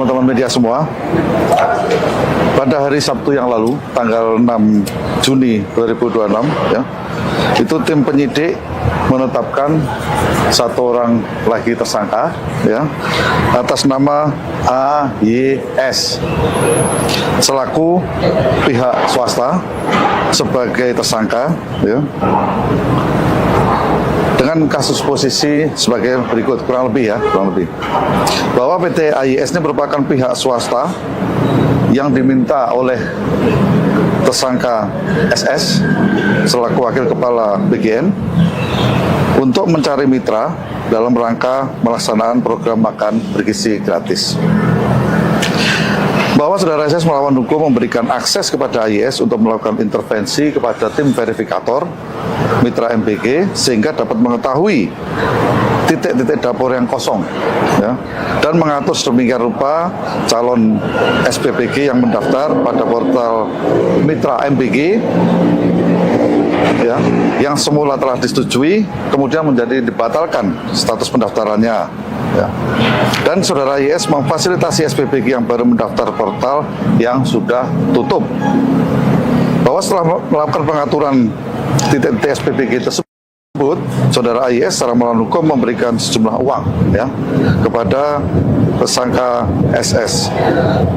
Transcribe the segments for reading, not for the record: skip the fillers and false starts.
Teman-teman media semua, pada hari Sabtu yang lalu, tanggal 6 Juni 2026, ya, itu tim penyidik menetapkan satu orang lagi tersangka, ya, atas nama AYS selaku pihak swasta sebagai tersangka, ya, dengan kasus posisi sebagai berikut, kurang lebih bahwa PT AYS ini merupakan pihak swasta yang diminta oleh tersangka SS selaku wakil kepala BGN untuk mencari mitra dalam rangka melaksanakan program makan bergizi gratis. Bahwa saudara SS melawan hukum memberikan akses kepada AYS untuk melakukan intervensi kepada tim verifikator mitra MBG sehingga dapat mengetahui titik-titik dapur yang kosong, ya, dan mengatur sedemikian rupa calon SPPG yang mendaftar pada portal mitra MBG, ya, yang semula telah disetujui kemudian menjadi dibatalkan status pendaftarannya, ya. Dan saudara YS memfasilitasi SPPG yang baru mendaftar portal yang sudah tutup. Bahwa setelah melakukan pengaturan titik-titik SPPG tersebut, saudara YS secara melawan hukum memberikan sejumlah uang, ya, kepada tersangka SS.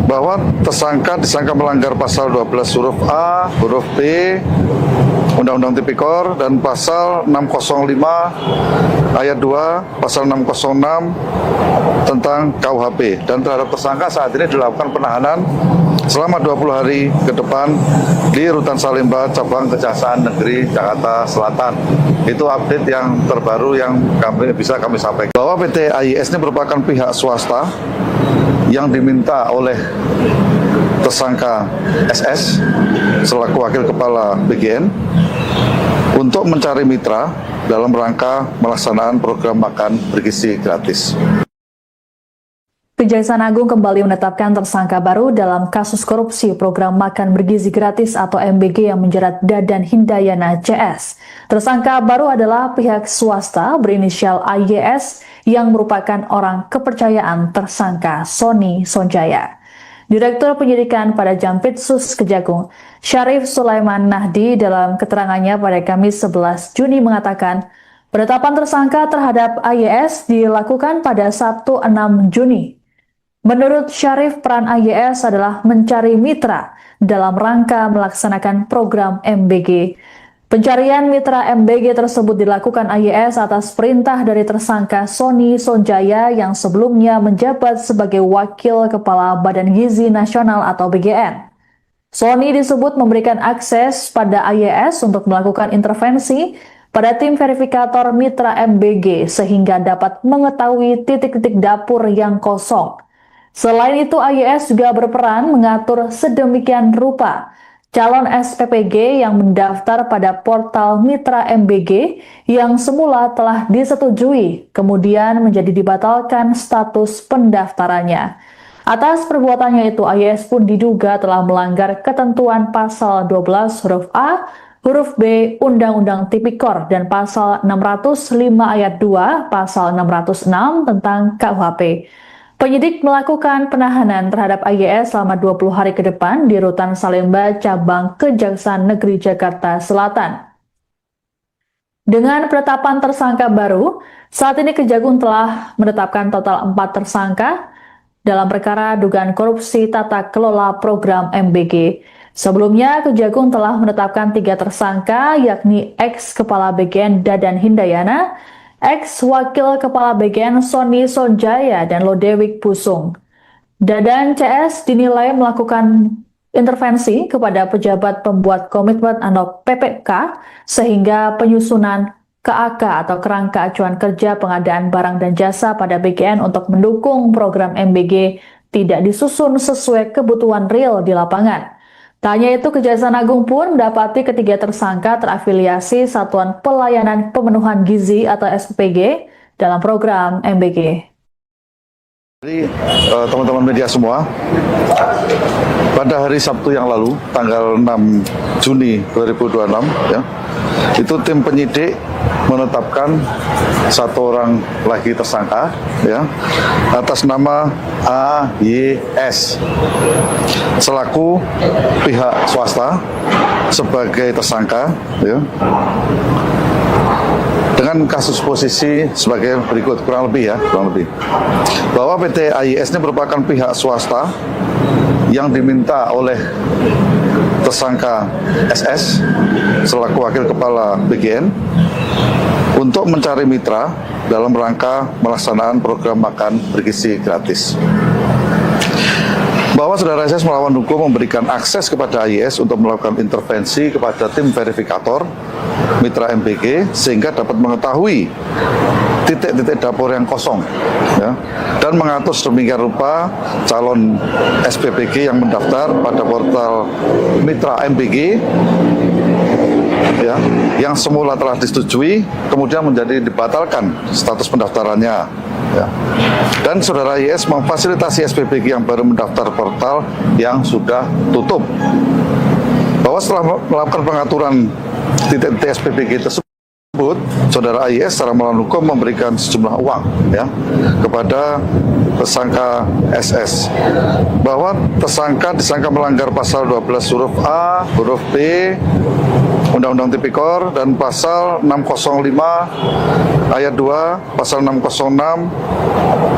Bahwa tersangka disangka melanggar pasal 12 huruf A, huruf B, Undang-Undang Tipikor, dan pasal 605 ayat 2, pasal 606 tentang KUHP. Dan terhadap tersangka saat ini dilakukan penahanan selama 20 hari ke depan di Rutan Salemba, Cabang Kejaksaan Negeri Jakarta Selatan. Itu update yang terbaru yang bisa kami sampaikan. Bahwa PT AYS ini merupakan pihak swasta yang diminta oleh tersangka SS selaku wakil kepala BGN untuk mencari mitra dalam rangka melaksanakan program makan bergizi gratis. Kejaksaan Agung kembali menetapkan tersangka baru dalam kasus korupsi program makan bergizi gratis atau MBG yang menjerat Dadan Hindayana CS. Tersangka baru adalah pihak swasta berinisial AYS yang merupakan orang kepercayaan tersangka Sony Sonjaya. Direktur Penyidikan pada Jampitsus Kejagung, Syarif Sulaiman Nahdi, dalam keterangannya pada Kamis 11 Juni mengatakan, penetapan tersangka terhadap AYS dilakukan pada Sabtu 6 Juni. Menurut Syarif, peran AYS adalah mencari mitra dalam rangka melaksanakan program MBG. Pencarian mitra MBG tersebut dilakukan AYS atas perintah dari tersangka Sony Sonjaya yang sebelumnya menjabat sebagai Wakil Kepala Badan Gizi Nasional atau BGN. Sony disebut memberikan akses pada AYS untuk melakukan intervensi pada tim verifikator mitra MBG sehingga dapat mengetahui titik-titik dapur yang kosong. Selain itu, AYS juga berperan mengatur sedemikian rupa calon SPPG yang mendaftar pada portal mitra MBG yang semula telah disetujui, kemudian menjadi dibatalkan status pendaftarannya. Atas perbuatannya itu, AYS pun diduga telah melanggar ketentuan pasal 12 huruf A, huruf B Undang-Undang Tipikor dan pasal 605 ayat 2, pasal 606 tentang KUHP. Penyidik melakukan penahanan terhadap AYS selama 20 hari ke depan di Rutan Salemba, Cabang Kejaksaan Negeri Jakarta Selatan. Dengan penetapan tersangka baru, saat ini Kejagung telah menetapkan total 4 tersangka dalam perkara dugaan korupsi tata kelola program MBG. Sebelumnya, Kejagung telah menetapkan 3 tersangka, yakni ex-kepala BGN Dadan Hindayana, ex-wakil kepala BGN Sony Sonjaya, dan Lodewijk Pusung. Dadan CS dinilai melakukan intervensi kepada pejabat pembuat komitmen atau PPK sehingga penyusunan KAK atau kerangka acuan kerja pengadaan barang dan jasa pada BGN untuk mendukung program MBG tidak disusun sesuai kebutuhan real di lapangan. Tak hanya itu, Kejaksaan Agung pun mendapati ketiga tersangka terafiliasi Satuan Pelayanan Pemenuhan Gizi atau SPPG dalam program MBG. Jadi teman-teman media semua, pada hari Sabtu yang lalu, tanggal 6 Juni 2026, ya, Itu tim penyidik menetapkan satu orang lagi tersangka ya atas nama AYS selaku pihak swasta sebagai tersangka ya, dengan kasus posisi sebagai berikut kurang lebih bahwa PT AYS ini merupakan pihak swasta yang diminta oleh tersangka SS selaku wakil kepala BGN untuk mencari mitra dalam rangka melaksanakan program makan bergizi gratis. Bahwa saudara SS melawan hukum memberikan akses kepada AYS untuk melakukan intervensi kepada tim verifikator mitra MBG sehingga dapat mengetahui titik-titik dapur yang kosong ya, dan mengatur sedemikian rupa calon SPPG yang mendaftar pada portal mitra MBG ya, yang semula telah disetujui kemudian menjadi dibatalkan status pendaftarannya ya. Dan saudara YS memfasilitasi SPPG yang baru mendaftar portal yang sudah tutup, bahwa setelah melakukan pengaturan titik-titik SPPG tersebut, saudara AYS secara melawan hukum memberikan sejumlah uang ya kepada tersangka SS, bahwa tersangka disangka melanggar pasal 12 huruf A, huruf B Undang-Undang Tipikor dan pasal 605 ayat 2, pasal 606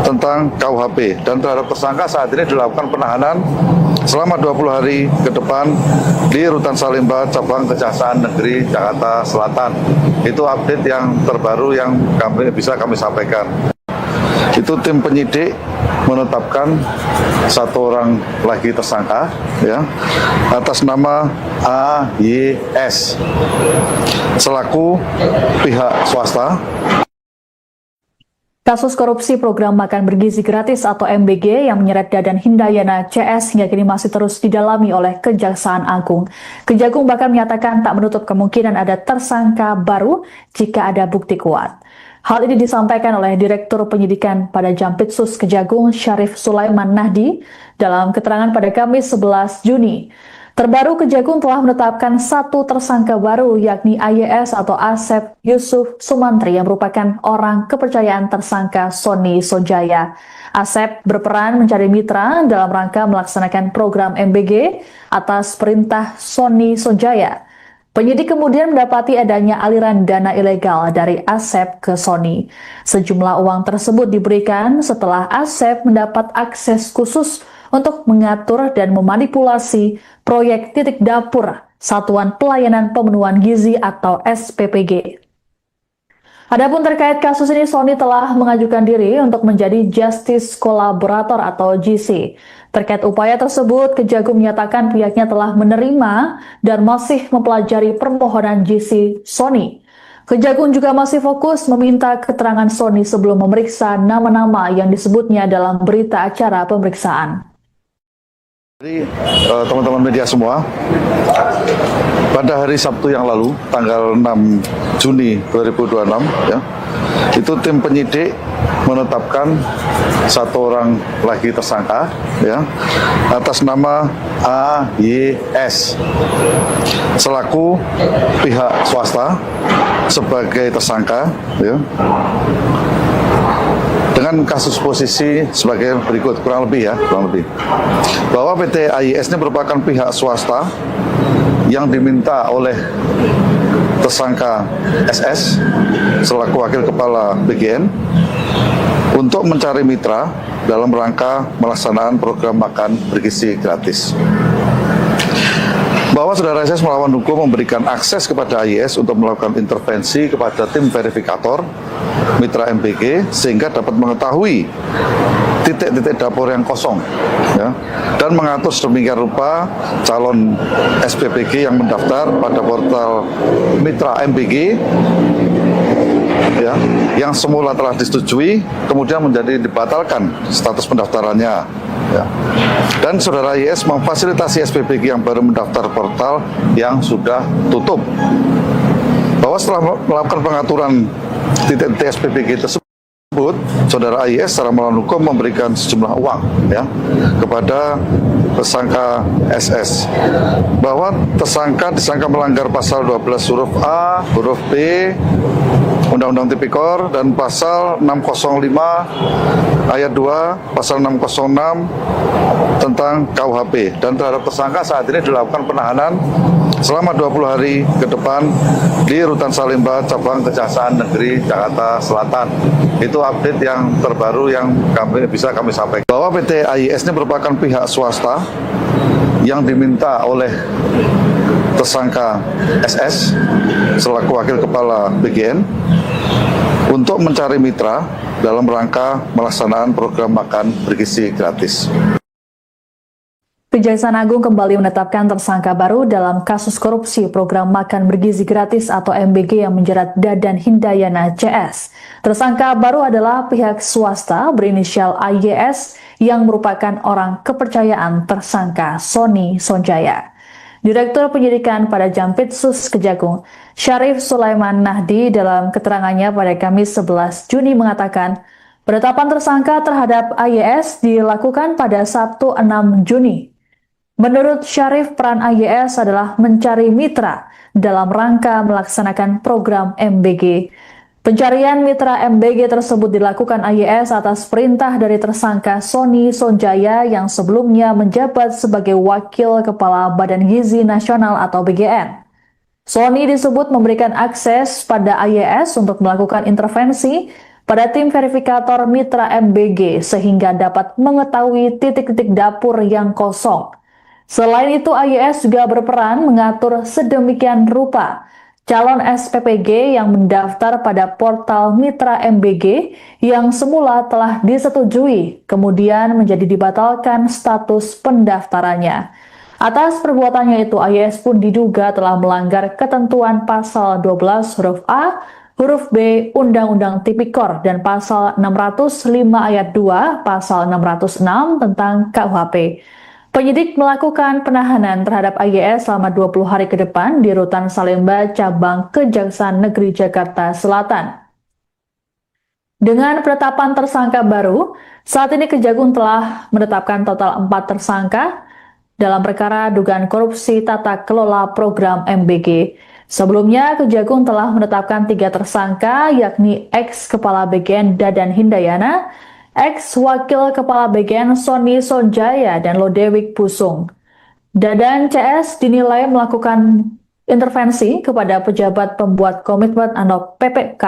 tentang KUHP, dan terhadap tersangka saat ini dilakukan penahanan selama 20 hari ke depan di Rutan Salemba, Cabang Kejaksaan Negeri Jakarta Selatan. Itu update yang terbaru yang bisa kami sampaikan. Itu tim penyidik menetapkan satu orang lagi tersangka ya atas nama AYS selaku pihak swasta. Kasus korupsi program makan bergizi gratis atau MBG yang menyeret Dadan Hindayana CS hingga kini masih terus didalami oleh Kejaksaan Agung. Kejagung bahkan menyatakan tak menutup kemungkinan ada tersangka baru jika ada bukti kuat. Hal ini disampaikan oleh Direktur Penyidikan pada Jampitsus Kejagung Syarif Sulaiman Nahdi dalam keterangan pada Kamis 11 Juni. Terbaru, Kejagung telah menetapkan satu tersangka baru, yakni AYS atau Asep Yusuf Sumantri yang merupakan orang kepercayaan tersangka Sony Sojaya. Asep berperan mencari mitra dalam rangka melaksanakan program MBG atas perintah Sony Sojaya. Penyidik kemudian mendapati adanya aliran dana ilegal dari Asep ke Sony. Sejumlah uang tersebut diberikan setelah Asep mendapat akses khusus untuk mengatur dan memanipulasi proyek titik dapur Satuan Pelayanan Pemenuhan Gizi atau SPPG. Adapun terkait kasus ini, Sony telah mengajukan diri untuk menjadi Justice Collaborator atau GC. Terkait upaya tersebut, Kejagung menyatakan pihaknya telah menerima dan masih mempelajari permohonan GC Sony. Kejagung juga masih fokus meminta keterangan Sony sebelum memeriksa nama-nama yang disebutnya dalam berita acara pemeriksaan. Jadi teman-teman media semua, pada hari Sabtu yang lalu, tanggal 6 Juni 2026, ya, itu tim penyidik menetapkan satu orang lagi tersangka, ya, atas nama AYS selaku pihak swasta sebagai tersangka, ya, dengan kasus posisi sebagai berikut kurang lebih bahwa PT AYS ini merupakan pihak swasta yang diminta oleh tersangka SS selaku wakil kepala BGN untuk mencari mitra dalam rangka melaksanakan program makan bergizi gratis. Bahwa saudara SS melawan hukum memberikan akses kepada AYS untuk melakukan intervensi kepada tim verifikator mitra MBG sehingga dapat mengetahui titik-titik dapur yang kosong ya, dan mengatur sedemikian rupa calon SPPG yang mendaftar pada portal mitra MBG ya, yang semula telah disetujui kemudian menjadi dibatalkan status pendaftarannya ya. Dan saudara YS memfasilitasi SPPG yang baru mendaftar portal yang sudah tutup, bahwa setelah melakukan pengaturan titik-titik SPPG tersebut, Saudara AIS secara melawan hukum memberikan sejumlah uang ya kepada tersangka SS, bahwa tersangka disangka melanggar pasal 12 huruf A, huruf B Undang-Undang Tipikor dan pasal 605 ayat 2, pasal 606 tentang KUHP, dan terhadap tersangka saat ini dilakukan penahanan selama 20 hari ke depan di Rutan Salemba Cabang Kejaksaan Negeri Jakarta Selatan. Itu update yang terbaru yang bisa kami sampaikan. Bahwa PT AIS ini merupakan pihak swasta yang diminta oleh tersangka SS selaku Wakil Kepala BGN untuk mencari mitra dalam rangka melaksanaan program makan bergizi gratis. Kejaksaan Agung kembali menetapkan tersangka baru dalam kasus korupsi program makan bergizi gratis atau MBG yang menjerat Dadan Hindayana CS. Tersangka baru adalah pihak swasta berinisial AYS yang merupakan orang kepercayaan tersangka Sony Sonjaya. Direktur Penyidikan pada Jampitsus Kejagung, Syarif Sulaiman Nahdi dalam keterangannya pada Kamis 11 Juni mengatakan, penetapan tersangka terhadap AYS dilakukan pada Sabtu 6 Juni. Menurut Syarif, peran AYS adalah mencari mitra dalam rangka melaksanakan program MBG. Pencarian mitra MBG tersebut dilakukan AYS atas perintah dari tersangka Sony Sonjaya yang sebelumnya menjabat sebagai Wakil Kepala Badan Gizi Nasional atau BGN. Sony disebut memberikan akses pada AYS untuk melakukan intervensi pada tim verifikator mitra MBG sehingga dapat mengetahui titik-titik dapur yang kosong. Selain itu, AYS juga berperan mengatur sedemikian rupa calon SPPG yang mendaftar pada portal mitra MBG yang semula telah disetujui, kemudian menjadi dibatalkan status pendaftarannya. Atas perbuatannya itu, AYS pun diduga telah melanggar ketentuan pasal 12 huruf A, huruf B Undang-Undang Tipikor dan pasal 605 ayat 2, pasal 606 tentang KUHP. Penyidik melakukan penahanan terhadap AYS selama 20 hari ke depan di Rutan Salemba Cabang Kejaksaan Negeri Jakarta Selatan. Dengan penetapan tersangka baru, saat ini Kejagung telah menetapkan total 4 tersangka dalam perkara dugaan korupsi tata kelola program MBG. Sebelumnya, Kejagung telah menetapkan 3 tersangka, yakni ex-Kepala BGN Dadan Hindayana, ex-Wakil Kepala BGN Sony Sonjaya, dan Lodewijk Pusung. Dadan CS dinilai melakukan intervensi kepada pejabat pembuat komitmen atau PPK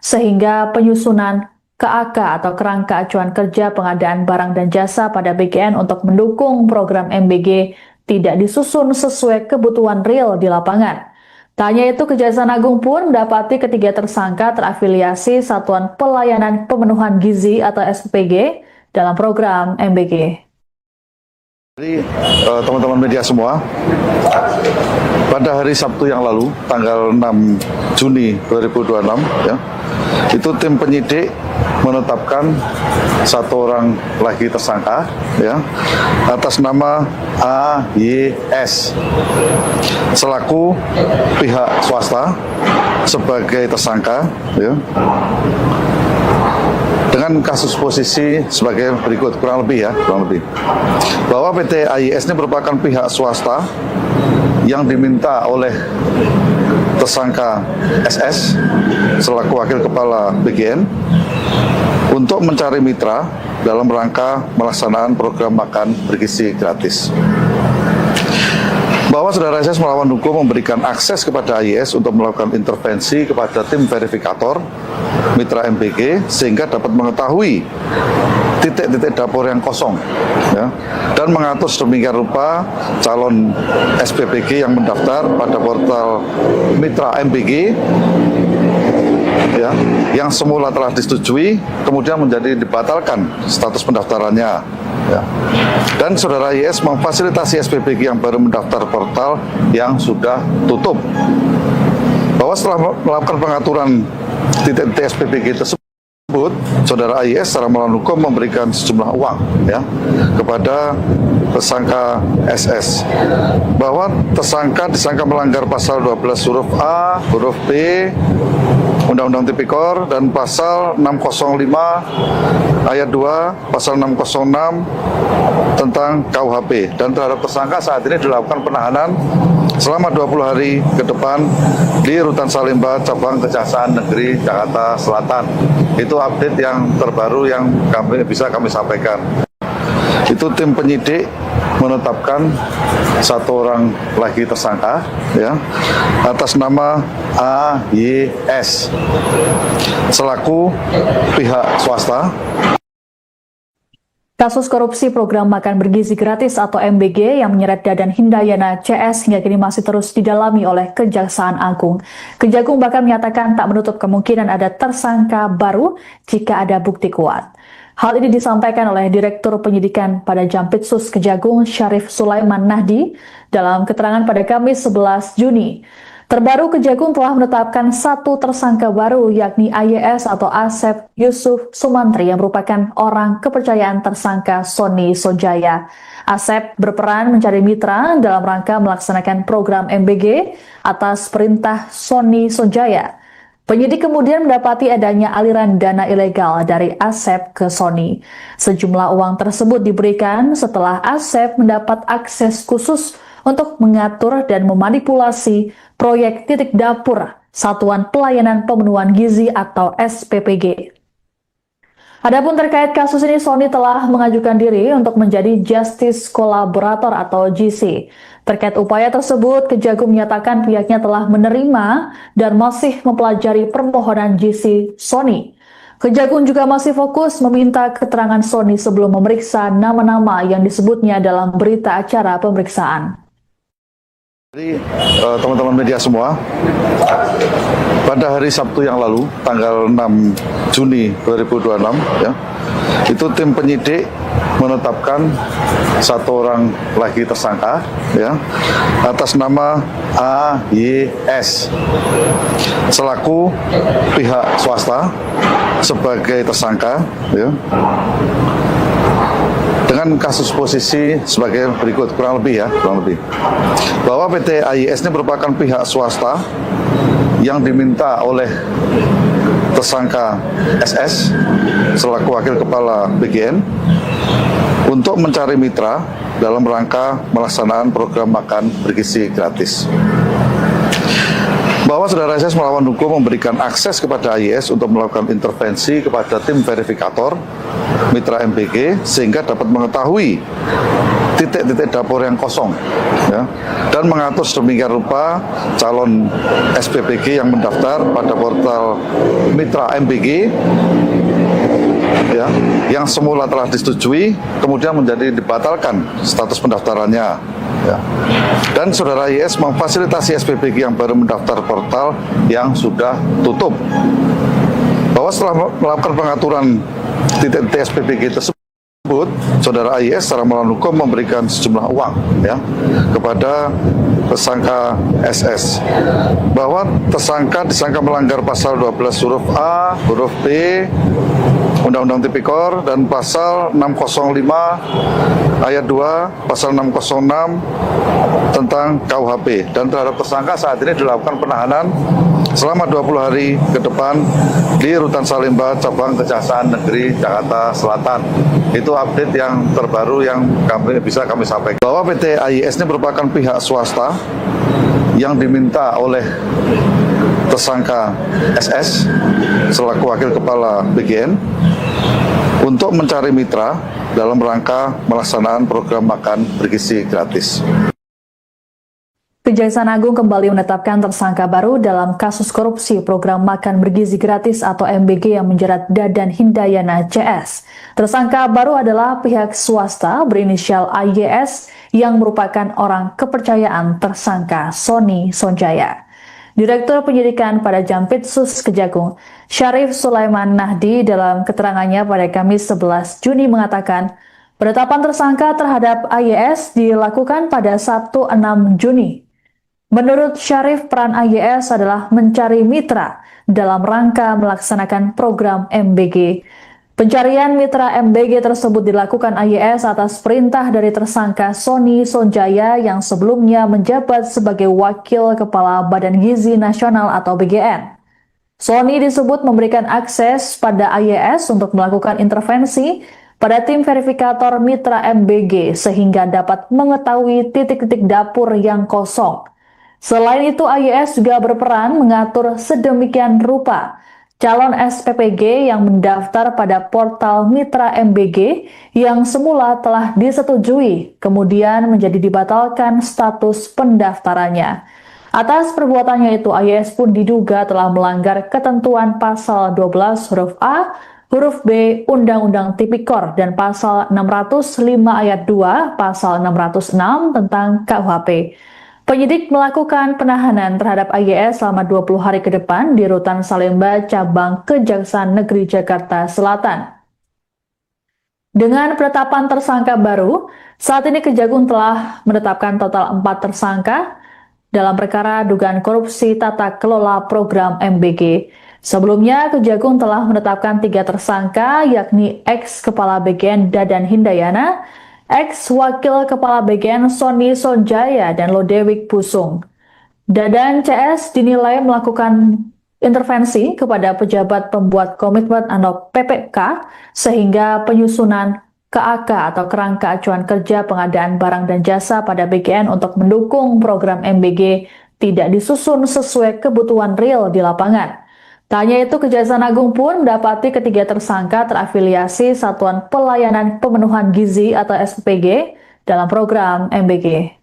sehingga penyusunan KAK atau kerangka acuan kerja pengadaan barang dan jasa pada BGN untuk mendukung program MBG tidak disusun sesuai kebutuhan real di lapangan. Tak hanya itu, Kejaksaan Agung pun mendapati ketiga tersangka terafiliasi Satuan Pelayanan Pemenuhan Gizi atau SPPG dalam program MBG. Jadi teman-teman media semua, pada hari Sabtu yang lalu, tanggal 6 Juni 2026, ya, itu tim penyidik menetapkan 1 orang lagi tersangka, ya, atas nama AYS selaku pihak swasta sebagai tersangka, ya, dengan kasus posisi sebagai berikut, kurang lebih bahwa PT AIS ini merupakan pihak swasta yang diminta oleh tersangka SS selaku Wakil Kepala BGN untuk mencari mitra dalam rangka melaksanaan program makan bergizi gratis. Bahwa saudara SS melawan hukum memberikan akses kepada AIS untuk melakukan intervensi kepada tim verifikator mitra MBG sehingga dapat mengetahui titik-titik dapur yang kosong, ya, dan mengatur sedemikian rupa calon SPPG yang mendaftar pada portal mitra MBG, ya, yang semula telah disetujui kemudian menjadi dibatalkan status pendaftarannya, ya. Dan saudara IS memfasilitasi SPPG yang baru mendaftar portal yang sudah tutup. Bahwa setelah melakukan pengaturan titik-titik SPPG tersebut, saudara IS secara melawan hukum memberikan sejumlah uang, ya, kepada tersangka SS, bahwa tersangka disangka melanggar pasal 12 huruf A, huruf B Undang-Undang Tipikor dan pasal 605 ayat 2, pasal 606 tentang KUHP, dan terhadap tersangka saat ini dilakukan penahanan selama 20 hari ke depan di Rutan Salemba Cabang Kejaksaan Negeri Jakarta Selatan. Itu update yang terbaru yang bisa kami sampaikan. Itu tim penyidik menetapkan satu orang lagi tersangka ya atas nama AYS selaku pihak swasta. Kasus korupsi program makan bergizi gratis atau MBG yang menyeret Dadan Hindayana CS hingga kini masih terus didalami oleh Kejaksaan Agung. Kejagung bahkan menyatakan tak menutup kemungkinan ada tersangka baru jika ada bukti kuat. Hal ini disampaikan oleh Direktur Penyidikan pada Jampitsus Kejagung Syarif Sulaiman Nahdi dalam keterangan pada Kamis 11 Juni. Terbaru, Kejagung telah menetapkan satu tersangka baru, yakni AYS atau Asep Yusuf Sumantri yang merupakan orang kepercayaan tersangka Sony Sonjaya. Asep berperan mencari mitra dalam rangka melaksanakan program MBG atas perintah Sony Sonjaya. Penyidik kemudian mendapati adanya aliran dana ilegal dari Asep ke Sony. Sejumlah uang tersebut diberikan setelah Asep mendapat akses khusus untuk mengatur dan memanipulasi proyek titik dapur Satuan Pelayanan Pemenuhan Gizi atau SPPG. Adapun terkait kasus ini, Sony telah mengajukan diri untuk menjadi Justice Collaborator atau GC. Terkait upaya tersebut, Kejagung menyatakan pihaknya telah menerima dan masih mempelajari permohonan GC Sony. Kejagung juga masih fokus meminta keterangan Sony sebelum memeriksa nama-nama yang disebutnya dalam berita acara pemeriksaan. Jadi teman-teman media semua, pada hari Sabtu yang lalu, tanggal 6 Juni 2026, ya, itu tim penyidik menetapkan satu orang lagi tersangka, ya, atas nama AYS selaku pihak swasta sebagai tersangka, ya, dengan kasus posisi sebagai berikut, kurang lebih bahwa PT AYS ini merupakan pihak swasta yang diminta oleh tersangka SS selaku wakil kepala BGN untuk mencari mitra dalam rangka melaksanaan program makan bergizi gratis. Bahwa saudara SS melawan hukum memberikan akses kepada AYS untuk melakukan intervensi kepada tim verifikator mitra MBG sehingga dapat mengetahui titik-titik dapur yang kosong, ya, dan mengatur sedemikian rupa calon SPPG yang mendaftar pada portal mitra MBG, ya, yang semula telah disetujui kemudian menjadi dibatalkan status pendaftarannya, ya. Dan saudara IS memfasilitasi SPPG yang baru mendaftar portal yang sudah tutup. Bahwa setelah melakukan pengaturan titik-titik SPPG tersebut, saudara IS secara melawan hukum memberikan sejumlah uang, ya, kepada tersangka SS. Bahwa tersangka disangka melanggar pasal 12 huruf A, huruf B, Undang-Undang Tipikor dan pasal 605 ayat 2, pasal 606 tentang KUHP, dan terhadap tersangka saat ini dilakukan penahanan selama 20 hari ke depan di Rutan Salemba Cabang Kejaksaan Negeri Jakarta Selatan. Itu update yang terbaru yang bisa kami sampaikan. Bahwa PT AYS ini merupakan pihak swasta yang diminta oleh tersangka SS selaku wakil kepala BGN untuk mencari mitra dalam rangka melaksanaan program makan bergizi gratis. Kejaksaan Agung kembali menetapkan tersangka baru dalam kasus korupsi program makan bergizi gratis atau MBG yang menjerat Dadan Hindayana CS. Tersangka baru adalah pihak swasta berinisial AYS yang merupakan orang kepercayaan tersangka Sony Sonjaya. Direktur Penyidikan pada Jampitsus Kejagung, Syarif Sulaiman Nahdi dalam keterangannya pada Kamis 11 Juni mengatakan, penetapan tersangka terhadap AYS dilakukan pada Sabtu 6 Juni. Menurut Syarif, peran AYS adalah mencari mitra dalam rangka melaksanakan program MBG. Pencarian mitra MBG tersebut dilakukan AYS atas perintah dari tersangka Sony Sonjaya yang sebelumnya menjabat sebagai Wakil Kepala Badan Gizi Nasional atau BGN. Sony disebut memberikan akses pada AYS untuk melakukan intervensi pada tim verifikator mitra MBG sehingga dapat mengetahui titik-titik dapur yang kosong. Selain itu, AYS juga berperan mengatur sedemikian rupa calon SPPG yang mendaftar pada portal mitra MBG yang semula telah disetujui, kemudian menjadi dibatalkan status pendaftarannya. Atas perbuatannya itu, AYS pun diduga telah melanggar ketentuan pasal 12 huruf A, huruf B Undang-Undang Tipikor dan pasal 605 ayat 2, pasal 606 tentang KUHP. Penyidik melakukan penahanan terhadap AYS selama 20 hari ke depan di Rutan Salemba, Cabang Kejaksaan Negeri Jakarta Selatan. Dengan penetapan tersangka baru, saat ini Kejagung telah menetapkan total 4 tersangka dalam perkara dugaan korupsi tata kelola program MBG. Sebelumnya, Kejagung telah menetapkan 3 tersangka, yakni ex-Kepala BGN Dadan Hindayana, ex-Wakil Kepala BGN Sony Sonjaya, dan Lodewijk Pusung. Dadan CS dinilai melakukan intervensi kepada pejabat pembuat komitmen atau PPK sehingga penyusunan KAK atau Kerangka Acuan Kerja Pengadaan Barang dan Jasa pada BGN untuk mendukung program MBG tidak disusun sesuai kebutuhan real di lapangan. Tak hanya itu, Kejaksaan Agung pun mendapati ketiga tersangka terafiliasi Satuan Pelayanan Pemenuhan Gizi atau SPPG dalam program MBG.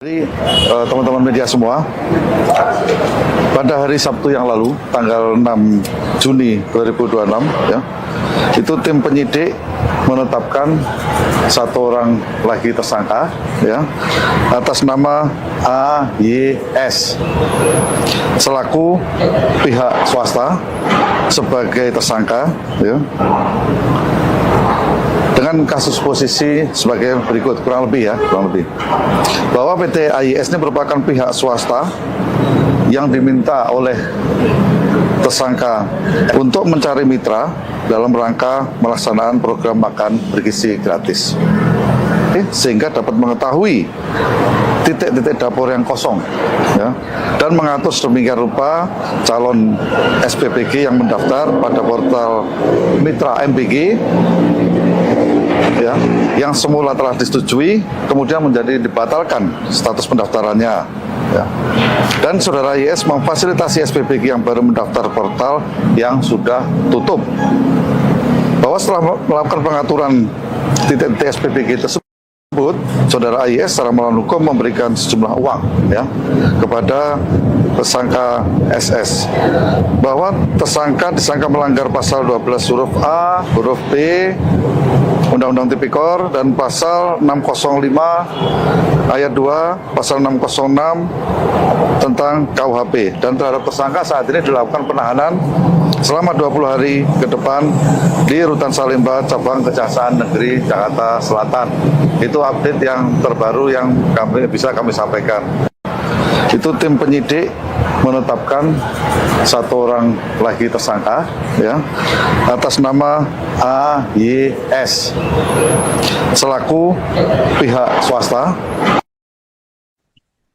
Jadi teman-teman media semua, pada hari Sabtu yang lalu, tanggal 6 Juni 2026, ya, itu tim penyidik menetapkan 1 orang lagi tersangka, ya, atas nama AYS selaku pihak swasta sebagai tersangka, ya, dengan kasus posisi sebagai berikut, kurang lebih bahwa PT AYS ini merupakan pihak swasta yang diminta oleh tersangka untuk mencari mitra dalam rangka melaksanaan program makan bergizi gratis, sehingga dapat mengetahui titik-titik dapur yang kosong, ya, dan mengatur sedemikian rupa calon SPPG yang mendaftar pada portal mitra MBG, ya, yang semula telah disetujui kemudian menjadi dibatalkan status pendaftarannya, ya. Dan saudara YS memfasilitasi SPPG yang baru mendaftar portal yang sudah tutup, bahwa setelah melakukan pengaturan titik-titik SPPG tersebut, saudara AYS secara melawan hukum memberikan sejumlah uang, ya, kepada tersangka SS, bahwa tersangka disangka melanggar pasal 12 huruf A, huruf B Undang-Undang Tipikor dan pasal 605 ayat 2, pasal 606 tentang KUHP, dan terhadap tersangka saat ini dilakukan penahanan selama 20 hari ke depan di Rutan Salemba, Cabang Kejaksaan Negeri Jakarta Selatan. Itu update yang terbaru yang bisa kami sampaikan. Itu tim penyidik menetapkan 1 orang lagi tersangka, ya, atas nama AYS selaku pihak swasta.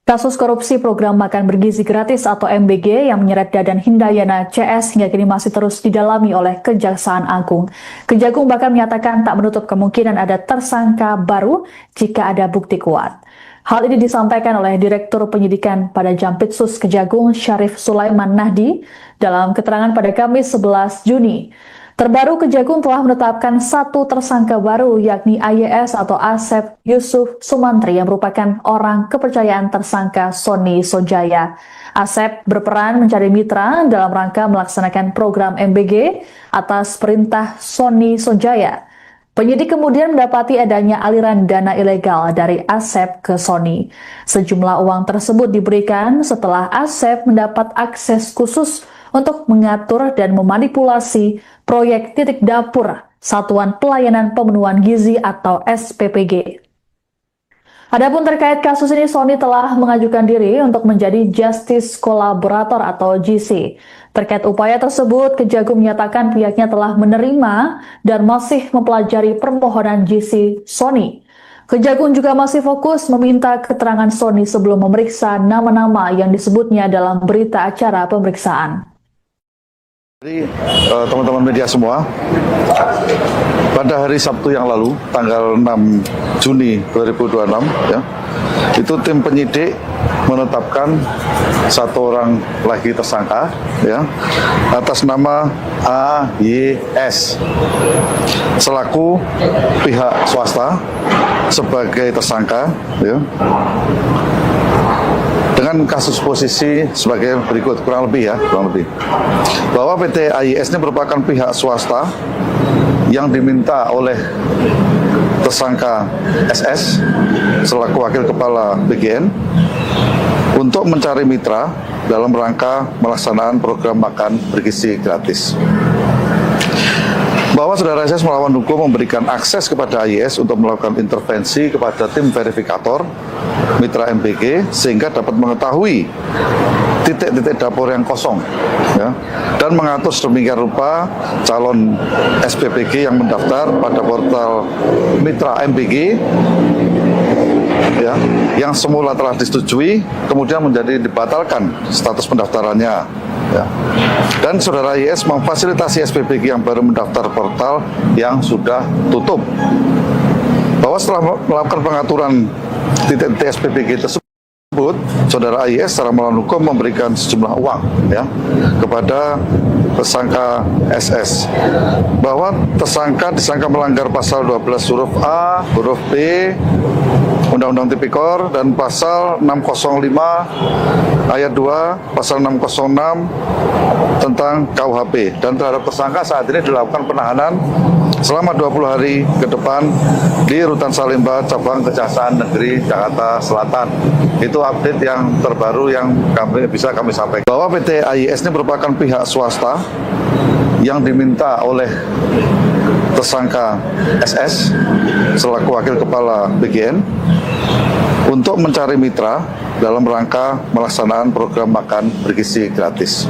Kasus korupsi program makan bergizi gratis atau MBG yang menyeret Dadan Hindayana CS hingga kini masih terus didalami oleh Kejaksaan Agung. Kejagung bahkan menyatakan tak menutup kemungkinan ada tersangka baru jika ada bukti kuat. Hal ini disampaikan oleh Direktur Penyidikan pada Jampitsus Kejagung Syarif Sulaiman Nahdi dalam keterangan pada Kamis 11 Juni. Terbaru, Kejagung telah menetapkan 1 tersangka baru, yakni AYS atau Asep Yusuf Sumantri yang merupakan orang kepercayaan tersangka Sony Sonjaya. Asep berperan mencari mitra dalam rangka melaksanakan program MBG atas perintah Sony Sonjaya. Penyidik kemudian mendapati adanya aliran dana ilegal dari Asep ke Sony. Sejumlah uang tersebut diberikan setelah Asep mendapat akses khusus untuk mengatur dan memanipulasi proyek titik dapur Satuan Pelayanan Pemenuhan Gizi atau SPPG. Adapun terkait kasus ini, Sony telah mengajukan diri untuk menjadi Justice Collaborator atau GC. Terkait upaya tersebut, Kejagung menyatakan pihaknya telah menerima dan masih mempelajari permohonan GC Sony. Kejagung juga masih fokus meminta keterangan Sony sebelum memeriksa nama-nama yang disebutnya dalam berita acara pemeriksaan. Jadi teman-teman media semua, pada hari Sabtu yang lalu, tanggal 6 Juni 2026, ya, itu tim penyidik menetapkan satu orang lagi tersangka, ya, atas nama AYS selaku pihak swasta sebagai tersangka, ya, dengan kasus posisi sebagai berikut, kurang lebih bahwa PT AYS ini merupakan pihak swasta yang diminta oleh tersangka SS selaku wakil kepala BGN untuk mencari mitra dalam rangka melaksanakan program makan bergizi gratis. Bahwa saudara SS melawan hukum memberikan akses kepada AYS untuk melakukan intervensi kepada tim verifikator mitra MBG sehingga dapat mengetahui titik-titik dapur yang kosong, ya, dan mengatur sedemikian rupa calon SPPG yang mendaftar pada portal mitra MBG, ya, yang semula telah disetujui kemudian menjadi dibatalkan status pendaftarannya, ya. Dan saudara YS memfasilitasi SPPG yang baru mendaftar portal yang sudah tutup. Bahwa setelah melakukan pengaturan titik-titik SPPG tersebut, saudara YS secara melawan hukum memberikan sejumlah uang, ya, kepada tersangka SS. Bahwa tersangka disangka melanggar pasal 12 huruf A, huruf B, Undang-Undang Tipikor, dan pasal 605 ayat 2, pasal 606 tentang KUHP. Dan terhadap tersangka saat ini dilakukan penahanan selama 20 hari ke depan di Rutan Salemba, Cabang Kejaksaan Negeri Jakarta Selatan. Itu update yang terbaru yang bisa kami sampaikan. Bahwa PT AYS ini merupakan pihak swasta yang diminta oleh tersangka SS selaku wakil kepala BGN untuk mencari mitra dalam rangka melaksanakan program makan bergizi gratis.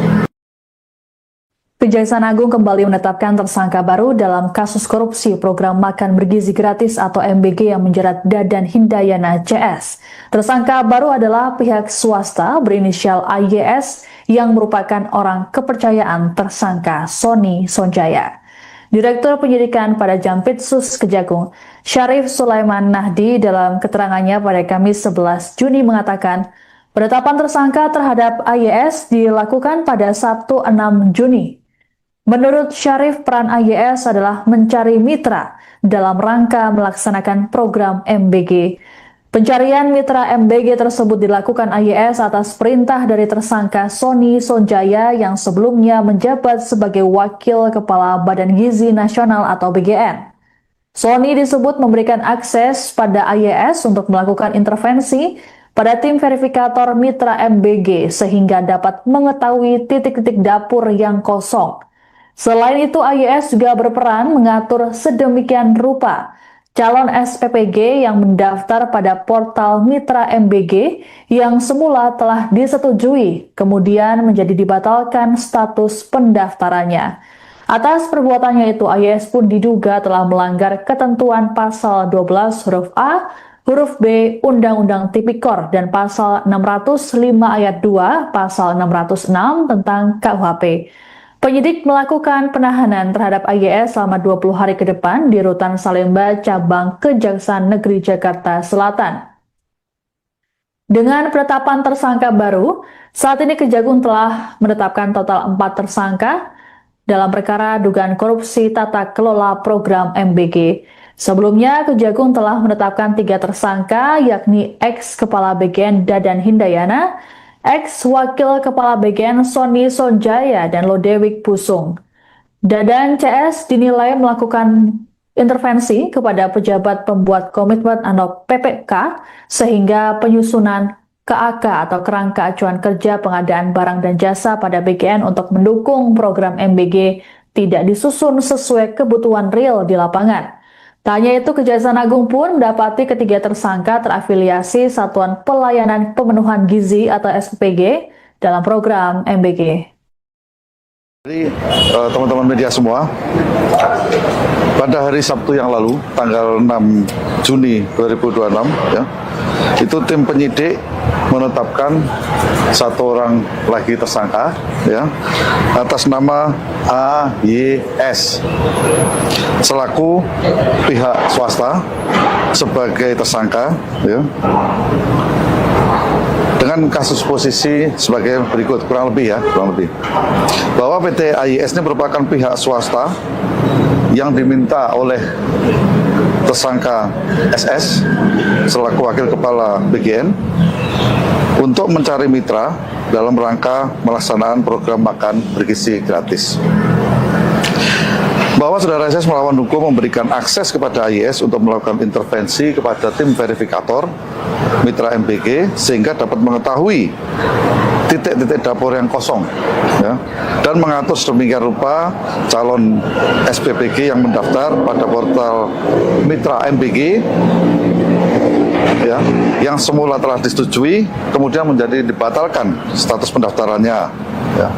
Kejaksaan Agung kembali menetapkan tersangka baru dalam kasus korupsi program makan bergizi gratis atau MBG yang menjerat Dadan Hindayana CS. Tersangka baru adalah pihak swasta berinisial AYS yang merupakan orang kepercayaan tersangka Sony Sonjaya. Direktur Penyidikan pada Jampitsus Kejagung, Syarif Sulaiman Nahdi, dalam keterangannya pada Kamis 11 Juni mengatakan, penetapan tersangka terhadap AYS dilakukan pada Sabtu 6 Juni. Menurut Syarif, peran AYS adalah mencari mitra dalam rangka melaksanakan program MBG. Pencarian mitra MBG tersebut dilakukan AYS atas perintah dari tersangka Sony Sonjaya yang sebelumnya menjabat sebagai Wakil Kepala Badan Gizi Nasional atau BGN. Sony disebut memberikan akses pada AYS untuk melakukan intervensi pada tim verifikator mitra MBG sehingga dapat mengetahui titik-titik dapur yang kosong. Selain itu, AYS juga berperan mengatur sedemikian rupa calon SPPG yang mendaftar pada portal mitra MBG yang semula telah disetujui, kemudian menjadi dibatalkan status pendaftarannya. Atas perbuatannya itu, AYS pun diduga telah melanggar ketentuan pasal 12 huruf A, huruf B Undang-Undang Tipikor dan pasal 605 ayat 2, pasal 606 tentang KUHP. Penyidik melakukan penahanan terhadap AYS selama 20 hari ke depan di Rutan Salemba, Cabang Kejaksaan Negeri Jakarta Selatan. Dengan penetapan tersangka baru, saat ini Kejagung telah menetapkan total 4 tersangka dalam perkara dugaan korupsi tata kelola program MBG. Sebelumnya, Kejagung telah menetapkan 3 tersangka, yakni ex-kepala BGN Dadan Hindayana, ex-wakil kepala BGN Sony Sonjaya, dan Lodewijk Pusung. Dadan CS dinilai melakukan intervensi kepada pejabat pembuat komitmen atau PPK sehingga penyusunan KAK atau kerangka acuan kerja pengadaan barang dan jasa pada BGN untuk mendukung program MBG tidak disusun sesuai kebutuhan real di lapangan. Tak hanya itu, Kejaksaan Agung pun mendapati ketiga tersangka terafiliasi Satuan Pelayanan Pemenuhan Gizi atau SPPG dalam program MBG. Jadi teman-teman media semua, pada hari Sabtu yang lalu, tanggal 6 Juni 2026, ya, itu tim penyidik menetapkan satu orang lagi tersangka ya atas nama AYS selaku pihak swasta sebagai tersangka ya, dengan kasus posisi sebagai berikut, kurang lebih bahwa PT AYS ini merupakan pihak swasta yang diminta oleh tersangka SS selaku wakil kepala BGN untuk mencari mitra dalam rangka melaksanakan program makan bergizi gratis. Bahwa saudara SS melawan hukum memberikan akses kepada AYS untuk melakukan intervensi kepada tim verifikator mitra MBG sehingga dapat mengetahui titik-titik dapur yang kosong ya, dan mengatur sedemikian rupa calon SPPG yang mendaftar pada portal mitra MBG ya, yang semula telah disetujui kemudian menjadi dibatalkan status pendaftarannya ya.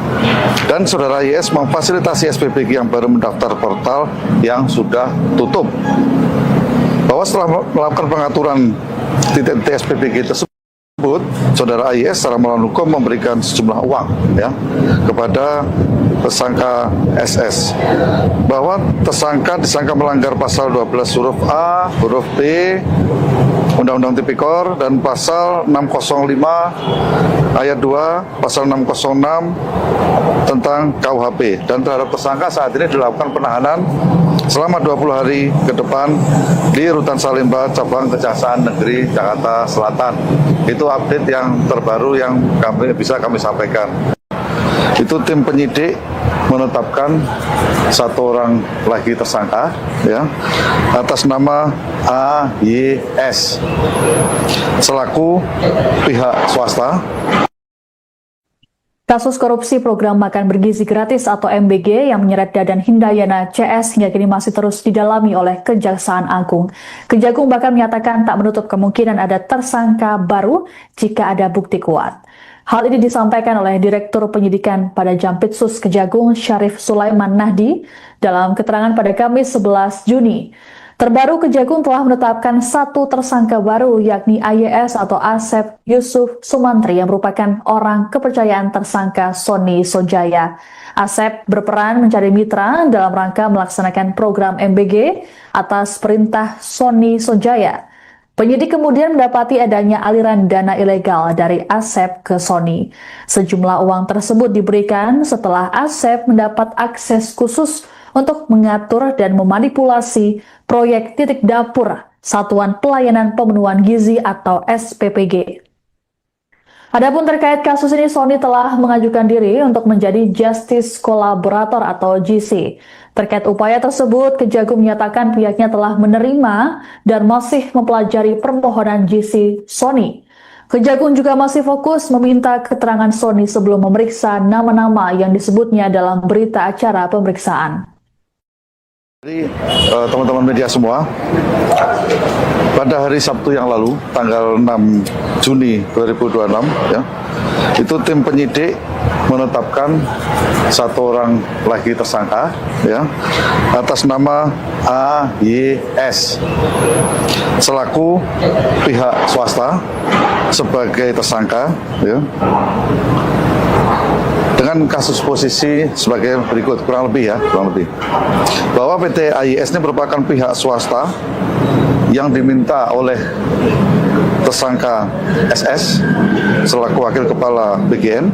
Dan saudara YS memfasilitasi SPPG yang baru mendaftar portal yang sudah tutup, bahwa setelah melakukan pengaturan titik-titik SPPG tersebut, saudara AYS secara melawan hukum memberikan sejumlah uang ya kepada tersangka SS, bahwa tersangka disangka melanggar pasal 12 huruf A, huruf B Undang-Undang Tipikor dan pasal 605 ayat 2, pasal 606 tentang KUHP, dan terhadap tersangka saat ini dilakukan penahanan selama 20 hari ke depan di Rutan Salemba, Cabang Kejaksaan Negeri Jakarta Selatan. Itu update yang terbaru yang bisa kami sampaikan. Itu tim penyidik menetapkan satu orang lagi tersangka ya atas nama AYS selaku pihak swasta. Kasus korupsi program makan bergizi gratis atau MBG yang menyeret Dadan Hindayana CS hingga kini masih terus didalami oleh Kejaksaan Agung. Kejagung bahkan menyatakan tak menutup kemungkinan ada tersangka baru jika ada bukti kuat. Hal ini disampaikan oleh Direktur Penyidikan pada Jampitsus Kejagung Syarif Sulaiman Nahdi dalam keterangan pada Kamis 11 Juni. Terbaru, Kejagung telah menetapkan satu tersangka baru, yakni AYS atau Asep Yusuf Sumantri yang merupakan orang kepercayaan tersangka Sony Sojaya. Asep berperan mencari mitra dalam rangka melaksanakan program MBG atas perintah Sony Sojaya. Penyidik kemudian mendapati adanya aliran dana ilegal dari Asep ke Sony. Sejumlah uang tersebut diberikan setelah Asep mendapat akses khusus untuk mengatur dan memanipulasi proyek titik dapur Satuan Pelayanan Pemenuhan Gizi atau SPPG. Adapun terkait kasus ini, Sony telah mengajukan diri untuk menjadi Justice Collaborator atau GC. Terkait upaya tersebut, Kejagung menyatakan pihaknya telah menerima dan masih mempelajari permohonan GC Sony. Kejagung juga masih fokus meminta keterangan Sony sebelum memeriksa nama-nama yang disebutnya dalam berita acara pemeriksaan. Jadi teman-teman media semua, pada hari Sabtu yang lalu, tanggal 6 Juni 2026, ya, itu tim penyidik menetapkan satu orang lagi tersangka, ya, atas nama AYS selaku pihak swasta sebagai tersangka, ya, dengan kasus posisi sebagai berikut, kurang lebih bahwa PT AYS ini merupakan pihak swasta yang diminta oleh tersangka SS selaku wakil kepala BGN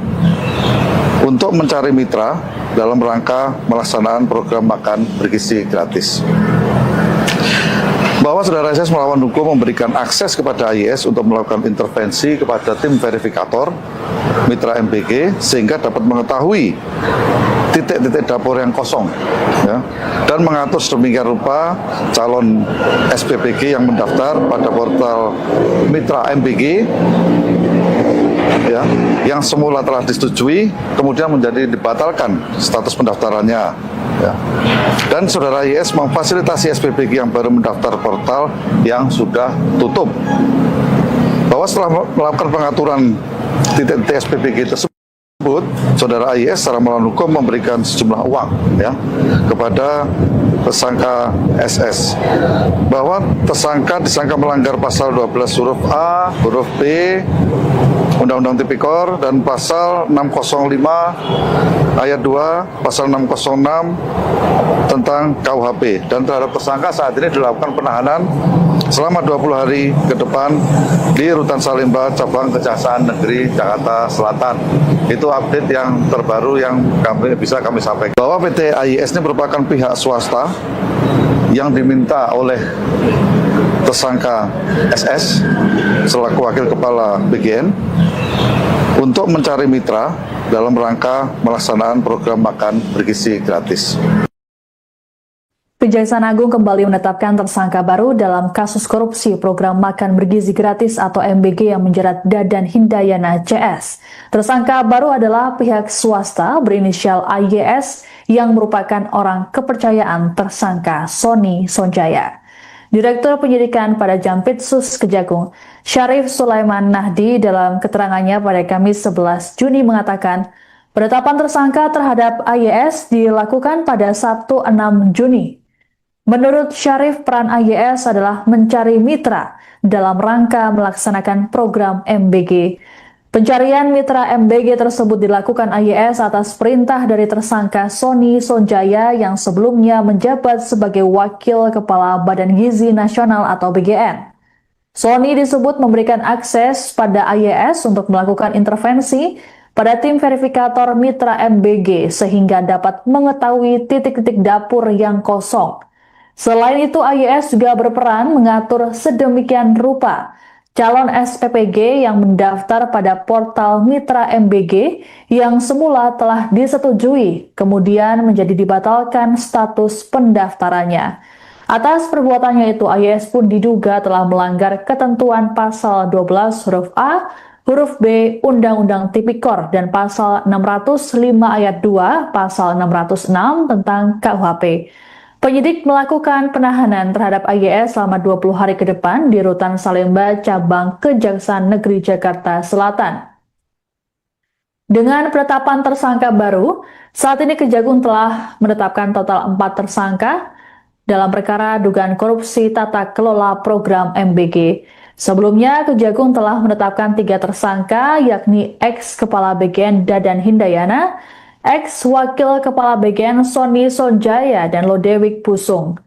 untuk mencari mitra dalam rangka melaksanakan program makan bergizi gratis. Bahwa saudara SS melawan hukum memberikan akses kepada AYS untuk melakukan intervensi kepada tim verifikator mitra MBG sehingga dapat mengetahui titik-titik dapur yang kosong, ya, dan mengatur sedemikian rupa calon SPPG yang mendaftar pada portal mitra MBG, ya, yang semula telah disetujui kemudian menjadi dibatalkan status pendaftarannya, ya. Dan saudara YS memfasilitasi SPPG yang baru mendaftar portal yang sudah tutup, bahwa setelah melakukan pengaturan titik-titik SPPG tersebut, saudara YS secara melawan hukum memberikan sejumlah uang, ya, kepada tersangka SS bahwa tersangka disangka melanggar pasal 12 huruf A, huruf B, Undang-Undang Tipikor dan pasal 605 ayat 2, pasal 606 tentang KUHP, dan terhadap tersangka saat ini dilakukan penahanan selama 20 hari ke depan di Rutan Salemba, Cabang Kejaksaan Negeri Jakarta Selatan. Itu update yang terbaru yang bisa kami sampaikan. Bahwa PT AIS ini merupakan pihak swasta yang diminta oleh tersangka SS selaku Wakil Kepala BGN untuk mencari mitra dalam rangka melaksanaan program makan bergizi gratis. Kejaksaan Agung kembali menetapkan tersangka baru dalam kasus korupsi program makan bergizi gratis atau MBG yang menjerat Dadan Hindayana CS. Tersangka baru adalah pihak swasta berinisial AYS yang merupakan orang kepercayaan tersangka Sony Sonjaya. Direktur Penyidikan pada Jampitsus Kejagung, Syarif Sulaiman Nahdi dalam keterangannya pada Kamis 11 Juni mengatakan, penetapan tersangka terhadap AYS dilakukan pada Sabtu 6 Juni. Menurut Syarif, peran AYS adalah mencari mitra dalam rangka melaksanakan program MBG. Pencarian mitra MBG tersebut dilakukan AYS atas perintah dari tersangka Sony Sonjaya yang sebelumnya menjabat sebagai Wakil Kepala Badan Gizi Nasional atau BGN. Sony disebut memberikan akses pada AYS untuk melakukan intervensi pada tim verifikator mitra MBG sehingga dapat mengetahui titik-titik dapur yang kosong. Selain itu, AYS juga berperan mengatur sedemikian rupa calon SPPG yang mendaftar pada portal Mitra MBG yang semula telah disetujui, kemudian menjadi dibatalkan status pendaftarannya. Atas perbuatannya itu, AYS pun diduga telah melanggar ketentuan pasal 12 huruf A, huruf B Undang-Undang Tipikor dan pasal 605 ayat 2, pasal 606 tentang KUHP. Penyidik melakukan penahanan terhadap AYS selama 20 hari ke depan di Rutan Salemba, Cabang Kejaksaan Negeri Jakarta Selatan. Dengan penetapan tersangka baru, saat ini Kejagung telah menetapkan total 4 tersangka dalam perkara dugaan korupsi tata kelola program MBG. Sebelumnya, Kejagung telah menetapkan 3 tersangka, yakni ex-Kepala BGN Dadan Hindayana, ex-Wakil Kepala BGN Sony Sonjaya, dan Lodewijk Pusung.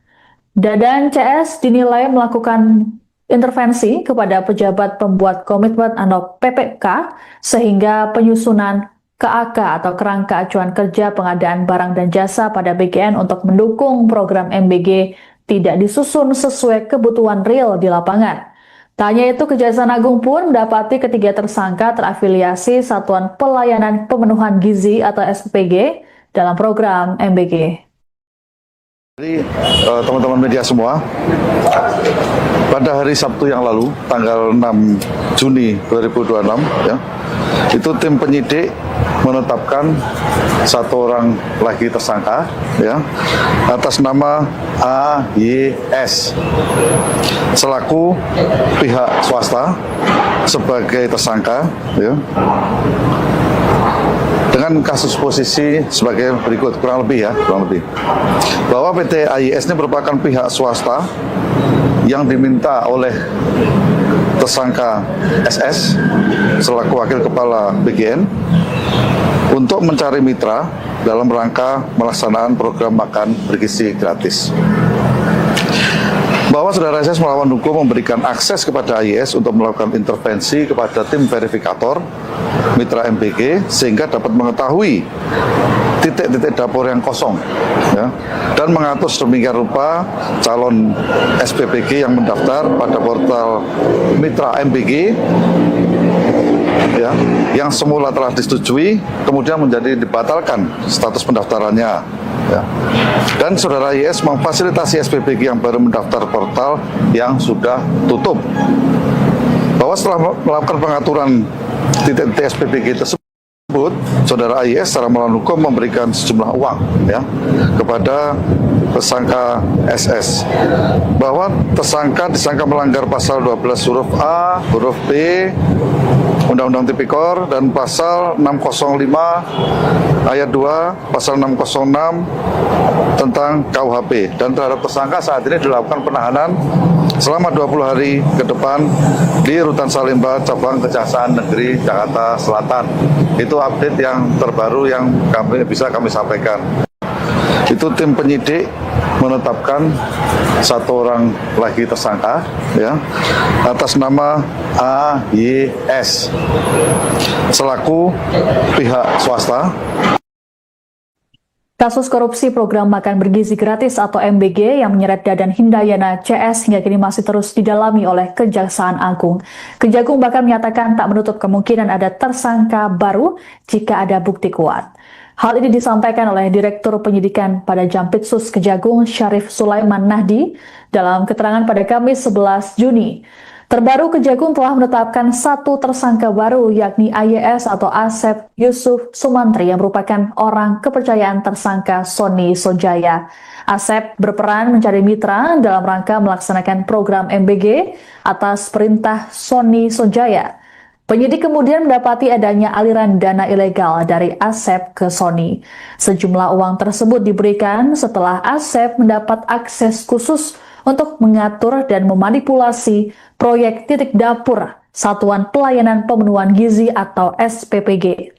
Dadan CS dinilai melakukan intervensi kepada pejabat pembuat komitmen atau PPK sehingga penyusunan KAK atau kerangka acuan kerja pengadaan barang dan jasa pada BGN untuk mendukung program MBG tidak disusun sesuai kebutuhan real di lapangan. Tak hanya itu, Kejaksaan Agung pun mendapati ketiga tersangka terafiliasi Satuan Pelayanan Pemenuhan Gizi atau SPPG dalam program MBG. Jadi teman-teman media semua, pada hari Sabtu yang lalu, tanggal 6 Juni 2026, ya, itu tim penyidik menetapkan 1 orang lagi tersangka, ya, atas nama AYS selaku pihak swasta sebagai tersangka, ya, dengan kasus posisi sebagai berikut, kurang lebih bahwa PT AIS ini merupakan pihak swasta yang diminta oleh tersangka SS selaku Wakil Kepala BGN untuk mencari mitra dalam rangka melaksanaan program makan bergizi gratis. Bahwa Saudara SS melawan hukum memberikan akses kepada AIS untuk melakukan intervensi kepada tim verifikator mitra MBG sehingga dapat mengetahui titik-titik dapur yang kosong, ya, dan mengatur sedemikian rupa calon SPPG yang mendaftar pada portal mitra MBG, ya, yang semula telah disetujui kemudian menjadi dibatalkan status pendaftarannya, ya. Dan Saudara IS memfasilitasi SPPG yang baru mendaftar portal yang sudah tutup. Bahwa setelah melakukan pengaturan titik-titik SPPG tersebut, Saudara IS secara melawan hukum memberikan sejumlah uang, ya, kepada tersangka SS. Bahwa tersangka disangka melanggar pasal 12 huruf A, huruf B, Undang-Undang Tipikor dan pasal 605 ayat 2, pasal 606 tentang KUHP, dan terhadap tersangka saat ini dilakukan penahanan selama 20 hari ke depan di Rutan Salemba, Cabang Kejaksaan Negeri Jakarta Selatan. Itu update yang terbaru yang bisa kami sampaikan. Itu tim penyidik menetapkan satu orang lagi tersangka ya atas nama AYS selaku pihak swasta. Kasus korupsi program makan bergizi gratis atau MBG yang menyeret Dadan Hindayana CS hingga kini masih terus didalami oleh Kejaksaan Agung. Kejagung bahkan menyatakan tak menutup kemungkinan ada tersangka baru jika ada bukti kuat. Hal ini disampaikan oleh Direktur Penyidikan pada Jampitsus Kejagung Syarif Sulaiman Nahdi dalam keterangan pada Kamis 11 Juni. Terbaru, Kejagung telah menetapkan satu tersangka baru, yakni AYS atau Asep Yusuf Sumantri yang merupakan orang kepercayaan tersangka Sony Sonjaya. Asep berperan mencari mitra dalam rangka melaksanakan program MBG atas perintah Sony Sonjaya. Penyidik kemudian mendapati adanya aliran dana ilegal dari Asep ke Sony. Sejumlah uang tersebut diberikan setelah Asep mendapat akses khusus untuk mengatur dan memanipulasi proyek titik dapur Satuan Pelayanan Pemenuhan Gizi atau SPPG.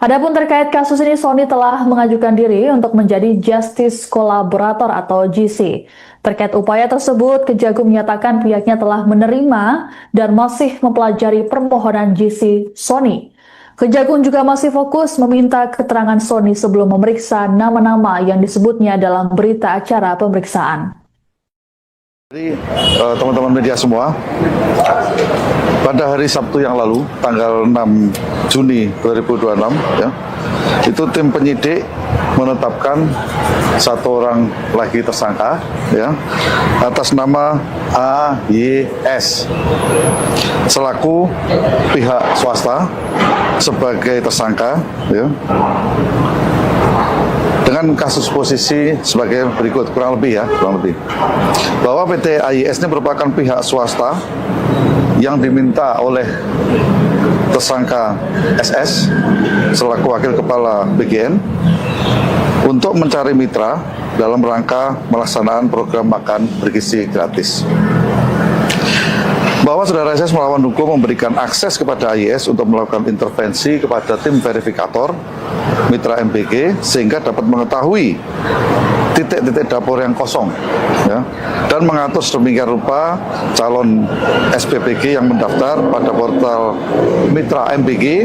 Adapun terkait kasus ini, Sony telah mengajukan diri untuk menjadi Justice Collaborator atau GC. Terkait upaya tersebut, Kejagung menyatakan pihaknya telah menerima dan masih mempelajari permohonan GC Sony. Kejagung juga masih fokus meminta keterangan Sony sebelum memeriksa nama-nama yang disebutnya dalam berita acara pemeriksaan. Jadi teman-teman media semua, pada hari Sabtu yang lalu, tanggal 6 Juni 2026, ya, itu tim penyidik menetapkan satu orang lagi tersangka, ya, atas nama AYS selaku pihak swasta sebagai tersangka, ya, dengan kasus posisi sebagai berikut, kurang lebih bahwa PT AYS ini merupakan pihak swasta yang diminta oleh tersangka SS selaku wakil kepala BGN untuk mencari mitra dalam rangka melaksanaan program makan bergizi gratis. Bahwa saudara SS melawan hukum memberikan akses kepada AYS untuk melakukan intervensi kepada tim verifikator mitra MBG sehingga dapat mengetahui titik-titik dapur yang kosong, ya, dan mengatur sedemikian rupa calon SPPG yang mendaftar pada portal mitra MBG,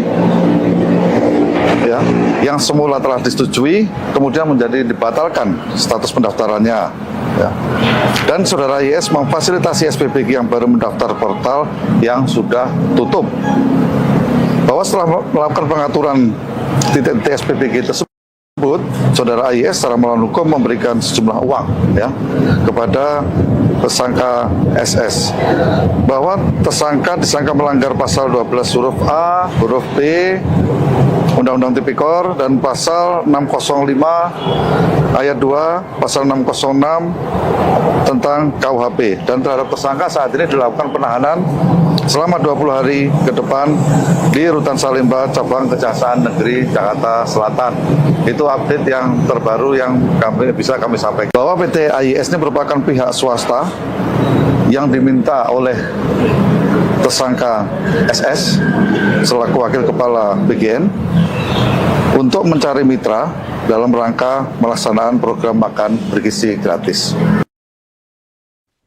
ya, yang semula telah disetujui kemudian menjadi dibatalkan status pendaftarannya, ya. Dan saudara YS memfasilitasi SPPG yang baru mendaftar portal yang sudah tutup. Bahwa setelah melakukan pengaturan titik-titik SPPG tersebut, saudara YS secara melawan hukum memberikan sejumlah uang, ya, kepada tersangka SS. Bahwa tersangka disangka melanggar pasal 12 huruf A, huruf B, Undang-Undang Tipikor dan pasal 605 ayat 2, pasal 606 tentang KUHP, dan terhadap tersangka saat ini dilakukan penahanan selama 20 hari ke depan di Rutan Salemba, Cabang Kejaksaan Negeri Jakarta Selatan. Itu update yang terbaru yang bisa kami sampaikan. Bahwa PT AYS ini merupakan pihak swasta yang diminta oleh tersangka SS selaku wakil kepala BGN untuk mencari mitra dalam rangka melaksanaan program makan bergizi gratis.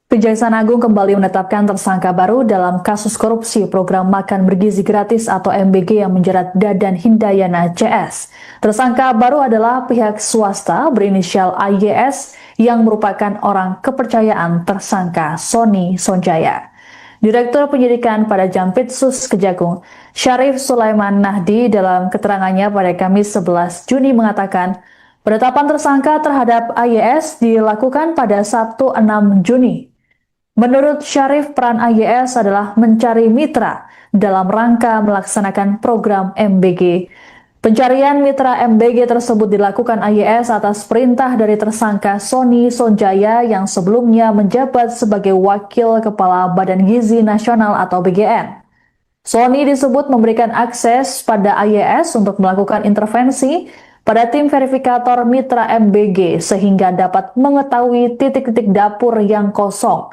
Kejaksaan Agung kembali menetapkan tersangka baru dalam kasus korupsi program makan bergizi gratis atau MBG yang menjerat Dadan Hindayana CS. Tersangka baru adalah pihak swasta berinisial AYS yang merupakan orang kepercayaan tersangka Sony Sonjaya. Direktur Penyidikan pada Jampitsus Kejagung, Syarif Sulaiman Nahdi dalam keterangannya pada Kamis 11 Juni mengatakan, penetapan tersangka terhadap AYS dilakukan pada Sabtu 6 Juni. Menurut Syarif, peran AYS adalah mencari mitra dalam rangka melaksanakan program MBG. Pencarian mitra MBG tersebut dilakukan AYS atas perintah dari tersangka Sony Sonjaya yang sebelumnya menjabat sebagai Wakil Kepala Badan Gizi Nasional atau BGN. Sony disebut memberikan akses pada AYS untuk melakukan intervensi pada tim verifikator mitra MBG sehingga dapat mengetahui titik-titik dapur yang kosong.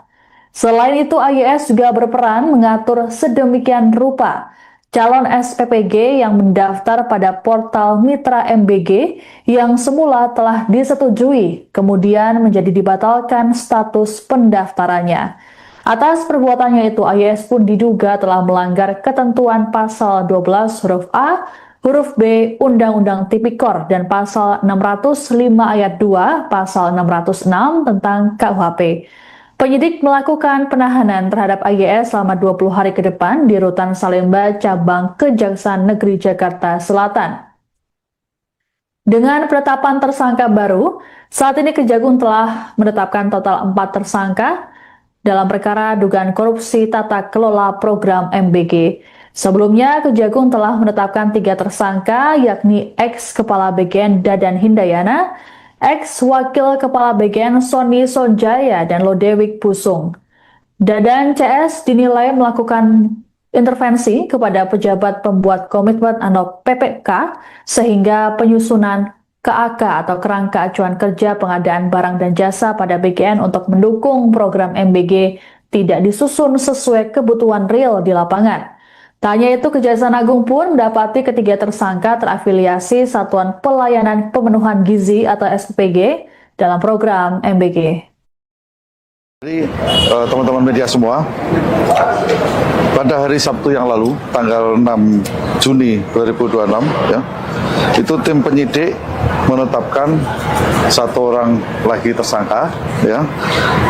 Selain itu, AYS juga berperan mengatur sedemikian rupa calon SPPG yang mendaftar pada portal mitra MBG yang semula telah disetujui, kemudian menjadi dibatalkan status pendaftarannya. Atas perbuatannya itu, AYS pun diduga telah melanggar ketentuan pasal 12 huruf A, huruf B Undang-Undang Tipikor dan pasal 605 ayat 2, pasal 606 tentang KUHP. Penyidik melakukan penahanan terhadap AYS selama 20 hari ke depan di Rutan Salemba, Cabang Kejaksaan Negeri Jakarta Selatan. Dengan penetapan tersangka baru, saat ini Kejagung telah menetapkan total 4 tersangka dalam perkara dugaan korupsi tata kelola program MBG. Sebelumnya, Kejagung telah menetapkan 3 tersangka, yakni ex-Kepala BGN Dadan Hindayana, ex-Wakil Kepala BGN Sony Sonjaya, dan Lodewijk Busung. Dadan CS dinilai melakukan intervensi kepada pejabat pembuat komitmen atau PPK, sehingga penyusunan KAK atau Kerangka Acuan Kerja Pengadaan Barang dan Jasa pada BGN untuk mendukung program MBG tidak disusun sesuai kebutuhan real di lapangan. Tak hanya itu, Kejaksaan Agung pun mendapati ketiga tersangka terafiliasi Satuan Pelayanan Pemenuhan Gizi atau SPPG dalam program MBG. Jadi teman-teman media semua, pada hari Sabtu yang lalu, tanggal 6 Juni 2026, ya, itu tim penyidik menetapkan 1 orang lagi tersangka, ya,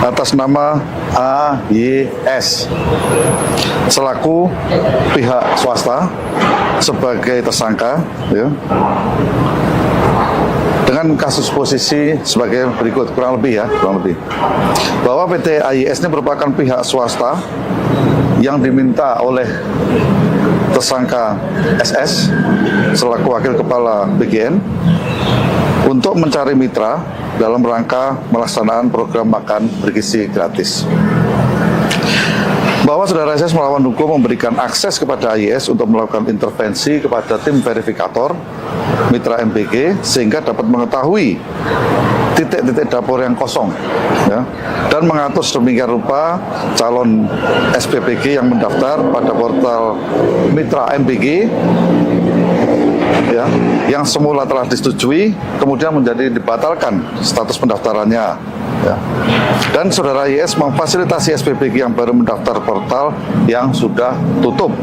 atas nama AYS selaku pihak swasta sebagai tersangka, ya, dengan kasus posisi sebagai berikut, kurang lebih bahwa PT AYS ini merupakan pihak swasta yang diminta oleh tersangka SS selaku wakil kepala BGN untuk mencari mitra dalam rangka melaksanaan program makan bergizi gratis. Bahwa saudara SS melawan hukum memberikan akses kepada AYS untuk melakukan intervensi kepada tim verifikator mitra MBG sehingga dapat mengetahui titik-titik dapur yang kosong, ya, dan mengatur sedemikian rupa calon SPPG yang mendaftar pada portal mitra MBG, ya, yang semula telah disetujui kemudian menjadi dibatalkan status pendaftarannya, ya. Dan saudara YS memfasilitasi SPPG yang baru mendaftar portal yang sudah tutup.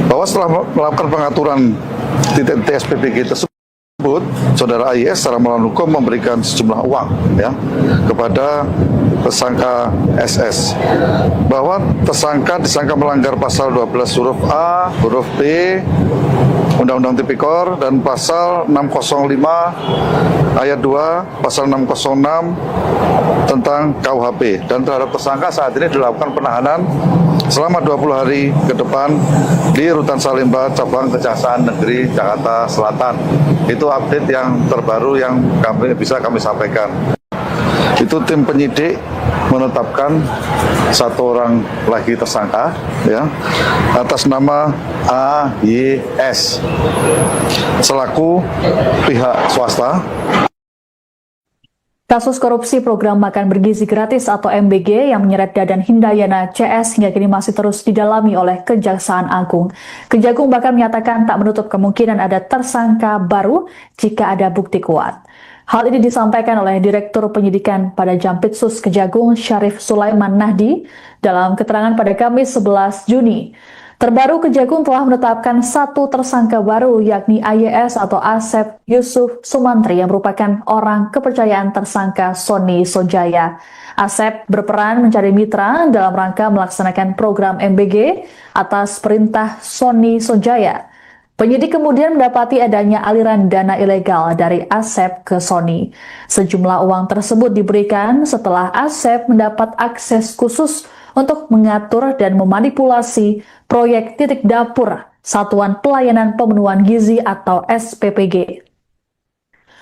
Bahwa setelah melakukan pengaturan titik-titik SPPG tersebut, saudara AYS secara melawan hukum memberikan sejumlah uang, ya, kepada tersangka SS, bahwa tersangka disangka melanggar pasal 12 huruf A, huruf B Undang-Undang Tipikor dan pasal 605 ayat 2, pasal 606 tentang KUHP, dan terhadap tersangka saat ini dilakukan penahanan selama 20 hari ke depan di Rutan Salemba, Cabang Kejaksaan Negeri Jakarta Selatan. Itu update yang terbaru yang bisa kami sampaikan. Itu tim penyidik menetapkan 1 orang lagi tersangka, ya, atas nama AYS selaku pihak swasta. Kasus korupsi program makan bergizi gratis atau MBG yang menyeret Dadan Hindayana CS hingga kini masih terus didalami oleh Kejaksaan Agung. Kejagung bahkan menyatakan tak menutup kemungkinan ada tersangka baru jika ada bukti kuat. Hal ini disampaikan oleh Direktur Penyidikan pada Jampitsus Kejagung Syarif Sulaiman Nahdi dalam keterangan pada Kamis 11 Juni. Terbaru, Kejagung telah menetapkan 1 tersangka baru, yakni AYS atau Asep Yusuf Sumantri yang merupakan orang kepercayaan tersangka Sony Sonjaya. Asep berperan mencari mitra dalam rangka melaksanakan program MBG atas perintah Sony Sonjaya. Penyidik kemudian mendapati adanya aliran dana ilegal dari Asep ke Sony. Sejumlah uang tersebut diberikan setelah Asep mendapat akses khusus untuk mengatur dan memanipulasi proyek titik dapur Satuan Pelayanan Pemenuhan Gizi atau SPPG.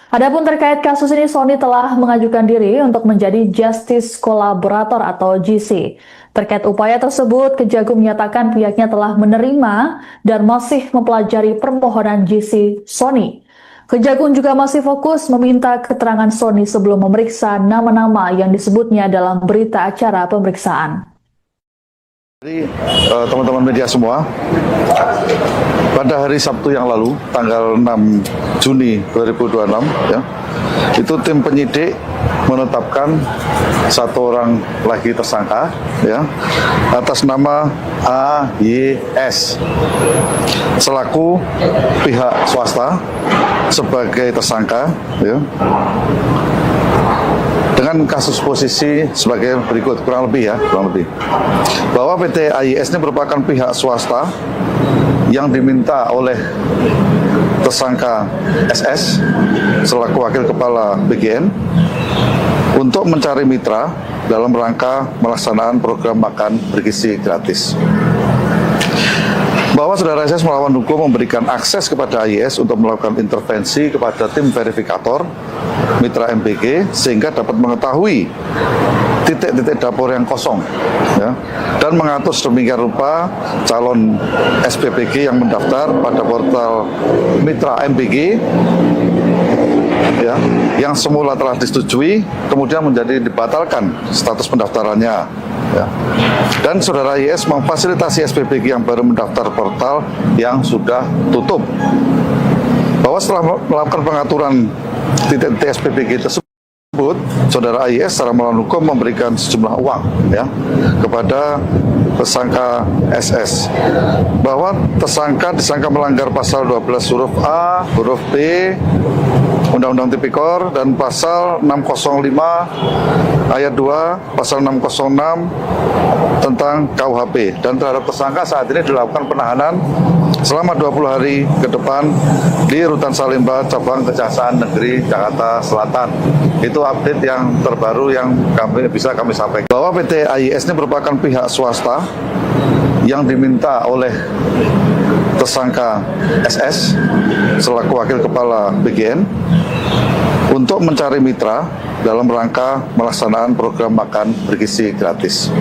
Adapun terkait kasus ini, Sony telah mengajukan diri untuk menjadi Justice Collaborator atau GC. Terkait upaya tersebut, Kejagung menyatakan pihaknya telah menerima dan masih mempelajari permohonan GC Sony. Kejagung juga masih fokus meminta keterangan Sony sebelum memeriksa nama-nama yang disebutnya dalam berita acara pemeriksaan. Jadi teman-teman media semua, pada hari Sabtu yang lalu, tanggal 6 Juni 2026, ya, itu tim penyidik menetapkan satu orang lagi tersangka, ya, atas nama AYS selaku pihak swasta sebagai tersangka, ya, dengan kasus posisi sebagai berikut, kurang lebih bahwa PT AYS ini merupakan pihak swasta yang diminta oleh tersangka SS selaku wakil kepala BGN untuk mencari mitra dalam rangka melaksanakan program makan bergizi gratis. Bahwa saudara SS melawan hukum memberikan akses kepada AYS untuk melakukan intervensi kepada tim verifikator mitra MBG sehingga dapat mengetahui titik-titik dapur yang kosong, ya, dan mengatur sedemikian rupa calon SPPG yang mendaftar pada portal mitra MBG, ya, yang semula telah disetujui kemudian menjadi dibatalkan status pendaftarannya, ya. Dan saudara YS memfasilitasi SPPG yang baru mendaftar portal yang sudah tutup. Bahwa setelah melakukan pengaturan titik-titik SPPG tersebut, saudara YS secara melawan hukum memberikan sejumlah uang, ya, kepada tersangka SS. Bahwa tersangka disangka melanggar pasal 12 huruf A, huruf B, Undang-Undang Tipikor, dan pasal 605 ayat 2, pasal 606 tentang KUHP. Dan terhadap tersangka saat ini dilakukan penahanan selama 20 hari ke depan di Rutan Salemba, Cabang Kejaksaan Negeri Jakarta Selatan. Itu update yang terbaru yang bisa kami sampaikan. Bahwa PT AYS ini merupakan pihak swasta yang diminta oleh tersangka SS selaku wakil kepala BGN untuk mencari mitra dalam rangka melaksanakan program makan bergizi gratis.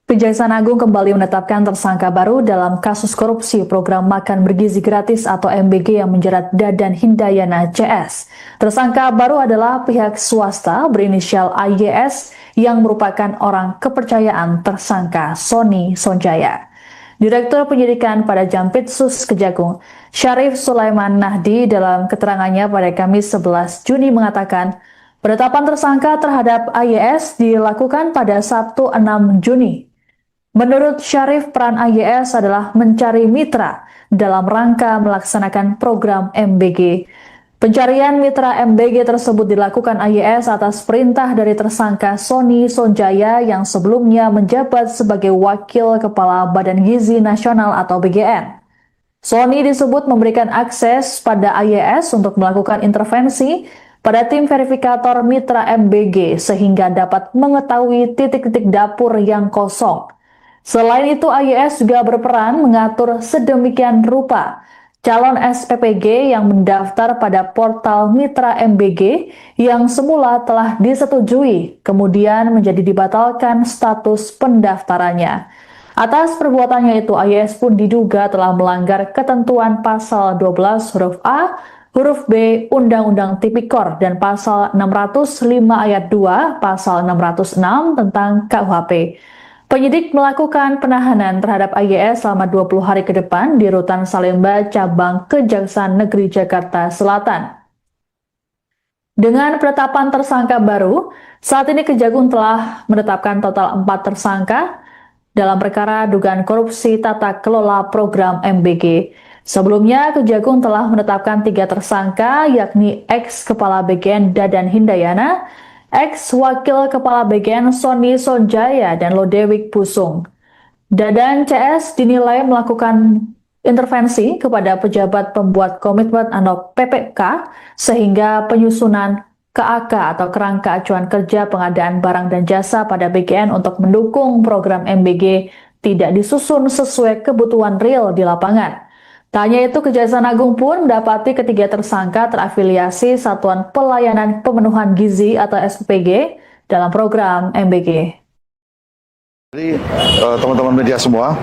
Kejaksaan Agung kembali menetapkan tersangka baru dalam kasus korupsi program makan bergizi gratis atau MBG yang menjerat Dadan Hindayana CS. Tersangka baru adalah pihak swasta berinisial AYS yang merupakan orang kepercayaan tersangka Sony Sonjaya. Direktur Penyidikan pada Jampitsus Kejagung, Syarif Sulaiman Nahdi, dalam keterangannya pada Kamis 11 Juni mengatakan, penetapan tersangka terhadap AYS dilakukan pada Sabtu 6 Juni. Menurut Syarif, peran AYS adalah mencari mitra dalam rangka melaksanakan program MBG. Pencarian mitra MBG tersebut dilakukan AYS atas perintah dari tersangka Sony Sonjaya yang sebelumnya menjabat sebagai Wakil Kepala Badan Gizi Nasional atau BGN. Sony disebut memberikan akses pada AYS untuk melakukan intervensi pada tim verifikator mitra MBG sehingga dapat mengetahui titik-titik dapur yang kosong. Selain itu, AYS juga berperan mengatur sedemikian rupa calon SPPG yang mendaftar pada portal mitra MBG yang semula telah disetujui, kemudian menjadi dibatalkan status pendaftarannya. Atas perbuatannya itu, AYS pun diduga telah melanggar ketentuan pasal 12 huruf A, huruf B Undang-Undang Tipikor dan pasal 605 ayat 2, pasal 606 tentang KUHP. Penyidik melakukan penahanan terhadap AYS selama 20 hari ke depan di Rutan Salemba, Cabang Kejaksaan Negeri Jakarta Selatan. Dengan penetapan tersangka baru, saat ini Kejagung telah menetapkan total 4 tersangka dalam perkara dugaan korupsi tata kelola program MBG. Sebelumnya, Kejagung telah menetapkan 3 tersangka, yakni ex-kepala BGN Dadan Hindayana, ex-wakil kepala BGN Sony Sonjaya, dan Lodewijk Pusung. Dadan CS dinilai melakukan intervensi kepada pejabat pembuat komitmen atau PPK sehingga penyusunan KAK atau kerangka acuan kerja pengadaan barang dan jasa pada BGN untuk mendukung program MBG tidak disusun sesuai kebutuhan real di lapangan. Tak hanya itu, Kejaksaan Agung pun mendapati ketiga tersangka terafiliasi Satuan Pelayanan Pemenuhan Gizi atau SPPG dalam program MBG. Jadi teman-teman media semua,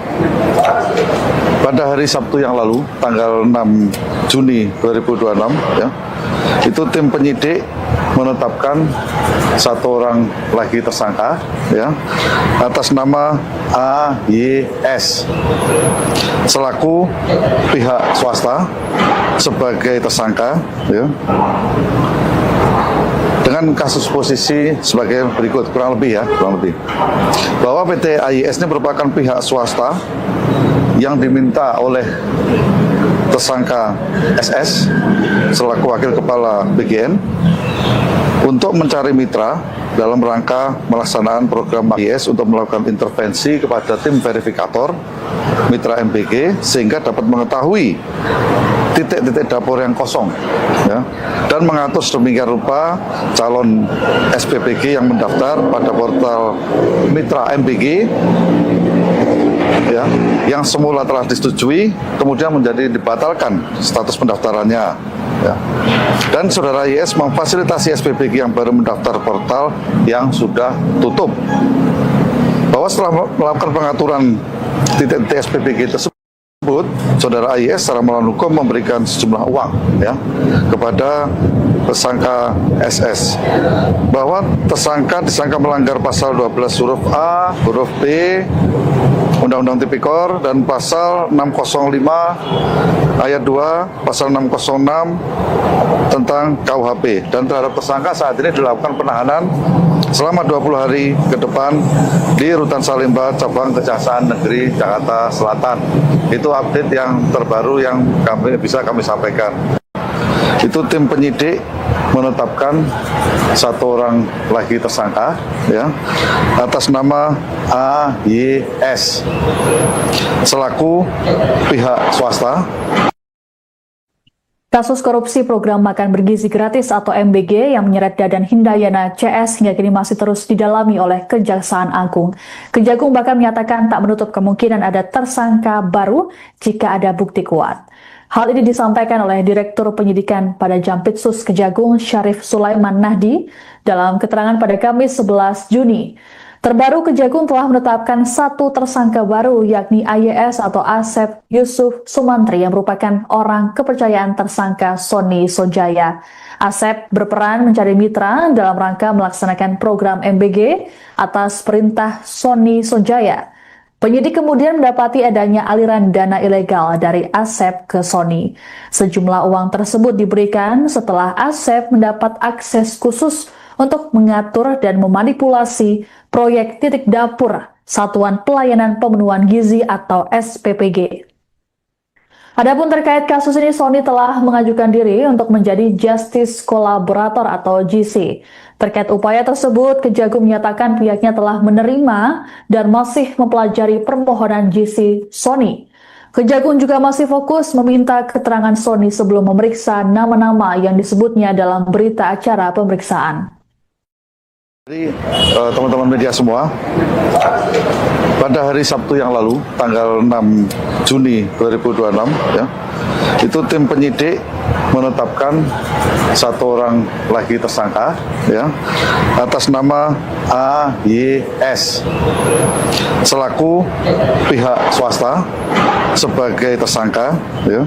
pada hari Sabtu yang lalu, tanggal 6 Juni 2026, ya, itu tim penyidik menetapkan satu orang lagi tersangka, ya, atas nama AYS selaku pihak swasta sebagai tersangka, ya, dengan kasus posisi sebagai berikut, kurang lebih bahwa PT AYS ini merupakan pihak swasta yang diminta oleh tersangka SS selaku wakil kepala BGN untuk mencari mitra dalam rangka melaksanaan program AYS untuk melakukan intervensi kepada tim verifikator mitra MBG sehingga dapat mengetahui titik-titik dapur yang kosong, ya, dan mengatur sedemikian rupa calon SPPG yang mendaftar pada portal mitra MBG, ya, yang semula telah disetujui kemudian menjadi dibatalkan status pendaftarannya, ya. Dan saudara YS memfasilitasi SPPG yang baru mendaftar portal yang sudah tutup, bahwa setelah melakukan pengaturan titik-titik SPPG tersebut, saudara AYS secara melawan hukum memberikan sejumlah uang, ya, kepada tersangka SS, bahwa tersangka disangka melanggar pasal 12 huruf A, huruf B Undang-Undang Tipikor dan pasal 605 ayat 2, pasal 606 tentang KUHP, dan terhadap tersangka saat ini dilakukan penahanan selama 20 hari ke depan di Rutan Salemba, Cabang Kejaksaan Negeri Jakarta Selatan. Itu update yang terbaru yang bisa kami sampaikan. Itu tim penyidik menetapkan satu orang lagi tersangka, ya, atas nama AYS selaku pihak swasta. Kasus korupsi program makan bergizi gratis atau MBG yang menyeret Dadan Hindayana CS hingga kini masih terus didalami oleh Kejaksaan Agung. Kejagung bahkan menyatakan tak menutup kemungkinan ada tersangka baru jika ada bukti kuat. Hal ini disampaikan oleh Direktur Penyidikan pada Jampitsus Kejagung Syarif Sulaiman Nahdi dalam keterangan pada Kamis 11 Juni. Terbaru, Kejagung telah menetapkan satu tersangka baru, yakni AYS atau Asep Yusuf Sumantri yang merupakan orang kepercayaan tersangka Sony Sonjaya. Asep berperan mencari mitra dalam rangka melaksanakan program MBG atas perintah Sony Sonjaya. Penyidik kemudian mendapati adanya aliran dana ilegal dari Asep ke Sony. Sejumlah uang tersebut diberikan setelah Asep mendapat akses khusus untuk mengatur dan memanipulasi proyek titik dapur Satuan Pelayanan Pemenuhan Gizi atau SPPG. Adapun terkait kasus ini, Sony telah mengajukan diri untuk menjadi Justice Collaborator atau GC. Terkait upaya tersebut, Kejagung menyatakan pihaknya telah menerima dan masih mempelajari permohonan GC Sony. Kejagung juga masih fokus meminta keterangan Sony sebelum memeriksa nama-nama yang disebutnya dalam berita acara pemeriksaan. Jadi teman-teman media semua, pada hari Sabtu yang lalu, tanggal 6 Juni 2026, ya, itu tim penyidik menetapkan satu orang lagi tersangka, ya, atas nama AYS selaku pihak swasta sebagai tersangka, ya,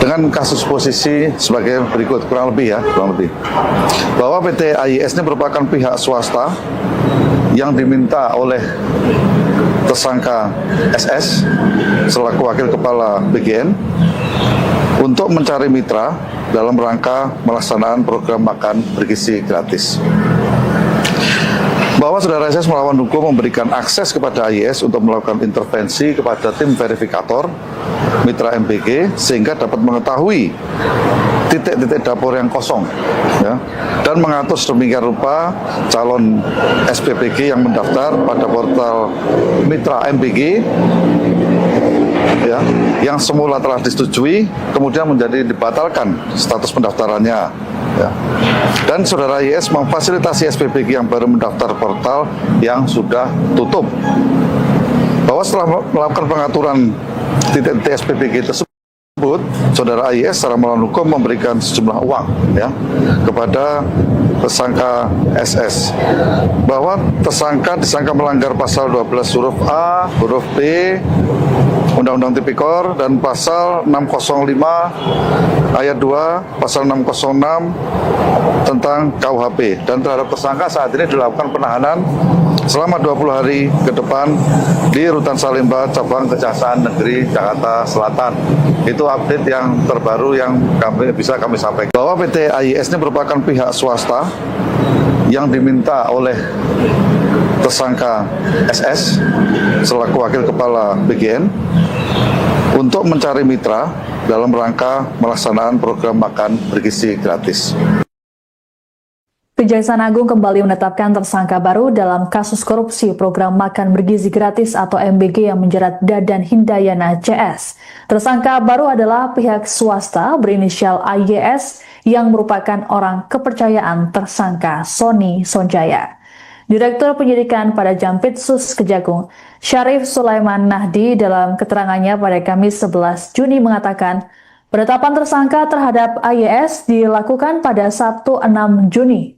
dengan kasus posisi sebagai berikut, kurang lebih bahwa PT AYS ini merupakan pihak swasta yang diminta oleh tersangka SS selaku wakil kepala BGN untuk mencari mitra dalam rangka melaksanaan program makan bergizi gratis. Bahwa saudara SS melawan hukum memberikan akses kepada AYS untuk melakukan intervensi kepada tim verifikator mitra MBG sehingga dapat mengetahui titik-titik dapur yang kosong, ya, dan mengatur sedemikian rupa calon SPPG yang mendaftar pada portal mitra MBG, ya, yang semula telah disetujui kemudian menjadi dibatalkan status pendaftarannya, ya. Dan saudara YS memfasilitasi SPPG yang baru mendaftar portal yang sudah tutup, bahwa setelah melakukan pengaturan titik-titik SPBG tersebut, saudara AYS secara melawan hukum memberikan sejumlah uang ya kepada tersangka SS, bahwa tersangka disangka melanggar pasal 12 huruf A, huruf B Undang-Undang Tipikor dan pasal 605 ayat 2, pasal 606 tentang KUHP, dan terhadap tersangka saat ini dilakukan penahanan selama 20 hari ke depan di Rutan Salemba Cabang Kejaksaan Negeri Jakarta Selatan. Itu update yang terbaru yang bisa kami sampaikan, bahwa PT AYS ini merupakan pihak swasta yang diminta oleh tersangka SS selaku wakil kepala BGN untuk mencari mitra dalam rangka melaksanaan program makan bergizi gratis. Kejaksaan Agung kembali menetapkan tersangka baru dalam kasus korupsi program makan bergizi gratis atau MBG yang menjerat Dadan Hindayana CS. Tersangka baru adalah pihak swasta berinisial AYS yang merupakan orang kepercayaan tersangka Sony Sonjaya. Direktur Penyidikan pada Jampitsus Kejagung, Syarif Sulaiman Nahdi dalam keterangannya pada Kamis 11 Juni mengatakan, penetapan tersangka terhadap AYS dilakukan pada Sabtu 6 Juni.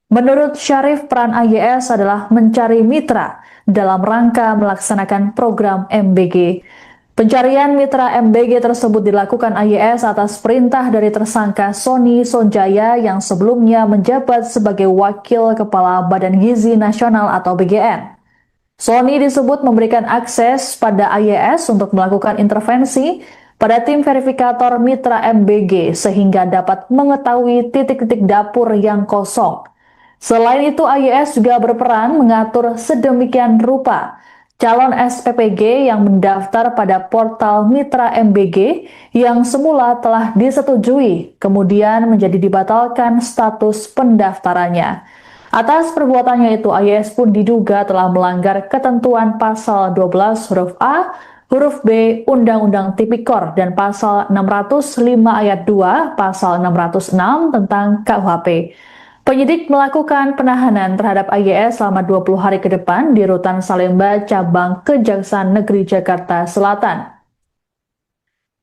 Menurut Syarif, peran AYS adalah mencari mitra dalam rangka melaksanakan program MBG. Pencarian mitra MBG tersebut dilakukan AYS atas perintah dari tersangka Sony Sonjaya yang sebelumnya menjabat sebagai Wakil Kepala Badan Gizi Nasional atau BGN. Sony disebut memberikan akses pada AYS untuk melakukan intervensi pada tim verifikator mitra MBG sehingga dapat mengetahui titik-titik dapur yang kosong. Selain itu, AYS juga berperan mengatur sedemikian rupa calon SPPG yang mendaftar pada portal Mitra MBG yang semula telah disetujui, kemudian menjadi dibatalkan status pendaftarannya. Atas perbuatannya itu, AYS pun diduga telah melanggar ketentuan pasal 12 huruf A, huruf B Undang-Undang Tipikor dan pasal 605 ayat 2, pasal 606 tentang KUHP. Penyidik melakukan penahanan terhadap AYS selama 20 hari ke depan di Rutan Salemba Cabang Kejaksaan Negeri Jakarta Selatan.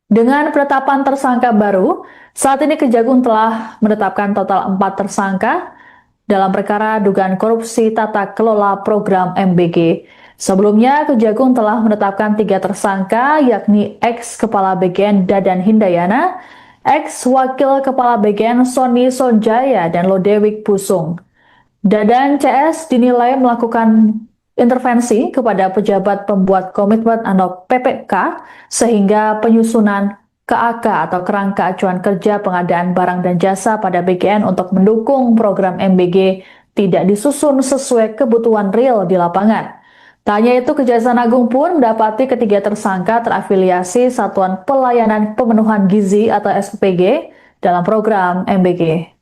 Dengan penetapan tersangka baru, saat ini Kejagung telah menetapkan total 4 tersangka dalam perkara dugaan korupsi tata kelola program MBG. Sebelumnya, Kejagung telah menetapkan 3 tersangka, yakni ex-kepala BGN Dadan Hindayana, ex-wakil kepala BGN Sony Sonjaya, dan Lodewijk Pusung. Dadan CS dinilai melakukan intervensi kepada pejabat pembuat komitmen atau PPK sehingga penyusunan KAK atau kerangka acuan kerja pengadaan barang dan jasa pada BGN untuk mendukung program MBG tidak disusun sesuai kebutuhan real di lapangan. Tak hanya itu, Kejaksaan Agung pun mendapati ketiga tersangka terafiliasi Satuan Pelayanan Pemenuhan Gizi atau SPPG dalam program MBG.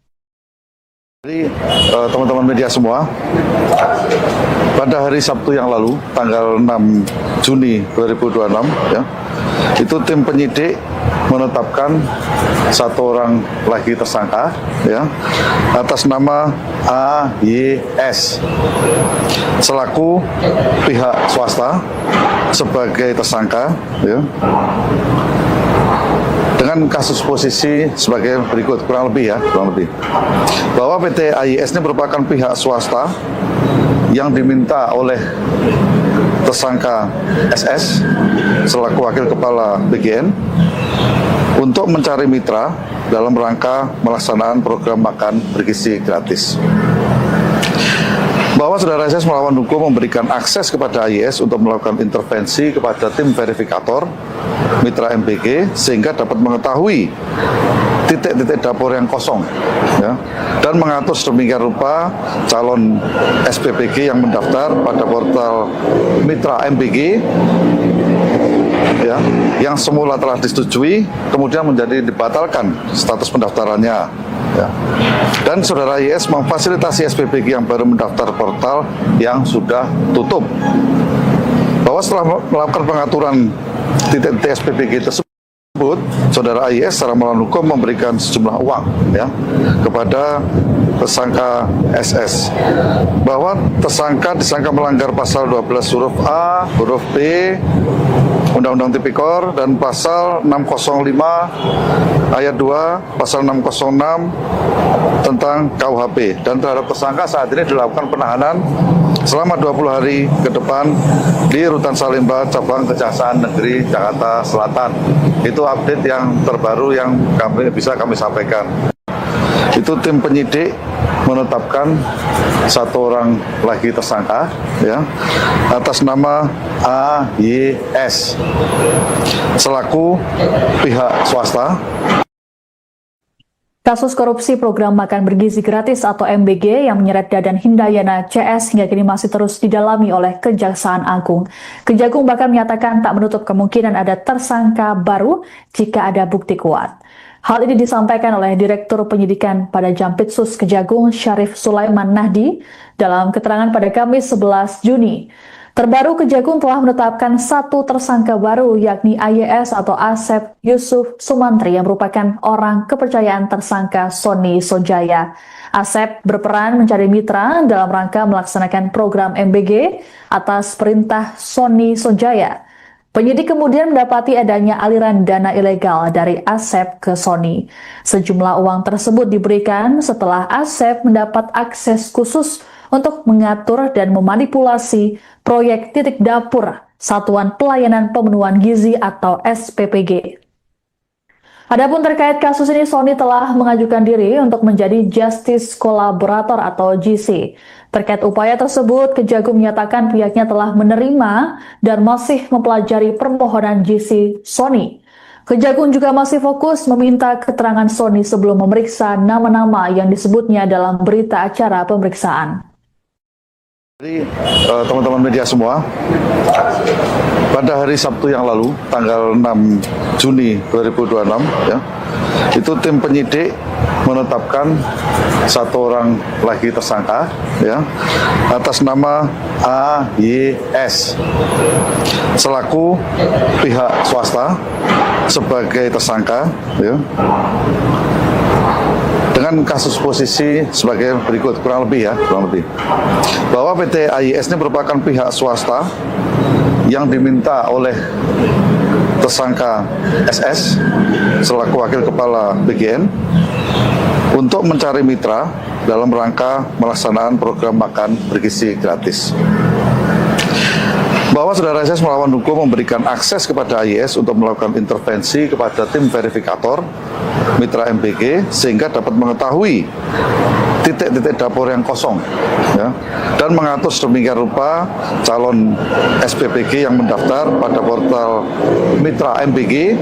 Jadi teman-teman media semua, pada hari Sabtu yang lalu, tanggal 6 Juni 2026, ya, itu tim penyidik menetapkan 1 orang lagi tersangka, ya, atas nama AYS selaku pihak swasta sebagai tersangka, ya, dengan kasus posisi sebagai berikut, kurang lebih bahwa PT AYS ini merupakan pihak swasta yang diminta oleh tersangka SS selaku wakil kepala BGN untuk mencari mitra dalam rangka melaksanaan program makan bergizi gratis. Bahwa saudara SS melawan hukum memberikan akses kepada AYS untuk melakukan intervensi kepada tim verifikator mitra MBG sehingga dapat mengetahui titik-titik dapur yang kosong, ya, dan mengatur sedemikian rupa calon SPPG yang mendaftar pada portal mitra MBG, ya, yang semula telah disetujui kemudian menjadi dibatalkan status pendaftarannya, ya. Dan saudara YS memfasilitasi SPPG yang baru mendaftar portal yang sudah tutup. Bahwa setelah melakukan pengaturan titik-titik SPPG tersebut, saudara YS secara melawan hukum memberikan sejumlah uang, ya, kepada tersangka SS, bahwa tersangka disangka melanggar pasal 12 huruf A, huruf B Undang-Undang Tipikor dan pasal 605 ayat 2, pasal 606 tentang KUHP, dan terhadap tersangka saat ini dilakukan penahanan selama 20 hari ke depan di Rutan Salemba Cabang Kejaksaan Negeri Jakarta Selatan. Itu update yang terbaru yang bisa kami sampaikan. Itu tim penyidik menetapkan satu orang lagi tersangka ya atas nama AYS selaku pihak swasta. Kasus korupsi program makan bergizi gratis atau MBG yang menyeret Dadan Hindayana CS hingga kini masih terus didalami oleh Kejaksaan Agung. Kejagung bahkan menyatakan tak menutup kemungkinan ada tersangka baru jika ada bukti kuat. Hal ini disampaikan oleh Direktur Penyidikan pada Jampitsus Kejagung Syarif Sulaiman Nahdi dalam keterangan pada Kamis 11 Juni. Terbaru, Kejagung telah menetapkan satu tersangka baru, yakni AYS atau Asep Yusuf Sumantri yang merupakan orang kepercayaan tersangka Sony Sonjaya. Asep berperan mencari mitra dalam rangka melaksanakan program MBG atas perintah Sony Sonjaya. Penyidik kemudian mendapati adanya aliran dana ilegal dari Asep ke Sony. Sejumlah uang tersebut diberikan setelah Asep mendapat akses khusus untuk mengatur dan memanipulasi proyek titik dapur Satuan Pelayanan Pemenuhan Gizi atau SPPG. Adapun terkait kasus ini, Sony telah mengajukan diri untuk menjadi Justice Collaborator atau GC. Terkait upaya tersebut, Kejagung menyatakan pihaknya telah menerima dan masih mempelajari permohonan GC Sony. Kejagung juga masih fokus meminta keterangan Sony sebelum memeriksa nama-nama yang disebutnya dalam berita acara pemeriksaan. Jadi teman-teman media semua, pada hari Sabtu yang lalu, tanggal 6 Juni 2026, ya, itu tim penyidik menetapkan satu orang lagi tersangka, ya, atas nama AYS selaku pihak swasta sebagai tersangka, ya, dengan kasus posisi sebagai berikut, kurang lebih bahwa PT AYS ini merupakan pihak swasta yang diminta oleh tersangka SS selaku wakil kepala BGN untuk mencari mitra dalam rangka melaksanaan program makan bergizi gratis. Bahwa saudara SS melawan hukum memberikan akses kepada AYS untuk melakukan intervensi kepada tim verifikator mitra MBG sehingga dapat mengetahui titik-titik dapur yang kosong, ya, dan mengatur sedemikian rupa calon SPPG yang mendaftar pada portal mitra MBG,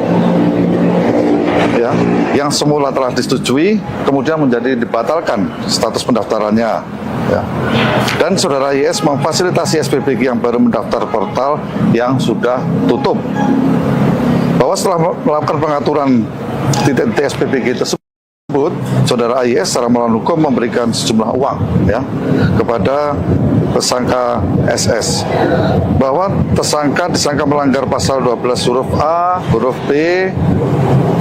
ya, yang semula telah disetujui kemudian menjadi dibatalkan status pendaftarannya, ya. Dan saudara YS memfasilitasi SPPG yang baru mendaftar portal yang sudah tutup. Bahwa setelah melakukan pengaturan titik-titik SPPG tersebut, saudara YS secara melawan hukum memberikan sejumlah uang, ya, kepada tersangka SS. Bahwa tersangka disangka melanggar pasal 12 huruf A, huruf B,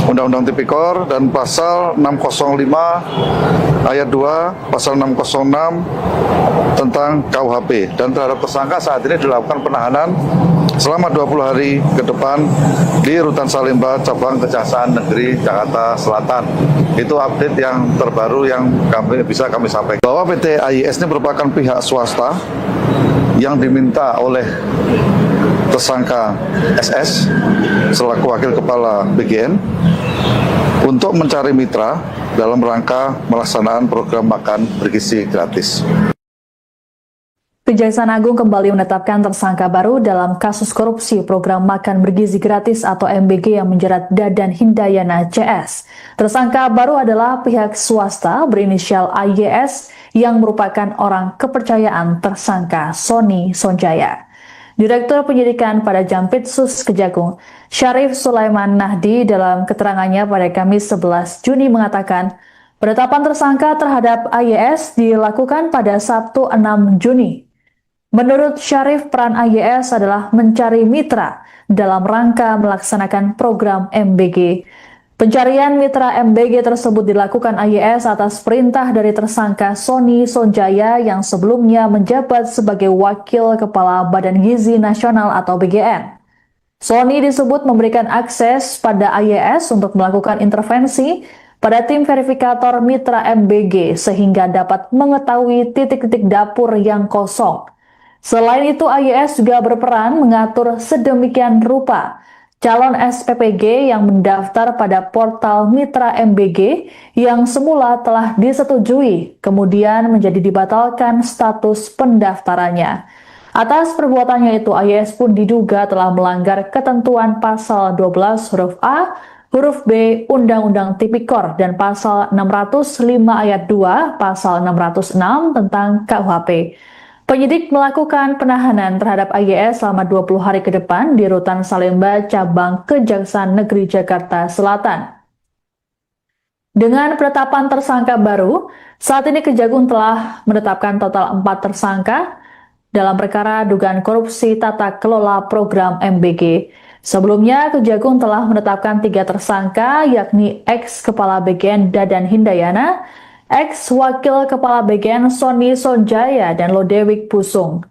Undang-Undang Tipikor dan pasal 605 ayat 2, pasal 606 tentang KUHP, dan terhadap tersangka saat ini dilakukan penahanan selama 20 hari ke depan di Rutan Salemba Cabang Kejaksaan Negeri Jakarta Selatan. Itu update yang terbaru yang bisa kami sampaikan. Bahwa PT AYS ini merupakan pihak swasta yang diminta oleh tersangka SS selaku wakil kepala BGN untuk mencari mitra dalam rangka melaksanaan program makan bergizi gratis. Kejaksaan Agung kembali menetapkan tersangka baru dalam kasus korupsi program makan bergizi gratis atau MBG yang menjerat Dadan Hindayana CS. Tersangka baru adalah pihak swasta berinisial AYS yang merupakan orang kepercayaan tersangka Sony Sonjaya. Direktur Penyidikan pada Jampitsus Kejagung, Syarif Sulaiman Nahdi dalam keterangannya pada Kamis 11 Juni mengatakan, penetapan tersangka terhadap AYS dilakukan pada Sabtu 6 Juni. Menurut Syarif, peran AYS adalah mencari mitra dalam rangka melaksanakan program MBG. Pencarian mitra MBG tersebut dilakukan AYS atas perintah dari tersangka Sony Sonjaya yang sebelumnya menjabat sebagai Wakil Kepala Badan Gizi Nasional atau BGN. Sony disebut memberikan akses pada AYS untuk melakukan intervensi pada tim verifikator mitra MBG sehingga dapat mengetahui titik-titik dapur yang kosong. Selain itu, AYS juga berperan mengatur sedemikian rupa calon SPPG yang mendaftar pada portal mitra MBG yang semula telah disetujui, kemudian menjadi dibatalkan status pendaftarannya. Atas perbuatannya itu, AYS pun diduga telah melanggar ketentuan pasal 12 huruf A, huruf B Undang-Undang Tipikor dan pasal 605 ayat 2, pasal 606 tentang KUHP. Penyidik melakukan penahanan terhadap AYS selama 20 hari ke depan di Rutan Salemba, Cabang Kejaksaan Negeri Jakarta Selatan. Dengan penetapan tersangka baru, saat ini Kejagung telah menetapkan total 4 tersangka dalam perkara dugaan korupsi tata kelola program MBG. Sebelumnya, Kejagung telah menetapkan 3 tersangka, yakni ex-Kepala BGN Dadan Hindayana, ex-Wakil Kepala BGN Sony Sonjaya, dan Lodewijk Pusung.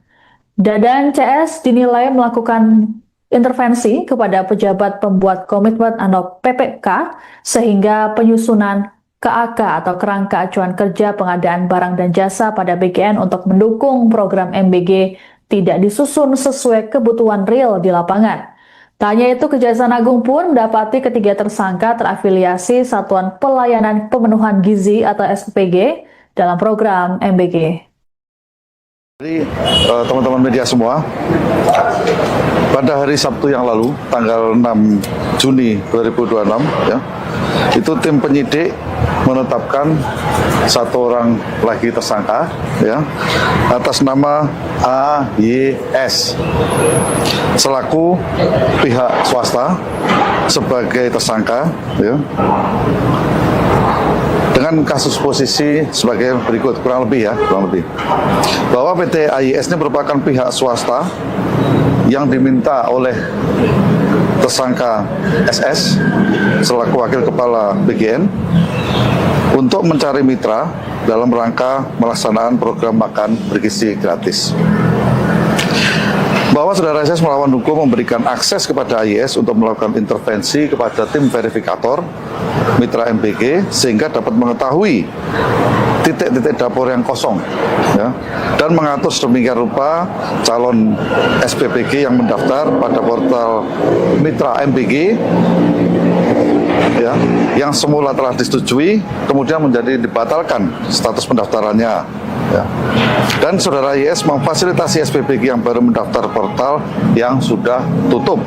Dadan CS dinilai melakukan intervensi kepada pejabat pembuat komitmen atau PPK sehingga penyusunan KAK atau Kerangka Acuan Kerja Pengadaan Barang dan Jasa pada BGN untuk mendukung program MBG tidak disusun sesuai kebutuhan real di lapangan. Tak hanya itu, Kejaksaan Agung pun mendapati ketiga tersangka terafiliasi Satuan Pelayanan Pemenuhan Gizi atau SPPG dalam program MBG. Jadi teman-teman media semua, pada hari Sabtu yang lalu, tanggal 6 Juni 2026, ya, itu tim penyidik menetapkan 1 orang lagi tersangka, ya, atas nama AYS selaku pihak swasta sebagai tersangka, ya, dengan kasus posisi sebagai berikut, kurang lebih bahwa PT AYS ini merupakan pihak swasta yang diminta oleh tersangka SS selaku wakil kepala BGN untuk mencari mitra dalam rangka melaksanakan program makan bergizi gratis. Bahwa saudara SS melawan hukum memberikan akses kepada AYS untuk melakukan intervensi kepada tim verifikator mitra MBG sehingga dapat mengetahui titik-titik dapur yang kosong, ya, dan mengatur sedemikian rupa calon SPPG yang mendaftar pada portal mitra MBG, ya, yang semula telah disetujui kemudian menjadi dibatalkan status pendaftarannya, ya. Dan saudara YS memfasilitasi SPPG yang baru mendaftar portal yang sudah tutup.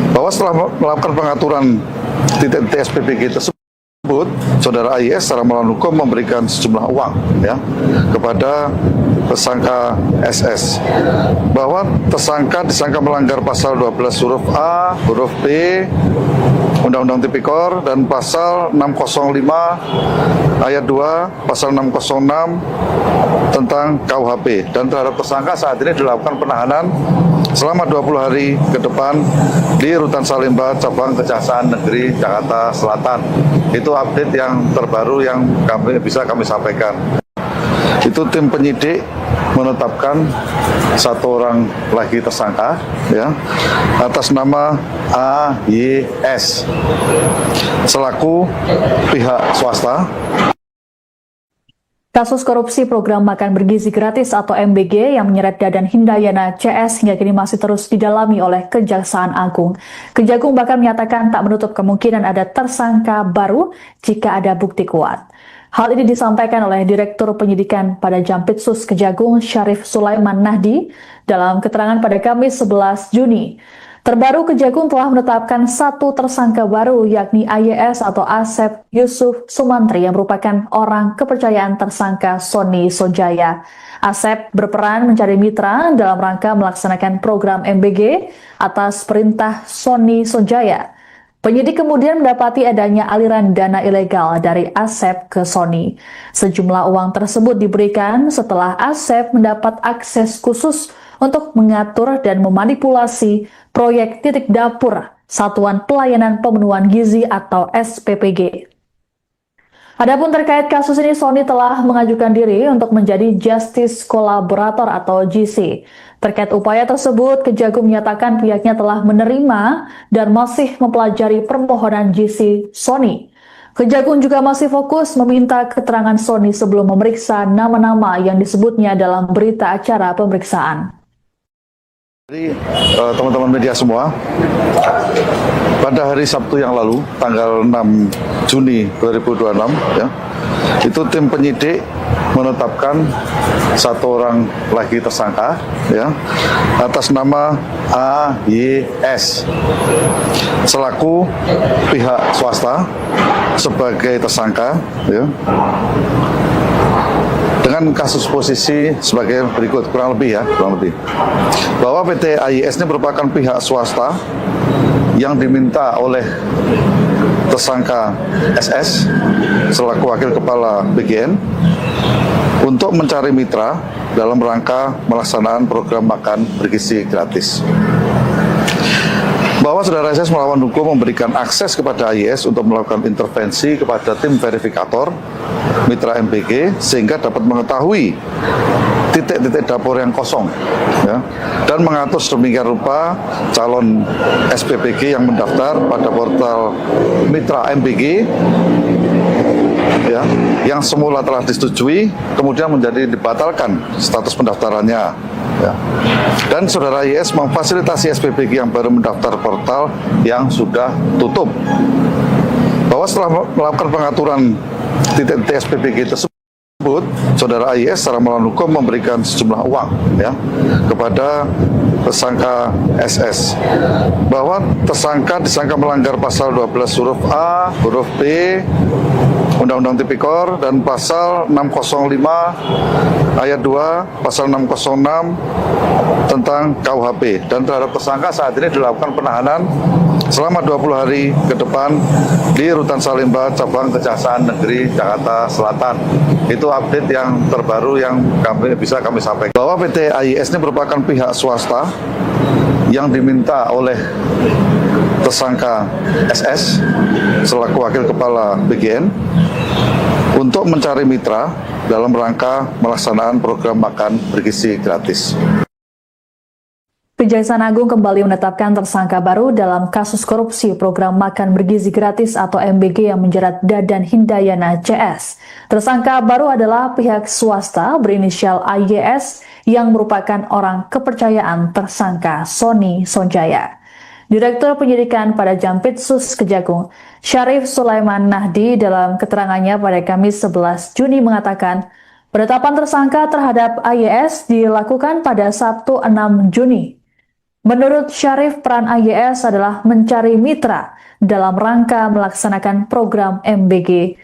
Bahwa setelah melakukan pengaturan titik-titik SPPG tersebut, saudara YS secara melawan hukum memberikan sejumlah uang, ya, kepada tersangka SS. Bahwa tersangka disangka melanggar pasal 12 huruf A, huruf B Undang-Undang Tipikor dan pasal 605 ayat 2, pasal 606 tentang KUHP, dan terhadap tersangka saat ini dilakukan penahanan selama 20 hari ke depan di Rutan Salemba, Cabang Kejaksaan Negeri Jakarta Selatan. Itu update yang terbaru yang bisa kami sampaikan. Itu tim penyidik menetapkan 1 orang lagi tersangka, ya, atas nama AYS selaku pihak swasta. Kasus korupsi program makan bergizi gratis atau MBG yang menyeret Dadan Hindayana CS hingga kini masih terus didalami oleh Kejaksaan Agung. Kejagung bahkan menyatakan tak menutup kemungkinan ada tersangka baru jika ada bukti kuat. Hal ini disampaikan oleh Direktur Penyidikan pada Jampitsus Kejagung Syarif Sulaiman Nahdi dalam keterangan pada Kamis 11 Juni. Terbaru, Kejagung telah menetapkan 1 tersangka baru, yakni AYS atau Asep Yusuf Sumantri yang merupakan orang kepercayaan tersangka Sony Sonjaya. Asep berperan mencari mitra dalam rangka melaksanakan program MBG atas perintah Sony Sonjaya. Penyidik kemudian mendapati adanya aliran dana ilegal dari Asep ke Sony. Sejumlah uang tersebut diberikan setelah Asep mendapat akses khusus untuk mengatur dan memanipulasi proyek titik dapur Satuan Pelayanan Pemenuhan Gizi atau SPPG. Adapun terkait kasus ini, Sony telah mengajukan diri untuk menjadi Justice Collaborator atau GC. Terkait upaya tersebut, Kejagung menyatakan pihaknya telah menerima dan masih mempelajari permohonan GC Sony. Kejagung juga masih fokus meminta keterangan Sony sebelum memeriksa nama-nama yang disebutnya dalam berita acara pemeriksaan. Jadi teman-teman media semua, pada hari Sabtu yang lalu, tanggal 6 Juni 2026, ya, itu tim penyidik menetapkan satu orang lagi tersangka, ya, atas nama AYS selaku pihak swasta sebagai tersangka, ya, dengan kasus posisi sebagai berikut, kurang lebih bahwa PT AYS ini merupakan pihak swasta yang diminta oleh tersangka SS selaku wakil kepala BGN untuk mencari mitra dalam rangka melaksanaan program makan bergizi gratis. Bahwa saudara SS melawan hukum memberikan akses kepada AYS untuk melakukan intervensi kepada tim verifikator mitra MBG sehingga dapat mengetahui titik-titik dapur yang kosong, ya, dan mengatur sedemikian rupa calon SPPG yang mendaftar pada portal mitra MBG, ya, yang semula telah disetujui kemudian menjadi dibatalkan status pendaftarannya, ya. Dan saudara YS memfasilitasi SPPG yang baru mendaftar portal yang sudah tutup. Bahwa setelah melakukan pengaturan titik-titik SPPG tersebut, saudara YS secara melawan hukum memberikan sejumlah uang, ya, kepada tersangka SS, bahwa tersangka disangka melanggar pasal 12 huruf A, huruf B Undang-Undang Tipikor dan pasal 605 ayat 2, pasal 606 tentang KUHP, dan terhadap tersangka saat ini dilakukan penahanan selama 20 hari ke depan di Rutan Salemba, Cabang Kejaksaan Negeri Jakarta Selatan. Itu update yang terbaru yang bisa kami sampaikan. Bahwa PT AYS ini merupakan pihak swasta yang diminta oleh tersangka SS selaku wakil kepala BGN untuk mencari mitra dalam rangka melaksanaan program makan bergizi gratis. Kejaksaan Agung kembali menetapkan tersangka baru dalam kasus korupsi program makan bergizi gratis atau MBG yang menjerat Dadan Hindayana CS. Tersangka baru adalah pihak swasta berinisial AYS yang merupakan orang kepercayaan tersangka Sony Sonjaya. Direktur Penyidikan pada Jampitsus Kejagung, Syarif Sulaiman Nahdi, dalam keterangannya pada Kamis 11 Juni mengatakan, penetapan tersangka terhadap AYS dilakukan pada Sabtu 6 Juni. Menurut Syarif, peran AYS adalah mencari mitra dalam rangka melaksanakan program MBG.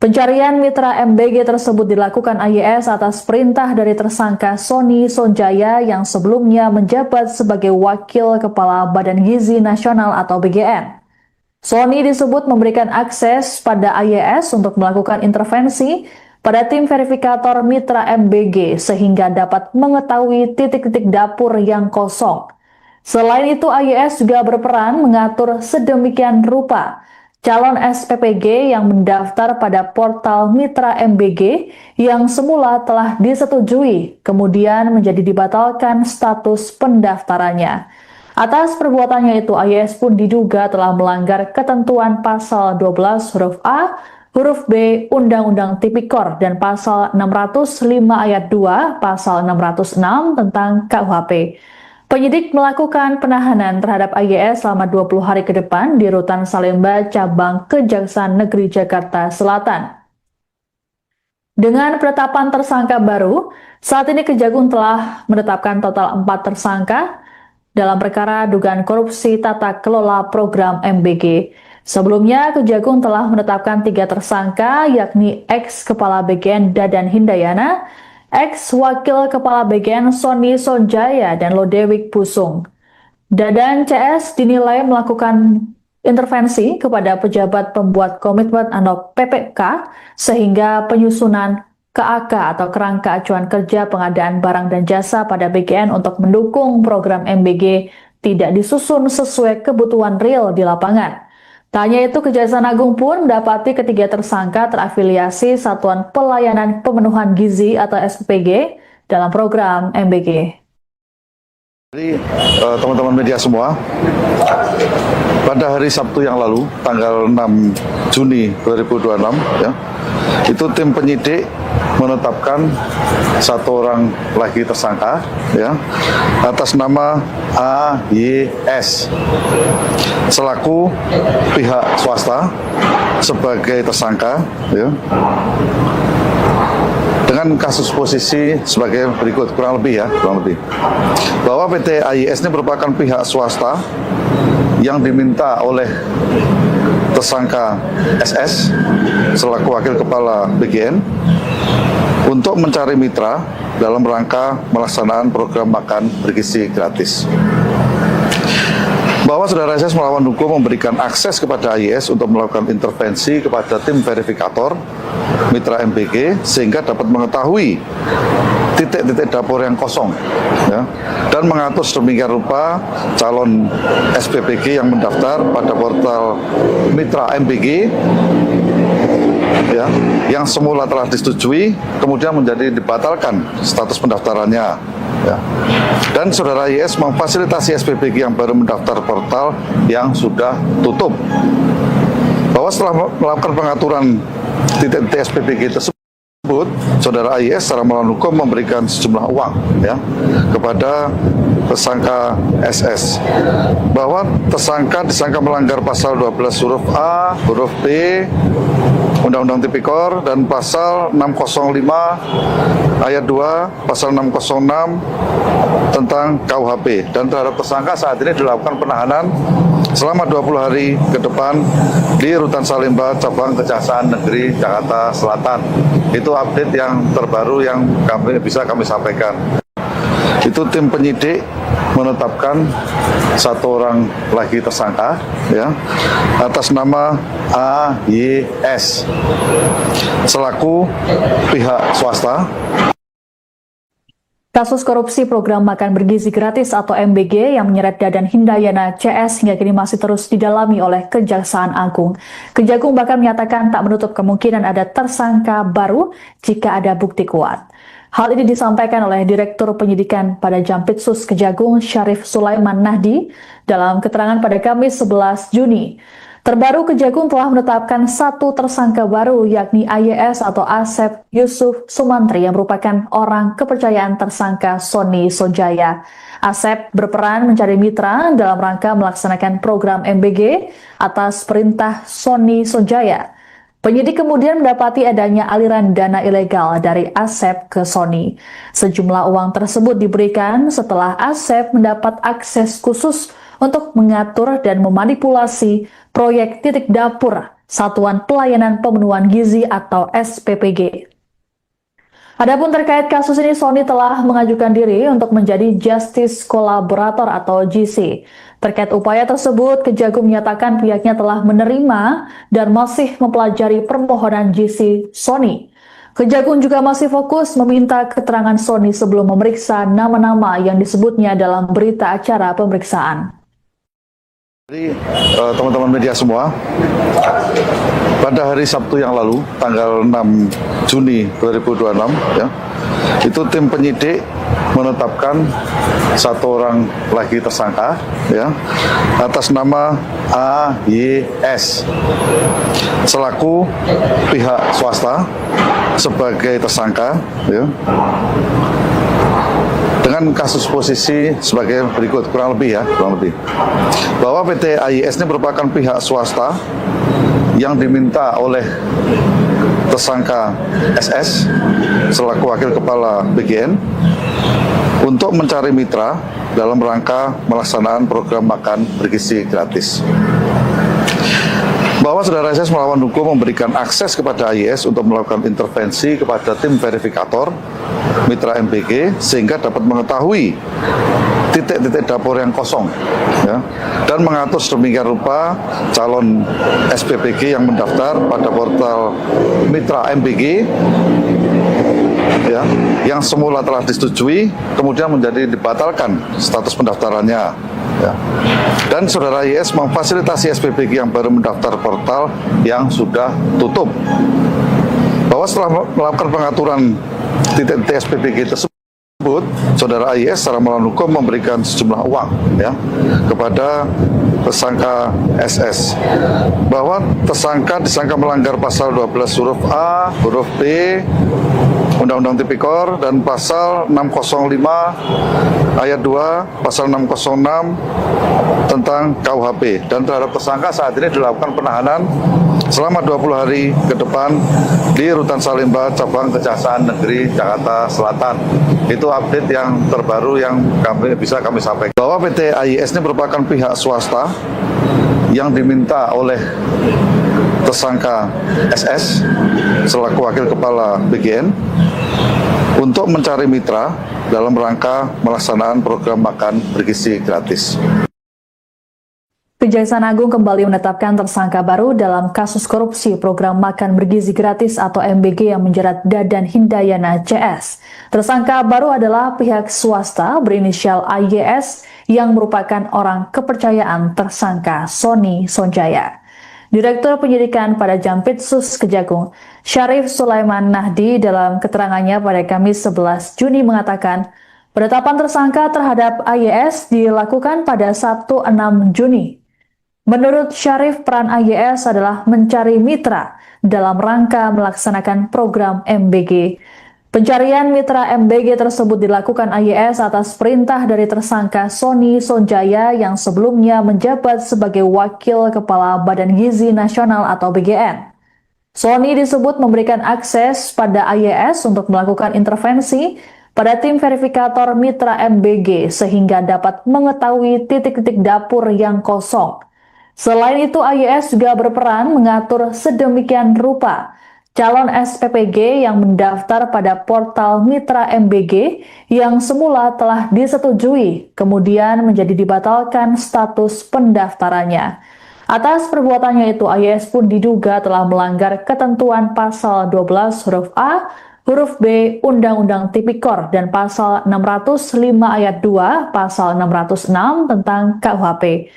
Pencarian mitra MBG tersebut dilakukan AYS atas perintah dari tersangka Sony Sonjaya yang sebelumnya menjabat sebagai Wakil Kepala Badan Gizi Nasional atau BGN. Sony disebut memberikan akses pada AYS untuk melakukan intervensi pada tim verifikator mitra MBG sehingga dapat mengetahui titik-titik dapur yang kosong. Selain itu, AYS juga berperan mengatur sedemikian rupa calon SPPG yang mendaftar pada portal mitra MBG yang semula telah disetujui, kemudian menjadi dibatalkan status pendaftarannya. Atas perbuatannya itu, AYS pun diduga telah melanggar ketentuan pasal 12 huruf A, huruf B Undang-Undang Tipikor dan pasal 605 ayat 2, pasal 606 tentang KUHP. Penyidik melakukan penahanan terhadap AYS selama 20 hari ke depan di Rutan Salemba, Cabang Kejaksaan Negeri Jakarta Selatan. Dengan penetapan tersangka baru, saat ini Kejagung telah menetapkan total 4 tersangka dalam perkara dugaan korupsi tata kelola program MBG. Sebelumnya, Kejagung telah menetapkan 3 tersangka, yakni ex-kepala BGN Dadan Hindayana, ex-wakil kepala BGN Sony Sonjaya, dan Lodewijk Pusung. Dadan CS dinilai melakukan intervensi kepada pejabat pembuat komitmen atau PPK sehingga penyusunan KAK atau kerangka acuan kerja pengadaan barang dan jasa pada BGN untuk mendukung program MBG tidak disusun sesuai kebutuhan real di lapangan. Tak hanya itu, Kejaksaan Agung pun mendapati ketiga tersangka terafiliasi Satuan Pelayanan Pemenuhan Gizi atau SPPG dalam program MBG. Jadi teman-teman media semua, pada hari Sabtu yang lalu, tanggal 6 Juni 2026, ya, itu tim penyidik menetapkan satu orang lagi tersangka, ya, atas nama AYS selaku pihak swasta sebagai tersangka, ya, dengan kasus posisi sebagai berikut, kurang lebih bahwa PT AYS ini merupakan pihak swasta yang diminta oleh tersangka SS selaku wakil kepala BGN untuk mencari mitra dalam rangka melaksanakan program makan bergizi gratis. Bahwa saudara SS melawan hukum memberikan akses kepada AYS untuk melakukan intervensi kepada tim verifikator mitra MBG sehingga dapat mengetahui titik-titik dapur yang kosong, ya, dan mengatur sedemikian rupa calon SPPG yang mendaftar pada portal mitra MBG, ya, yang semula telah disetujui kemudian menjadi dibatalkan status pendaftarannya, ya. Dan saudara YS memfasilitasi SPPG yang baru mendaftar portal yang sudah tutup. Bahwa setelah melakukan pengaturan titik-titik SPPG tersebut, saudara YS secara melawan hukum memberikan sejumlah uang, ya, kepada tersangka SS. Bahwa tersangka disangka melanggar pasal 12 huruf A, huruf B, Undang-Undang Tipikor, dan pasal 605 ayat 2, pasal 606 tentang KUHP, dan terhadap tersangka saat ini dilakukan penahanan selama 20 hari ke depan di Rutan Salemba, Cabang Kejaksaan Negeri Jakarta Selatan. Itu update yang terbaru yang bisa kami sampaikan. Itu tim penyidik menetapkan satu orang lagi tersangka, ya, atas nama AYS selaku pihak swasta. Kasus korupsi program makan bergizi gratis atau MBG yang menyeret Dadan Hindayana CS hingga kini masih terus didalami oleh Kejaksaan Agung. Kejagung bahkan menyatakan tak menutup kemungkinan ada tersangka baru jika ada bukti kuat. Hal ini disampaikan oleh Direktur Penyidikan pada Jampitsus Kejagung Syarif Sulaiman Nahdi dalam keterangan pada Kamis 11 Juni. Terbaru, Kejagung telah menetapkan satu tersangka baru, yakni AYS atau Asep Yusuf Sumantri yang merupakan orang kepercayaan tersangka Sony Sojaya. Asep berperan mencari mitra dalam rangka melaksanakan program MBG atas perintah Sony Sojaya. Penyidik kemudian mendapati adanya aliran dana ilegal dari Asep ke Sony. Sejumlah uang tersebut diberikan setelah Asep mendapat akses khusus untuk mengatur dan memanipulasi proyek titik dapur Satuan Pelayanan Pemenuhan Gizi atau SPPG. Adapun terkait kasus ini, Sony telah mengajukan diri untuk menjadi Justice Collaborator atau GC. Terkait upaya tersebut, Kejagung menyatakan pihaknya telah menerima dan masih mempelajari permohonan GC Sony. Kejagung juga masih fokus meminta keterangan Sony sebelum memeriksa nama-nama yang disebutnya dalam berita acara pemeriksaan. Jadi teman-teman media semua, pada hari Sabtu yang lalu, tanggal 6 Juni 2026, ya, itu tim penyidik menetapkan satu orang lagi tersangka, ya, atas nama AYS selaku pihak swasta sebagai tersangka, ya, dengan kasus posisi sebagai berikut, kurang lebih bahwa PT AYS ini merupakan pihak swasta yang diminta oleh tersangka SS selaku wakil kepala BGN untuk mencari mitra dalam rangka melaksanakan program makan bergizi gratis. Bahwa saudara SS melawan hukum memberikan akses kepada AYS untuk melakukan intervensi kepada tim verifikator mitra MBG sehingga dapat mengetahui titik-titik dapur yang kosong, ya, dan mengatur sedemikian rupa calon SPPG yang mendaftar pada portal mitra MBG, ya, yang semula telah disetujui kemudian menjadi dibatalkan status pendaftarannya. Ya. Dan saudara YS memfasilitasi SPBG yang baru mendaftar portal yang sudah tutup. Bahwa setelah melakukan pengaturan titik-titik SPBG tersebut, saudara YS secara melawan hukum memberikan sejumlah uang ya kepada tersangka SS, bahwa tersangka disangka melanggar pasal 12 huruf A, huruf B Undang-Undang Tipikor dan pasal 605 ayat 2, pasal 606 tentang KUHP, dan terhadap tersangka saat ini dilakukan penahanan selama 20 hari ke depan di Rutan Salemba Cabang Kejaksaan Negeri Jakarta Selatan. Itu update yang terbaru yang bisa kami sampaikan. Bahwa PT AIS ini merupakan pihak swasta yang diminta oleh tersangka SS selaku Wakil Kepala BGN untuk mencari mitra dalam rangka melaksanaan program makan bergizi gratis. Kejaksaan Agung kembali menetapkan tersangka baru dalam kasus korupsi program makan bergizi gratis atau MBG yang menjerat Dadan Hindayana CS. Tersangka baru adalah pihak swasta berinisial AYS yang merupakan orang kepercayaan tersangka Sony Sonjaya. Direktur Penyidikan pada Jampitsus Kejagung, Syarif Sulaiman Nahdi dalam keterangannya pada Kamis 11 Juni mengatakan, penetapan tersangka terhadap AYS dilakukan pada Sabtu 6 Juni. Menurut Syarif, peran AYS adalah mencari mitra dalam rangka melaksanakan program MBG. Pencarian mitra MBG tersebut dilakukan AYS atas perintah dari tersangka Sony Sonjaya yang sebelumnya menjabat sebagai Wakil Kepala Badan Gizi Nasional atau BGN. Sony disebut memberikan akses pada AYS untuk melakukan intervensi pada tim verifikator mitra MBG sehingga dapat mengetahui titik-titik dapur yang kosong. Selain itu, AYS juga berperan mengatur sedemikian rupa calon SPPG yang mendaftar pada portal mitra MBG yang semula telah disetujui, kemudian menjadi dibatalkan status pendaftarannya. Atas perbuatannya itu, AYS pun diduga telah melanggar ketentuan pasal 12 huruf A, huruf B Undang-Undang Tipikor dan pasal 605 ayat 2, pasal 606 tentang KUHP.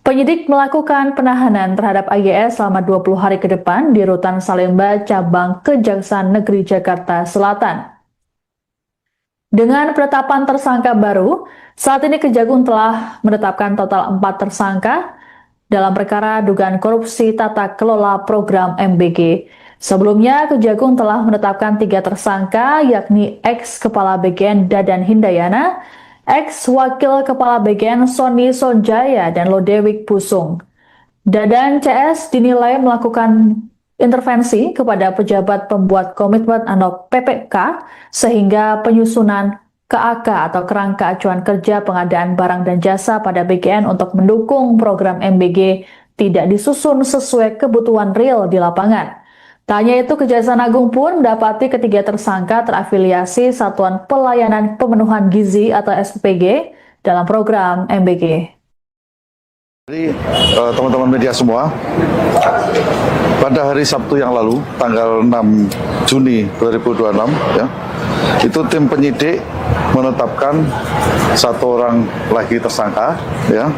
Penyidik melakukan penahanan terhadap AYS selama 20 hari ke depan di Rutan Salemba Cabang Kejaksaan Negeri Jakarta Selatan. Dengan penetapan tersangka baru, saat ini Kejagung telah menetapkan total 4 tersangka dalam perkara dugaan korupsi tata kelola program MBG. Sebelumnya, Kejagung telah menetapkan 3 tersangka, yakni ex-Kepala BGN Dadan Hindayana, ex-Wakil Kepala BGN Sony Sonjaya, dan Lodewijk Pusung. Dadan CS dinilai melakukan intervensi kepada pejabat pembuat komitmen atau PPK sehingga penyusunan KAK atau Kerangka Acuan Kerja Pengadaan Barang dan Jasa pada BGN untuk mendukung program MBG tidak disusun sesuai kebutuhan real di lapangan. Tak hanya itu, Kejaksaan Agung pun mendapati ketiga tersangka terafiliasi Satuan Pelayanan Pemenuhan Gizi atau SPPG dalam program MBG. Jadi teman-teman media semua, pada hari Sabtu yang lalu, tanggal 6 Juni 2026, ya, itu tim penyidik menetapkan 1 orang lagi tersangka, ya,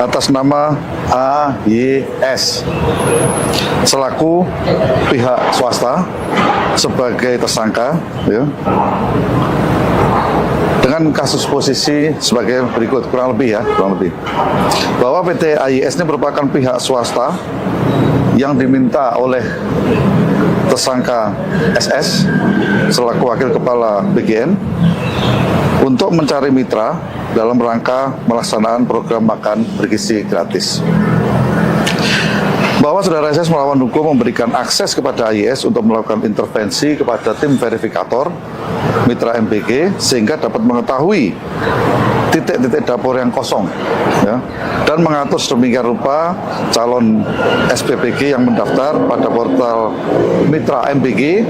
atas nama AYS selaku pihak swasta sebagai tersangka, ya, dengan kasus posisi sebagai berikut, kurang lebih, bahwa PT AIS ini merupakan pihak swasta yang diminta oleh tersangka SS selaku Wakil Kepala BGN untuk mencari mitra dalam rangka melaksanaan program makan bergizi gratis. Bahwa saudara SS melawan hukum memberikan akses kepada AIS untuk melakukan intervensi kepada tim verifikator mitra MBG sehingga dapat mengetahui titik-titik dapur yang kosong, ya, dan mengatur sedemikian rupa calon SPPG yang mendaftar pada portal mitra MBG,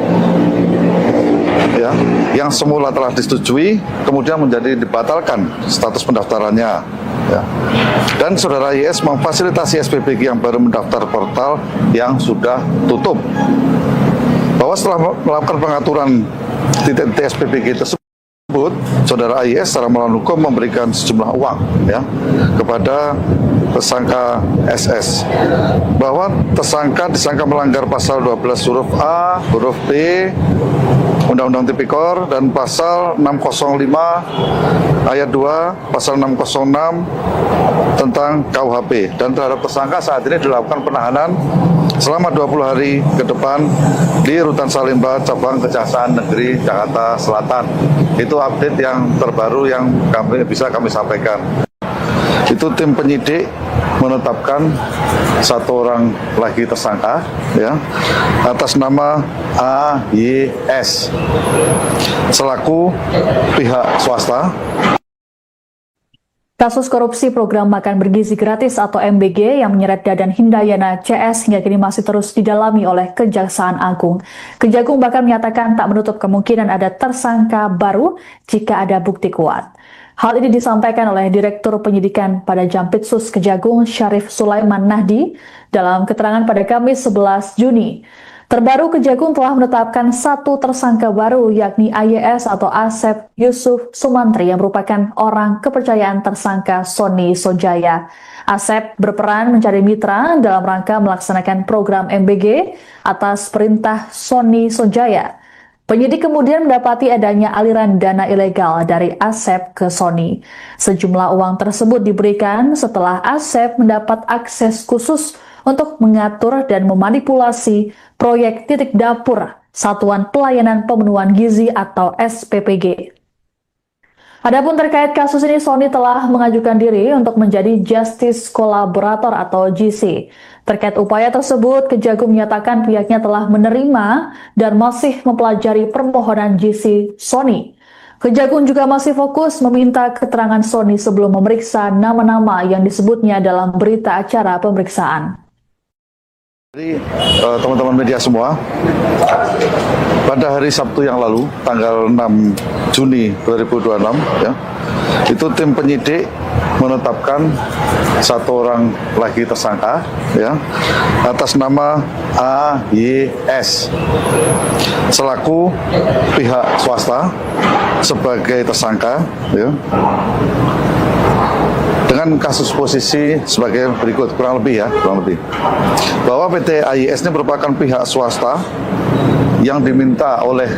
ya, yang semula telah disetujui kemudian menjadi dibatalkan status pendaftarannya, ya. Dan saudara YS memfasilitasi SPPG yang baru mendaftar portal yang sudah tutup. Bahwa setelah melakukan pengaturan titik-titik SPBG tersebut, saudara AYS secara melawan hukum memberikan sejumlah uang ya kepada tersangka SS, bahwa tersangka disangka melanggar pasal 12 huruf A, huruf B Undang-Undang Tipikor dan pasal 605 ayat 2, pasal 606 tentang KUHP, dan terhadap tersangka saat ini dilakukan penahanan selama 20 hari ke depan di Rutan Salemba Cabang Kejaksaan Negeri Jakarta Selatan. Itu update yang terbaru yang bisa kami sampaikan. Itu tim penyidik menetapkan satu orang lagi tersangka ya atas nama AYS selaku pihak swasta. Kasus korupsi program makan bergizi gratis atau MBG yang menyeret Dadan Hindayana CS hingga kini masih terus didalami oleh Kejaksaan Agung. Kejagung bahkan menyatakan tak menutup kemungkinan ada tersangka baru jika ada bukti kuat. Hal ini disampaikan oleh Direktur Penyidikan pada Jampitsus Kejagung Syarif Sulaiman Nahdi dalam keterangan pada Kamis 11 Juni. Terbaru, Kejagung telah menetapkan satu tersangka baru yakni AYS atau Asep Yusuf Sumantri yang merupakan orang kepercayaan tersangka Sony Sonjaya. Asep berperan mencari mitra dalam rangka melaksanakan program MBG atas perintah Sony Sonjaya. Penyidik kemudian mendapati adanya aliran dana ilegal dari Asep ke Sony. Sejumlah uang tersebut diberikan setelah Asep mendapat akses khusus untuk mengatur dan memanipulasi proyek titik dapur Satuan Pelayanan Pemenuhan Gizi atau SPPG. Adapun terkait kasus ini, Sony telah mengajukan diri untuk menjadi Justice Collaborator atau GC. Terkait upaya tersebut, Kejagung menyatakan pihaknya telah menerima dan masih mempelajari permohonan GC Sony. Kejagung juga masih fokus meminta keterangan Sony sebelum memeriksa nama-nama yang disebutnya dalam berita acara pemeriksaan. Jadi teman-teman media semua, pada hari Sabtu yang lalu, tanggal 6 Juni 2026, ya, itu tim penyidik menetapkan satu orang lagi tersangka, ya, atas nama AYS selaku pihak swasta sebagai tersangka, ya, dengan kasus posisi sebagai berikut, kurang lebih bahwa PT AYS ini merupakan pihak swasta yang diminta oleh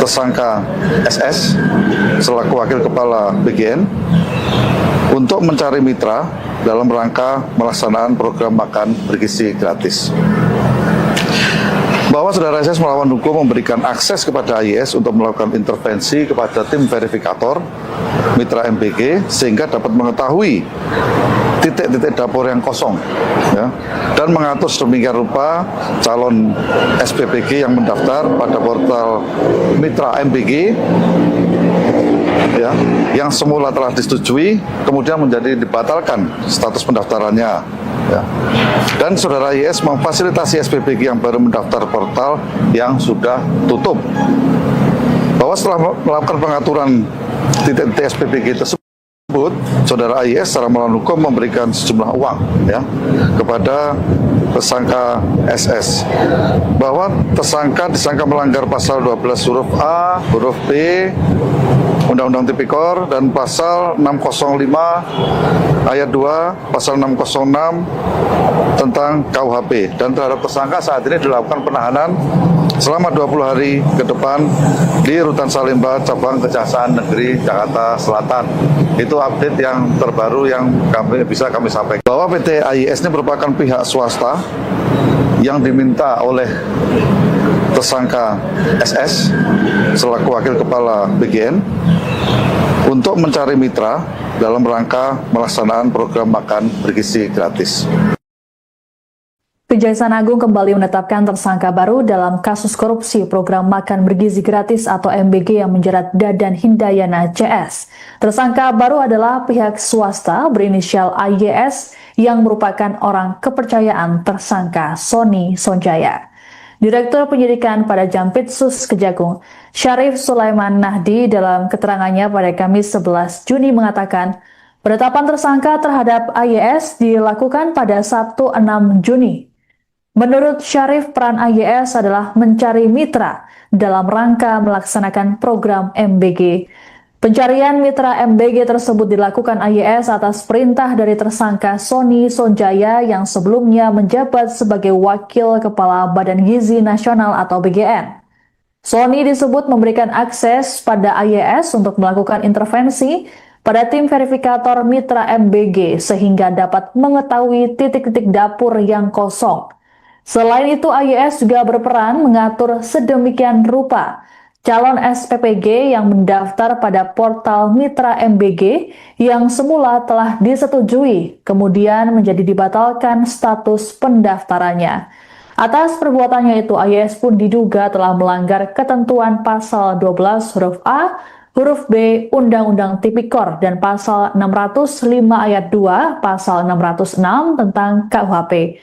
tersangka SS selaku wakil kepala BGN untuk mencari mitra dalam rangka melaksanakan program makan bergizi gratis. Bahwa saudara SS melawan hukum memberikan akses kepada AYS untuk melakukan intervensi kepada tim verifikator mitra MBG sehingga dapat mengetahui titik-titik dapur yang kosong, ya, dan mengatur sedemikian rupa calon SPPG yang mendaftar pada portal mitra MBG, ya, yang semula telah disetujui kemudian menjadi dibatalkan status pendaftarannya, ya. Dan saudara YS memfasilitasi SPPG yang baru mendaftar portal yang sudah tutup. Bahwa setelah melakukan pengaturan titik-titik SPPG tersebut, saudara YS secara melawan hukum memberikan sejumlah uang, ya, kepada tersangka SS, bahwa tersangka disangka melanggar pasal 12 huruf A, huruf B Undang-Undang Tipikor dan pasal 605 ayat 2, pasal 606 tentang KUHP, dan terhadap tersangka saat ini dilakukan penahanan selama 20 hari ke depan di Rutan Salemba Cabang Kejaksaan Negeri Jakarta Selatan. Itu update yang terbaru yang bisa kami sampaikan, bahwa PT AYS ini merupakan pihak swasta yang diminta oleh tersangka SS selaku wakil kepala BGN untuk mencari mitra dalam rangka melaksanakan program makan bergizi gratis. Kejaksaan Agung kembali menetapkan tersangka baru dalam kasus korupsi program makan bergizi gratis atau MBG yang menjerat Dadan Hindayana CS. Tersangka baru adalah pihak swasta berinisial AYS yang merupakan orang kepercayaan tersangka Sony Sonjaya. Direktur Penyidikan pada Jampitsus Kejagung, Syarif Sulaiman Nahdi dalam keterangannya pada Kamis 11 Juni mengatakan, penetapan tersangka terhadap AYS dilakukan pada Sabtu 6 Juni. Menurut Syarif, peran AYS adalah mencari mitra dalam rangka melaksanakan program MBG. Pencarian mitra MBG tersebut dilakukan AYS atas perintah dari tersangka Sony Sonjaya yang sebelumnya menjabat sebagai Wakil Kepala Badan Gizi Nasional atau BGN. Sony disebut memberikan akses pada AYS untuk melakukan intervensi pada tim verifikator mitra MBG sehingga dapat mengetahui titik-titik dapur yang kosong. Selain itu, AYS juga berperan mengatur sedemikian rupa calon SPPG yang mendaftar pada portal Mitra MBG yang semula telah disetujui, kemudian menjadi dibatalkan status pendaftarannya. Atas perbuatannya itu, AYS pun diduga telah melanggar ketentuan pasal 12 huruf A, huruf B Undang-Undang Tipikor dan pasal 605 ayat 2, pasal 606 tentang KUHP.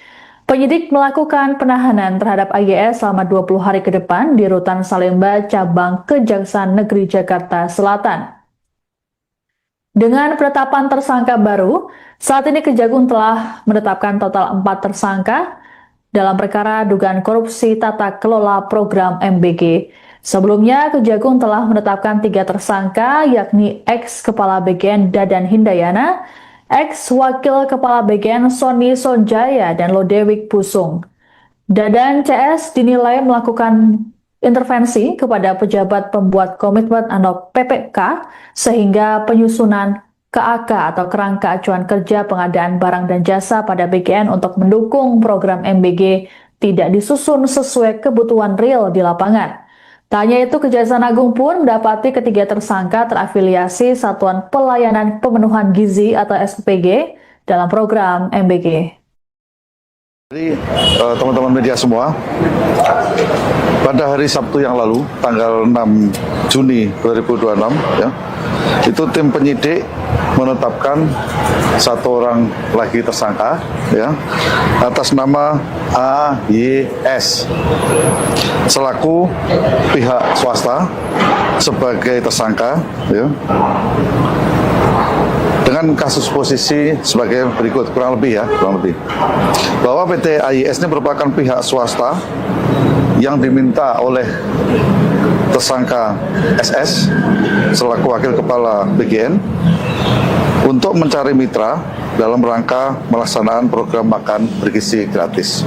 Penyidik melakukan penahanan terhadap AYS selama 20 hari ke depan di Rutan Salemba, Cabang Kejaksaan Negeri Jakarta Selatan. Dengan penetapan tersangka baru, saat ini Kejagung telah menetapkan total 4 tersangka dalam perkara dugaan korupsi tata kelola program MBG. Sebelumnya, Kejagung telah menetapkan 3 tersangka, yakni ex-Kepala BGN Dadan Hindayana, ex-Wakil Kepala BGN Sony Sonjaya, dan Lodewijk Pusung. Dadan CS dinilai melakukan intervensi kepada pejabat pembuat komitmen atau PPK sehingga penyusunan KAK atau kerangka acuan kerja pengadaan barang dan jasa pada BGN untuk mendukung program MBG tidak disusun sesuai kebutuhan real di lapangan. Tak hanya itu, Kejaksaan Agung pun mendapati ketiga tersangka terafiliasi Satuan Pelayanan Pemenuhan Gizi atau SPPG dalam program MBG. Jadi teman-teman media semua, pada hari Sabtu yang lalu, tanggal 6 Juni 2026, ya, itu tim penyidik menetapkan 1 orang lagi tersangka, ya, atas nama AYS selaku pihak swasta sebagai tersangka, ya, dengan kasus posisi sebagai berikut, kurang lebih bahwa PT AYS ini merupakan pihak swasta yang diminta oleh tersangka SS selaku Wakil Kepala BGN untuk mencari mitra dalam rangka melaksanaan program makan bergizi gratis.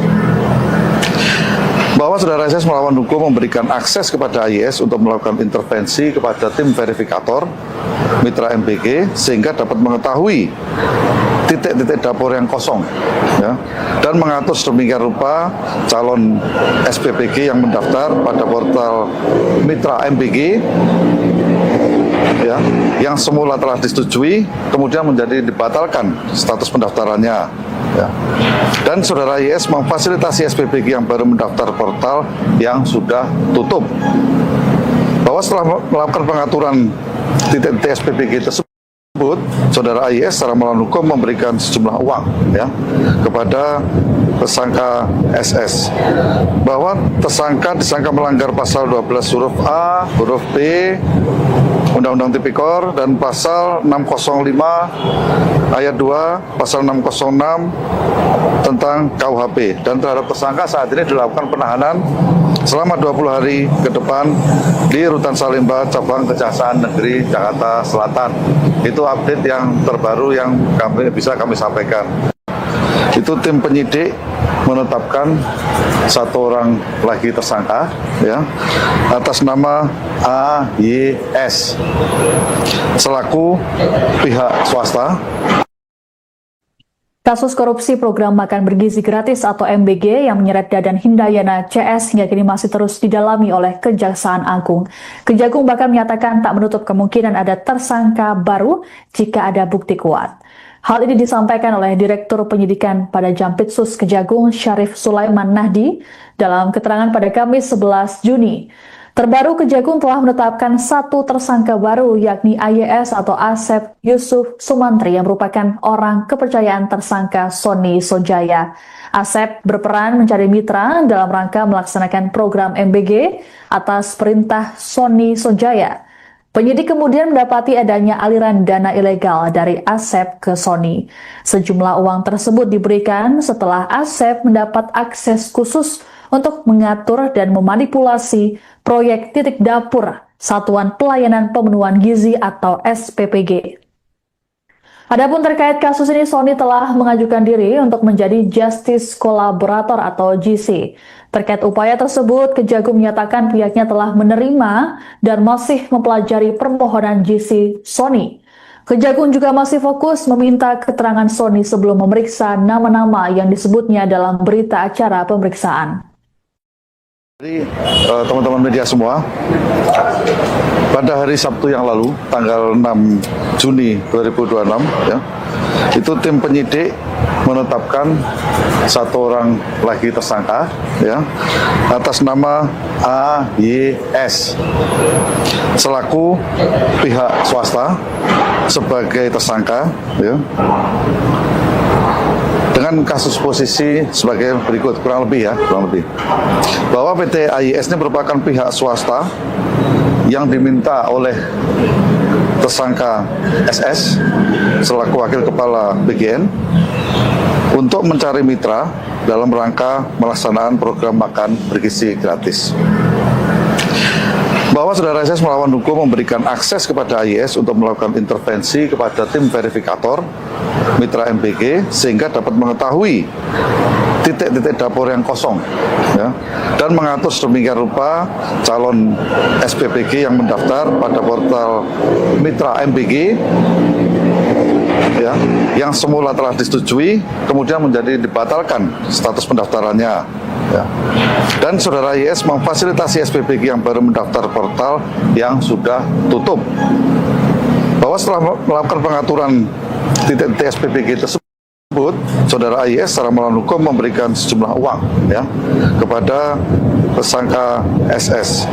Bahwa saudara SS melawan hukum memberikan akses kepada AYS untuk melakukan intervensi kepada tim verifikator mitra MBG sehingga dapat mengetahui titik-titik dapur yang kosong, ya, dan mengatur sedemikian rupa calon SPPG yang mendaftar pada portal mitra MBG, ya, yang semula telah disetujui kemudian menjadi dibatalkan status pendaftarannya, ya. Dan saudara YS memfasilitasi SPPG yang baru mendaftar portal yang sudah tutup. Bahwa setelah melakukan pengaturan titik-titik SPPG tersebut, saudara AYS secara melawan hukum memberikan sejumlah uang, ya, kepada tersangka SS, bahwa tersangka disangka melanggar pasal 12 huruf A, huruf B Undang-Undang Tipikor dan pasal 605 ayat 2, pasal 606 tentang KUHP, dan terhadap tersangka saat ini dilakukan penahanan selama 20 hari ke depan di Rutan Salemba, Cabang Kejaksaan Negeri Jakarta Selatan. Itu update yang terbaru yang bisa kami sampaikan. Itu tim penyidik menetapkan 1 orang lagi tersangka, ya, atas nama AYS selaku pihak swasta. Kasus korupsi program makan bergizi gratis atau MBG yang menyeret Dadan Hindayana CS hingga kini masih terus didalami oleh Kejaksaan Agung. Kejagung bahkan menyatakan tak menutup kemungkinan ada tersangka baru jika ada bukti kuat. Hal ini disampaikan oleh Direktur Penyidikan pada Jampitsus Kejagung Syarif Sulaiman Nahdi dalam keterangan pada Kamis 11 Juni. Terbaru, Kejagung telah menetapkan 1 tersangka baru, yakni AYS atau Asep Yusuf Sumantri yang merupakan orang kepercayaan tersangka Sony Sonjaya. Asep berperan mencari mitra dalam rangka melaksanakan program MBG atas perintah Sony Sonjaya. Penyidik kemudian mendapati adanya aliran dana ilegal dari Asep ke Sony. Sejumlah uang tersebut diberikan setelah Asep mendapat akses khusus untuk mengatur dan memanipulasi proyek titik dapur Satuan Pelayanan Pemenuhan Gizi atau SPPG. Adapun terkait kasus ini, Sony telah mengajukan diri untuk menjadi Justice Collaborator atau GC. Terkait upaya tersebut, Kejagung menyatakan pihaknya telah menerima dan masih mempelajari permohonan GC Sony. Kejagung juga masih fokus meminta keterangan Sony sebelum memeriksa nama-nama yang disebutnya dalam berita acara pemeriksaan. Jadi teman-teman media semua, pada hari Sabtu yang lalu, tanggal 6 Juni 2026, ya, itu tim penyidik menetapkan satu orang lagi tersangka, ya, atas nama AYS selaku pihak swasta sebagai tersangka, ya, dengan kasus posisi sebagai berikut, kurang lebih bahwa PT AYS ini merupakan pihak swasta yang diminta oleh tersangka SS selaku wakil kepala BGN untuk mencari mitra dalam rangka melaksanakan program makan bergizi gratis. Bahwa saudara SS melawan hukum memberikan akses kepada AYS untuk melakukan intervensi kepada tim verifikator mitra MBG sehingga dapat mengetahui titik-titik dapur yang kosong, ya, dan mengatur sedemikian rupa calon SPPG yang mendaftar pada portal mitra MBG, ya, yang semula telah disetujui kemudian menjadi dibatalkan status pendaftarannya, ya. Dan saudara YS memfasilitasi SPPG yang baru mendaftar portal yang sudah tutup. Bahwa setelah melakukan pengaturan titik-titik SPPG tersebut, saudara YS secara melawan hukum memberikan sejumlah uang, ya, kepada tersangka SS.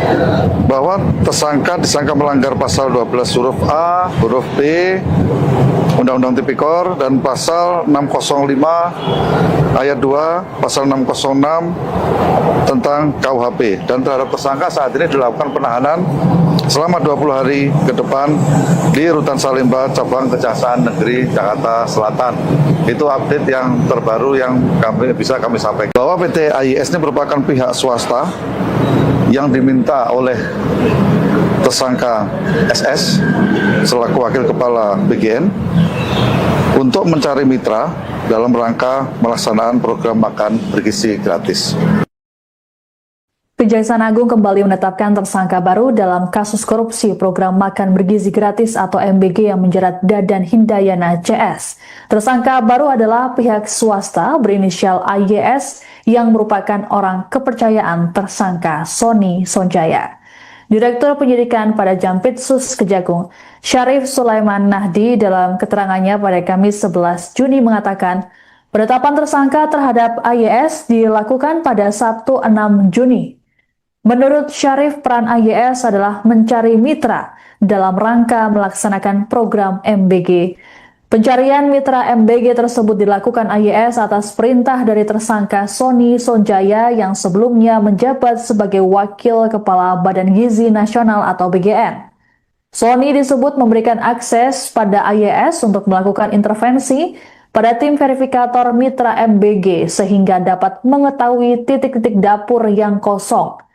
Bahwa tersangka disangka melanggar pasal 12 huruf A, huruf B, Undang-Undang Tipikor, dan pasal 605 ayat 2, pasal 606 tentang KUHP. Dan terhadap tersangka saat ini dilakukan penahanan selama 20 hari ke depan di Rutan Salemba, Cabang Kejaksaan Negeri Jakarta Selatan. Itu update yang terbaru yang bisa kami sampaikan. Bahwa PT AYS ini merupakan pihak swasta yang diminta oleh tersangka SS selaku wakil kepala BGN untuk mencari mitra dalam rangka melaksanakan program makan bergizi gratis. Kejaksaan Agung kembali menetapkan tersangka baru dalam kasus korupsi program makan bergizi gratis atau MBG yang menjerat Dadan Hindayana CS. Tersangka baru adalah pihak swasta berinisial AYS yang merupakan orang kepercayaan tersangka Sony Sonjaya. Direktur Penyidikan pada Jampitsus Kejagung, Syarif Sulaiman Nahdi, dalam keterangannya pada Kamis 11 Juni mengatakan, penetapan tersangka terhadap AYS dilakukan pada Sabtu 6 Juni. Menurut Syarif, peran AYS adalah mencari mitra dalam rangka melaksanakan program MBG. Pencarian mitra MBG tersebut dilakukan AYS atas perintah dari tersangka Sony Sonjaya yang sebelumnya menjabat sebagai Wakil Kepala Badan Gizi Nasional atau BGN. Sony disebut memberikan akses pada AYS untuk melakukan intervensi pada tim verifikator mitra MBG sehingga dapat mengetahui titik-titik dapur yang kosong.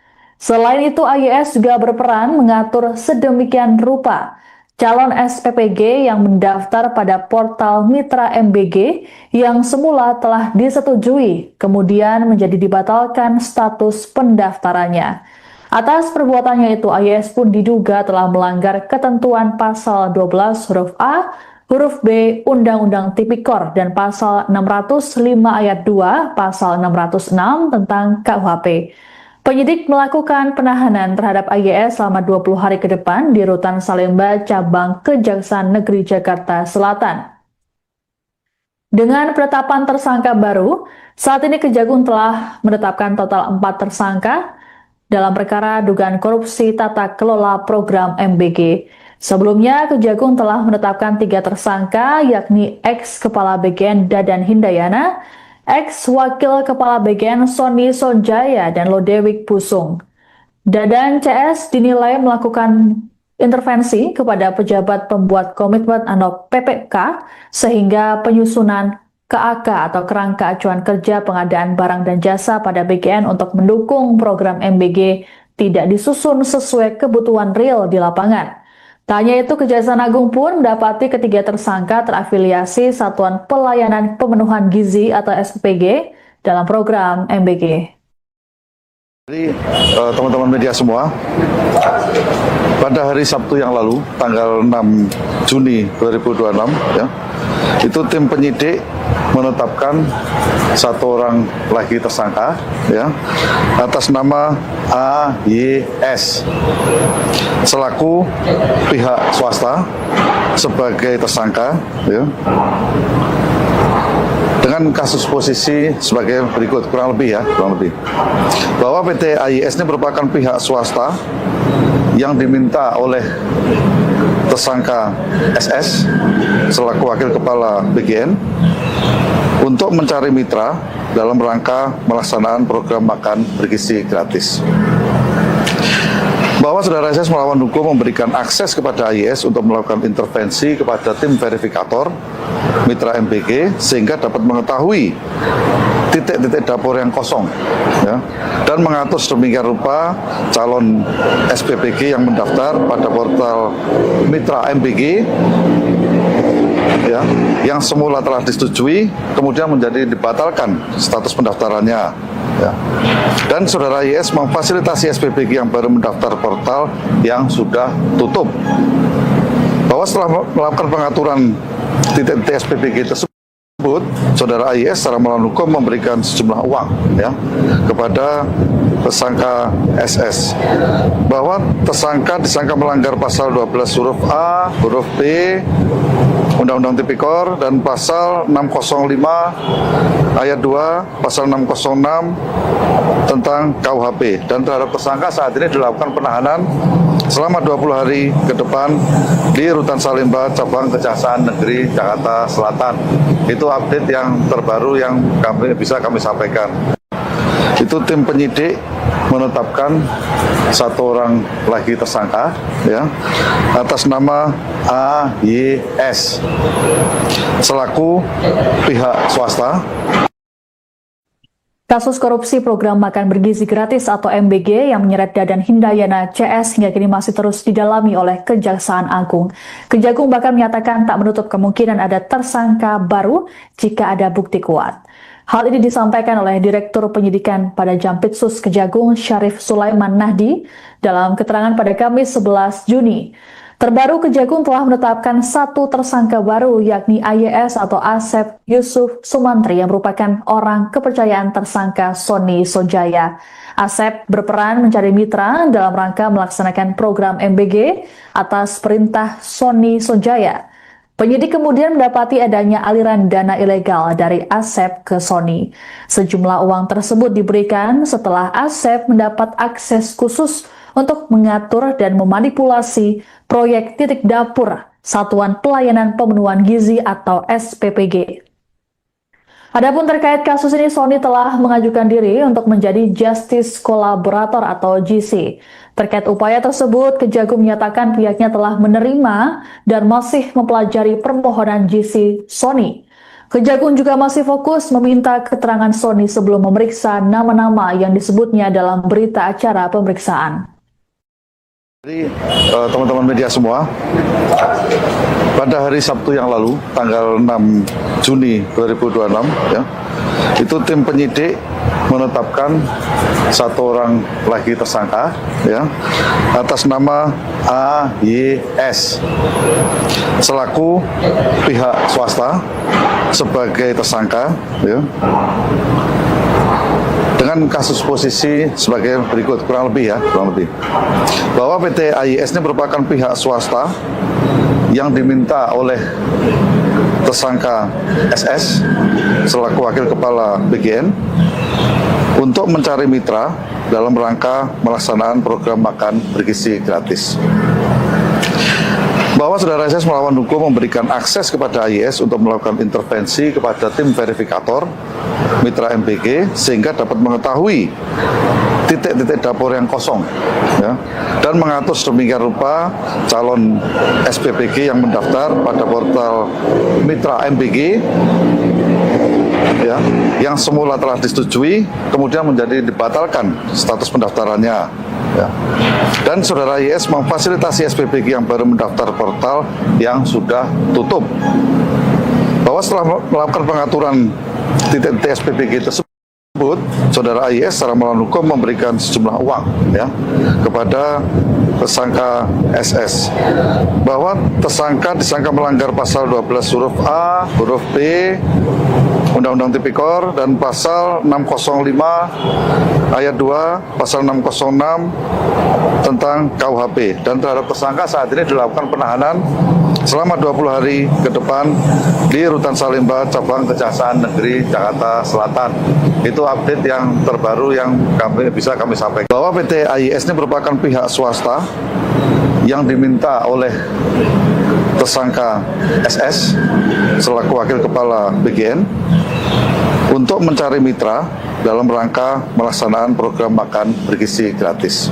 Selain itu, AYS juga berperan mengatur sedemikian rupa calon SPPG yang mendaftar pada portal mitra MBG yang semula telah disetujui, kemudian menjadi dibatalkan status pendaftarannya. Atas perbuatannya itu, AYS pun diduga telah melanggar ketentuan pasal 12 huruf A, huruf B Undang-Undang Tipikor dan pasal 605 ayat 2, pasal 606 tentang KUHP. Penyidik melakukan penahanan terhadap AYS selama 20 hari ke depan di Rutan Salemba, Cabang Kejaksaan Negeri Jakarta Selatan. Dengan penetapan tersangka baru, saat ini Kejagung telah menetapkan total 4 tersangka dalam perkara dugaan korupsi tata kelola program MBG. Sebelumnya, Kejagung telah menetapkan 3 tersangka, yakni ex-kepala BGN Dadan Hindayana, ex-wakil kepala BGN Sony Sonjaya, dan Lodewijk Pusung. Dadan CS dinilai melakukan intervensi kepada pejabat pembuat komitmen atau PPK sehingga penyusunan KAK atau kerangka acuan kerja pengadaan barang dan jasa pada BGN untuk mendukung program MBG tidak disusun sesuai kebutuhan real di lapangan. Tak hanya itu, Kejaksaan Agung pun mendapati ketiga tersangka terafiliasi Satuan Pelayanan Pemenuhan Gizi atau SPPG dalam program MBG. Jadi teman-teman media semua, pada hari Sabtu yang lalu, tanggal 6 Juni 2026, ya, itu tim penyidik menetapkan satu orang lagi tersangka, ya, atas nama AYS selaku pihak swasta sebagai tersangka, ya, dengan kasus posisi sebagai berikut, kurang lebih bahwa PT AYS ini merupakan pihak swasta yang diminta oleh tersangka SS selaku wakil kepala BGN untuk mencari mitra dalam rangka melaksanaan program makan bergizi gratis. Bahwa saudara SS melawan hukum memberikan akses kepada AYS untuk melakukan intervensi kepada tim verifikator mitra MBG sehingga dapat mengetahui titik-titik dapur yang kosong, ya, dan mengatur sedemikian rupa calon SPPG yang mendaftar pada portal mitra MBG, ya, yang semula telah disetujui kemudian menjadi dibatalkan status pendaftarannya, ya. Dan saudara YS memfasilitasi SPPG yang baru mendaftar portal yang sudah tutup. Bahwa setelah melakukan pengaturan titik-titik SPPG tersebut, saudara YS secara melawan hukum memberikan sejumlah uang, ya, kepada tersangka SS, bahwa tersangka disangka melanggar pasal 12 huruf A, huruf B Undang-Undang Tipikor dan pasal 605 ayat 2, pasal 606 tentang KUHP, dan terhadap tersangka saat ini dilakukan penahanan selama 20 hari ke depan di Rutan Salemba, Cabang Kejaksaan Negeri Jakarta Selatan. Itu update yang terbaru yang bisa kami sampaikan. Itu tim penyidik menetapkan satu orang lagi tersangka, ya, atas nama AYS selaku pihak swasta. Kasus korupsi program makan bergizi gratis atau MBG yang menyeret Dadan Hindayana CS hingga kini masih terus didalami oleh Kejaksaan Agung. Kejagung bahkan menyatakan tak menutup kemungkinan ada tersangka baru jika ada bukti kuat. Hal ini disampaikan oleh Direktur Penyidikan pada Jampitsus Kejagung Syarif Sulaiman Nahdi dalam keterangan pada Kamis 11 Juni. Terbaru, Kejagung telah menetapkan satu tersangka baru, yakni AYS atau Asep Yusuf Sumantri yang merupakan orang kepercayaan tersangka Sony Sonjaya. Asep berperan mencari mitra dalam rangka melaksanakan program MBG atas perintah Sony Sonjaya. Penyidik kemudian mendapati adanya aliran dana ilegal dari Asep ke Sony. Sejumlah uang tersebut diberikan setelah Asep mendapat akses khusus untuk mengatur dan memanipulasi proyek titik dapur Satuan Pelayanan Pemenuhan Gizi atau SPPG. Adapun terkait kasus ini, Sony telah mengajukan diri untuk menjadi Justice Collaborator atau GC. Terkait upaya tersebut, Kejagung menyatakan pihaknya telah menerima dan masih mempelajari permohonan GC Sony. Kejagung juga masih fokus meminta keterangan Sony sebelum memeriksa nama-nama yang disebutnya dalam berita acara pemeriksaan. Jadi teman-teman media semua, pada hari Sabtu yang lalu, tanggal 6 Juni 2026, ya, itu tim penyidik menetapkan satu orang lagi tersangka, ya, atas nama AYS selaku pihak swasta sebagai tersangka, ya, dengan kasus posisi sebagai berikut, kurang lebih bahwa PT AYS ini merupakan pihak swasta yang diminta oleh tersangka SS selaku wakil kepala BGN untuk mencari mitra dalam rangka melaksanaan program makan bergizi gratis. Bahwa saudara SS melawan hukum memberikan akses kepada AYS untuk melakukan intervensi kepada tim verifikator mitra MBG sehingga dapat mengetahui titik-titik dapur yang kosong, ya, dan mengatur sedemikian rupa calon SPPG yang mendaftar pada portal Mitra MBG, ya, yang semula telah disetujui kemudian menjadi dibatalkan status pendaftarannya, ya. Dan saudara YS memfasilitasi SPPG yang baru mendaftar portal yang sudah tutup, bahwa setelah melakukan pengaturan titik-titik SPPG tersebut, saudara AIS secara melawan hukum memberikan sejumlah uang, ya, kepada tersangka SS, bahwa tersangka disangka melanggar pasal 12 huruf A, huruf B Undang-Undang Tipikor dan pasal 605 ayat 2, pasal 606 tentang KUHP, dan terhadap tersangka saat ini dilakukan penahanan selama 20 hari ke depan di Rutan Salemba, Cabang Kejaksaan Negeri Jakarta Selatan. Itu update yang terbaru yang bisa kami sampaikan, bahwa PT AIS ini merupakan pihak swasta yang diminta oleh tersangka SS selaku Wakil Kepala BGN untuk mencari mitra dalam rangka melaksanaan program makan bergizi gratis.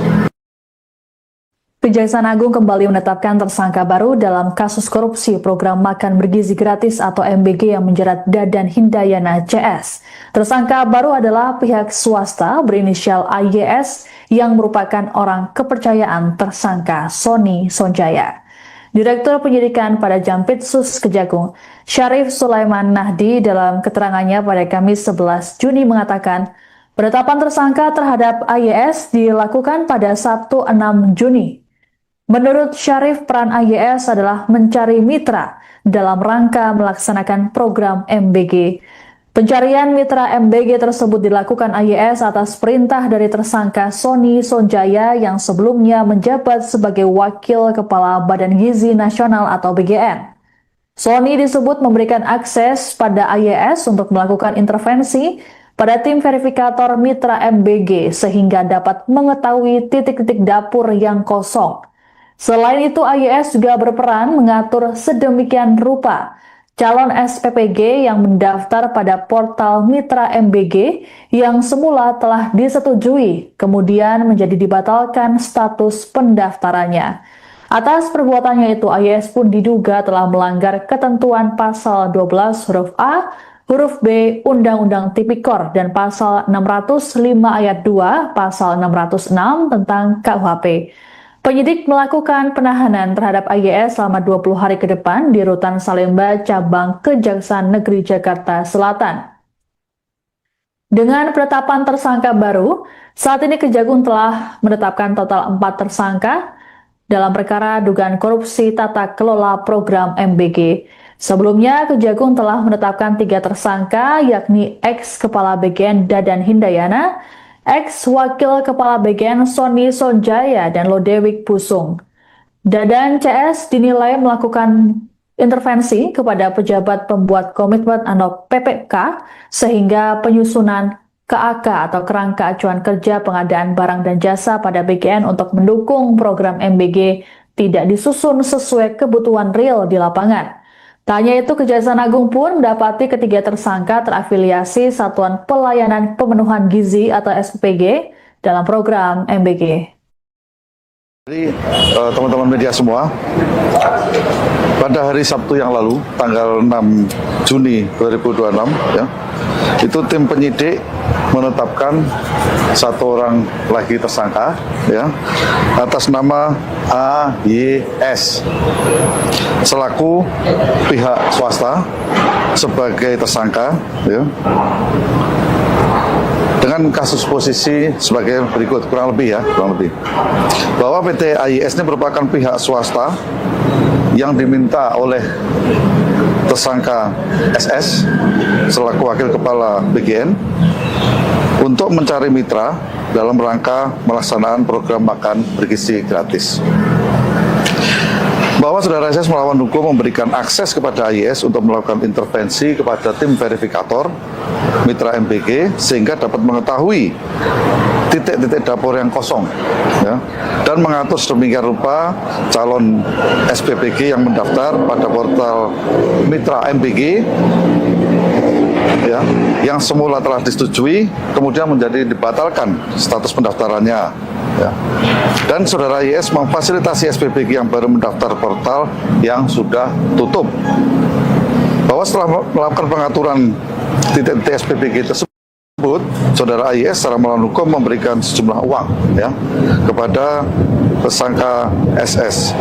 Kejaksaan Agung kembali menetapkan tersangka baru dalam kasus korupsi program makan bergizi gratis atau MBG yang menjerat Dadan Hindayana CS. Tersangka baru adalah pihak swasta berinisial AYS yang merupakan orang kepercayaan tersangka Sony Sonjaya. Direktur Penyidikan pada Jampitsus Kejagung, Syarif Sulaiman Nahdi, dalam keterangannya pada Kamis 11 Juni mengatakan, penetapan tersangka terhadap AYS dilakukan pada Sabtu 6 Juni. Menurut Syarif, peran AYS adalah mencari mitra dalam rangka melaksanakan program MBG. Pencarian mitra MBG tersebut dilakukan AYS atas perintah dari tersangka Sony Sonjaya yang sebelumnya menjabat sebagai Wakil Kepala Badan Gizi Nasional atau BGN. Sony disebut memberikan akses pada AYS untuk melakukan intervensi pada tim verifikator mitra MBG sehingga dapat mengetahui titik-titik dapur yang kosong. Selain itu, AYS juga berperan mengatur sedemikian rupa calon SPPG yang mendaftar pada portal Mitra MBG yang semula telah disetujui, kemudian menjadi dibatalkan status pendaftarannya. Atas perbuatannya itu, AYS pun diduga telah melanggar ketentuan pasal 12 huruf A, huruf B Undang-Undang Tipikor dan pasal 605 ayat 2, pasal 606 tentang KUHP. Penyidik melakukan penahanan terhadap AYS selama 20 hari ke depan di Rutan Salemba, Cabang Kejaksaan Negeri Jakarta Selatan. Dengan penetapan tersangka baru, saat ini Kejagung telah menetapkan total 4 tersangka dalam perkara dugaan korupsi tata kelola program MBG. Sebelumnya, Kejagung telah menetapkan 3 tersangka, yakni ex-Kepala BGN Dadan Hindayana, ex-Wakil Kepala BGN Sony Sonjaya, dan Lodewijk Pusung. Dadan CS dinilai melakukan intervensi kepada pejabat pembuat komitmen atau PPK sehingga penyusunan KAK atau Kerangka Acuan Kerja Pengadaan Barang dan Jasa pada BGN untuk mendukung program MBG tidak disusun sesuai kebutuhan real di lapangan. Tak hanya itu, Kejaksaan Agung pun mendapati ketiga tersangka terafiliasi Satuan Pelayanan Pemenuhan Gizi atau SPPG dalam program MBG. Jadi teman-teman media semua, pada hari Sabtu yang lalu, tanggal 6 Juni 2026, ya, itu tim penyidik menetapkan 1 orang lagi tersangka, ya, atas nama AYS selaku pihak swasta sebagai tersangka, ya, dengan kasus posisi sebagai berikut, kurang lebih, bahwa PT AIS ini merupakan pihak swasta yang diminta oleh tersangka SS selaku Wakil Kepala BGN untuk mencari mitra dalam rangka melaksanaan program makan bergizi gratis. Bahwa saudara SS melawan hukum memberikan akses kepada AIS untuk melakukan intervensi kepada tim verifikator mitra MBG sehingga dapat mengetahui titik-titik dapur yang kosong, ya, dan mengatur sedemikian rupa calon SPPG yang mendaftar pada portal Mitra MBG ya, yang semula telah disetujui kemudian menjadi dibatalkan status pendaftarannya. Ya. Dan saudara YS memfasilitasi SPBG yang baru mendaftar portal yang sudah tutup. Bahwa setelah melakukan pengaturan titik-titik SPBG tersebut, saudara AIS secara melawan hukum memberikan sejumlah uang ya kepada tersangka SS,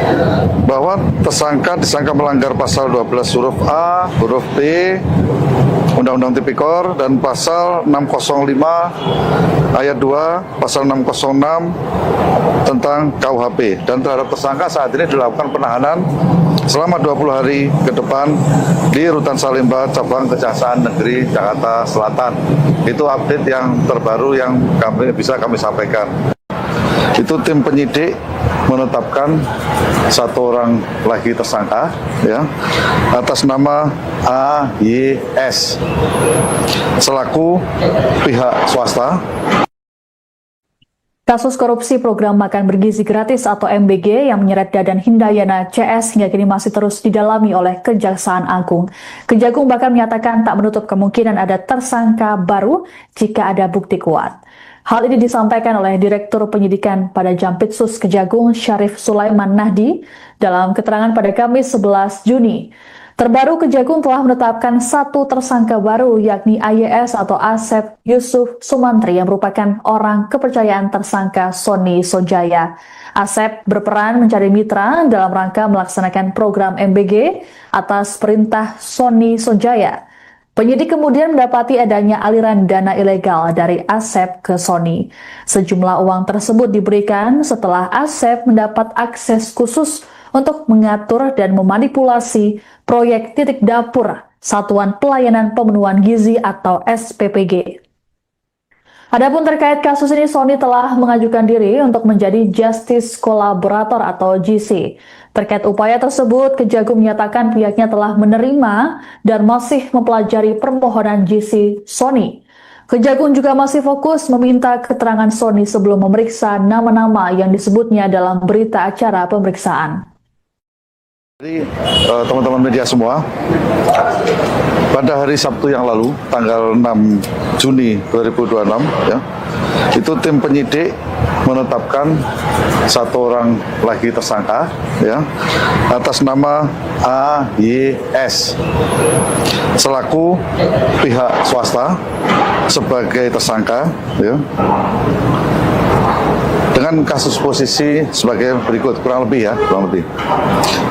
bahwa tersangka disangka melanggar pasal 12 huruf A, huruf B Undang-Undang Tipikor dan pasal 605 ayat 2, pasal 606 tentang KUHP, dan terhadap tersangka saat ini dilakukan penahanan selama 20 hari ke depan di Rutan Salemba, Cabang Kejaksaan Negeri Jakarta Selatan. Itu update yang terbaru yang bisa kami sampaikan. Itu tim penyidik menetapkan satu orang lagi tersangka ya atas nama AYS selaku pihak swasta. Kasus korupsi program makan bergizi gratis atau MBG yang menyeret Dadan Hindayana CS hingga kini masih terus didalami oleh Kejaksaan Agung. Kejagung bahkan menyatakan tak menutup kemungkinan ada tersangka baru jika ada bukti kuat. Hal ini disampaikan oleh Direktur Penyidikan pada Jampitsus Kejagung Syarif Sulaiman Nahdi dalam keterangan pada Kamis 11 Juni. Terbaru, Kejagung telah menetapkan satu tersangka baru, yakni AYS atau Asep Yusuf Sumantri yang merupakan orang kepercayaan tersangka Sony Sonjaya. Asep berperan mencari mitra dalam rangka melaksanakan program MBG atas perintah Sony Sonjaya. Penyidik kemudian mendapati adanya aliran dana ilegal dari Asep ke Sony. Sejumlah uang tersebut diberikan setelah Asep mendapat akses khusus untuk mengatur dan memanipulasi proyek titik dapur Satuan Pelayanan Pemenuhan Gizi atau SPPG. Adapun terkait kasus ini, Sony telah mengajukan diri untuk menjadi Justice Collaborator atau GC. Terkait upaya tersebut, Kejagung menyatakan pihaknya telah menerima dan masih mempelajari permohonan GC Sony. Kejagung juga masih fokus meminta keterangan Sony sebelum memeriksa nama-nama yang disebutnya dalam berita acara pemeriksaan. Jadi teman-teman media semua, pada hari Sabtu yang lalu, tanggal 6 Juni 2026, ya, itu tim penyidik menetapkan satu orang lagi tersangka, ya, atas nama AYS selaku pihak swasta sebagai tersangka, ya, dengan kasus posisi sebagai berikut, kurang lebih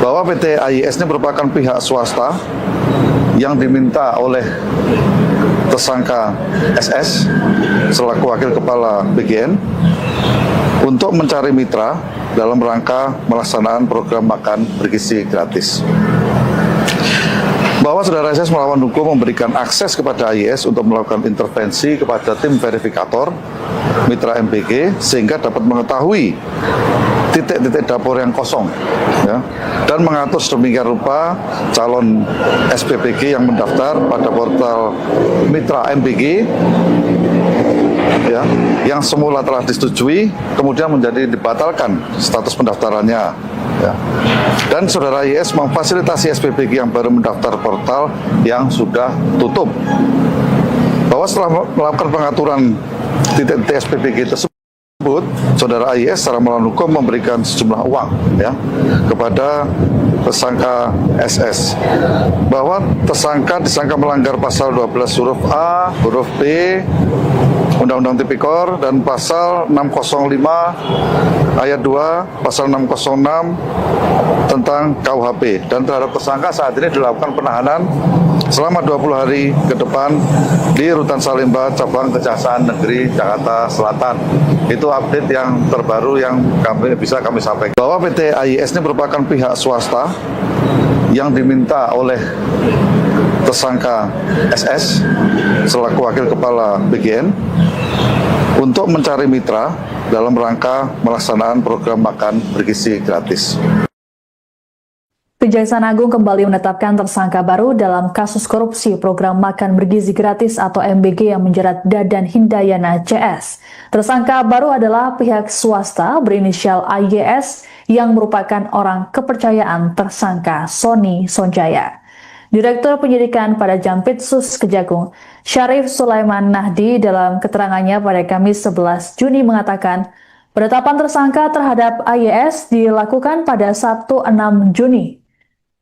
bahwa PT AYS ini merupakan pihak swasta yang diminta oleh tersangka SS selaku wakil kepala BGN untuk mencari mitra dalam rangka melaksanakan program makan bergizi gratis. Bahwa saudara SS melawan hukum memberikan akses kepada AYS untuk melakukan intervensi kepada tim verifikator mitra MBG sehingga dapat mengetahui titik-titik dapur yang kosong, ya, dan mengatur sedemikian rupa calon SPPG yang mendaftar pada portal mitra MBG, ya, yang semula telah disetujui kemudian menjadi dibatalkan status pendaftarannya. Ya. Dan saudara YS memfasilitasi SPBG yang baru mendaftar portal yang sudah tutup. Bahwa setelah melakukan pengaturan titik-titik SPBG tersebut, saudara YS secara melawan hukum memberikan sejumlah uang ya kepada tersangka SS, bahwa tersangka disangka melanggar pasal 12 huruf A, huruf B Undang-Undang Tipikor dan pasal 605 ayat 2, pasal 606 tentang KUHP, dan terhadap tersangka saat ini dilakukan penahanan selama 20 hari ke depan di Rutan Salemba, Cabang Kejaksaan Negeri Jakarta Selatan. Itu update yang terbaru yang bisa kami sampaikan, bahwa PT AYS ini merupakan pihak swasta yang diminta oleh tersangka SS selaku wakil kepala BGN untuk mencari mitra dalam rangka melaksanakan program makan bergizi gratis. Kejaksaan Agung kembali menetapkan tersangka baru dalam kasus korupsi program makan bergizi gratis atau MBG yang menjerat Dadan Hindayana CS. Tersangka baru adalah pihak swasta berinisial AYS yang merupakan orang kepercayaan tersangka Sony Sonjaya. Direktur Penyidikan pada Jampitsus Kejagung, Syarif Sulaiman Nahdi dalam keterangannya pada Kamis 11 Juni mengatakan, penetapan tersangka terhadap AYS dilakukan pada Sabtu 6 Juni.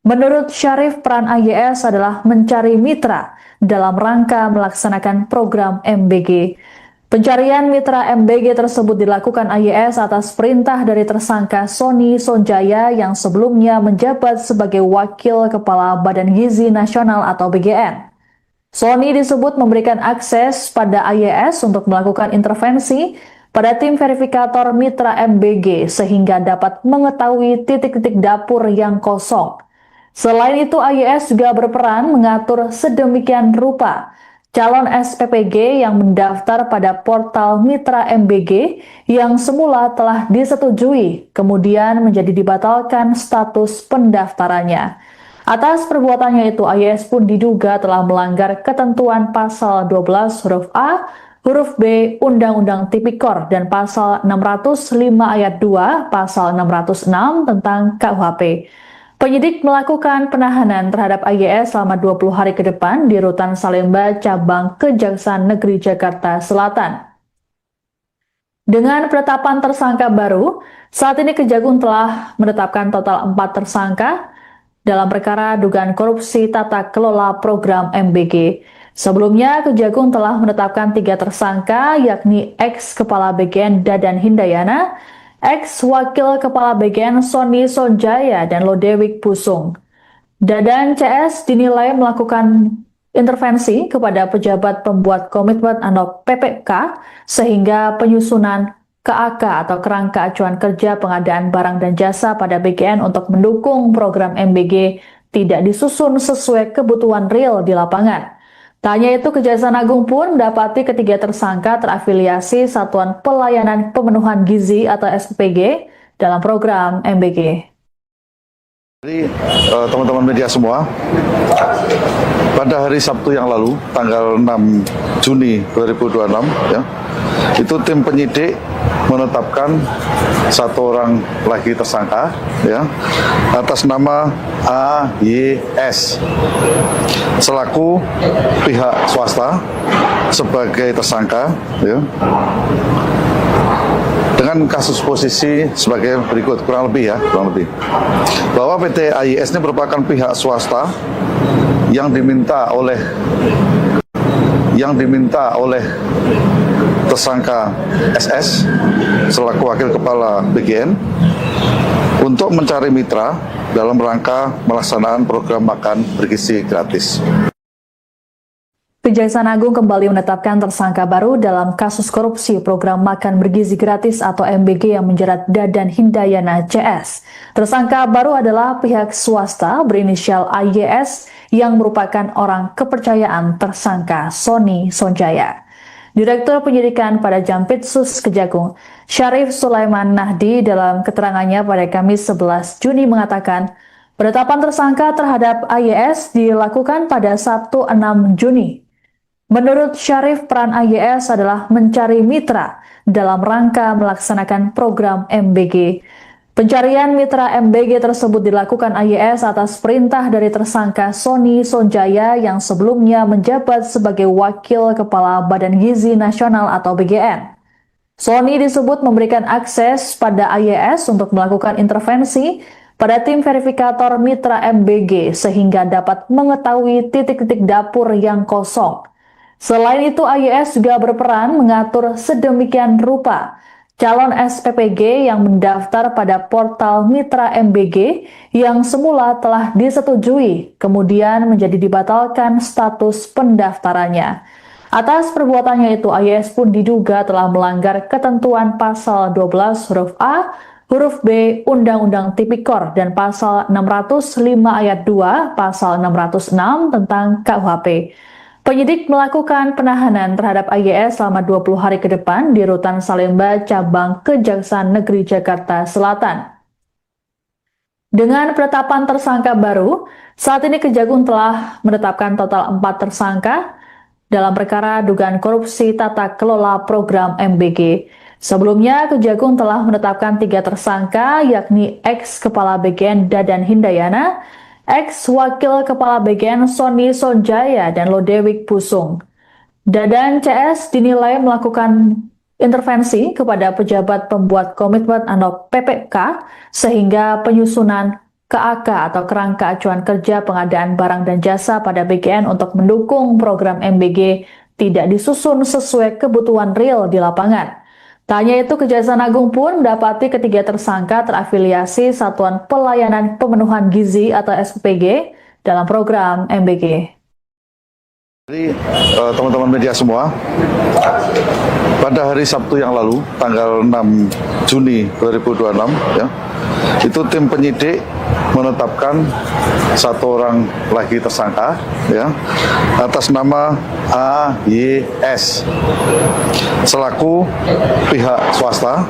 Menurut Syarif, peran AYS adalah mencari mitra dalam rangka melaksanakan program MBG. Pencarian mitra MBG tersebut dilakukan AYS atas perintah dari tersangka Sony Sonjaya yang sebelumnya menjabat sebagai Wakil Kepala Badan Gizi Nasional atau BGN. Sony disebut memberikan akses pada AYS untuk melakukan intervensi pada tim verifikator mitra MBG sehingga dapat mengetahui titik-titik dapur yang kosong. Selain itu, AYS juga berperan mengatur sedemikian rupa calon SPPG yang mendaftar pada portal Mitra MBG yang semula telah disetujui, kemudian menjadi dibatalkan status pendaftarannya. Atas perbuatannya itu, AYS pun diduga telah melanggar ketentuan pasal 12 huruf A, huruf B Undang-Undang Tipikor dan pasal 605 ayat 2, pasal 606 tentang KUHP. Penyidik melakukan penahanan terhadap AYS selama 20 hari ke depan di Rutan Salemba, Cabang Kejaksaan Negeri Jakarta Selatan. Dengan penetapan tersangka baru, saat ini Kejagung telah menetapkan total 4 tersangka dalam perkara dugaan korupsi tata kelola program MBG. Sebelumnya, Kejagung telah menetapkan 3 tersangka, yakni ex-Kepala BGN Dadan Hindayana, ex-Wakil Kepala BGN Sony Sonjaya, dan Lodewijk Pusung. Dadan CS dinilai melakukan intervensi kepada pejabat pembuat komitmen atau PPK sehingga penyusunan KAK atau Kerangka Acuan Kerja Pengadaan Barang dan Jasa pada BGN untuk mendukung program MBG tidak disusun sesuai kebutuhan real di lapangan. Tak hanya itu, Kejaksaan Agung pun mendapati ketiga tersangka terafiliasi Satuan Pelayanan Pemenuhan Gizi atau SPPG dalam program MBG. Jadi teman-teman media semua, pada hari Sabtu yang lalu, tanggal 6 Juni 2026, ya, itu tim penyidik menetapkan 1 orang lagi tersangka, ya, atas nama AYS selaku pihak swasta sebagai tersangka, ya, dengan kasus posisi sebagai berikut, kurang lebih bahwa PT AYS ini merupakan pihak swasta yang diminta oleh tersangka SS selaku Wakil Kepala BGN untuk mencari mitra dalam rangka melaksanakan program makan bergizi gratis. Kejaksaan Agung kembali menetapkan tersangka baru dalam kasus korupsi program makan bergizi gratis atau MBG yang menjerat Dadan Hindayana CS. Tersangka baru adalah pihak swasta berinisial AYS yang merupakan orang kepercayaan tersangka Sony Sonjaya. Direktur Penyidikan pada Jampitsus Kejagung, Syarif Sulaiman Nahdi dalam keterangannya pada Kamis 11 Juni mengatakan, penetapan tersangka terhadap AYS dilakukan pada Sabtu 6 Juni. Menurut Syarif, peran AYS adalah mencari mitra dalam rangka melaksanakan program MBG. Pencarian mitra MBG tersebut dilakukan AYS atas perintah dari tersangka Sony Sonjaya yang sebelumnya menjabat sebagai Wakil Kepala Badan Gizi Nasional atau BGN. Sony disebut memberikan akses pada AYS untuk melakukan intervensi pada tim verifikator mitra MBG sehingga dapat mengetahui titik-titik dapur yang kosong. Selain itu, AYS juga berperan mengatur sedemikian rupa calon SPPG yang mendaftar pada portal Mitra MBG yang semula telah disetujui, kemudian menjadi dibatalkan status pendaftarannya. Atas perbuatannya itu, AYS pun diduga telah melanggar ketentuan pasal 12 huruf A, huruf B Undang-Undang Tipikor dan pasal 605 ayat 2, pasal 606 tentang KUHP. Penyidik melakukan penahanan terhadap AYS selama 20 hari ke depan di Rutan Salemba, Cabang Kejaksaan Negeri Jakarta Selatan. Dengan penetapan tersangka baru, saat ini Kejagung telah menetapkan total 4 tersangka dalam perkara dugaan korupsi tata kelola program MBG. Sebelumnya, Kejagung telah menetapkan 3 tersangka, yakni ex-Kepala BGN Dadan Hindayana, ex-wakil Kepala BGN Sony Sonjaya dan Lodewijk Pusung. Dadan CS dinilai melakukan intervensi kepada pejabat pembuat komitmen atau PPK sehingga penyusunan KAK atau kerangka acuan kerja pengadaan barang dan jasa pada BGN untuk mendukung program MBG tidak disusun sesuai kebutuhan real di lapangan. Tak hanya itu, Kejaksaan Agung pun mendapati ketiga tersangka terafiliasi Satuan Pelayanan Pemenuhan Gizi atau SPG dalam program MBG. Jadi teman-teman media semua, pada hari Sabtu yang lalu, tanggal 6 Juni 2026, ya, itu tim penyidik menetapkan satu orang lagi tersangka, ya, atas nama AYS selaku pihak swasta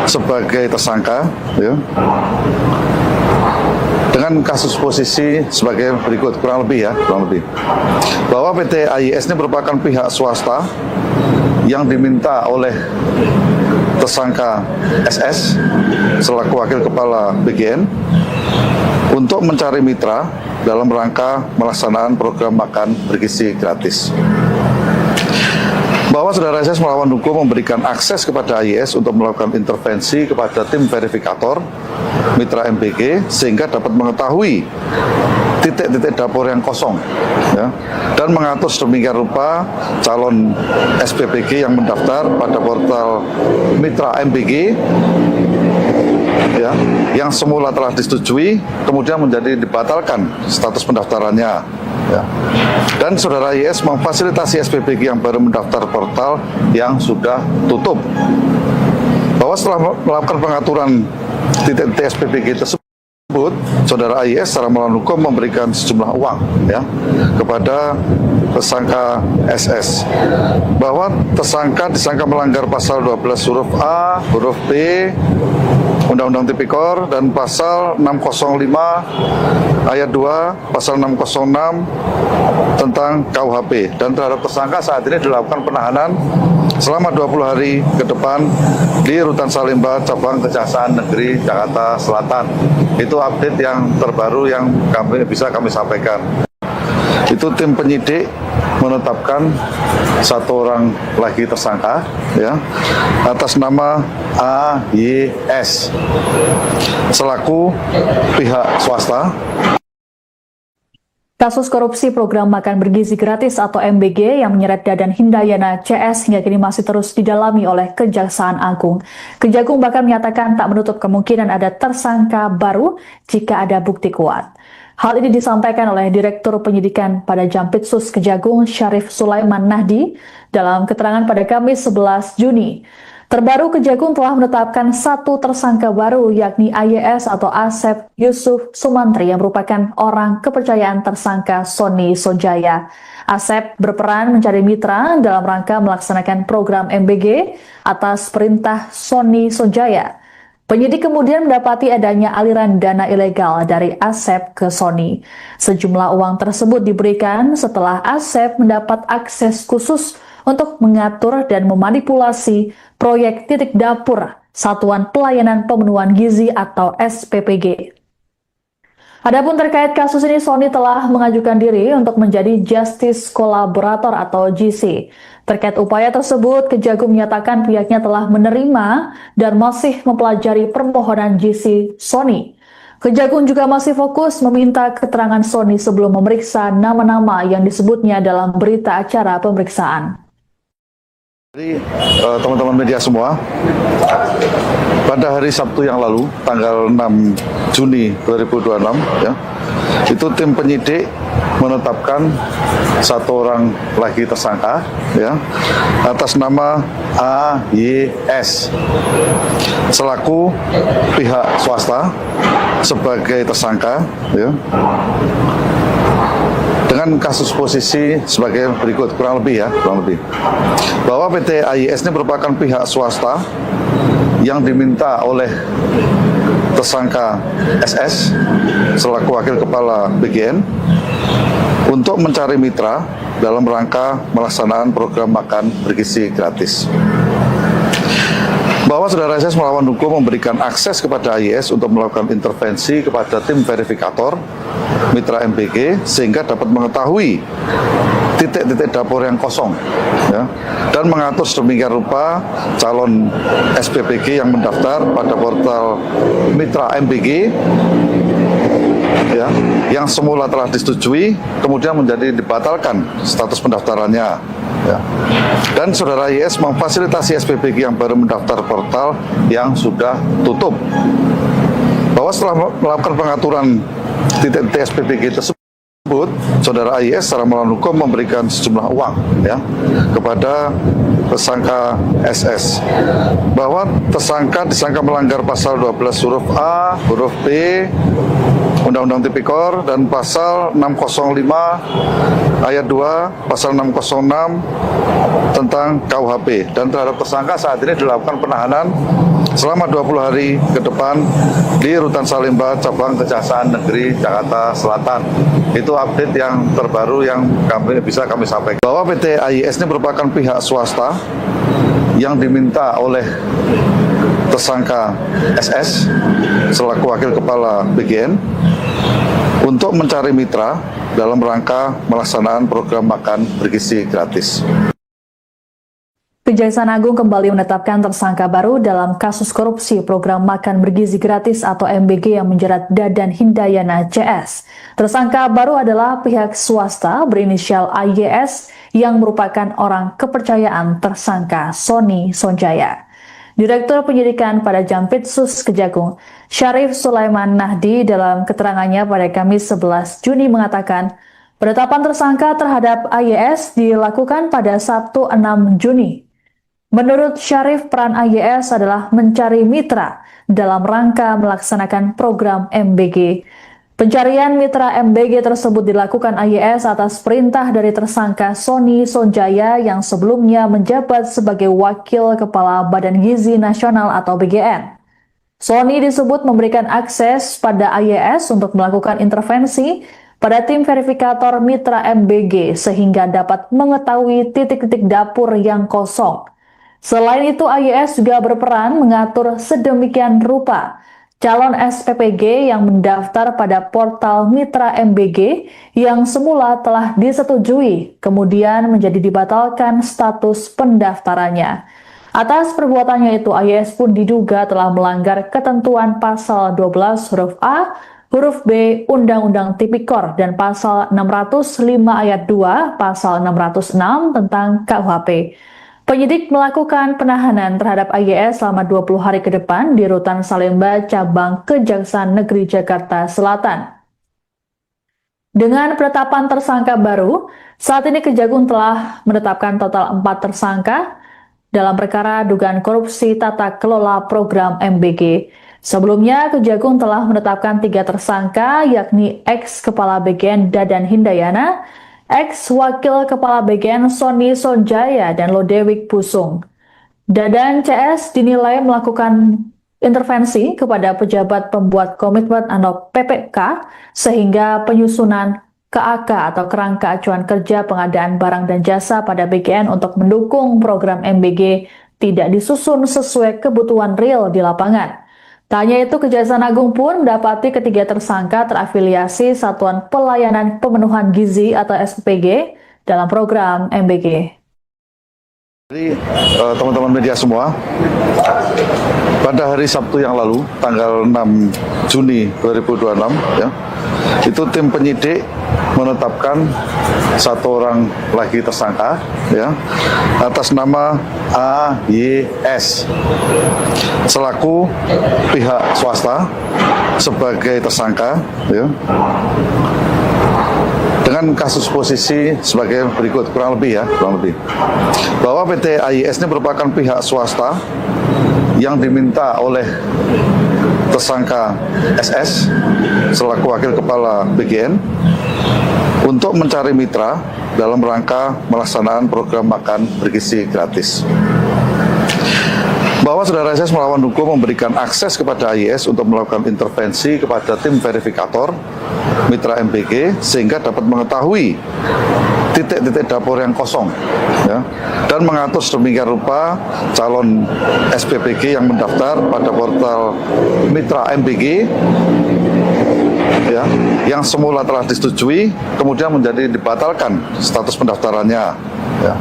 sebagai tersangka, ya, dengan kasus posisi sebagai berikut, kurang lebih bahwa PT AYS ini merupakan pihak swasta yang diminta oleh tersangka SS selaku wakil kepala BGN untuk mencari mitra dalam rangka melaksanakan program makan bergizi gratis. Bahwa saudara SS melawan hukum memberikan akses kepada AYS untuk melakukan intervensi kepada tim verifikator mitra MBG sehingga dapat mengetahui titik-titik dapur yang kosong, ya, dan mengatur sedemikian rupa calon SPPG yang mendaftar pada portal mitra MBG, ya, yang semula telah disetujui kemudian menjadi dibatalkan status pendaftarannya, ya. Dan saudara YS memfasilitasi SPPG yang baru mendaftar portal yang sudah tutup. Bahwa setelah melakukan pengaturan titik-titik SPPG tersebut, saudara AYS secara melawan hukum memberikan sejumlah uang, ya, kepada tersangka SS. Bahwa tersangka disangka melanggar pasal 12 huruf A, huruf B, Undang-Undang Tipikor dan pasal 605 ayat 2, pasal 606 tentang KUHP, dan terhadap tersangka saat ini dilakukan penahanan selama 20 hari ke depan di Rutan Salemba, Cabang Kejaksaan Negeri Jakarta Selatan. Itu update yang terbaru yang bisa kami sampaikan. Itu tim penyidik menetapkan satu orang lagi tersangka, ya, atas nama AYS selaku pihak swasta. Kasus korupsi program makan bergizi gratis atau MBG yang menyeret Dadan Hindayana CS hingga kini masih terus didalami oleh Kejaksaan Agung. Kejagung bahkan menyatakan tak menutup kemungkinan ada tersangka baru jika ada bukti kuat. Hal ini disampaikan oleh Direktur Penyidikan pada Jampitsus Kejagung Syarif Sulaiman Nahdi dalam keterangan pada Kamis 11 Juni. Terbaru, Kejagung telah menetapkan satu tersangka baru yakni AYS atau Asep Yusuf Sumantri yang merupakan orang kepercayaan tersangka Sony Sonjaya. Asep berperan mencari mitra dalam rangka melaksanakan program MBG atas perintah Sony Sonjaya. Penyidik kemudian mendapati adanya aliran dana ilegal dari Asep ke Sony. Sejumlah uang tersebut diberikan setelah Asep mendapat akses khusus untuk mengatur dan memanipulasi proyek titik dapur Satuan Pelayanan Pemenuhan Gizi atau SPPG. Adapun terkait kasus ini, Sony telah mengajukan diri untuk menjadi Justice Collaborator atau GC. Terkait upaya tersebut, Kejagung menyatakan pihaknya telah menerima dan masih mempelajari permohonan GC Sony. Kejagung juga masih fokus meminta keterangan Sony sebelum memeriksa nama-nama yang disebutnya dalam berita acara pemeriksaan. Jadi teman-teman media semua, pada hari Sabtu yang lalu, tanggal 6 Juni 2026, ya, itu tim penyidik menetapkan satu orang lagi tersangka, ya, atas nama AYS selaku pihak swasta sebagai tersangka, ya, dengan kasus posisi sebagai berikut, kurang lebih bahwa PT AYS ini merupakan pihak swasta yang diminta oleh tersangka SS selaku wakil kepala BGN untuk mencari mitra dalam rangka melaksanakan program makan bergizi gratis. bahwa saudara SS melawan hukum memberikan akses kepada AYS untuk melakukan intervensi kepada tim verifikator mitra MBG sehingga dapat mengetahui titik-titik dapur yang kosong, ya, dan mengatur sedemikian rupa calon SPPG yang mendaftar pada portal mitra MBG, ya, yang semula telah disetujui kemudian menjadi dibatalkan status pendaftarannya, ya. Dan saudara YS memfasilitasi SPPG yang baru mendaftar portal yang sudah tutup, bahwa setelah melakukan pengaturan titik-titik SPPG tersebut, saudara AYS secara melawan hukum memberikan sejumlah uang, ya, kepada tersangka SS, bahwa tersangka disangka melanggar pasal 12 huruf A, huruf B Undang-Undang Tipikor dan pasal 605 ayat 2, pasal 606 tentang KUHP, dan terhadap tersangka saat ini dilakukan penahanan selama 20 hari ke depan di Rutan Salemba, Cabang Kejaksaan Negeri Jakarta Selatan. Itu update yang terbaru yang bisa kami sampaikan, bahwa PT AYS ini merupakan pihak swasta yang diminta oleh tersangka SS selaku Wakil Kepala BGN untuk mencari mitra dalam rangka melaksanaan program makan bergizi gratis. Kejaksaan Agung kembali menetapkan tersangka baru dalam kasus korupsi program makan bergizi gratis atau MBG yang menjerat Dadan Hindayana CS. Tersangka baru adalah pihak swasta berinisial AYS yang merupakan orang kepercayaan tersangka Sony Sonjaya. Direktur Penyidikan pada Jampitsus Kejagung, Syarif Sulaiman Nahdi, dalam keterangannya pada Kamis 11 Juni mengatakan, penetapan tersangka terhadap AYS dilakukan pada Sabtu 6 Juni. Menurut Syarif, peran AYS adalah mencari mitra dalam rangka melaksanakan program MBG. Pencarian mitra MBG tersebut dilakukan AYS atas perintah dari tersangka Sony Sonjaya yang sebelumnya menjabat sebagai Wakil Kepala Badan Gizi Nasional atau BGN. Sony disebut memberikan akses pada AYS untuk melakukan intervensi pada tim verifikator mitra MBG sehingga dapat mengetahui titik-titik dapur yang kosong. Selain itu, AYS juga berperan mengatur sedemikian rupa calon SPPG yang mendaftar pada portal mitra MBG yang semula telah disetujui, kemudian menjadi dibatalkan status pendaftarannya. Atas perbuatannya itu, AYS pun diduga telah melanggar ketentuan pasal 12 huruf A, huruf B Undang-Undang Tipikor dan pasal 605 ayat 2, pasal 606 tentang KUHP. Penyidik melakukan penahanan terhadap AYS selama 20 hari ke depan di Rutan Salemba, Cabang Kejaksaan Negeri Jakarta Selatan. Dengan penetapan tersangka baru, saat ini Kejagung telah menetapkan total 4 tersangka dalam perkara dugaan korupsi tata kelola program MBG. Sebelumnya, Kejagung telah menetapkan 3 tersangka, yakni ex-Kepala BGN Dadan Hindayana, ex-Wakil Kepala BGN Sony Sonjaya, dan Lodewijk Pusung. Dadan CS dinilai melakukan intervensi kepada pejabat pembuat komitmen atau PPK sehingga penyusunan KAK atau kerangka acuan kerja pengadaan barang dan jasa pada BGN untuk mendukung program MBG tidak disusun sesuai kebutuhan real di lapangan. Tak hanya itu, Kejaksaan Agung pun mendapati ketiga tersangka terafiliasi Satuan Pelayanan Pemenuhan Gizi atau SPPG dalam program MBG. Jadi teman-teman media semua, pada hari Sabtu yang lalu, tanggal 6 Juni 2026, ya, itu tim penyidik menetapkan 1 orang lagi tersangka, ya, atas nama AYS selaku pihak swasta sebagai tersangka, ya, dengan kasus posisi sebagai berikut, kurang lebih, bahwa PT AYS ini merupakan pihak swasta yang diminta oleh tersangka SS selaku Wakil Kepala BGN untuk mencari mitra dalam rangka melaksanaan program makan bergizi gratis. Bahwa saudara SS melawan hukum memberikan akses kepada AYS untuk melakukan intervensi kepada tim verifikator mitra MBG sehingga dapat mengetahui titik-titik dapur yang kosong, ya, dan mengatur sedemikian rupa calon SPPG yang mendaftar pada portal Mitra MBG, ya, yang semula telah disetujui kemudian menjadi dibatalkan status pendaftarannya, ya.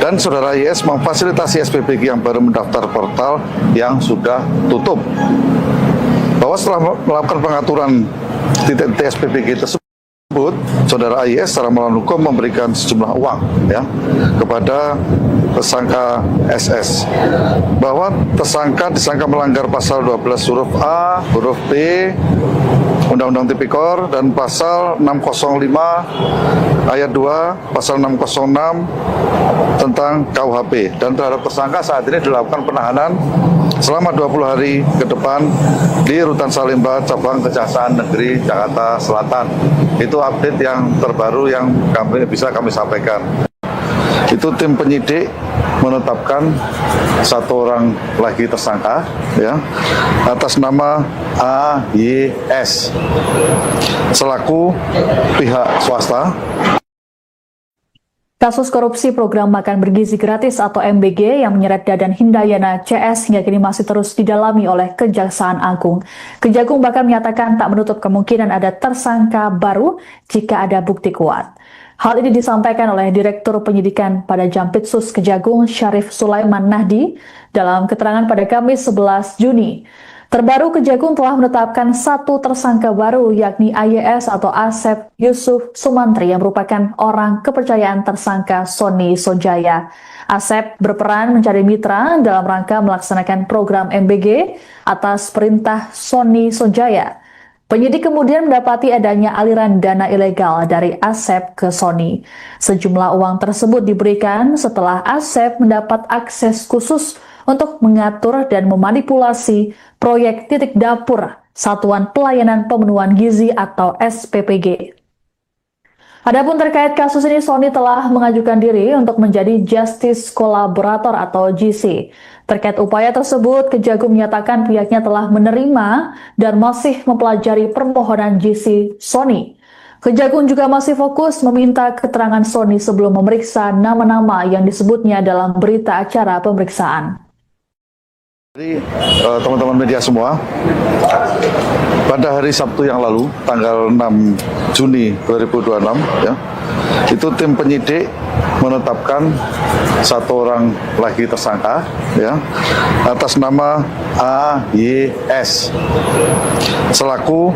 Dan saudara YS memfasilitasi SPPG yang baru mendaftar portal yang sudah tutup, bahwa setelah melakukan pengaturan titik-titik SPPG tersebut, saudara AIS secara melawan hukum memberikan sejumlah uang, ya, kepada tersangka SS, bahwa tersangka disangka melanggar pasal 12 huruf A, huruf B Undang-Undang Tipikor dan pasal 605 ayat 2, pasal 606 tentang KUHP, dan terhadap tersangka saat ini dilakukan penahanan selama 20 hari ke depan di Rutan Salemba, Cabang Kejaksaan Negeri Jakarta Selatan. Itu update yang terbaru yang bisa kami sampaikan. Itu tim penyidik menetapkan satu orang lagi tersangka, ya, atas nama AYS selaku pihak swasta. Kasus korupsi program makan bergizi gratis atau MBG yang menyeret Dadan Hindayana CS hingga kini masih terus didalami oleh Kejaksaan Agung. Kejagung bahkan menyatakan tak menutup kemungkinan ada tersangka baru jika ada bukti kuat. Hal ini disampaikan oleh Direktur Penyidikan pada Jampitsus Kejagung Syarif Sulaiman Nahdi dalam keterangan pada Kamis 11 Juni. Terbaru, Kejagung telah menetapkan satu tersangka baru, yakni AYS atau Asep Yusuf Sumantri yang merupakan orang kepercayaan tersangka Sony Sonjaya. Asep berperan mencari mitra dalam rangka melaksanakan program MBG atas perintah Sony Sonjaya. Penyidik kemudian mendapati adanya aliran dana ilegal dari Asep ke Sony. Sejumlah uang tersebut diberikan setelah Asep mendapat akses khusus untuk mengatur dan memanipulasi proyek titik dapur Satuan Pelayanan Pemenuhan Gizi atau SPPG. Adapun terkait kasus ini, Sony telah mengajukan diri untuk menjadi Justice Collaborator atau GC. Terkait upaya tersebut, Kejagung menyatakan pihaknya telah menerima dan masih mempelajari permohonan GC Sony. Kejagung juga masih fokus meminta keterangan Sony sebelum memeriksa nama-nama yang disebutnya dalam berita acara pemeriksaan. Jadi teman-teman media semua, pada hari Sabtu yang lalu, tanggal 6 Juni 2026, ya, itu tim penyidik menetapkan satu orang lagi tersangka, ya, atas nama AYS selaku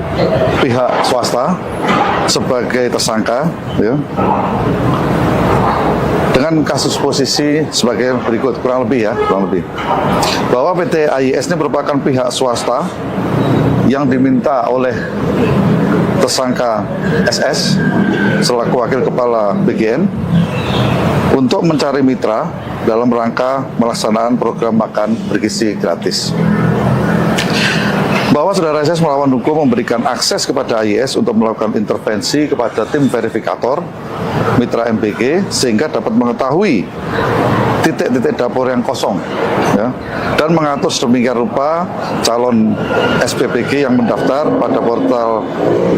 pihak swasta sebagai tersangka, ya, dengan kasus posisi sebagai berikut, kurang lebih, bahwa PT AYS ini merupakan pihak swasta yang diminta oleh tersangka SS selaku wakil kepala BGN untuk mencari mitra dalam rangka melaksanaan program makan bergizi gratis. Bahwa saudara SS melawan hukum memberikan akses kepada AYS untuk melakukan intervensi kepada tim verifikator Mitra MBG sehingga dapat mengetahui titik-titik dapur yang kosong, ya, dan mengatur sedemikian rupa calon SPPG yang mendaftar pada portal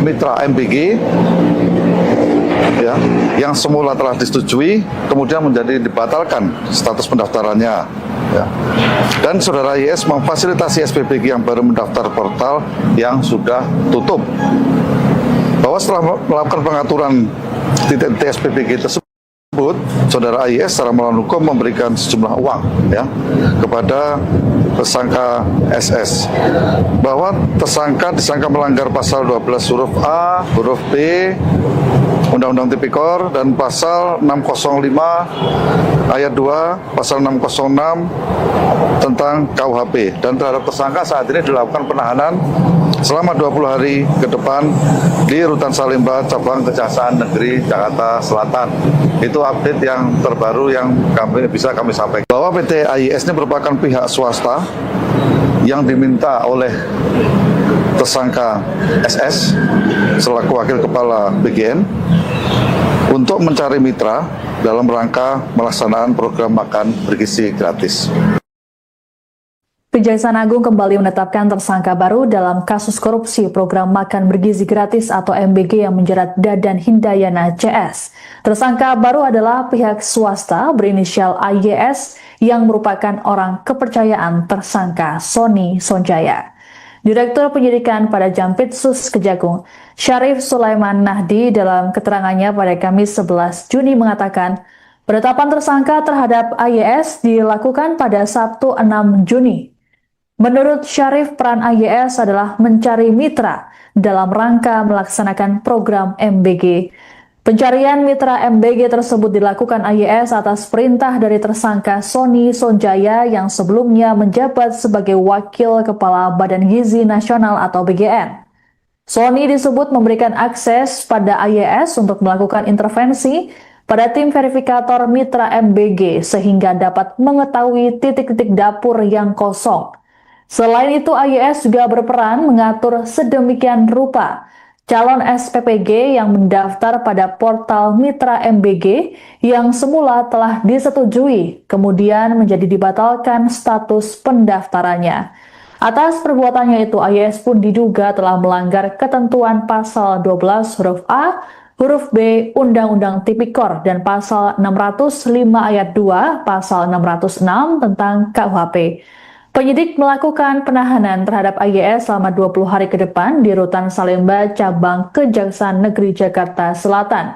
Mitra MBG, ya, yang semula telah disetujui kemudian menjadi dibatalkan status pendaftarannya, ya. Dan saudara YS memfasilitasi SPPG yang baru mendaftar portal yang sudah tutup, bahwa setelah melakukan pengaturan titik-titik SPPG tersebut, saudara AYS secara melawan hukum memberikan sejumlah uang, ya, kepada tersangka SS, bahwa tersangka disangka melanggar pasal 12 huruf A, huruf B Undang-Undang Tipikor dan pasal 605 ayat 2, pasal 606 tentang KUHP, dan terhadap tersangka saat ini dilakukan penahanan selama 20 hari ke depan di Rutan Salemba, Cabang Kejaksaan Negeri Jakarta Selatan. Itu update yang terbaru yang bisa kami sampaikan, bahwa PT AYS ini merupakan pihak swasta yang diminta oleh tersangka SS selaku wakil kepala BGN untuk mencari mitra dalam rangka melaksanaan program makan bergizi gratis. Kejaksaan Agung kembali menetapkan tersangka baru dalam kasus korupsi program makan bergizi gratis atau MBG yang menjerat Dadan Hindayana CS. Tersangka baru adalah pihak swasta berinisial AYS yang merupakan orang kepercayaan tersangka Sony Sonjaya. Direktur Penyidikan pada Jampitsus Kejagung, Syarif Sulaiman Nahdi dalam keterangannya pada Kamis 11 Juni mengatakan, penetapan tersangka terhadap AYS dilakukan pada Sabtu 6 Juni. Menurut Syarif, peran AYS adalah mencari mitra dalam rangka melaksanakan program MBG. Pencarian mitra MBG tersebut dilakukan AYS atas perintah dari tersangka Sony Sonjaya yang sebelumnya menjabat sebagai Wakil Kepala Badan Gizi Nasional atau BGN. Sony disebut memberikan akses pada AYS untuk melakukan intervensi pada tim verifikator mitra MBG sehingga dapat mengetahui titik-titik dapur yang kosong. Selain itu, AYS juga berperan mengatur sedemikian rupa calon SPPG yang mendaftar pada portal Mitra MBG yang semula telah disetujui, kemudian menjadi dibatalkan status pendaftarannya. Atas perbuatannya itu, AYS pun diduga telah melanggar ketentuan pasal 12 huruf A, huruf B Undang-Undang Tipikor dan pasal 605 ayat 2, pasal 606 tentang KUHP. Penyidik melakukan penahanan terhadap AYS selama 20 hari ke depan di Rutan Salemba, Cabang Kejaksaan Negeri Jakarta Selatan.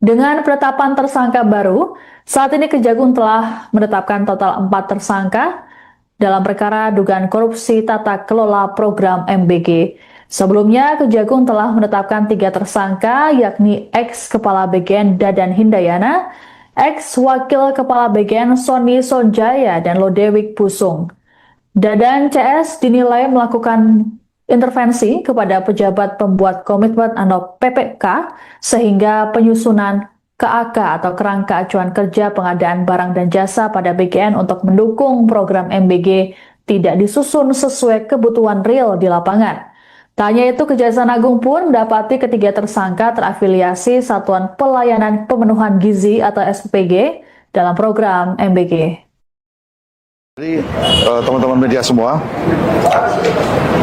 Dengan penetapan tersangka baru, saat ini Kejagung telah menetapkan total 4 tersangka dalam perkara dugaan korupsi tata kelola program MBG. Sebelumnya, Kejagung telah menetapkan 3 tersangka, yakni ex-kepala BGN Dadan Hindayana, ex-wakil kepala BGN Sony Sonjaya, dan Lodewijk Pusung. Dadan CS dinilai melakukan intervensi kepada pejabat pembuat komitmen atau PPK sehingga penyusunan KAK atau kerangka acuan kerja pengadaan barang dan jasa pada BGN untuk mendukung program MBG tidak disusun sesuai kebutuhan real di lapangan. Tak hanya itu, Kejaksaan Agung pun mendapati ketiga tersangka terafiliasi Satuan Pelayanan Pemenuhan Gizi atau SPPG dalam program MBG. Jadi teman-teman media semua,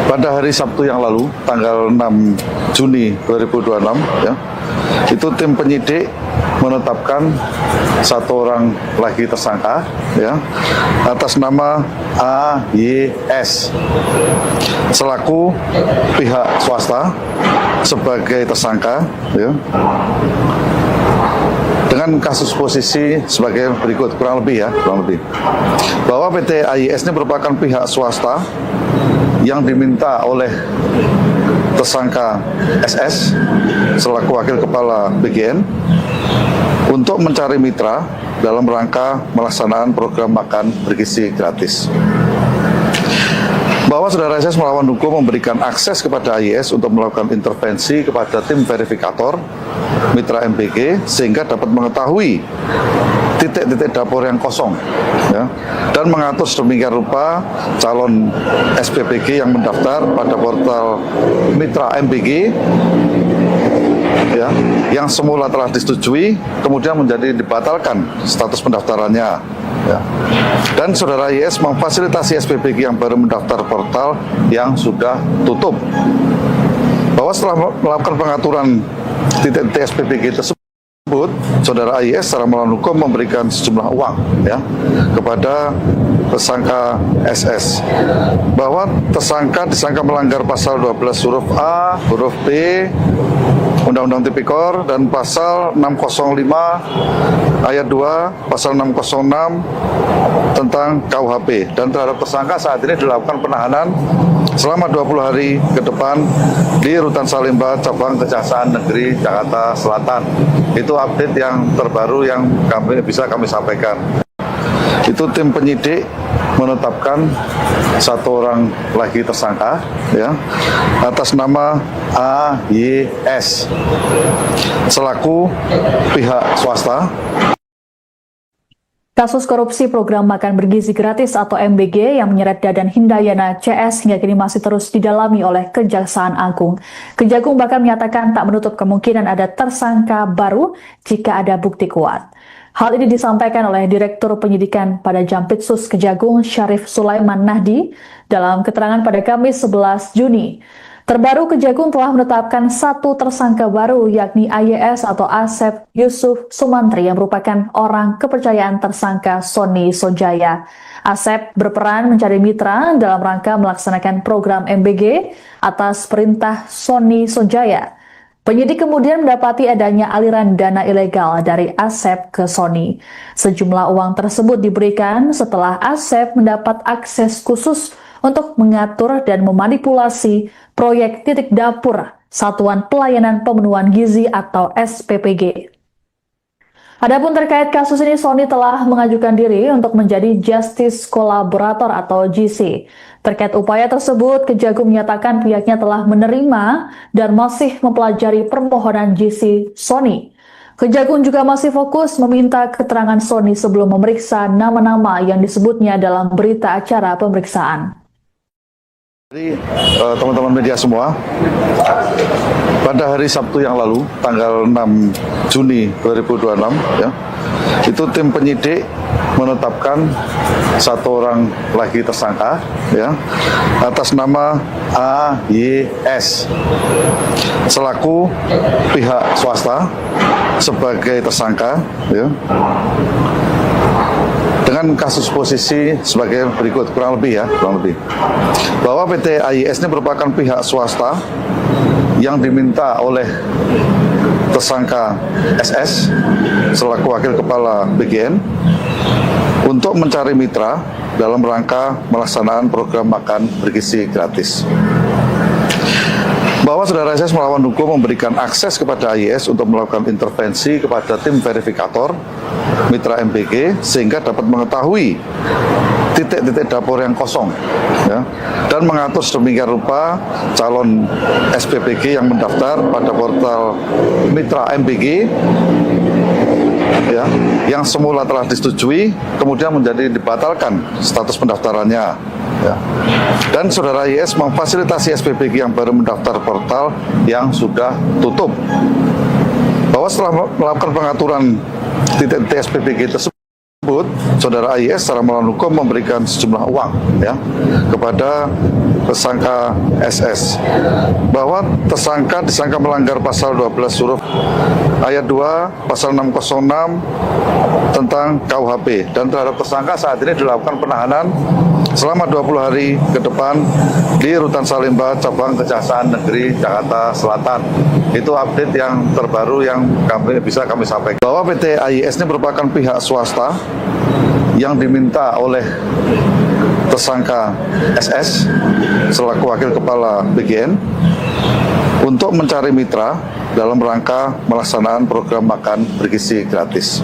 pada hari Sabtu yang lalu, tanggal 6 Juni 2026, ya, itu tim penyidik menetapkan 1 orang lagi tersangka, ya, atas nama AYS selaku pihak swasta sebagai tersangka, ya, dengan kasus posisi sebagai berikut, kurang lebih bahwa PT AYS ini merupakan pihak swasta yang diminta oleh tersangka SS selaku wakil kepala BGN untuk mencari mitra dalam rangka melaksanaan program makan bergizi gratis. Bahwa saudara SS melawan hukum memberikan akses kepada AYS untuk melakukan intervensi kepada tim verifikator mitra MBG sehingga dapat mengetahui titik-titik dapur yang kosong, ya, dan mengatur sedemikian rupa calon SPPG yang mendaftar pada portal mitra MBG, ya, yang semula telah disetujui kemudian menjadi dibatalkan status pendaftarannya, ya. Dan saudara YS memfasilitasi SPPG yang baru mendaftar portal yang sudah tutup. Bahwa setelah melakukan pengaturan titik-titik SPPG tersebut, saudara AYS secara melawan hukum memberikan sejumlah uang, ya, kepada tersangka SS, bahwa tersangka disangka melanggar pasal 12 huruf A, huruf B Undang-Undang Tipikor dan pasal 605 ayat 2, pasal 606 tentang KUHP, dan terhadap tersangka saat ini dilakukan penahanan selama 20 hari ke depan di Rutan Salemba, Cabang Kejaksaan Negeri Jakarta Selatan. Itu update yang terbaru yang bisa kami sampaikan. Itu tim penyidik menetapkan 1 orang lagi tersangka, ya, atas nama AYS selaku pihak swasta. Kasus korupsi program makan bergizi gratis atau MBG yang menyeret Dadan Hindayana CS hingga kini masih terus didalami oleh Kejaksaan Agung. Kejagung bahkan menyatakan tak menutup kemungkinan ada tersangka baru jika ada bukti kuat. Hal ini disampaikan oleh Direktur Penyidikan pada Jampitsus Kejagung Syarif Sulaiman Nahdi dalam keterangan pada Kamis 11 Juni. Terbaru, Kejagung telah menetapkan satu tersangka baru, yakni AYS atau Asep Yusuf Sumantri yang merupakan orang kepercayaan tersangka Sony Sonjaya. Asep berperan mencari mitra dalam rangka melaksanakan program MBG atas perintah Sony Sonjaya. Penyidik kemudian mendapati adanya aliran dana ilegal dari Asep ke Sony. Sejumlah uang tersebut diberikan setelah Asep mendapat akses khusus untuk mengatur dan memanipulasi proyek titik dapur Satuan Pelayanan Pemenuhan Gizi atau SPPG. Adapun terkait kasus ini, Sony telah mengajukan diri untuk menjadi Justice Collaborator atau GC. Terkait upaya tersebut, Kejagung menyatakan pihaknya telah menerima dan masih mempelajari permohonan GC Sony. Kejagung juga masih fokus meminta keterangan Sony sebelum memeriksa nama-nama yang disebutnya dalam berita acara pemeriksaan. Jadi teman-teman media semua, pada hari Sabtu yang lalu, tanggal 6 Juni 2026, ya, itu tim penyidik menetapkan satu orang lagi tersangka, ya, atas nama AYS selaku pihak swasta sebagai tersangka, ya, dengan kasus posisi sebagai berikut, kurang lebih bahwa PT AYS ini merupakan pihak swasta yang diminta oleh tersangka SS selaku wakil kepala BGN untuk mencari mitra dalam rangka melaksanakan program makan bergizi gratis. Bahwa saudara SS melawan hukum memberikan akses kepada AYS untuk melakukan intervensi kepada tim verifikator mitra MBG sehingga dapat mengetahui titik-titik dapur yang kosong, ya, dan mengatur sedemikian rupa calon SPPG yang mendaftar pada portal mitra MBG, ya, yang semula telah disetujui kemudian menjadi dibatalkan status pendaftarannya, ya. Dan saudara IS memfasilitasi SPPG yang baru mendaftar portal yang sudah tutup. Bahwa setelah melakukan pengaturan titik-titik SPPG tersebut, saudara IS secara melawan hukum memberikan sejumlah uang, ya, kepada tersangka SS. Bahwa tersangka disangka melanggar pasal 12 huruf ayat 2 pasal 606 tentang KUHP, dan terhadap tersangka saat ini dilakukan penahanan selama 20 hari ke depan di Rutan Salemba Cabang Kejaksaan Negeri Jakarta Selatan. Itu update yang terbaru yang bisa kami sampaikan. Bahwa PT AYS ini merupakan pihak swasta yang diminta oleh tersangka SS selaku wakil kepala BGN untuk mencari mitra dalam rangka melaksanakan program makan bergizi gratis.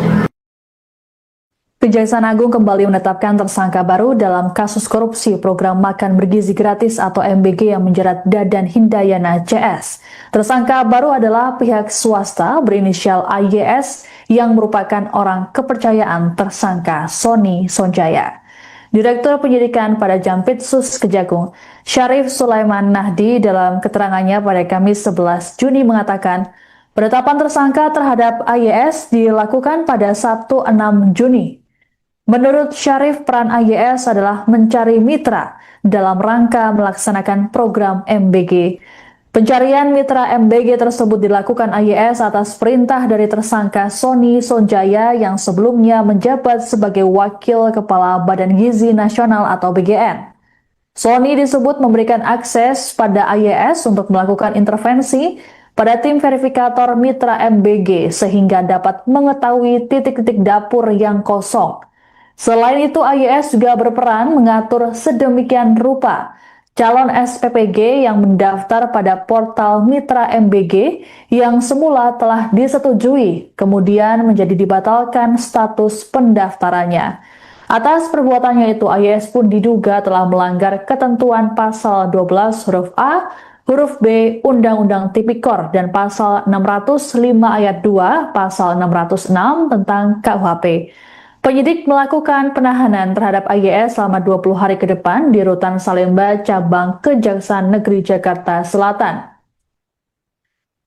Kejaksaan Agung kembali menetapkan tersangka baru dalam kasus korupsi program makan bergizi gratis atau MBG yang menjerat Dadan Hindayana CS. Tersangka baru adalah pihak swasta berinisial AYS yang merupakan orang kepercayaan tersangka Sony Sonjaya. Direktur Penyidikan pada Jampitsus Kejagung, Syarif Sulaiman Nahdi dalam keterangannya pada Kamis 11 Juni mengatakan, penetapan tersangka terhadap AYS dilakukan pada Sabtu 6 Juni. Menurut Syarif, peran AYS adalah mencari mitra dalam rangka melaksanakan program MBG. Pencarian mitra MBG tersebut dilakukan AYS atas perintah dari tersangka Sony Sonjaya yang sebelumnya menjabat sebagai Wakil Kepala Badan Gizi Nasional atau BGN. Sony disebut memberikan akses pada AYS untuk melakukan intervensi pada tim verifikator mitra MBG sehingga dapat mengetahui titik-titik dapur yang kosong. Selain itu, AYS juga berperan mengatur sedemikian rupa calon SPPG yang mendaftar pada portal mitra MBG yang semula telah disetujui, kemudian menjadi dibatalkan status pendaftarannya. Atas perbuatannya itu, AYS pun diduga telah melanggar ketentuan pasal 12 huruf A, huruf B Undang-Undang Tipikor dan pasal 605 ayat 2, pasal 606 tentang KUHP. Penyidik melakukan penahanan terhadap AYS selama 20 hari ke depan di Rutan Salemba Cabang Kejaksaan Negeri Jakarta Selatan.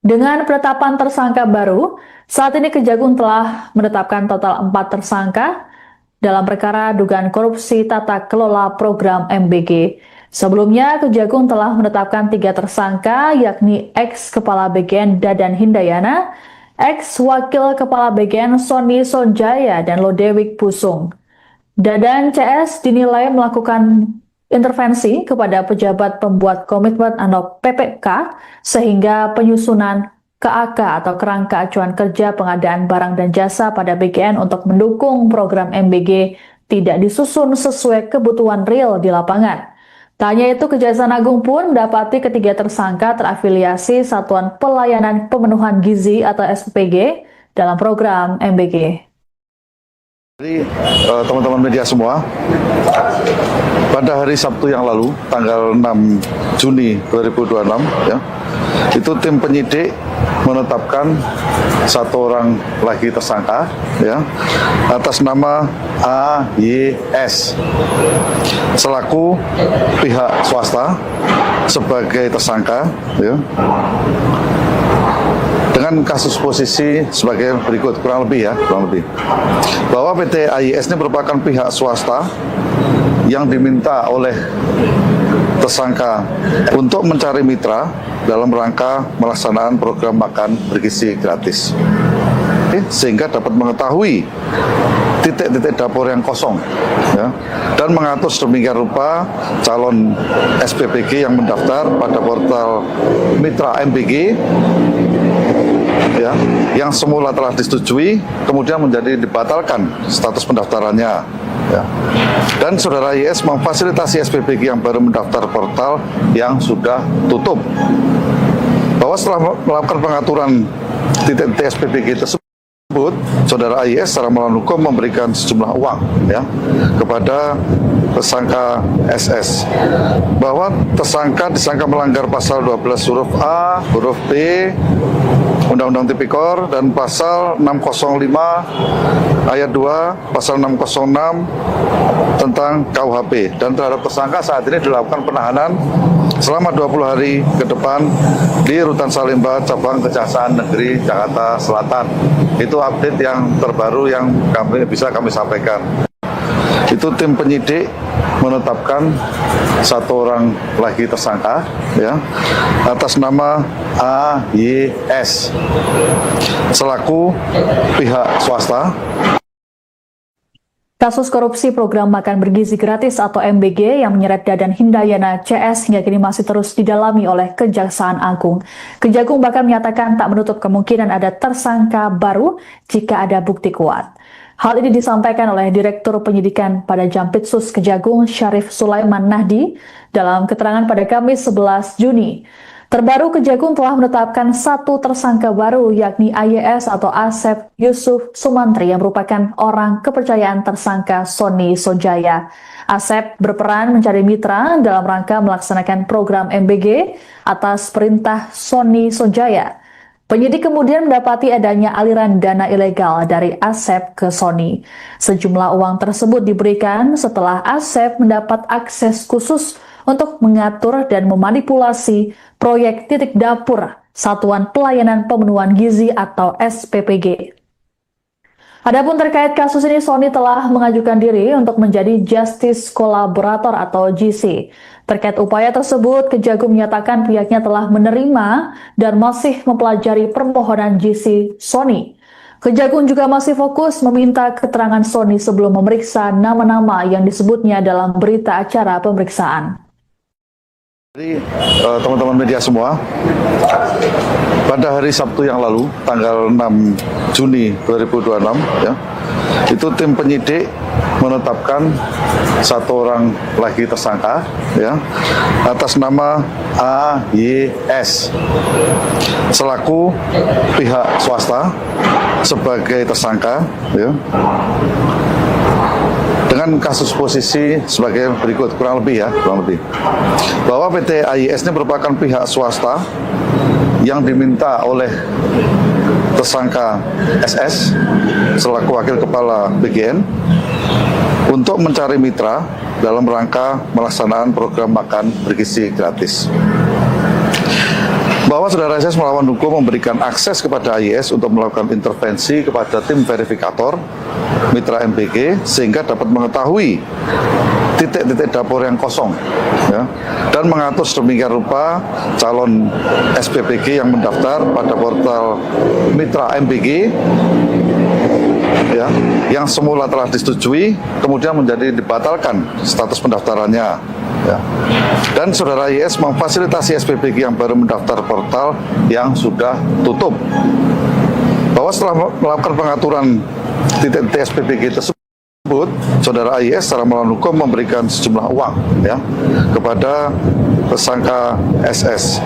Dengan penetapan tersangka baru, saat ini Kejagung telah menetapkan total 4 tersangka dalam perkara dugaan korupsi tata kelola program MBG. Sebelumnya, Kejagung telah menetapkan 3 tersangka, yakni ex-Kepala BGN Dadan Hindayana, ex-Wakil Kepala BGN Sony Sonjaya, dan Lodewijk Pusung. Dadan CS dinilai melakukan intervensi kepada pejabat pembuat komitmen atau PPK sehingga penyusunan KAK atau kerangka acuan kerja pengadaan barang dan jasa pada BGN untuk mendukung program MBG tidak disusun sesuai kebutuhan real di lapangan. Tak hanya itu, Kejaksaan Agung pun mendapati ketiga tersangka terafiliasi Satuan Pelayanan Pemenuhan Gizi atau SPG dalam program MBG. Jadi teman-teman media semua, pada hari Sabtu yang lalu, tanggal 6 Juni 2026, ya, itu tim penyidik menetapkan 1 orang lagi tersangka, ya, atas nama AYS selaku pihak swasta sebagai tersangka, ya, dengan kasus posisi sebagai berikut, kurang lebih bahwa PT AYS ini merupakan pihak swasta yang diminta oleh tersangka untuk mencari mitra dalam rangka melaksanaan program makan bergizi gratis, sehingga dapat mengetahui titik-titik dapur yang kosong, ya, dan mengatur sedemikian rupa calon SPPG yang mendaftar pada portal Mitra MBG, ya, yang semula telah disetujui kemudian menjadi dibatalkan status pendaftarannya, ya. Dan saudara YS memfasilitasi SPPG yang baru mendaftar portal yang sudah tutup, bahwa setelah melakukan pengaturan titik-titik SPPG tersebut, saudara YS secara melawan hukum memberikan sejumlah uang, ya, kepada tersangka SS, bahwa tersangka disangka melanggar pasal 12 huruf A, huruf B Undang-Undang Tipikor dan pasal 605 ayat 2, pasal 606 tentang KUHP, dan terhadap tersangka saat ini dilakukan penahanan selama 20 hari ke depan di Rutan Salemba, Cabang Kejaksaan Negeri Jakarta Selatan. Itu update yang terbaru yang bisa kami sampaikan. Itu tim penyidik menetapkan 1 orang lagi tersangka, ya, atas nama AYS selaku pihak swasta. Kasus korupsi program makan bergizi gratis atau MBG yang menyeret Dadan Hindayana CS hingga kini masih terus didalami oleh Kejaksaan Agung. Kejagung bahkan menyatakan tak menutup kemungkinan ada tersangka baru jika ada bukti kuat. Hal ini disampaikan oleh Direktur Penyidikan pada Jampitsus Kejagung Syarif Sulaiman Nahdi dalam keterangan pada Kamis 11 Juni. Terbaru, Kejagung telah menetapkan 1 tersangka baru, yakni AYS atau Asep Yusuf Sumantri yang merupakan orang kepercayaan tersangka Sony Sonjaya. Asep berperan mencari mitra dalam rangka melaksanakan program MBG atas perintah Sony Sonjaya. Penyidik kemudian mendapati adanya aliran dana ilegal dari Asep ke Sony. Sejumlah uang tersebut diberikan setelah Asep mendapat akses khusus untuk mengatur dan memanipulasi proyek titik dapur Satuan Pelayanan Pemenuhan Gizi atau SPPG. Adapun terkait kasus ini, Sony telah mengajukan diri untuk menjadi Justice Collaborator atau GC. Terkait upaya tersebut, Kejagung menyatakan pihaknya telah menerima dan masih mempelajari permohonan GC Sony. Kejagung juga masih fokus meminta keterangan Sony sebelum memeriksa nama-nama yang disebutnya dalam berita acara pemeriksaan. Jadi teman-teman media semua, pada hari Sabtu yang lalu, tanggal 6 Juni 2026, ya, itu tim penyidik menetapkan 1 orang lagi tersangka, ya, atas nama AYS selaku pihak swasta sebagai tersangka, ya, dengan kasus posisi sebagai berikut, kurang lebih bahwa PT AYS ini merupakan pihak swasta yang diminta oleh tersangka SS selaku wakil kepala BGN untuk mencari mitra dalam rangka melaksanaan program makan bergizi gratis. bahwa saudara SS melawan hukum memberikan akses kepada AYS untuk melakukan intervensi kepada tim verifikator mitra MBG sehingga dapat mengetahui titik-titik dapur yang kosong, ya, dan mengatur sedemikian rupa calon SPPG yang mendaftar pada portal mitra MBG, ya, yang semula telah disetujui kemudian menjadi dibatalkan status pendaftarannya, ya. Dan saudara IS memfasilitasi SPPG yang baru mendaftar portal yang sudah tutup, bahwa setelah melakukan pengaturan titik-titik SPPG tersebut, saudara IS secara melawan hukum memberikan sejumlah uang, ya, kepada tersangka SS,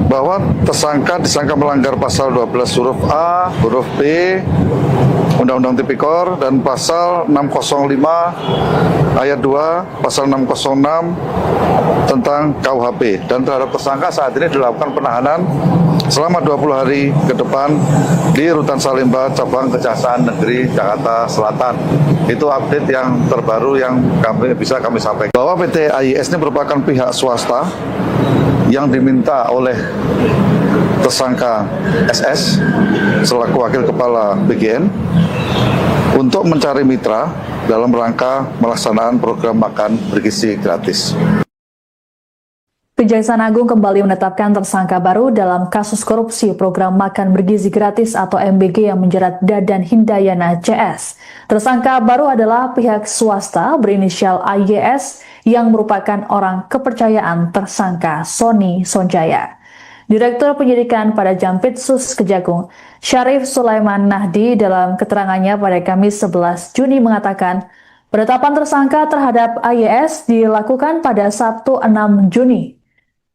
bahwa tersangka disangka melanggar pasal 12 huruf A, huruf B Undang-Undang Tipikor dan pasal 605 ayat 2, pasal 606 tentang KUHP, dan terhadap tersangka saat ini dilakukan penahanan selama 20 hari ke depan di Rutan Salemba, Cabang Kejaksaan Negeri Jakarta Selatan. Itu update yang terbaru yang bisa kami sampaikan. Bahwa PT AYS ini merupakan pihak swasta yang diminta oleh tersangka SS selaku wakil kepala BGN untuk mencari mitra dalam rangka melaksanaan program makan bergizi gratis. Kejaksaan Agung kembali menetapkan tersangka baru dalam kasus korupsi program makan bergizi gratis atau MBG yang menjerat Dadan Hindayana CS. Tersangka baru adalah pihak swasta berinisial AYS yang merupakan orang kepercayaan tersangka Sony Sonjaya. Direktur Penyidikan pada Jampitsus Kejagung, Syarif Sulaiman Nahdi, dalam keterangannya pada Kamis 11 Juni mengatakan, penetapan tersangka terhadap AYS dilakukan pada Sabtu 6 Juni.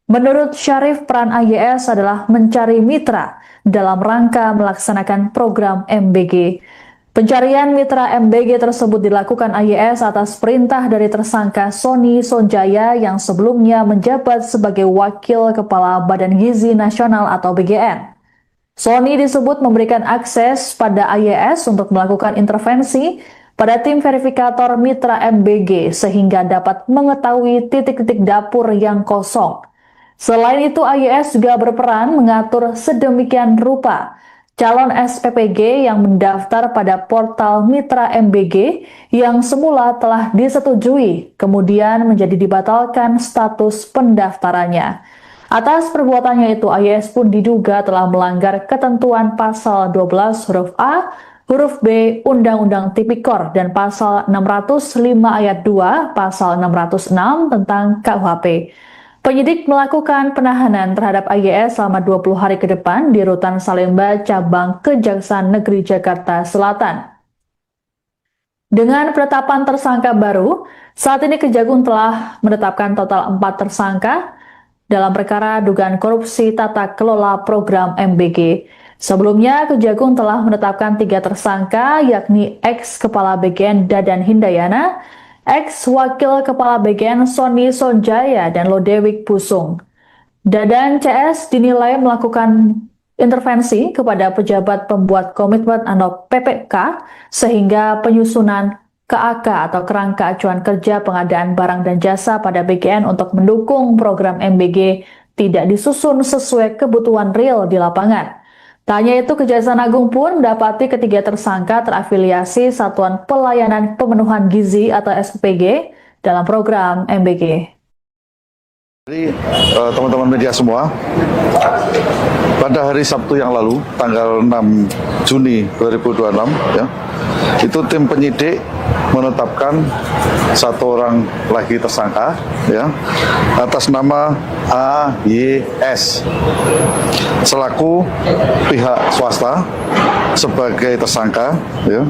Menurut Syarif, peran AYS adalah mencari mitra dalam rangka melaksanakan program MBG. Pencarian mitra MBG tersebut dilakukan AYS atas perintah dari tersangka Sony Sonjaya yang sebelumnya menjabat sebagai Wakil Kepala Badan Gizi Nasional atau BGN. Sony disebut memberikan akses pada AYS untuk melakukan intervensi pada tim verifikator mitra MBG sehingga dapat mengetahui titik-titik dapur yang kosong. Selain itu, AYS juga berperan mengatur sedemikian rupa calon SPPG yang mendaftar pada portal mitra MBG yang semula telah disetujui, kemudian menjadi dibatalkan status pendaftarannya. Atas perbuatannya itu, AYS pun diduga telah melanggar ketentuan pasal 12 huruf A, huruf B Undang-Undang Tipikor dan pasal 605 ayat 2, pasal 606 tentang KUHP. Penyidik melakukan penahanan terhadap AYS selama 20 hari ke depan di Rutan Salemba, Cabang Kejaksaan Negeri Jakarta Selatan. Dengan penetapan tersangka baru, saat ini Kejagung telah menetapkan total 4 tersangka dalam perkara dugaan korupsi tata kelola program MBG. Sebelumnya, Kejagung telah menetapkan 3 tersangka, yakni ex-kepala BGN Dadan Hindayana, ex-wakil kepala BGN Sony Sonjaya, dan Lodewijk Pusung. Dadan CS dinilai melakukan intervensi kepada pejabat pembuat komitmen atau PPK sehingga penyusunan KAK atau kerangka acuan kerja pengadaan barang dan jasa pada BGN untuk mendukung program MBG tidak disusun sesuai kebutuhan real di lapangan. Tak hanya itu, Kejaksaan Agung pun mendapati ketiga tersangka terafiliasi Satuan Pelayanan Pemenuhan Gizi atau SPPG dalam program MBG. Jadi teman-teman media semua, pada hari Sabtu yang lalu, tanggal 6 Juni 2026, ya, itu tim penyidik menetapkan 1 orang lagi tersangka, ya, atas nama AYS selaku pihak swasta sebagai tersangka, ya,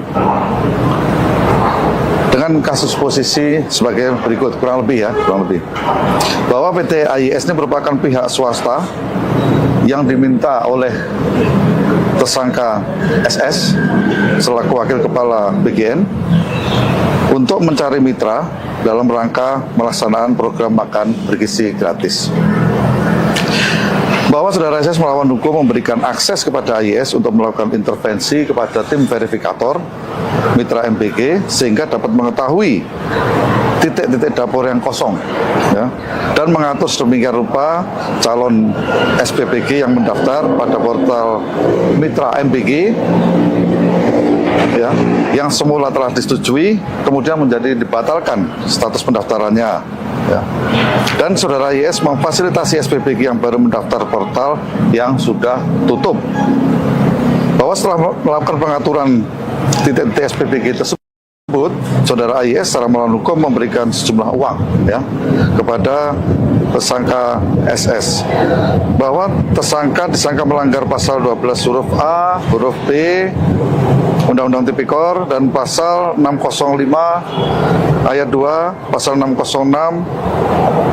dengan kasus posisi sebagai berikut, kurang lebih, bahwa PT AYS ini merupakan pihak swasta yang diminta oleh tersangka SS selaku wakil kepala BGN untuk mencari mitra dalam rangka melaksanaan program makan bergizi gratis. Bahwa saudara SS melawan hukum memberikan akses kepada AYS untuk melakukan intervensi kepada tim verifikator mitra MBG sehingga dapat mengetahui titik-titik dapur yang kosong, ya, dan mengatur sedemikian rupa calon SPPG yang mendaftar pada portal Mitra MBG, ya, yang semula telah disetujui kemudian menjadi dibatalkan status pendaftarannya, ya. Dan saudara YS memfasilitasi SPPG yang baru mendaftar portal yang sudah tutup, bahwa setelah melakukan pengaturan titik-titik SPPG tersebut, saudara AIS secara melawan hukum memberikan sejumlah uang, ya, kepada tersangka SS, bahwa tersangka disangka melanggar pasal 12 huruf A, huruf B Undang-Undang Tipikor dan pasal 605 ayat 2, pasal 606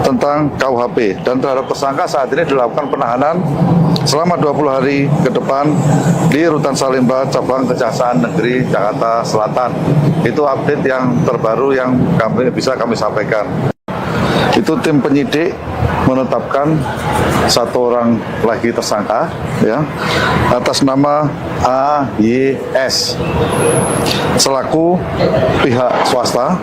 tentang KUHP, dan terhadap tersangka saat ini dilakukan penahanan selama 20 hari ke depan di Rutan Salemba Cabang Kejaksaan Negeri Jakarta Selatan. Itu update yang terbaru yang bisa kami sampaikan. Itu tim penyidik menetapkan satu orang lagi tersangka, ya, atas nama AYS selaku pihak swasta.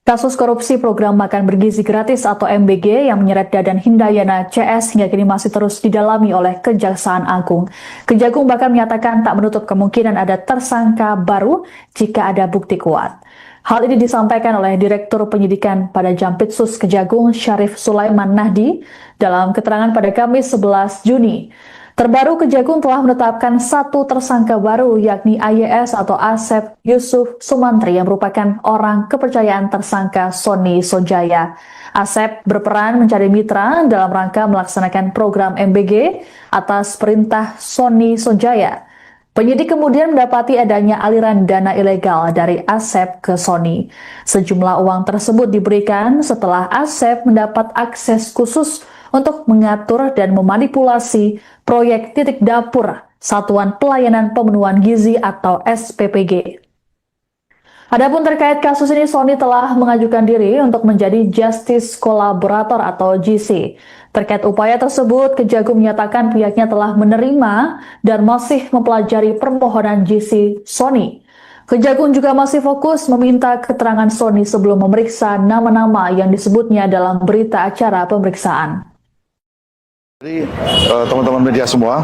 Kasus korupsi program makan bergizi gratis atau MBG yang menyeret Dadan Hindayana CS hingga kini masih terus didalami oleh Kejaksaan Agung. Kejagung bahkan menyatakan tak menutup kemungkinan ada tersangka baru jika ada bukti kuat. Hal ini disampaikan oleh Direktur Penyidikan pada Jampitsus Kejagung Syarif Sulaiman Nahdi dalam keterangan pada Kamis 11 Juni. Terbaru, Kejagung telah menetapkan satu tersangka baru, yakni AYS atau Asep Yusuf Sumantri yang merupakan orang kepercayaan tersangka Sony Sonjaya. Asep berperan mencari mitra dalam rangka melaksanakan program MBG atas perintah Sony Sonjaya. Penyidik kemudian mendapati adanya aliran dana ilegal dari Asep ke Sony. Sejumlah uang tersebut diberikan setelah Asep mendapat akses khusus untuk mengatur dan memanipulasi proyek titik dapur Satuan Pelayanan Pemenuhan Gizi atau SPPG. Adapun terkait kasus ini, Sony telah mengajukan diri untuk menjadi Justice Collaborator atau GC. Terkait upaya tersebut, Kejagung menyatakan pihaknya telah menerima dan masih mempelajari permohonan GC Sony. Kejagung juga masih fokus meminta keterangan Sony sebelum memeriksa nama-nama yang disebutnya dalam berita acara pemeriksaan. Jadi teman-teman media semua,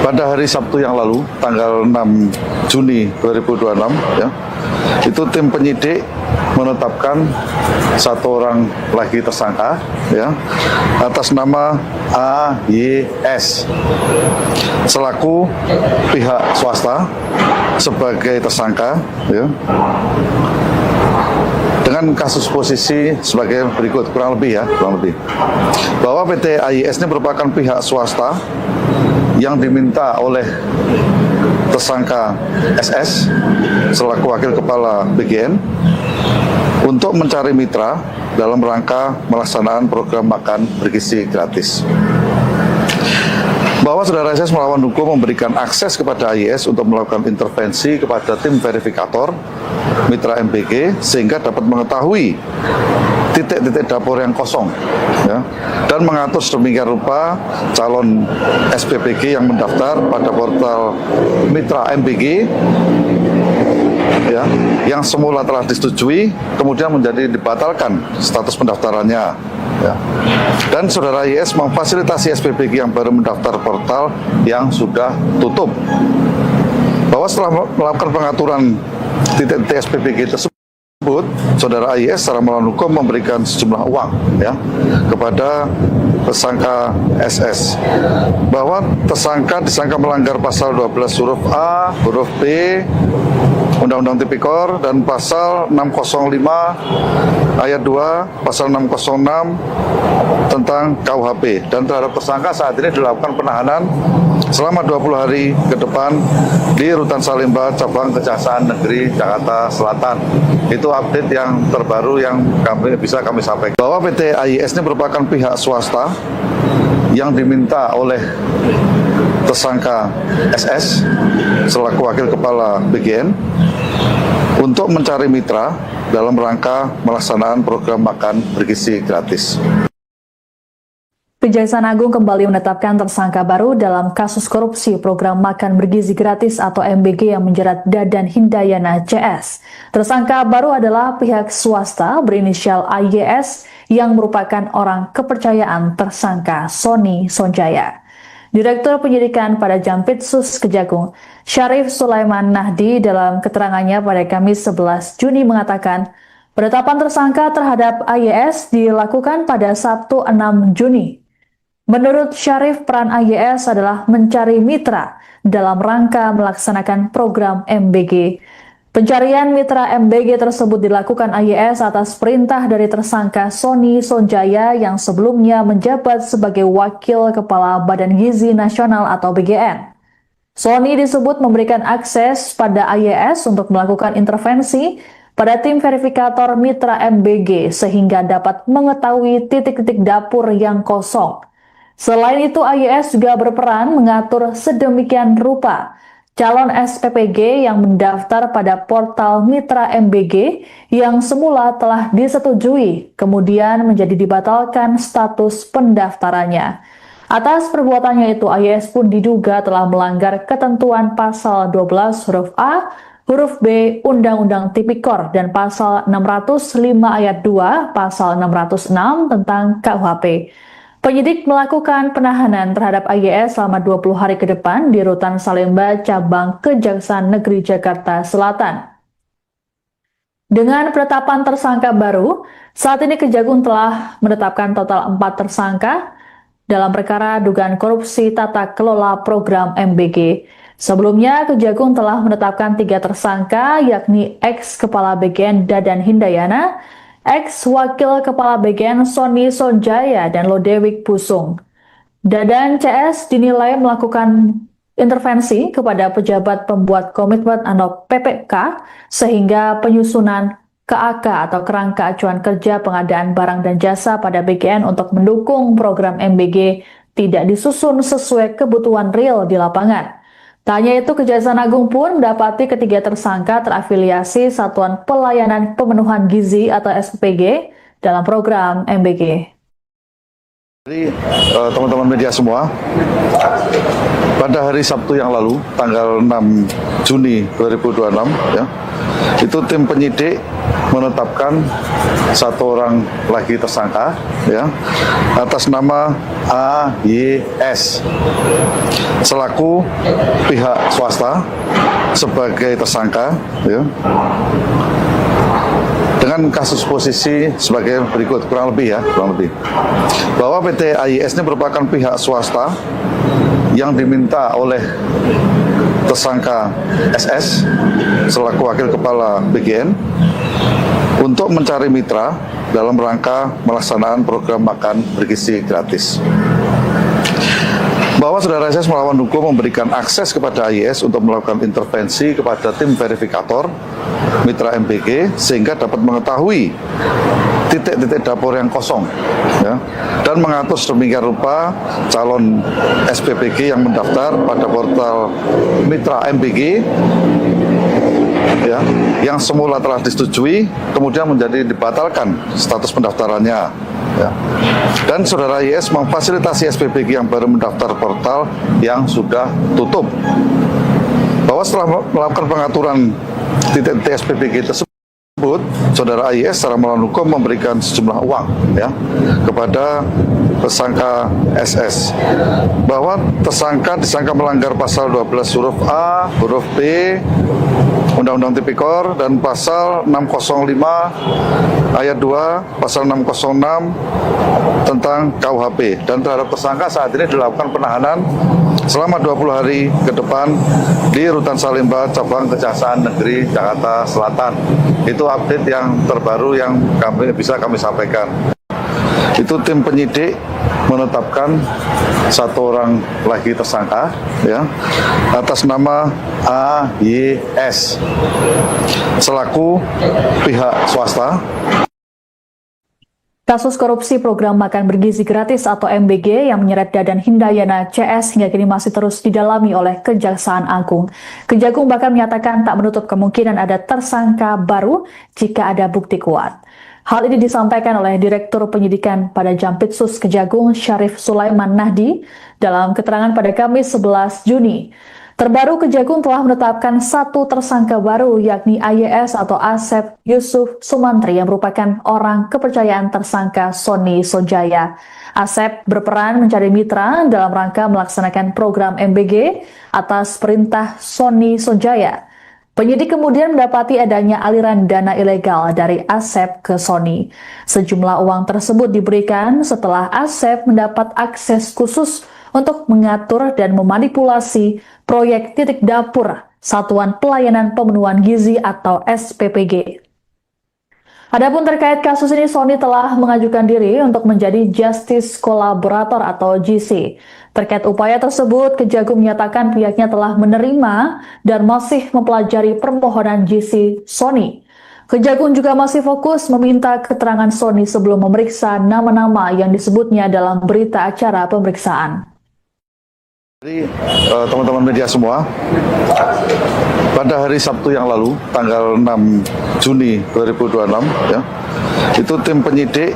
pada hari Sabtu yang lalu, tanggal 6 Juni 2026, ya, itu tim penyidik menetapkan satu orang lagi tersangka, ya, atas nama AYS selaku pihak swasta sebagai tersangka, ya, dengan kasus posisi sebagai berikut, kurang lebih, bahwa PT AYS ini merupakan pihak swasta yang diminta oleh tersangka SS selaku wakil kepala BGN untuk mencari mitra dalam rangka melaksanaan program makan bergizi gratis. Bahwa saudara SS melawan hukum memberikan akses kepada AYS untuk melakukan intervensi kepada tim verifikator Mitra MBG sehingga dapat mengetahui titik-titik dapur yang kosong, ya, dan mengatur sedemikian rupa calon SPPG yang mendaftar pada portal Mitra MBG, ya, yang semula telah disetujui kemudian menjadi dibatalkan status pendaftarannya, ya. Dan saudara YS memfasilitasi SPPG yang baru mendaftar portal yang sudah tutup, bahwa setelah melakukan pengaturan titik-titik SPPG tersebut, saudara AYS secara melawan hukum memberikan sejumlah uang, ya, kepada tersangka SS, bahwa tersangka disangka melanggar pasal 12 huruf A, huruf B Undang-Undang Tipikor dan pasal 605 ayat 2, pasal 606 tentang KUHP, dan terhadap tersangka saat ini dilakukan penahanan selama 20 hari ke depan di Rutan Salemba Cabang Kejaksaan Negeri Jakarta Selatan. Itu update yang terbaru yang bisa kami sampaikan, bahwa PT AYS ini merupakan pihak swasta yang diminta oleh tersangka SS selaku wakil kepala BGN untuk mencari mitra dalam rangka melaksanaan program makan bergizi gratis. Kejaksaan Agung kembali menetapkan tersangka baru dalam kasus korupsi program makan bergizi gratis atau MBG yang menjerat Dadan Hindayana CS. Tersangka baru adalah pihak swasta berinisial AYS yang merupakan orang kepercayaan tersangka Sony Sonjaya. Direktur Penyidikan pada Jampitsus Kejagung, Syarif Sulaiman Nahdi dalam keterangannya pada Kamis 11 Juni mengatakan, penetapan tersangka terhadap AYS dilakukan pada Sabtu 6 Juni. Menurut Syarif, peran AYS adalah mencari mitra dalam rangka melaksanakan program MBG. Pencarian mitra MBG tersebut dilakukan AYS atas perintah dari tersangka Sony Sonjaya yang sebelumnya menjabat sebagai Wakil Kepala Badan Gizi Nasional atau BGN. Sony disebut memberikan akses pada AYS untuk melakukan intervensi pada tim verifikator mitra MBG sehingga dapat mengetahui titik-titik dapur yang kosong. Selain itu, AYS juga berperan mengatur sedemikian rupa calon SPPG yang mendaftar pada portal mitra MBG yang semula telah disetujui, kemudian menjadi dibatalkan status pendaftarannya. Atas perbuatannya itu, AYS pun diduga telah melanggar ketentuan pasal 12 huruf A, huruf B Undang-Undang Tipikor dan pasal 605 ayat 2, pasal 606 tentang KUHP. Penyidik melakukan penahanan terhadap AYS selama 20 hari ke depan di Rutan Salemba, Cabang Kejaksaan Negeri Jakarta Selatan. Dengan penetapan tersangka baru, saat ini Kejagung telah menetapkan total 4 tersangka dalam perkara dugaan korupsi tata kelola program MBG. Sebelumnya, Kejagung telah menetapkan 3 tersangka, yakni ex-kepala BGN Dadan Hindayana, ex-wakil kepala BGN Sony Sonjaya, dan Lodewijk Busung. Dadan CS dinilai melakukan intervensi kepada pejabat pembuat komitmen atau PPK sehingga penyusunan KAK atau kerangka acuan kerja pengadaan barang dan jasa pada BGN untuk mendukung program MBG tidak disusun sesuai kebutuhan real di lapangan. Tak hanya itu, Kejaksaan Agung pun mendapati ketiga tersangka terafiliasi Satuan Pelayanan Pemenuhan Gizi atau SPG dalam program MBG. Jadi teman-teman media semua, pada hari Sabtu yang lalu, tanggal 6 Juni 2026, ya, itu tim penyidik menetapkan 1 orang lagi tersangka, ya, atas nama AYS selaku pihak swasta sebagai tersangka, ya, dengan kasus posisi sebagai berikut, kurang lebih bahwa PT AYS ini merupakan pihak swasta yang diminta oleh tersangka SS selaku wakil kepala BGN untuk mencari mitra dalam rangka melaksanakan program makan bergizi gratis. Bahwa saudara SS melawan hukum memberikan akses kepada AYS untuk melakukan intervensi kepada tim verifikator mitra MBG sehingga dapat mengetahui titik-titik dapur yang kosong, ya, dan mengatur sedemikian rupa calon SPPG yang mendaftar pada portal mitra MBG, ya, yang semula telah disetujui kemudian menjadi dibatalkan status pendaftarannya, ya. Dan saudara YS memfasilitasi SPPG yang baru mendaftar portal yang sudah tutup. Bahwa setelah melakukan pengaturan titik-titik SPPG tersebut, saudara AYS secara melawan hukum memberikan sejumlah uang, ya, kepada tersangka SS. Bahwa tersangka disangka melanggar pasal 12 huruf A, huruf B Undang-Undang Tipikor dan pasal 605 ayat 2, pasal 606 tentang KUHP. Dan terhadap tersangka saat ini dilakukan penahanan selama 20 hari ke depan di Rutan Salemba, Cabang Kejaksaan Negeri Jakarta Selatan. Itu update yang terbaru yang bisa kami sampaikan. Itu tim penyidik menetapkan 1 orang lagi tersangka, ya, atas nama AYS selaku pihak swasta. Kasus korupsi program makan bergizi gratis atau MBG yang menyeret Dadan Hindayana CS hingga kini masih terus didalami oleh Kejaksaan Agung. Kejagung bahkan menyatakan tak menutup kemungkinan ada tersangka baru jika ada bukti kuat. Hal ini disampaikan oleh Direktur Penyidikan pada Jampitsus Kejagung Syarif Sulaiman Nahdi dalam keterangan pada Kamis 11 Juni. Terbaru, Kejagung telah menetapkan satu tersangka baru, yakni AYS atau Asep Yusuf Sumantri yang merupakan orang kepercayaan tersangka Sony Sonjaya. Asep berperan mencari mitra dalam rangka melaksanakan program MBG atas perintah Sony Sonjaya. Penyidik kemudian mendapati adanya aliran dana ilegal dari Asep ke Sony. Sejumlah uang tersebut diberikan setelah Asep mendapat akses khusus untuk mengatur dan memanipulasi proyek titik dapur Satuan Pelayanan Pemenuhan Gizi atau SPPG. Adapun terkait kasus ini, Sony telah mengajukan diri untuk menjadi Justice Collaborator atau GC. Terkait upaya tersebut, Kejagung menyatakan pihaknya telah menerima dan masih mempelajari permohonan GC Sony. Kejagung juga masih fokus meminta keterangan Sony sebelum memeriksa nama-nama yang disebutnya dalam berita acara pemeriksaan. Jadi teman-teman media semua, pada hari Sabtu yang lalu, tanggal 6 Juni 2026, ya, itu tim penyidik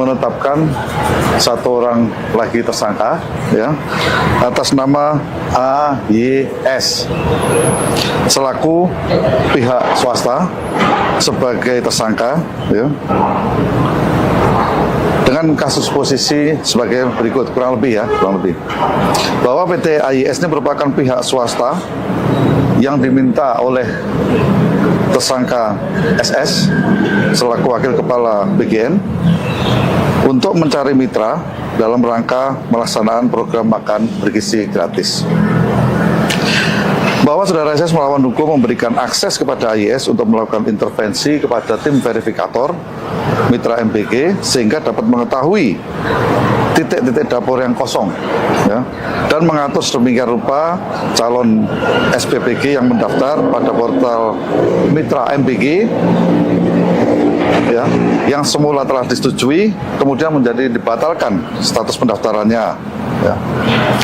menetapkan satu orang lagi tersangka, ya, atas nama AYS selaku pihak swasta sebagai tersangka, ya, dengan kasus posisi sebagai berikut, kurang lebih bahwa PT AYS ini merupakan pihak swasta yang diminta oleh tersangka SS selaku wakil kepala BGN untuk mencari mitra dalam rangka melaksanaan program makan bergizi gratis. Bahwa saudara SS melawan hukum memberikan akses kepada AYS untuk melakukan intervensi kepada tim verifikator mitra MBG sehingga dapat mengetahui titik-titik dapur yang kosong, ya, dan mengatur sedemikian rupa calon SPPG yang mendaftar pada portal mitra MBG, ya, yang semula telah disetujui kemudian menjadi dibatalkan status pendaftarannya, ya.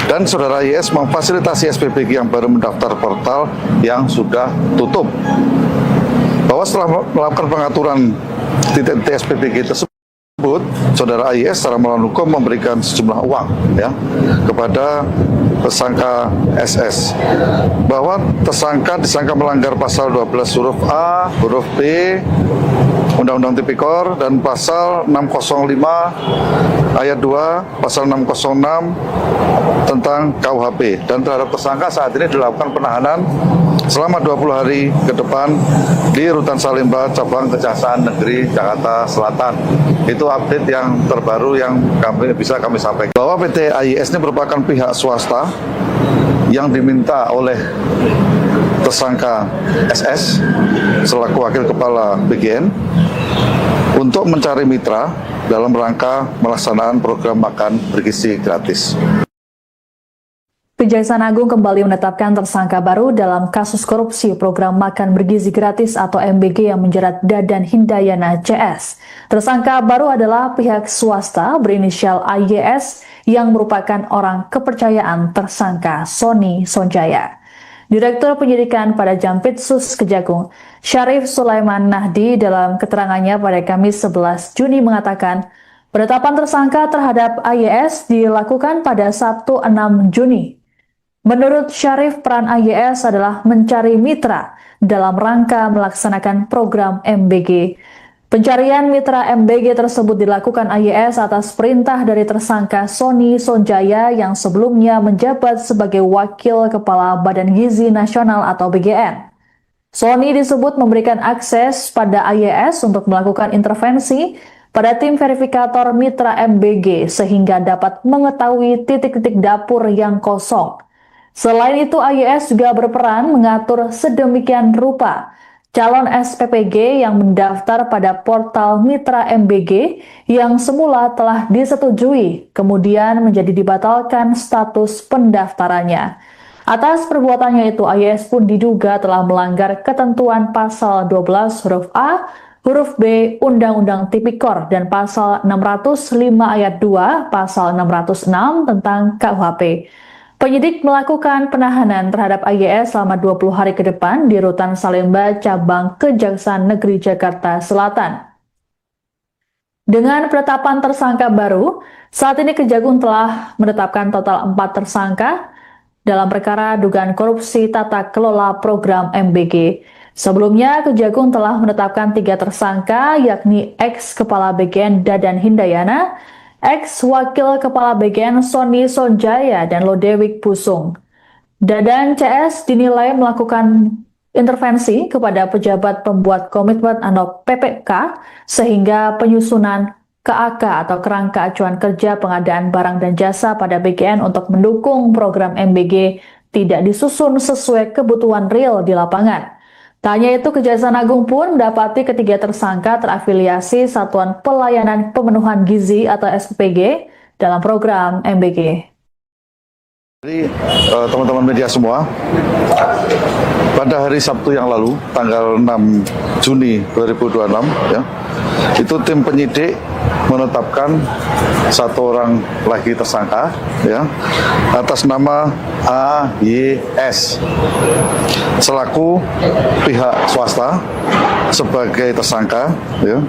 Dan saudara YS memfasilitasi SPPG yang baru mendaftar portal yang sudah tutup. Bahwa setelah melakukan pengaturan titik-titik SPPG tersebut, saudara YS secara melawan hukum memberikan sejumlah uang, ya, kepada tersangka SS. Bahwa tersangka disangka melanggar pasal 12 huruf A, huruf B Undang-Undang Tipikor dan pasal 605 ayat 2, pasal 606 tentang KUHP, dan terhadap tersangka saat ini dilakukan penahanan selama 20 hari ke depan di Rutan Salemba, Cabang Kejaksaan Negeri Jakarta Selatan. Itu update yang terbaru yang bisa kami sampaikan. Bahwa PT AYS ini merupakan pihak swasta yang diminta oleh tersangka SS selaku wakil kepala BGN untuk mencari mitra dalam rangka melaksanaan program makan bergizi gratis. Kejaksaan Agung kembali menetapkan tersangka baru dalam kasus korupsi program makan bergizi gratis atau MBG yang menjerat Dadan Hindayana CS. Tersangka baru adalah pihak swasta berinisial AYS yang merupakan orang kepercayaan tersangka Sony Sonjaya. Direktur Penyidikan pada Jampitsus Kejagung, Syarif Sulaiman Nahdi dalam keterangannya pada Kamis 11 Juni mengatakan, penetapan tersangka terhadap AYS dilakukan pada Sabtu 6 Juni. Menurut Syarif, peran AYS adalah mencari mitra dalam rangka melaksanakan program MBG. Pencarian mitra MBG tersebut dilakukan AYS atas perintah dari tersangka Sony Sonjaya yang sebelumnya menjabat sebagai Wakil Kepala Badan Gizi Nasional atau BGN. Sony disebut memberikan akses pada AYS untuk melakukan intervensi pada tim verifikator mitra MBG sehingga dapat mengetahui titik-titik dapur yang kosong. Selain itu, AYS juga berperan mengatur sedemikian rupa calon SPPG yang mendaftar pada portal mitra MBG yang semula telah disetujui, kemudian menjadi dibatalkan status pendaftarannya. Atas perbuatannya itu, AYS pun diduga telah melanggar ketentuan pasal 12 huruf A, huruf B Undang-Undang Tipikor dan pasal 605 ayat 2, pasal 606 tentang KUHP. Penyidik melakukan penahanan terhadap AYS selama 20 hari ke depan di Rutan Salemba, Cabang Kejaksaan Negeri Jakarta Selatan. Dengan penetapan tersangka baru, saat ini Kejagung telah menetapkan total 4 tersangka dalam perkara dugaan korupsi tata kelola program MBG. Sebelumnya, Kejagung telah menetapkan 3 tersangka, yakni ex-Kepala BGN Dadan Hindayana, ex-Wakil Kepala BGN Sony Sonjaya, dan Lodewijk Pusung. Dadan CS dinilai melakukan intervensi kepada pejabat pembuat komitmen atau PPK sehingga penyusunan KAK atau kerangka acuan kerja pengadaan barang dan jasa pada BGN untuk mendukung program MBG tidak disusun sesuai kebutuhan real di lapangan. Tak hanya itu, Kejaksaan Agung pun mendapati ketiga tersangka terafiliasi Satuan Pelayanan Pemenuhan Gizi atau SPPG dalam program MBG. Jadi teman-teman media semua, pada hari Sabtu yang lalu, tanggal 6 Juni 2026, ya, itu tim penyidik menetapkan 1 orang lagi tersangka, ya, atas nama AYS selaku pihak swasta sebagai tersangka, ya,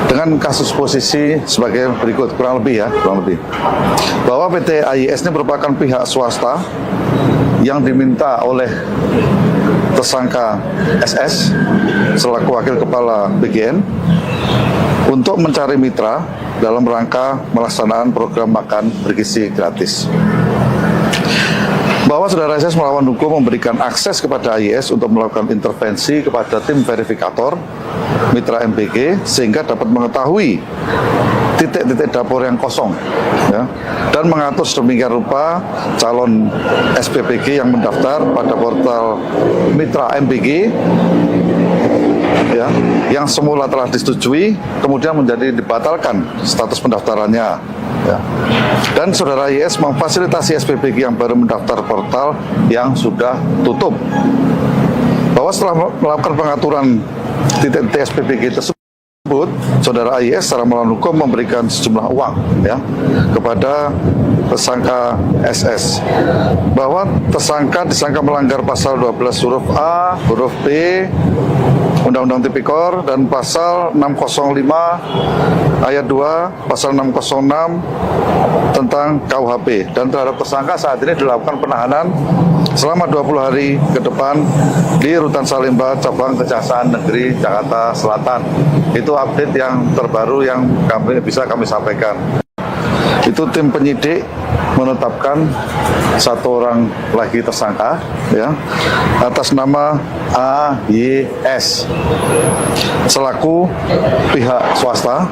dengan kasus posisi sebagai berikut, kurang lebih bahwa PT AYS ini merupakan pihak swasta yang diminta oleh tersangka SS selaku wakil kepala BGN untuk mencari mitra dalam rangka melaksanaan program makan bergizi gratis. Bahwa saudara SS melawan hukum memberikan akses kepada AYS untuk melakukan intervensi kepada tim verifikator mitra MBG sehingga dapat mengetahui titik-titik dapur yang kosong, ya, dan mengatur sedemikian rupa calon SPPG yang mendaftar pada portal mitra MBG, ya, yang semula telah disetujui kemudian menjadi dibatalkan status pendaftarannya, ya. Dan saudara YS memfasilitasi SPPG yang baru mendaftar portal yang sudah tutup. Bahwa setelah melakukan pengaturan titik-titik SPPG tersebut, saudara AYS secara melawan hukum memberikan sejumlah uang, ya, kepada tersangka SS. Bahwa tersangka disangka melanggar pasal 12 huruf A, huruf B, Undang-Undang Tipikor, dan pasal 605 ayat 2, pasal 606 tentang KUHP. Dan terhadap tersangka saat ini dilakukan penahanan selama 20 hari ke depan di Rutan Salemba, Cabang Kejaksaan Negeri Jakarta Selatan. Itu update yang terbaru yang bisa kami sampaikan. Itu tim penyidik menetapkan 1 orang lagi tersangka, ya, atas nama AYS selaku pihak swasta.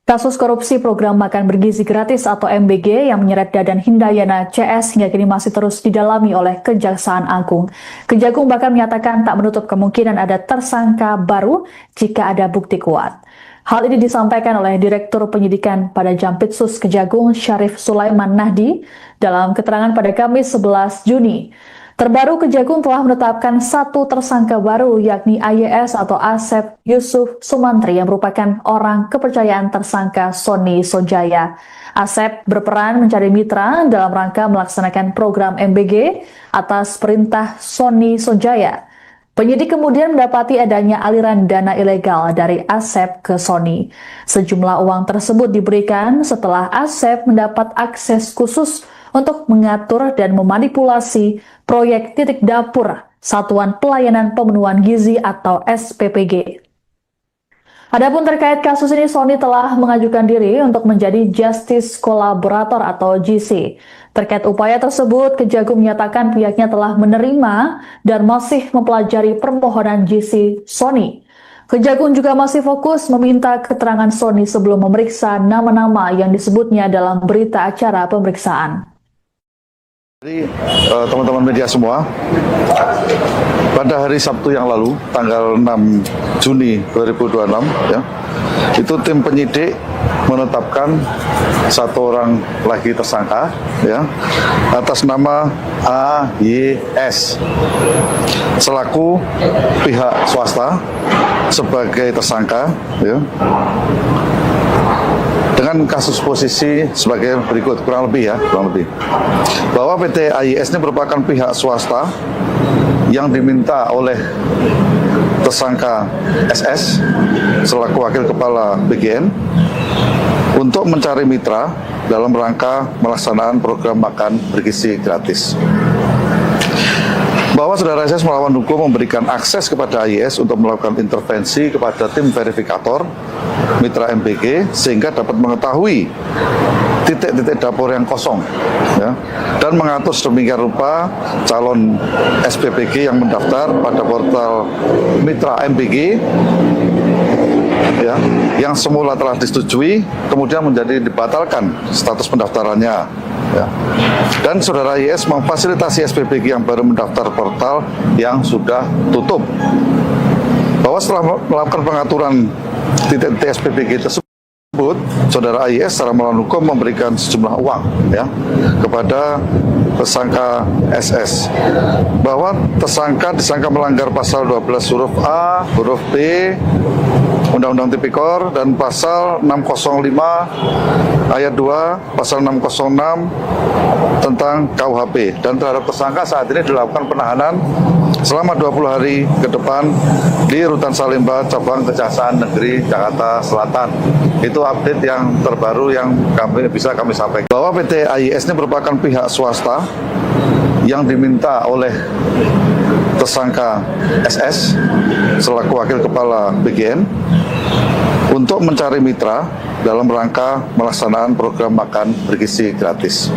Kasus korupsi program makan bergizi gratis atau MBG yang menyeret Dadan Hindayana CS hingga kini masih terus didalami oleh Kejaksaan Agung. Kejagung bahkan menyatakan tak menutup kemungkinan ada tersangka baru jika ada bukti kuat. Hal ini disampaikan oleh Direktur Penyidikan pada Jampitsus Kejagung Syarif Sulaiman Nahdi dalam keterangan pada Kamis 11 Juni. Terbaru, Kejagung telah menetapkan 1 tersangka baru, yakni AYS atau Asep Yusuf Sumantri yang merupakan orang kepercayaan tersangka Sony Sonjaya. Asep berperan mencari mitra dalam rangka melaksanakan program MBG atas perintah Sony Sonjaya. Penyidik kemudian mendapati adanya aliran dana ilegal dari Asep ke Sony. Sejumlah uang tersebut diberikan setelah Asep mendapat akses khusus untuk mengatur dan memanipulasi proyek titik dapur Satuan Pelayanan Pemenuhan Gizi atau SPPG. Adapun terkait kasus ini, Sony telah mengajukan diri untuk menjadi Justice Collaborator atau GC. Terkait upaya tersebut, Kejagung menyatakan pihaknya telah menerima dan masih mempelajari permohonan GC Sony. Kejagung juga masih fokus meminta keterangan Sony sebelum memeriksa nama-nama yang disebutnya dalam berita acara pemeriksaan. Jadi teman-teman media semua, pada hari Sabtu yang lalu, tanggal 6 Juni 2026, ya, itu tim penyidik menetapkan 1 orang lagi tersangka, ya, atas nama AYS selaku pihak swasta sebagai tersangka, ya, dengan kasus posisi sebagai berikut, kurang lebih bahwa PT AYS ini merupakan pihak swasta yang diminta oleh tersangka SS selaku Wakil Kepala BGN untuk mencari mitra dalam rangka melaksanakan program makan bergizi gratis. Bahwa saudara SS melawan hukum memberikan akses kepada AYS untuk melakukan intervensi kepada tim verifikator mitra MBG sehingga dapat mengetahui titik-titik dapur yang kosong, ya, dan mengatur sedemikian rupa calon SPPG yang mendaftar pada portal mitra MBG, ya, yang semula telah disetujui kemudian menjadi dibatalkan status pendaftarannya, ya. Dan saudara YS memfasilitasi SPPG yang baru mendaftar portal yang sudah tutup. Bahwa setelah melakukan pengaturan titik-titik SPPG tersebut, saudara AYS secara melawan hukum memberikan sejumlah uang, ya, kepada tersangka SS, bahwa tersangka disangka melanggar pasal 12 huruf A, huruf B Undang-Undang Tipikor dan pasal 605 ayat 2, pasal 606 tentang KUHP, dan terhadap tersangka saat ini dilakukan penahanan selama 20 hari ke depan di Rutan Salemba Cabang Kejaksaan Negeri Jakarta Selatan. Itu update yang terbaru yang bisa kami sampaikan. Bahwa PT AYS ini merupakan pihak swasta yang diminta oleh tersangka SS selaku Wakil Kepala BGN untuk mencari mitra dalam rangka melaksanakan program makan bergizi gratis.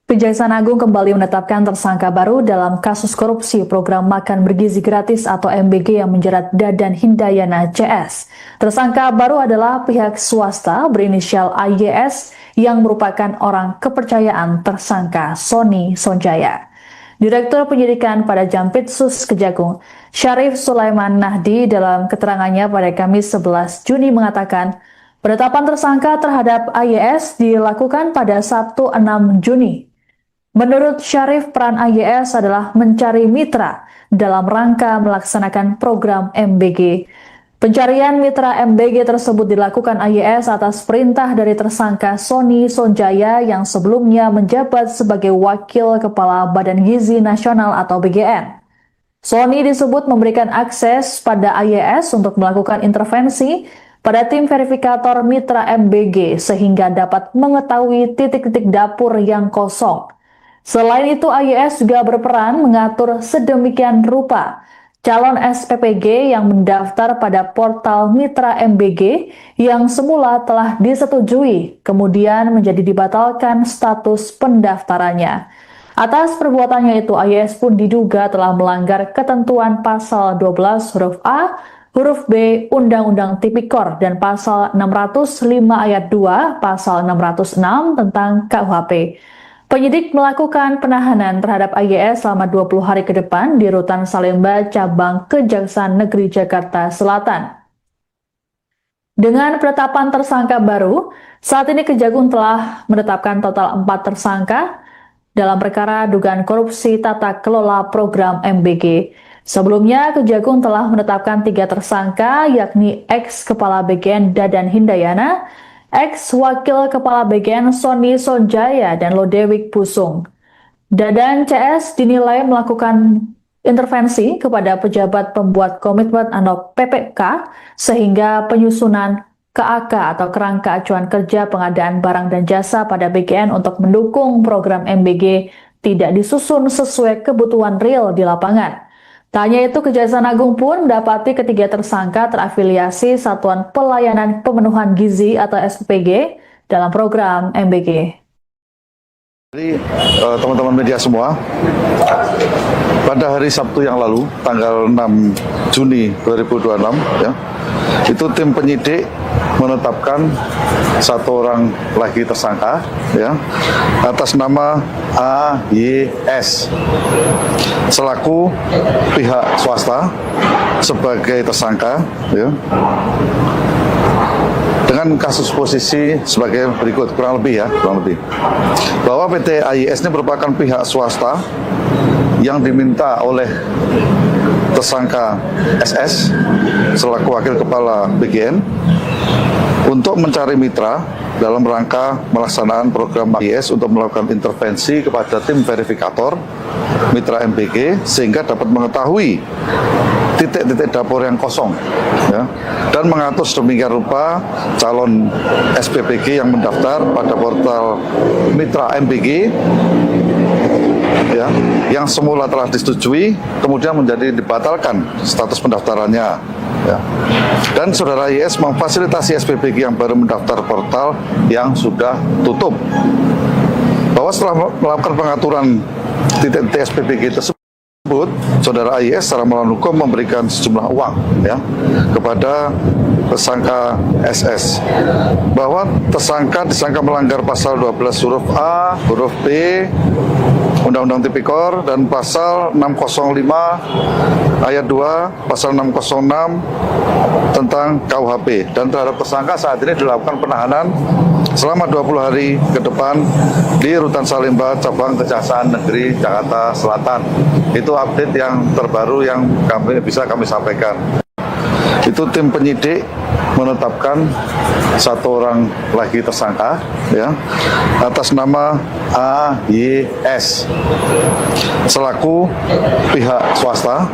Kejaksaan Agung kembali menetapkan tersangka baru dalam kasus korupsi program makan bergizi gratis atau MBG yang menjerat Dadan Hindayana CS. Tersangka baru adalah pihak swasta berinisial AYS yang merupakan orang kepercayaan tersangka Sony Sonjaya. Direktur Penyidikan pada Jampitsus Kejagung, Syarif Sulaiman Nahdi dalam keterangannya pada Kamis 11 Juni mengatakan, penetapan tersangka terhadap AYS dilakukan pada Sabtu 6 Juni. Menurut Syarif, peran AYS adalah mencari mitra dalam rangka melaksanakan program MBG. Pencarian mitra MBG tersebut dilakukan AYS atas perintah dari tersangka Sony Sonjaya yang sebelumnya menjabat sebagai Wakil Kepala Badan Gizi Nasional atau BGN. Sony disebut memberikan akses pada AYS untuk melakukan intervensi pada tim verifikator mitra MBG sehingga dapat mengetahui titik-titik dapur yang kosong. Selain itu, AYS juga berperan mengatur sedemikian rupa calon SPPG yang mendaftar pada portal mitra MBG yang semula telah disetujui, kemudian menjadi dibatalkan status pendaftarannya. Atas perbuatannya itu, AYS pun diduga telah melanggar ketentuan pasal 12 huruf A, huruf B Undang-Undang Tipikor dan pasal 605 ayat 2, pasal 606 tentang KUHP. Penyidik melakukan penahanan terhadap AYS selama 20 hari ke depan di Rutan Salemba Cabang Kejaksaan Negeri Jakarta Selatan. Dengan penetapan tersangka baru, saat ini Kejagung telah menetapkan total 4 tersangka dalam perkara dugaan korupsi tata kelola program MBG. Sebelumnya, Kejagung telah menetapkan 3 tersangka, yakni ex-Kepala BGN Dadan Hindayana, ex-Wakil Kepala BGN Sony Sonjaya, dan Lodewijk Pusung. Dadan CS dinilai melakukan intervensi kepada pejabat pembuat komitmen atau PPK sehingga penyusunan KAK atau Kerangka Acuan Kerja Pengadaan Barang dan Jasa pada BGN untuk mendukung program MBG tidak disusun sesuai kebutuhan real di lapangan. Tak hanya itu, Kejaksaan Agung pun mendapati ketiga tersangka terafiliasi Satuan Pelayanan Pemenuhan Gizi atau SPPG dalam program MBG. Jadi teman-teman media semua, pada hari Sabtu yang lalu, tanggal 6 Juni 2026, ya, itu tim penyidik menetapkan 1 orang lagi tersangka, ya, atas nama AYS selaku pihak swasta sebagai tersangka, ya, dengan kasus posisi sebagai berikut, kurang lebih, bahwa PT AYS ini merupakan pihak swasta yang diminta oleh tersangka SS selaku Wakil Kepala BGN untuk mencari mitra dalam rangka melaksanakan program AYS untuk melakukan intervensi kepada tim verifikator mitra MBG sehingga dapat mengetahui titik-titik dapur yang kosong, ya, dan mengatur sedemikian rupa calon SPPG yang mendaftar pada portal Mitra MBG, ya, yang semula telah disetujui kemudian menjadi dibatalkan status pendaftarannya, ya. Dan saudara YS memfasilitasi SPPG yang baru mendaftar portal yang sudah tutup, bahwa setelah melakukan pengaturan titik-titik SPPG tersebut, saudara AIS secara melawan hukum memberikan sejumlah uang, ya, kepada tersangka SS, bahwa tersangka disangka melanggar pasal 12 huruf A, huruf B Undang-Undang Tipikor dan pasal 605 ayat 2, pasal 606 tentang KUHP, dan terhadap tersangka saat ini dilakukan penahanan selama 20 hari ke depan di Rutan Salemba, Cabang Kejaksaan Negeri Jakarta Selatan. Itu update yang terbaru yang bisa kami sampaikan. Itu tim penyidik menetapkan satu orang lagi tersangka, ya, atas nama AYS selaku pihak swasta.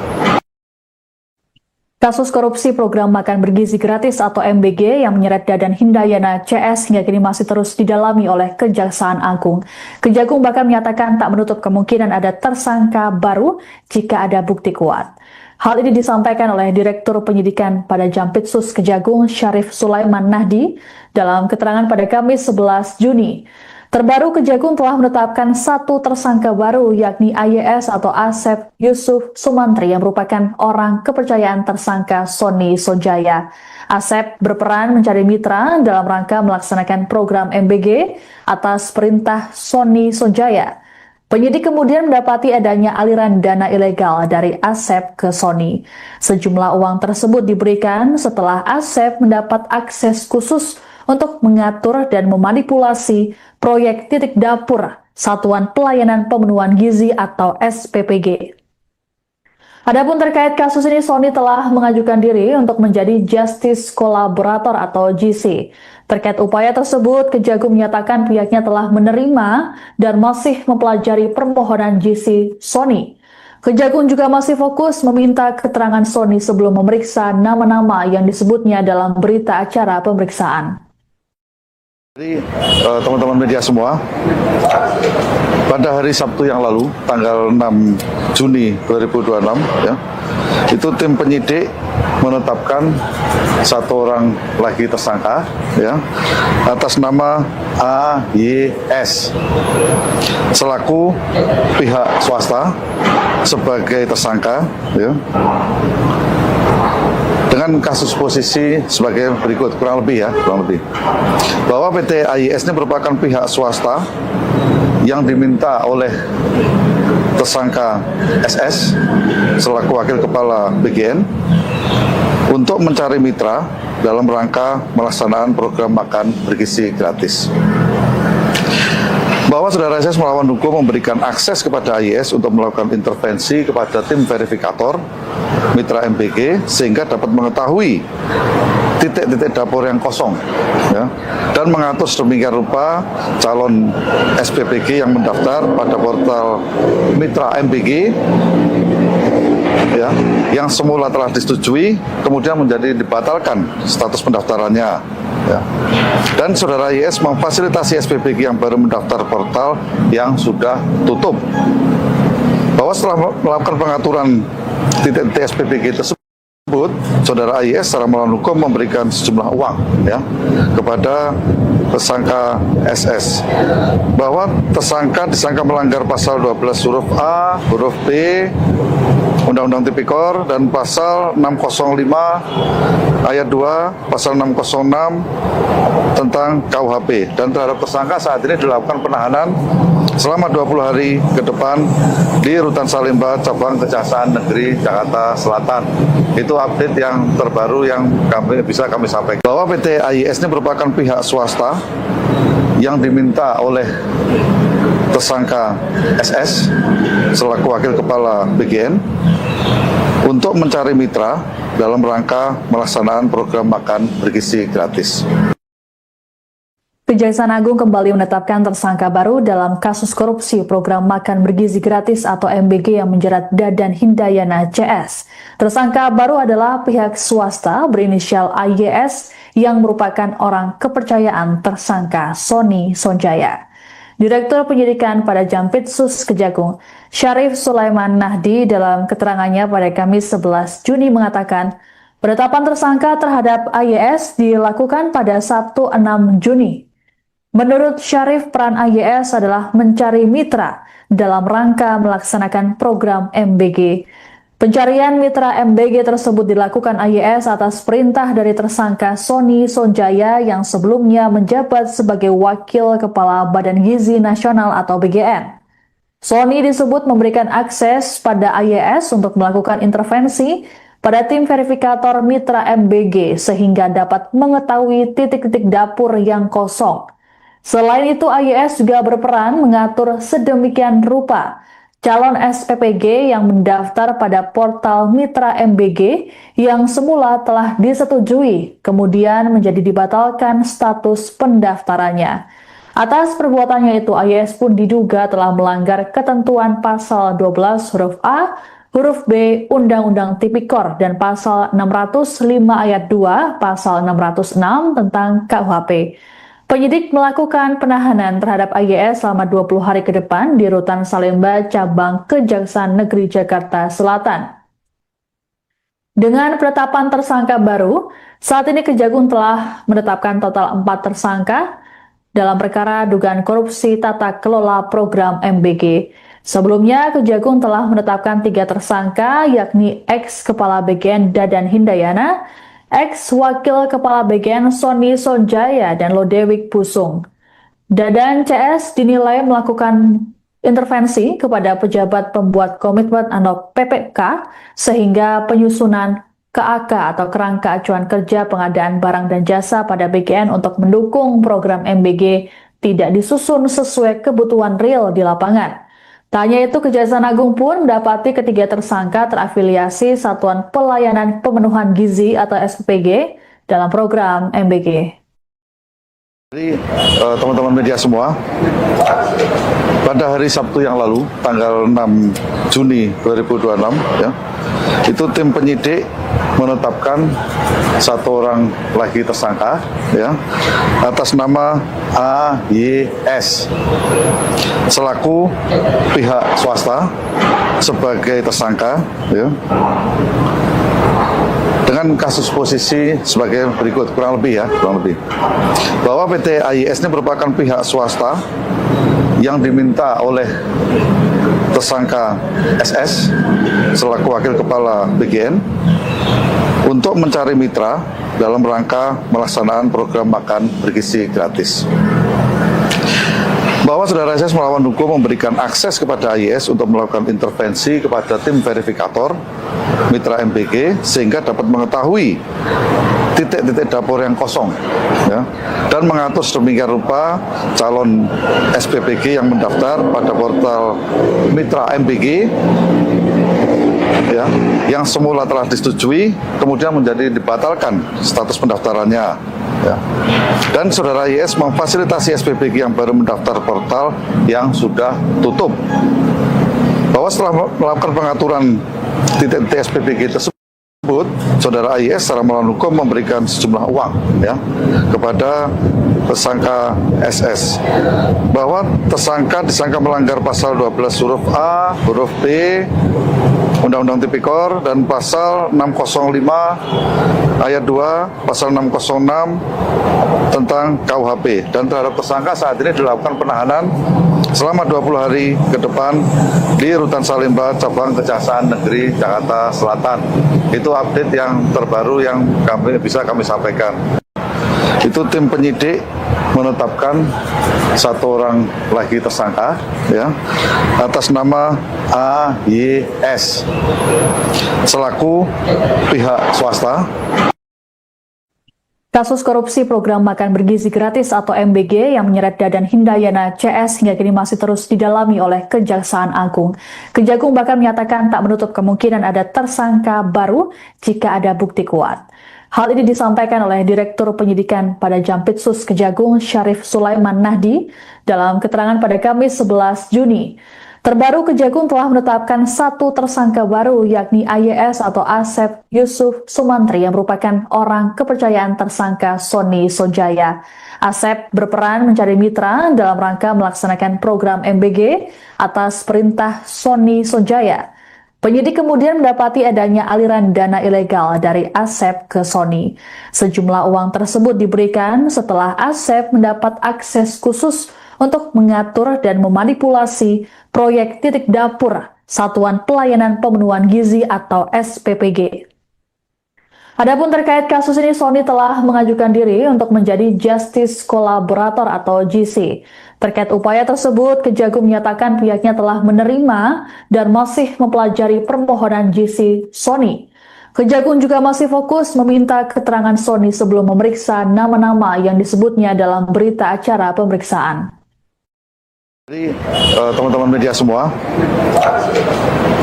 Kasus korupsi program makan bergizi gratis atau MBG yang menyeret Dadan Hindayana CS hingga kini masih terus didalami oleh Kejaksaan Agung. Kejagung bahkan menyatakan tak menutup kemungkinan ada tersangka baru jika ada bukti kuat. Hal ini disampaikan oleh Direktur Penyidikan pada Jampitsus Kejagung Syarif Sulaiman Nahdi dalam keterangan pada Kamis 11 Juni. Terbaru, Kejagung telah menetapkan satu tersangka baru, yakni AYS atau Asep Yusuf Sumantri yang merupakan orang kepercayaan tersangka Sony Sonjaya. Asep berperan mencari mitra dalam rangka melaksanakan program MBG atas perintah Sony Sonjaya. Penyidik kemudian mendapati adanya aliran dana ilegal dari Asep ke Sony. Sejumlah uang tersebut diberikan setelah Asep mendapat akses khusus untuk mengatur dan memanipulasi proyek titik dapur Satuan Pelayanan Pemenuhan Gizi atau SPPG. Adapun terkait kasus ini, Sony telah mengajukan diri untuk menjadi Justice Collaborator atau GC. Terkait upaya tersebut, Kejagung menyatakan pihaknya telah menerima dan masih mempelajari permohonan GC Sony. Kejagung juga masih fokus meminta keterangan Sony sebelum memeriksa nama-nama yang disebutnya dalam berita acara pemeriksaan. Jadi teman-teman media semua, pada hari Sabtu yang lalu, tanggal 6 Juni 2026, ya, itu tim penyidik menetapkan satu orang lagi tersangka, ya, atas nama AYS selaku pihak swasta sebagai tersangka, ya, dengan kasus posisi sebagai berikut, kurang lebih, bahwa PT AYS ini merupakan pihak swasta yang diminta oleh tersangka SS selaku wakil kepala BGN untuk mencari mitra dalam rangka melaksanakan program makan bergizi gratis. Bahwa saudara SS melawan hukum memberikan akses kepada AYS untuk melakukan intervensi kepada tim verifikator Mitra MBG sehingga dapat mengetahui titik-titik dapur yang kosong, ya, dan mengatur sedemikian rupa calon SPPG yang mendaftar pada portal Mitra MBG, ya, yang semula telah disetujui kemudian menjadi dibatalkan status pendaftarannya, ya. Dan saudara YS memfasilitasi SPPG yang baru mendaftar portal yang sudah tutup, bahwa setelah melakukan pengaturan titik-titik SPPG tersebut, saudara AYS secara melawan hukum memberikan sejumlah uang, ya, kepada tersangka SS, bahwa tersangka disangka melanggar pasal 12 huruf A, huruf B Undang-Undang Tipikor dan pasal 605 ayat 2, pasal 606 tentang KUHP, dan terhadap tersangka saat ini dilakukan penahanan selama 20 hari ke depan di Rutan Salemba, Cabang Kejaksaan Negeri Jakarta Selatan. Itu update yang terbaru yang bisa kami sampaikan, bahwa PT AYS ini merupakan pihak swasta yang diminta oleh tersangka SS selaku wakil kepala BGN untuk mencari mitra dalam rangka melaksanakan program makan bergizi gratis. Kejaksaan Agung kembali menetapkan tersangka baru dalam kasus korupsi program makan bergizi gratis atau MBG yang menjerat Dadan Hindayana CS. Tersangka baru adalah pihak swasta berinisial AYS yang merupakan orang kepercayaan tersangka Sony Sonjaya. Direktur Penyidikan pada Jampitsus Kejagung, Syarif Sulaiman Nahdi dalam keterangannya pada Kamis 11 Juni mengatakan, penetapan tersangka terhadap AYS dilakukan pada Sabtu 6 Juni. Menurut Syarif, peran AYS adalah mencari mitra dalam rangka melaksanakan program MBG. Pencarian mitra MBG tersebut dilakukan AYS atas perintah dari tersangka Sony Sonjaya yang sebelumnya menjabat sebagai Wakil Kepala Badan Gizi Nasional atau BGN. Sony disebut memberikan akses pada AYS untuk melakukan intervensi pada tim verifikator mitra MBG sehingga dapat mengetahui titik-titik dapur yang kosong. Selain itu, AYS juga berperan mengatur sedemikian rupa calon SPPG yang mendaftar pada portal mitra MBG yang semula telah disetujui, kemudian menjadi dibatalkan status pendaftarannya. Atas perbuatannya itu, AYS pun diduga telah melanggar ketentuan pasal 12 huruf A, huruf B Undang-Undang Tipikor dan pasal 605 ayat 2, pasal 606 tentang KUHP. Penyidik melakukan penahanan terhadap AYS selama 20 hari ke depan di Rutan Salemba, Cabang Kejaksaan Negeri Jakarta Selatan. Dengan penetapan tersangka baru, saat ini Kejagung telah menetapkan total 4 tersangka dalam perkara dugaan korupsi tata kelola program MBG. Sebelumnya, Kejagung telah menetapkan 3 tersangka, yakni ex-Kepala BGN Dadan Hindayana, ex-Wakil Kepala BGN Sony Sonjaya, dan Lodewijk Pusung. Dadan CS dinilai melakukan intervensi kepada pejabat pembuat komitmen atau PPK sehingga penyusunan KAK atau kerangka acuan kerja pengadaan barang dan jasa pada BGN untuk mendukung program MBG tidak disusun sesuai kebutuhan real di lapangan. Tak hanya itu, Kejaksaan Agung pun mendapati ketiga tersangka terafiliasi Satuan Pelayanan Pemenuhan Gizi atau SPPG dalam program MBG. Jadi teman-teman media semua, pada hari Sabtu yang lalu, tanggal 6 Juni 2026, ya, itu tim penyidik menetapkan 1 orang lagi tersangka, ya, atas nama AYS selaku pihak swasta sebagai tersangka, ya, dengan kasus posisi sebagai berikut, kurang lebih bahwa PT AYS ini merupakan pihak swasta yang diminta oleh tersangka SS selaku wakil kepala BGN untuk mencari mitra dalam rangka melaksanakan program makan bergizi gratis. Bahwa saudara SS melawan hukum memberikan akses kepada AYS untuk melakukan intervensi kepada tim verifikator mitra MBG sehingga dapat mengetahui titik-titik dapur yang kosong, ya, dan mengatur sedemikian rupa calon SPPG yang mendaftar pada portal mitra MBG, ya, yang semula telah disetujui kemudian menjadi dibatalkan status pendaftarannya, ya. Dan saudara YS memfasilitasi SPPG yang baru mendaftar portal yang sudah tutup. Bahwa setelah melakukan pengaturan titik-titik SPPG tersebut, saudara AYS secara melawan hukum memberikan sejumlah uang, ya, kepada tersangka SS. Bahwa tersangka disangka melanggar pasal 12 huruf A, huruf B Undang-Undang Tipikor dan pasal 605 ayat 2, pasal 606 tentang KUHP, dan terhadap tersangka saat ini dilakukan penahanan selama 20 hari ke depan di Rutan Salemba, Cabang Kejaksaan Negeri Jakarta Selatan. Itu update yang terbaru yang bisa kami sampaikan. Itu tim penyidik menetapkan 1 orang lagi tersangka, ya, atas nama AYS selaku pihak swasta. Kasus korupsi program makan bergizi gratis atau MBG yang menyeret Dadan Hindayana CS hingga kini masih terus didalami oleh Kejaksaan Agung. Kejagung bahkan menyatakan tak menutup kemungkinan ada tersangka baru jika ada bukti kuat. Hal ini disampaikan oleh Direktur Penyidikan pada Jampitsus Kejagung Syarif Sulaiman Nahdi dalam keterangan pada Kamis 11 Juni. Terbaru, Kejagung telah menetapkan satu tersangka baru, yakni AYS atau Asep Yusuf Sumantri yang merupakan orang kepercayaan tersangka Sony Sonjaya. Asep berperan mencari mitra dalam rangka melaksanakan program MBG atas perintah Sony Sonjaya. Penyidik kemudian mendapati adanya aliran dana ilegal dari Asep ke Sony. Sejumlah uang tersebut diberikan setelah Asep mendapat akses khusus untuk mengatur dan memanipulasi proyek titik dapur Satuan Pelayanan Pemenuhan Gizi atau SPPG. Adapun terkait kasus ini, Sony telah mengajukan diri untuk menjadi Justice Collaborator atau GC. Terkait upaya tersebut, Kejagung menyatakan pihaknya telah menerima dan masih mempelajari permohonan GC Sony. Kejagung juga masih fokus meminta keterangan Sony sebelum memeriksa nama-nama yang disebutnya dalam berita acara pemeriksaan. Jadi teman-teman media semua,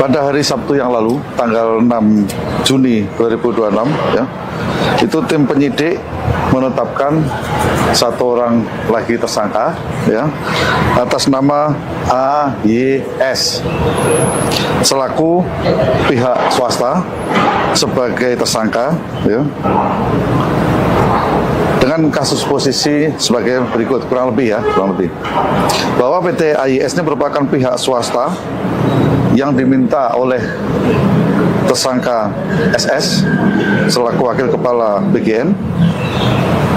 pada hari Sabtu yang lalu, tanggal 6 Juni 2026, ya, itu tim penyidik menetapkan satu orang lagi tersangka, ya, atas nama AYS selaku pihak swasta sebagai tersangka, ya, dengan kasus posisi sebagai berikut, kurang lebih bahwa PT AYS ini merupakan pihak swasta yang diminta oleh tersangka SS selaku wakil kepala BGN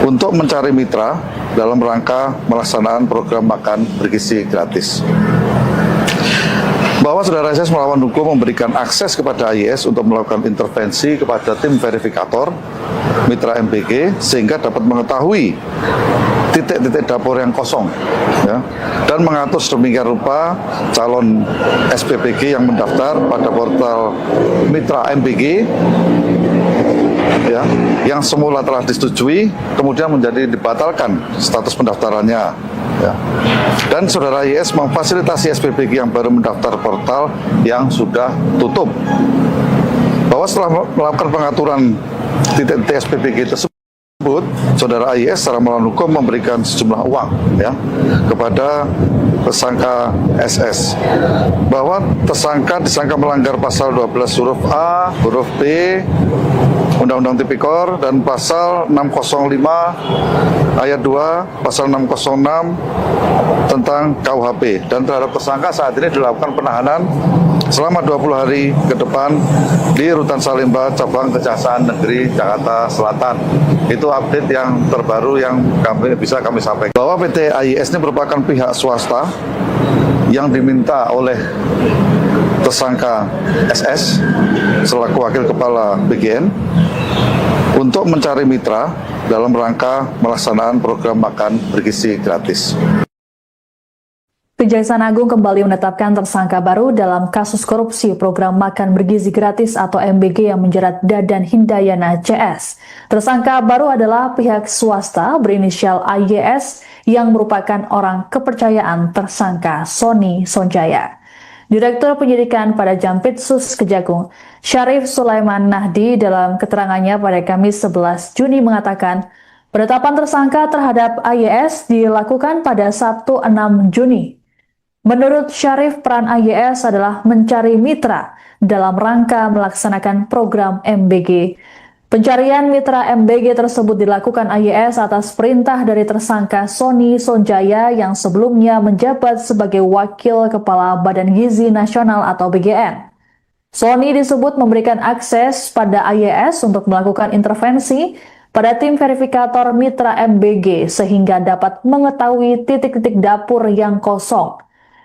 untuk mencari mitra dalam rangka melaksanakan program makan bergizi gratis. Bahwa saudara SS melawan hukum memberikan akses kepada AYS untuk melakukan intervensi kepada tim verifikator mitra MBG sehingga dapat mengetahui titik-titik dapur yang kosong, ya, dan mengatur sedemikian rupa calon SPPG yang mendaftar pada portal mitra MBG, ya, yang semula telah disetujui kemudian menjadi dibatalkan status pendaftarannya, ya. Dan saudara YS memfasilitasi SPPG yang baru mendaftar portal yang sudah tutup. Bahwa setelah melakukan pengaturan titik-titik SPPG tersebut, saudara AYS secara melawan hukum memberikan sejumlah uang, ya, kepada tersangka SS. Bahwa tersangka disangka melanggar pasal 12 huruf A, huruf B, Undang-Undang Tipikor, dan pasal 605 ayat 2, pasal 606 tentang KUHP. Dan terhadap tersangka saat ini dilakukan penahanan selama 20 hari ke depan di Rutan Salemba, Cabang Kejaksaan Negeri Jakarta Selatan. Itu update yang terbaru yang bisa kami sampaikan. Bahwa PT AYS ini merupakan pihak swasta yang diminta oleh tersangka SS selaku wakil kepala BGN untuk mencari mitra dalam rangka melaksanakan program makan bergizi gratis. Kejaksaan Agung kembali menetapkan tersangka baru dalam kasus korupsi program makan bergizi gratis atau MBG yang menjerat Dadan Hindayana CS. Tersangka baru adalah pihak swasta berinisial AYS yang merupakan orang kepercayaan tersangka Sony Sonjaya. Direktur Penyidikan pada Jampitsus Kejagung, Syarif Sulaiman Nahdi dalam keterangannya pada Kamis 11 Juni mengatakan, penetapan tersangka terhadap AYS dilakukan pada Sabtu 6 Juni. Menurut Syarif, peran AYS adalah mencari mitra dalam rangka melaksanakan program MBG. Pencarian mitra MBG tersebut dilakukan AYS atas perintah dari tersangka Sony Sonjaya yang sebelumnya menjabat sebagai Wakil Kepala Badan Gizi Nasional atau BGN. Sony disebut memberikan akses pada AYS untuk melakukan intervensi pada tim verifikator mitra MBG sehingga dapat mengetahui titik-titik dapur yang kosong.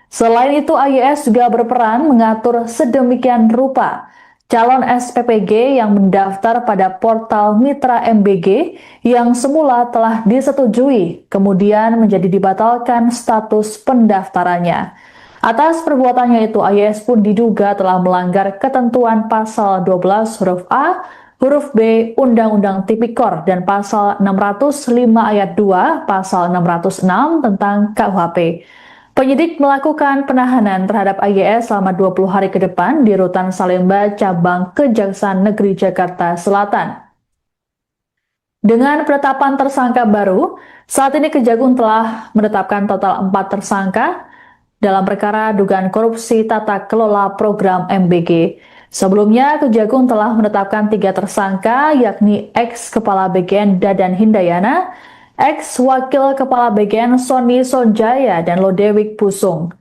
Selain itu, AYS juga berperan mengatur sedemikian rupa calon SPPG yang mendaftar pada portal mitra MBG yang semula telah disetujui, kemudian menjadi dibatalkan status pendaftarannya. Atas perbuatannya itu, AYS pun diduga telah melanggar ketentuan pasal 12 huruf A, huruf B Undang-Undang Tipikor dan pasal 605 ayat 2, pasal 606 tentang KUHP. Penyidik melakukan penahanan terhadap AYS selama 20 hari ke depan di Rutan Salemba, Cabang Kejaksaan Negeri Jakarta Selatan. Dengan penetapan tersangka baru, saat ini Kejagung telah menetapkan total 4 tersangka dalam perkara dugaan korupsi tata kelola program MBG. Sebelumnya, Kejagung telah menetapkan 3 tersangka, yakni ex-Kepala BGN Dadan Hindayana, ex-Wakil Kepala BGN Sony Sonjaya, dan Lodewijk Pusung.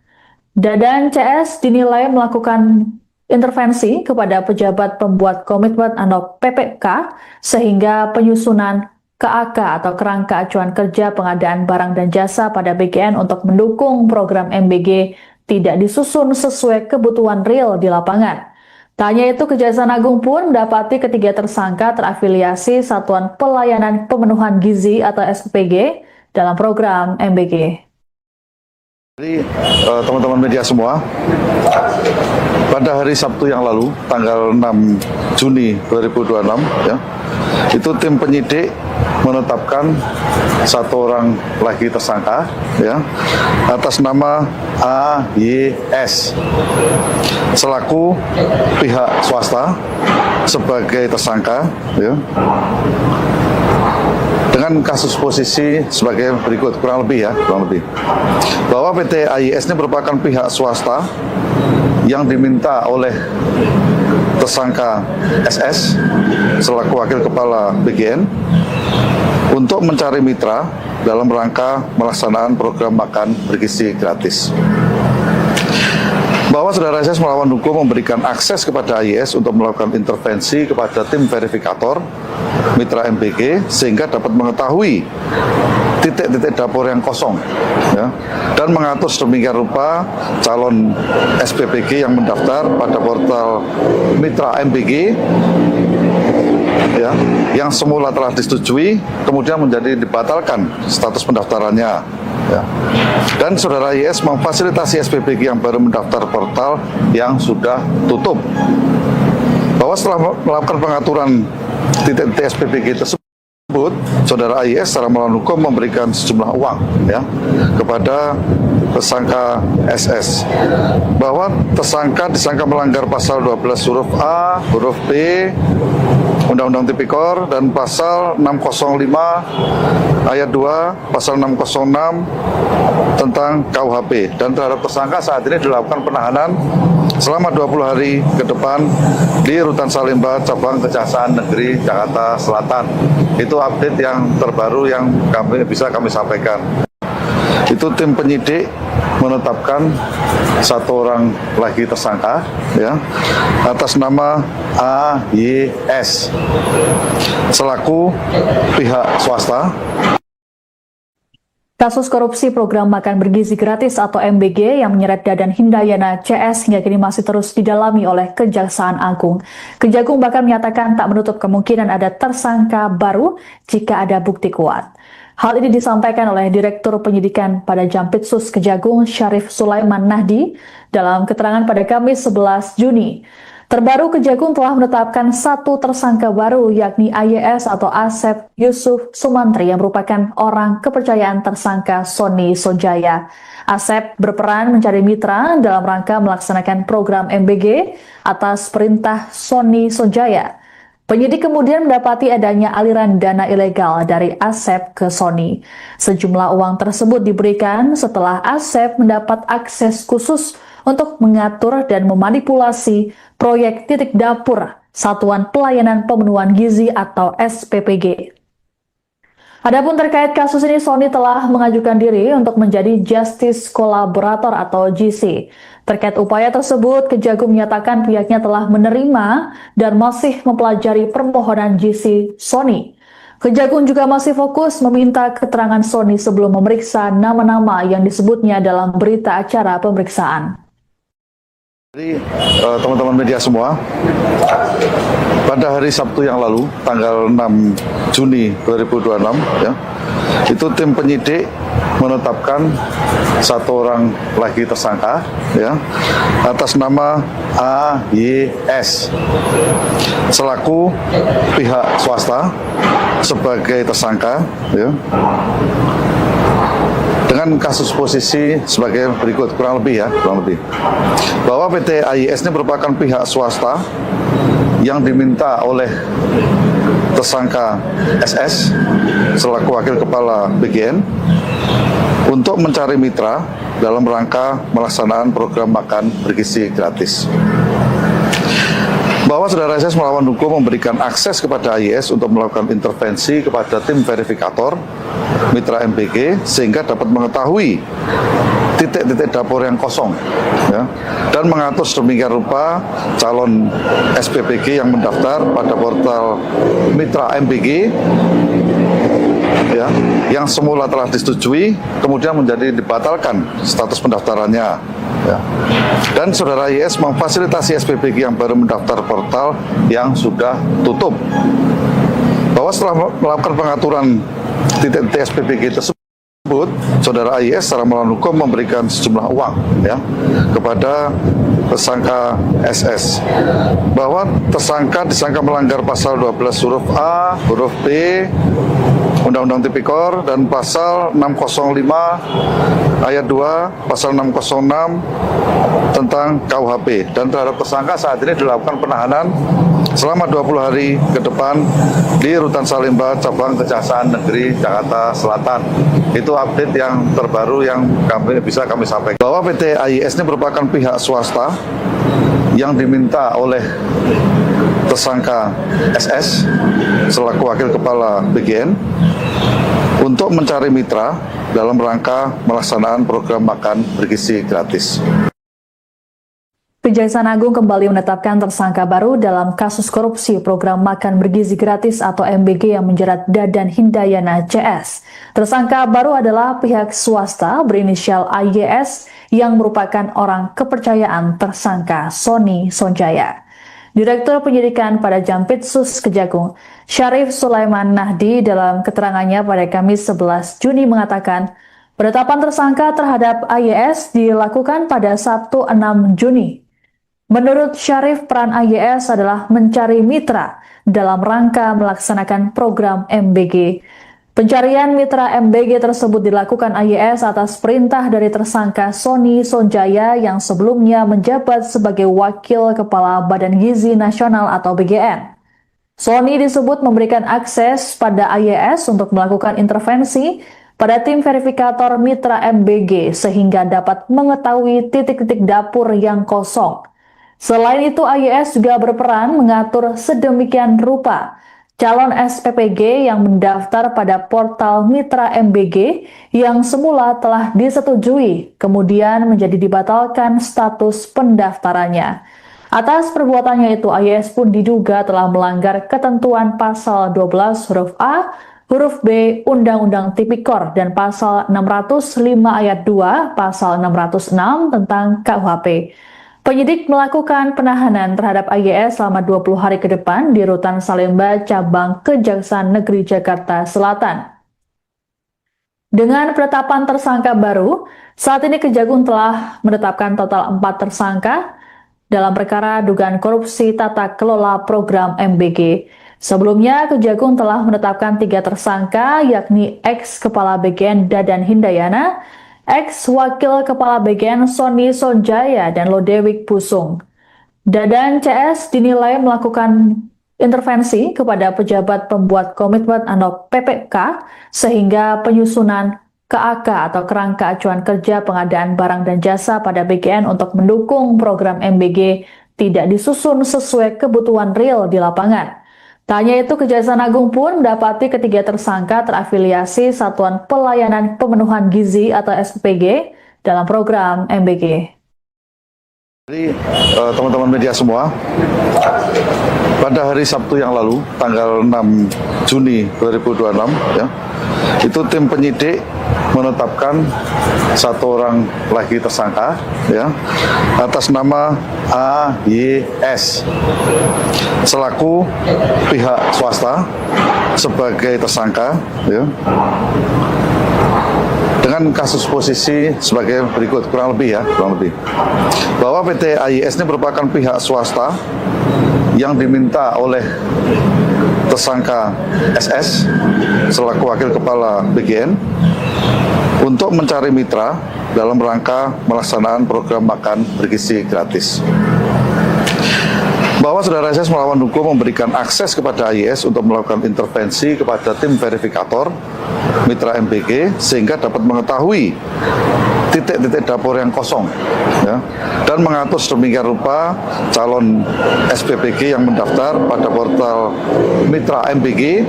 Dadan CS dinilai melakukan intervensi kepada pejabat pembuat komitmen atau PPK sehingga penyusunan KAK atau kerangka acuan kerja pengadaan barang dan jasa pada BGN untuk mendukung program MBG tidak disusun sesuai kebutuhan real di lapangan. Tak hanya itu, Kejaksaan Agung pun mendapati ketiga tersangka terafiliasi Satuan Pelayanan Pemenuhan Gizi atau SPG dalam program MBG. Jadi teman-teman media semua, pada hari Sabtu yang lalu, tanggal 6 Juni 2026, ya, itu tim penyidik menetapkan 1 orang lagi tersangka, ya, atas nama AYS selaku pihak swasta sebagai tersangka, ya, dengan kasus posisi sebagai berikut, kurang lebih bahwa PT AYS ini merupakan pihak swasta yang diminta oleh tersangka SS selaku wakil kepala BGN untuk mencari mitra dalam rangka melaksanakan program makan bergizi gratis. Bahwa saudara SS melawan hukum memberikan akses kepada AYS untuk melakukan intervensi kepada tim verifikator mitra MBG sehingga dapat mengetahui titik-titik dapur yang kosong, ya, dan mengatur sedemikian rupa calon SPPG yang mendaftar pada portal mitra MBG, ya, yang semula telah disetujui kemudian menjadi dibatalkan status pendaftarannya, ya. Dan saudara YS memfasilitasi SPPG yang baru mendaftar portal yang sudah tutup. Bahwa setelah melakukan pengaturan titik-titik SPPG tersebut, saudara YS secara melawan hukum memberikan sejumlah uang, ya, kepada tersangka SS. Bahwa tersangka disangka melanggar pasal 12 huruf A, huruf B, Undang-Undang Tipikor, dan pasal 605 ayat 2, pasal 606 tentang KUHP. Dan terhadap tersangka saat ini dilakukan penahanan selama 20 hari ke depan di Rutan Salemba, Cabang Kejaksaan Negeri Jakarta Selatan. Itu update yang terbaru yang bisa kami sampaikan. Itu tim penyidik menetapkan 1 orang lagi tersangka, ya, atas nama AYS selaku pihak swasta. Kasus korupsi program makan bergizi gratis atau MBG yang menyeret Dadan Hindayana CS hingga kini masih terus didalami oleh Kejaksaan Agung. Kejagung bahkan menyatakan tak menutup kemungkinan ada tersangka baru jika ada bukti kuat. Hal ini disampaikan oleh Direktur Penyidikan pada Jampitsus Kejagung Syarif Sulaiman Nahdi dalam keterangan pada Kamis 11 Juni. Terbaru, Kejagung telah menetapkan 1 tersangka baru, yakni AYS atau Asep Yusuf Sumantri yang merupakan orang kepercayaan tersangka Sony Sonjaya. Asep berperan mencari mitra dalam rangka melaksanakan program MBG atas perintah Sony Sonjaya. Penyidik kemudian mendapati adanya aliran dana ilegal dari Asep ke Sony. Sejumlah uang tersebut diberikan setelah Asep mendapat akses khusus untuk mengatur dan memanipulasi proyek titik dapur Satuan Pelayanan Pemenuhan Gizi atau SPPG. Adapun terkait kasus ini, Sony telah mengajukan diri untuk menjadi Justice Collaborator atau GC. Terkait upaya tersebut, Kejagung menyatakan pihaknya telah menerima dan masih mempelajari permohonan GC Sony. Kejagung juga masih fokus meminta keterangan Sony sebelum memeriksa nama-nama yang disebutnya dalam berita acara pemeriksaan. Jadi teman-teman media semua, pada hari Sabtu yang lalu, tanggal 6 Juni 2026, ya, itu tim penyidik menetapkan 1 orang lagi tersangka, ya, atas nama AYS selaku pihak swasta sebagai tersangka, ya, dengan kasus posisi sebagai berikut, kurang lebih bahwa PT AYS ini merupakan pihak swasta yang diminta oleh tersangka SS selaku Wakil Kepala BGN untuk mencari mitra dalam rangka melaksanakan program makan bergizi gratis. Bahwa saudara SS melawan hukum memberikan akses kepada AYS untuk melakukan intervensi kepada tim verifikator mitra MBG sehingga dapat mengetahui titik-titik dapur yang kosong, ya, dan mengatur sedemikian rupa calon SPPG yang mendaftar pada portal mitra MBG, ya, yang semula telah disetujui kemudian menjadi dibatalkan status pendaftarannya, ya. Dan saudara YS memfasilitasi SPPG yang baru mendaftar portal yang sudah tutup. Bahwa setelah melakukan pengaturan titik-titik SPPG tersebut, saudara AYS secara melawan hukum memberikan sejumlah uang, ya, kepada tersangka SS, bahwa tersangka disangka melanggar pasal 12 huruf A, huruf B Undang-Undang Tipikor dan pasal 605 ayat 2, pasal 606 tentang KUHP, dan terhadap tersangka saat ini dilakukan penahanan selama 20 hari ke depan di Rutan Salemba Cabang Kejaksaan Negeri Jakarta Selatan. Itu update yang terbaru yang bisa kami sampaikan. Bahwa PT AYS ini merupakan pihak swasta yang diminta oleh tersangka SS selaku Wakil Kepala BGN untuk mencari mitra dalam rangka melaksanakan program makan bergizi gratis. Kejaksaan Agung kembali menetapkan tersangka baru dalam kasus korupsi program makan bergizi gratis atau MBG yang menjerat Dadan Hindayana CS. Tersangka baru adalah pihak swasta berinisial AYS yang merupakan orang kepercayaan tersangka Sony Sonjaya. Direktur Penyidikan pada Jampitsus Kejagung, Syarif Sulaiman Nahdi dalam keterangannya pada Kamis 11 Juni mengatakan, penetapan tersangka terhadap AYS dilakukan pada Sabtu 6 Juni. Menurut Syarif, peran AYS adalah mencari mitra dalam rangka melaksanakan program MBG. Pencarian mitra MBG tersebut dilakukan AYS atas perintah dari tersangka Sony Sonjaya yang sebelumnya menjabat sebagai Wakil Kepala Badan Gizi Nasional atau BGN. Sony disebut memberikan akses pada AYS untuk melakukan intervensi pada tim verifikator mitra MBG sehingga dapat mengetahui titik-titik dapur yang kosong. Selain itu, AYS juga berperan mengatur sedemikian rupa calon SPPG yang mendaftar pada portal mitra MBG yang semula telah disetujui, kemudian menjadi dibatalkan status pendaftarannya. Atas perbuatannya itu, AYS pun diduga telah melanggar ketentuan pasal 12 huruf A, huruf B Undang-Undang Tipikor dan pasal 605 ayat 2, pasal 606 tentang KUHP. Penyidik melakukan penahanan terhadap AYS selama 20 hari ke depan di Rutan Salemba Cabang Kejaksaan Negeri Jakarta Selatan. Dengan penetapan tersangka baru, saat ini Kejagung telah menetapkan total 4 tersangka dalam perkara dugaan korupsi tata kelola program MBG. Sebelumnya, Kejagung telah menetapkan 3 tersangka, yakni ex-Kepala BGN Dadan Hindayana, ex-Wakil Kepala BGN Sony Sonjaya, dan Lodewijk Pusung. Dadan CS dinilai melakukan intervensi kepada pejabat pembuat komitmen atau PPK sehingga penyusunan KAK atau kerangka acuan kerja pengadaan barang dan jasa pada BGN untuk mendukung program MBG tidak disusun sesuai kebutuhan real di lapangan. Tak hanya itu, Kejaksaan Agung pun mendapati ketiga tersangka terafiliasi Satuan Pelayanan Pemenuhan Gizi atau SPPG dalam program MBG. Jadi teman-teman media semua, pada hari Sabtu yang lalu, tanggal 6 Juni 2026, ya, itu tim penyidik menetapkan 1 orang lagi tersangka, ya, atas nama AYS selaku pihak swasta sebagai tersangka, ya, dengan kasus posisi sebagai berikut, kurang lebih, bahwa PT AYS ini merupakan pihak swasta yang diminta oleh tersangka SS selaku Wakil Kepala BGN untuk mencari mitra dalam rangka melaksanakan program makan bergizi gratis. bahwa saudara SS melawan hukum memberikan akses kepada AYS untuk melakukan intervensi kepada tim verifikator mitra MBG sehingga dapat mengetahui titik-titik dapur yang kosong, ya, dan mengatur sedemikian rupa calon SPPG yang mendaftar pada portal mitra MBG,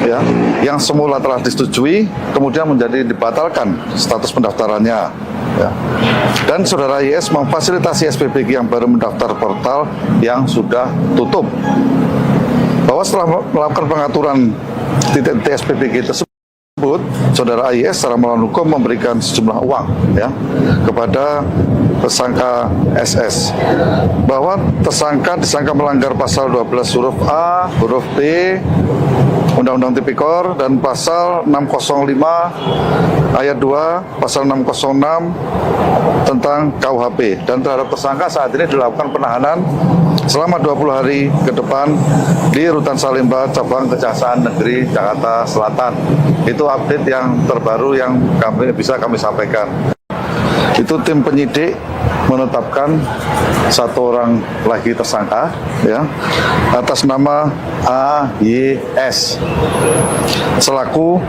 ya, yang semula telah disetujui kemudian menjadi dibatalkan status pendaftarannya, ya. Dan saudara YS memfasilitasi SPPG yang baru mendaftar portal yang sudah tutup, bahwa setelah melakukan pengaturan titik-titik SPPG tersebut, saudara AYS secara melawan hukum memberikan sejumlah uang, ya, kepada tersangka SS, bahwa tersangka disangka melanggar pasal 12 huruf A, huruf B Undang-Undang Tipikor dan pasal 605 ayat 2, pasal 606 tentang KUHP, dan terhadap tersangka saat ini dilakukan penahanan selama 20 hari ke depan di Rutan Salemba, Cabang Kejaksaan Negeri Jakarta Selatan. Itu update yang terbaru yang bisa kami sampaikan. Itu tim penyidik menetapkan satu orang lagi tersangka, ya, atas nama AYS selaku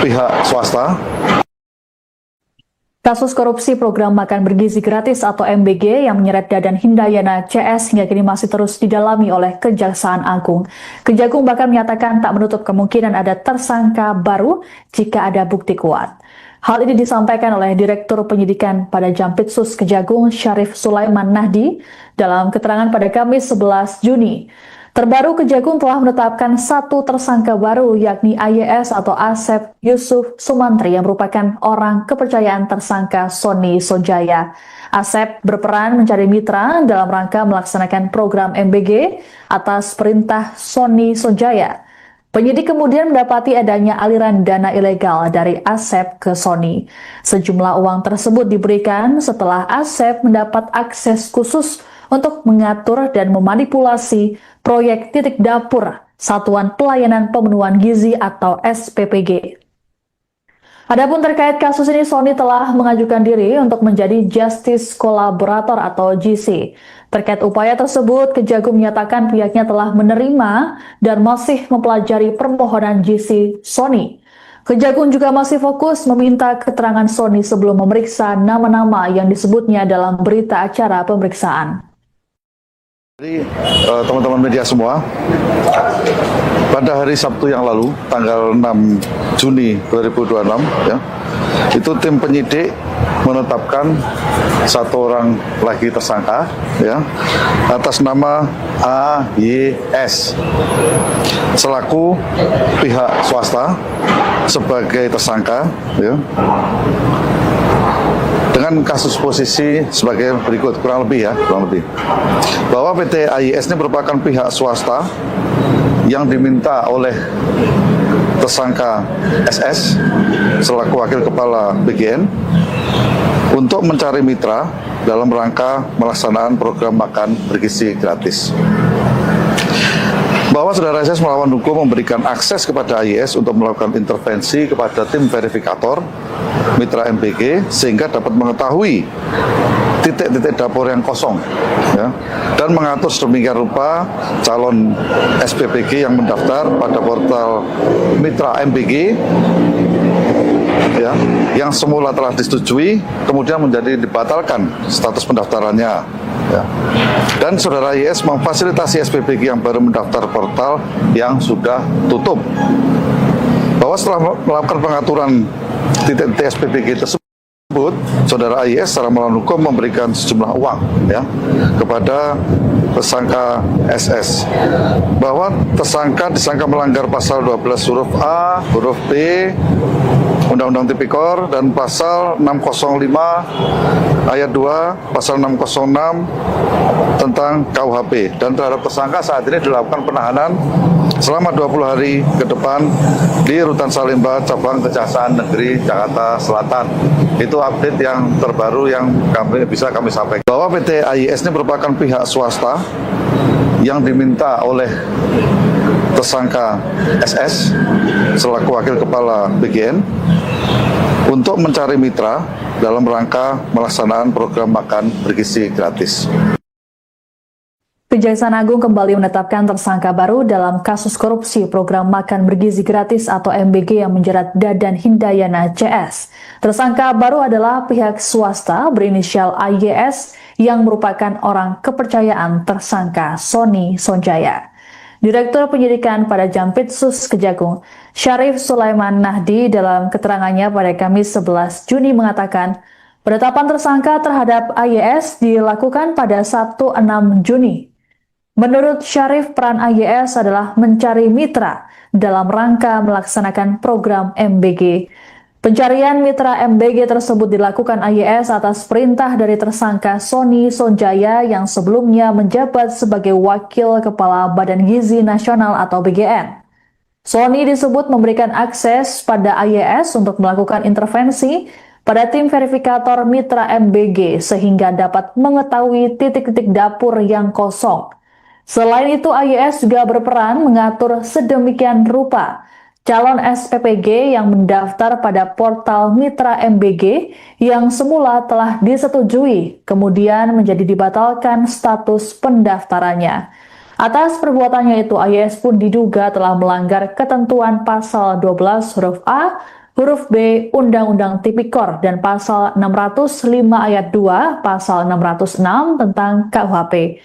pihak swasta. Kasus korupsi program makan bergizi gratis atau MBG yang menyeret Dadan Hindayana CS hingga kini masih terus didalami oleh Kejaksaan Agung. Kejagung bahkan menyatakan tak menutup kemungkinan ada tersangka baru jika ada bukti kuat. Hal ini disampaikan oleh Direktur Penyidikan pada Jampitsus Kejagung Syarif Sulaiman Nahdi dalam keterangan pada Kamis 11 Juni. Terbaru, Kejagung telah menetapkan satu tersangka baru, yakni AYS atau Asep Yusuf Sumantri yang merupakan orang kepercayaan tersangka Sony Sonjaya. Asep berperan mencari mitra dalam rangka melaksanakan program MBG atas perintah Sony Sonjaya. Penyidik kemudian mendapati adanya aliran dana ilegal dari Asep ke Sony. Sejumlah uang tersebut diberikan setelah Asep mendapat akses khusus untuk mengatur dan memanipulasi proyek titik dapur Satuan Pelayanan Pemenuhan Gizi atau SPPG. Adapun terkait kasus ini, Sony telah mengajukan diri untuk menjadi Justice Collaborator atau GC. Terkait upaya tersebut, Kejagung menyatakan pihaknya telah menerima dan masih mempelajari permohonan GC Sony. Kejagung juga masih fokus meminta keterangan Sony sebelum memeriksa nama-nama yang disebutnya dalam berita acara pemeriksaan. Jadi teman-teman media semua, pada hari Sabtu yang lalu, tanggal 6 Juni 2026, ya, itu tim penyidik menetapkan satu orang lagi tersangka, ya, atas nama AYS selaku pihak swasta sebagai tersangka, ya, dengan kasus posisi sebagai berikut, kurang lebih, bahwa PT AYS ini merupakan pihak swasta yang diminta oleh tersangka SS selaku wakil kepala BGN untuk mencari mitra dalam rangka melaksanaan program makan bergizi gratis. Bahwa saudara SS melawan hukum memberikan akses kepada AYS untuk melakukan intervensi kepada tim verifikator mitra MBG sehingga dapat mengetahui titik-titik dapur yang kosong, ya, dan mengatur sedemikian rupa calon SPPG yang mendaftar pada portal mitra MBG, ya, yang semula telah disetujui kemudian menjadi dibatalkan status pendaftarannya, ya. Dan saudara YS memfasilitasi SPPG yang baru mendaftar portal yang sudah tutup, bahwa setelah melakukan pengaturan titik-titik SPPG tersebut, saudara AYS secara melawan hukum memberikan sejumlah uang, ya, kepada tersangka SS, bahwa tersangka disangka melanggar pasal 12 huruf A, huruf B Undang-Undang Tipikor dan pasal 605 ayat 2, pasal 606 tentang KUHP, dan terhadap tersangka saat ini dilakukan penahanan selama 20 hari ke depan di Rutan Salemba, Cabang Kejaksaan Negeri Jakarta Selatan. Itu update yang terbaru yang bisa kami sampaikan, bahwa PT AYS ini merupakan pihak swasta yang diminta oleh tersangka SS selaku wakil kepala BGN untuk mencari mitra dalam rangka melaksanaan program makan bergizi gratis. Kejaksaan Agung kembali menetapkan tersangka baru dalam kasus korupsi program makan bergizi gratis atau MBG yang menjerat Dadan Hindayana CS. Tersangka baru adalah pihak swasta berinisial AYS yang merupakan orang kepercayaan tersangka Sony Sonjaya. Direktur Penyidikan pada Jampitsus Kejagung, Syarif Sulaiman Nahdi dalam keterangannya pada Kamis 11 Juni mengatakan, penetapan tersangka terhadap AYS dilakukan pada Sabtu 6 Juni. Menurut Syarif, peran AYS adalah mencari mitra dalam rangka melaksanakan program MBG. Pencarian mitra MBG tersebut dilakukan AYS atas perintah dari tersangka Sony Sonjaya yang sebelumnya menjabat sebagai Wakil Kepala Badan Gizi Nasional atau BGN. Sony disebut memberikan akses pada AYS untuk melakukan intervensi pada tim verifikator mitra MBG sehingga dapat mengetahui titik-titik dapur yang kosong. Selain itu, AYS juga berperan mengatur sedemikian rupa calon SPPG yang mendaftar pada portal mitra MBG yang semula telah disetujui, kemudian menjadi dibatalkan status pendaftarannya. Atas perbuatannya itu, AYS pun diduga telah melanggar ketentuan pasal 12 huruf A, huruf B Undang-Undang Tipikor dan pasal 605 ayat 2, pasal 606 tentang KUHP.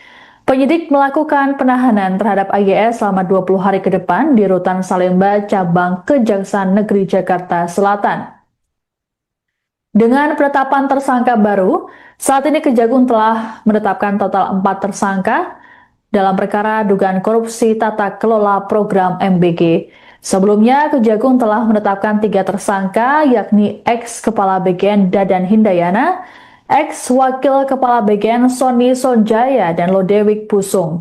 Penyidik melakukan penahanan terhadap AYS selama 20 hari ke depan di Rutan Salemba, Cabang Kejaksaan Negeri Jakarta Selatan. Dengan penetapan tersangka baru, saat ini Kejagung telah menetapkan total 4 tersangka dalam perkara dugaan korupsi tata kelola program MBG. Sebelumnya, Kejagung telah menetapkan 3 tersangka, yakni ex-Kepala BGN Dadan Hindayana, ex-Wakil Kepala BGN Sony Sonjaya, dan Lodewijk Pusung.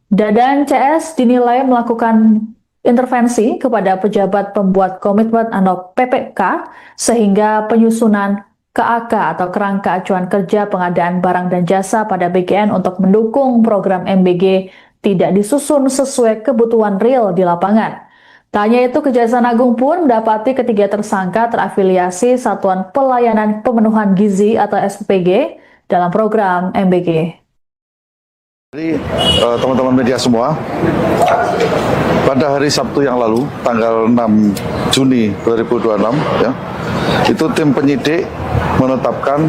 Dadan CS dinilai melakukan intervensi kepada pejabat pembuat komitmen atau PPK sehingga penyusunan KAK atau kerangka acuan kerja pengadaan barang dan jasa pada BGN untuk mendukung program MBG tidak disusun sesuai kebutuhan real di lapangan. Tak hanya itu, Kejaksaan Agung pun mendapati ketiga tersangka terafiliasi Satuan Pelayanan Pemenuhan Gizi atau SPPG dalam program MBG. Jadi teman-teman media semua, pada hari Sabtu yang lalu, tanggal 6 Juni 2026, ya, itu tim penyidik menetapkan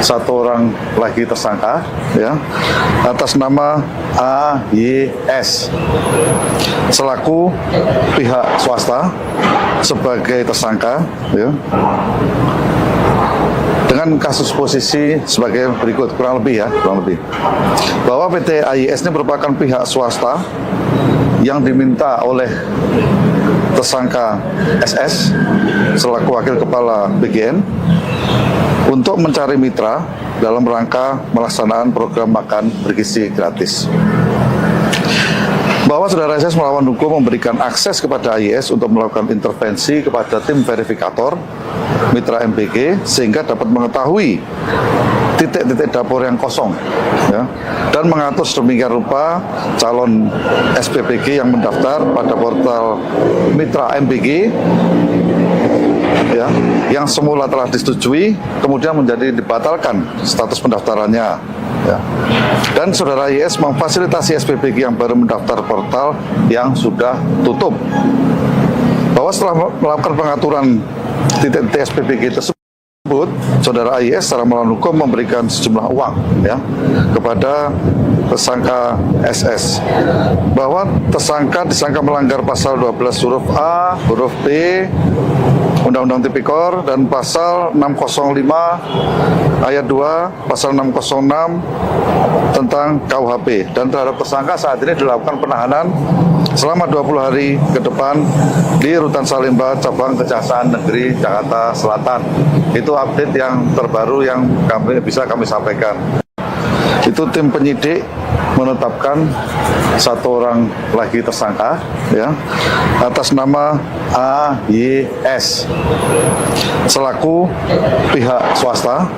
1 orang lagi tersangka, ya, atas nama AYS selaku pihak swasta sebagai tersangka, ya, dengan kasus posisi sebagai berikut, kurang lebih bahwa PT AYS ini merupakan pihak swasta yang diminta oleh tersangka SS selaku wakil kepala BGN untuk mencari mitra dalam rangka melaksanakan program makan bergizi gratis. Bahwa saudara SS melawan hukum memberikan akses kepada AYS untuk melakukan intervensi kepada tim verifikator mitra MBG sehingga dapat mengetahui titik-titik dapur yang kosong, ya, dan mengatur sedemikian rupa calon SPPG yang mendaftar pada portal mitra MBG, ya, yang semula telah disetujui kemudian menjadi dibatalkan status pendaftarannya, ya. Dan saudara YS memfasilitasi SPPG yang baru mendaftar portal yang sudah tutup. Bahwa setelah melakukan pengaturan titik-titik SPPG tersebut, saudara AYS secara melawan hukum memberikan sejumlah uang, ya, kepada tersangka SS, bahwa tersangka disangka melanggar pasal 12 huruf A, huruf B Undang-Undang Tipikor dan pasal 605 ayat 2, pasal 606 tentang KUHP, dan terhadap tersangka saat ini dilakukan penahanan selama 20 hari ke depan di Rutan Salemba, Cabang Kejaksaan Negeri Jakarta Selatan. Itu update yang terbaru yang bisa kami sampaikan. Itu tim penyidik menetapkan 1 orang lagi tersangka, ya, atas nama AYS selaku pihak swasta.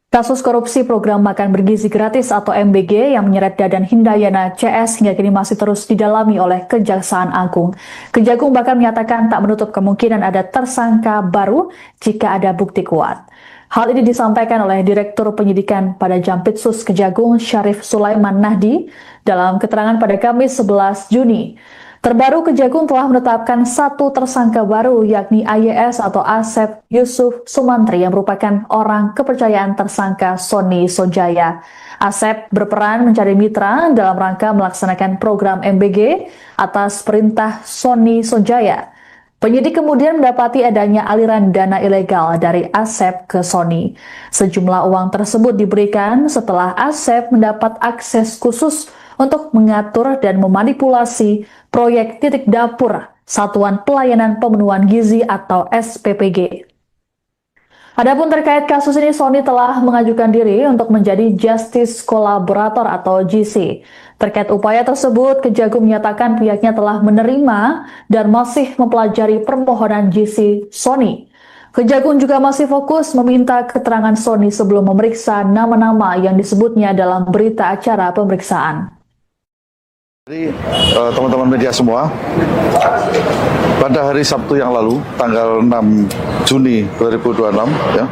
Kasus korupsi program makan bergizi gratis atau MBG yang menyeret Dadan Hindayana CS hingga kini masih terus didalami oleh Kejaksaan Agung. Kejagung bahkan menyatakan tak menutup kemungkinan ada tersangka baru jika ada bukti kuat. Hal ini disampaikan oleh Direktur Penyidikan pada Jampitsus Kejagung Syarif Sulaiman Nahdi dalam keterangan pada Kamis 11 Juni. Terbaru, Kejagung telah menetapkan satu tersangka baru, yakni AYS atau Asep Yusuf Sumantri yang merupakan orang kepercayaan tersangka Sony Sonjaya. Asep berperan mencari mitra dalam rangka melaksanakan program MBG atas perintah Sony Sonjaya. Penyidik kemudian mendapati adanya aliran dana ilegal dari Asep ke Sony. Sejumlah uang tersebut diberikan setelah Asep mendapat akses khusus untuk mengatur dan memanipulasi proyek titik dapur Satuan Pelayanan Pemenuhan Gizi atau SPPG. Adapun terkait kasus ini, Sony telah mengajukan diri untuk menjadi Justice Collaborator atau GC. Terkait upaya tersebut, Kejagung menyatakan pihaknya telah menerima dan masih mempelajari permohonan GC Sony. Kejagung juga masih fokus meminta keterangan Sony sebelum memeriksa nama-nama yang disebutnya dalam berita acara pemeriksaan. Jadi teman-teman media semua, pada hari Sabtu yang lalu, tanggal 6 Juni 2026, ya,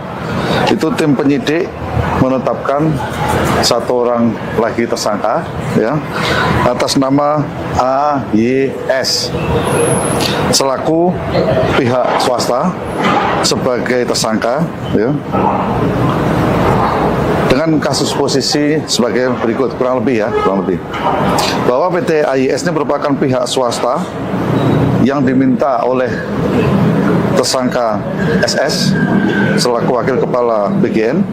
itu tim penyidik menetapkan satu orang lagi tersangka, ya, atas nama AYS selaku pihak swasta sebagai tersangka, ya, dengan kasus posisi sebagai berikut, kurang lebih bahwa PT AYS ini merupakan pihak swasta yang diminta oleh tersangka SS selaku wakil kepala BGN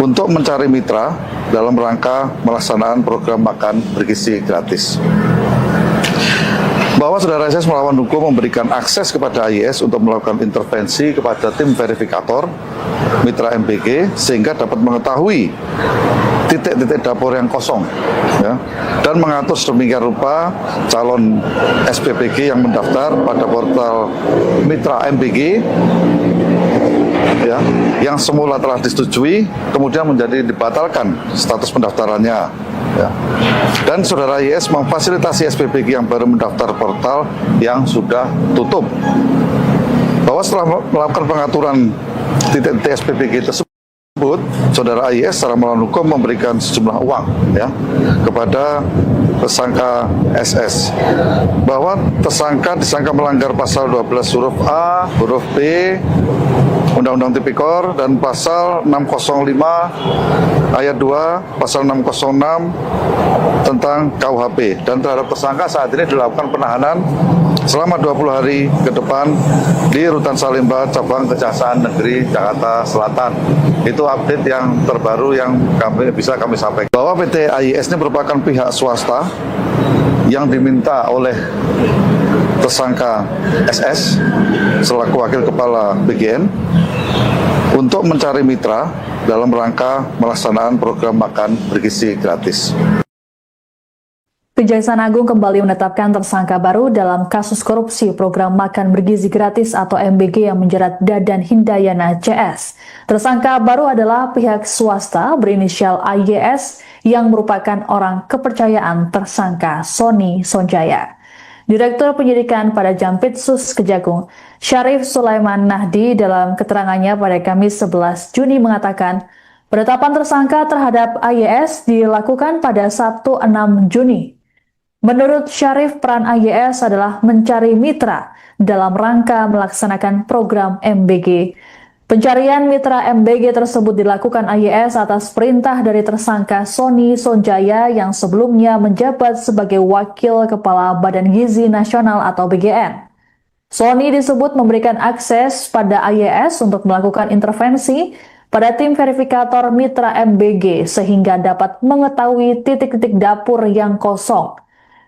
untuk mencari mitra dalam rangka melaksanaan program makan bergizi gratis. Bahwa saudara SS melawan hukum memberikan akses kepada AYS untuk melakukan intervensi kepada tim verifikator mitra MBG sehingga dapat mengetahui titik-titik dapur yang kosong, ya, dan mengatur sedemikian rupa calon SPPG yang mendaftar pada portal mitra MBG, ya, yang semula telah disetujui kemudian menjadi dibatalkan status pendaftarannya, ya. Dan saudara YS memfasilitasi SPPG yang baru mendaftar portal yang sudah tutup. Bahwa setelah melakukan pengaturan titik-titik SPPG tersebut, saudara YS secara melawan hukum memberikan sejumlah uang, ya, kepada tersangka SS. Bahwa tersangka disangka melanggar pasal 12 huruf A, huruf B, Undang-Undang Tipikor, dan pasal 605 ayat 2, pasal 606 tentang KUHP. Dan terhadap tersangka saat ini dilakukan penahanan selama 20 hari ke depan di Rutan Salemba, Cabang Kejaksaan Negeri Jakarta Selatan. Itu update yang terbaru yang bisa kami sampaikan. Bahwa PT AYS ini merupakan pihak swasta yang diminta oleh tersangka SS selaku wakil kepala BGN untuk mencari mitra dalam rangka melaksanaan program makan bergizi gratis. Kejaksaan Agung kembali menetapkan tersangka baru dalam kasus korupsi program makan bergizi gratis atau MBG yang menjerat Dadan Hindayana CS. Tersangka baru adalah pihak swasta berinisial AYS yang merupakan orang kepercayaan tersangka Sony Sonjaya. Direktur Penyidikan pada Jampitsus Kejagung, Syarif Sulaiman Nahdi dalam keterangannya pada Kamis 11 Juni mengatakan, penetapan tersangka terhadap AYS dilakukan pada Sabtu 6 Juni. Menurut Syarif, peran AYS adalah mencari mitra dalam rangka melaksanakan program MBG. Pencarian mitra MBG tersebut dilakukan AYS atas perintah dari tersangka Sony Sonjaya yang sebelumnya menjabat sebagai Wakil Kepala Badan Gizi Nasional atau BGN. Sony disebut memberikan akses pada AYS untuk melakukan intervensi pada tim verifikator mitra MBG sehingga dapat mengetahui titik-titik dapur yang kosong.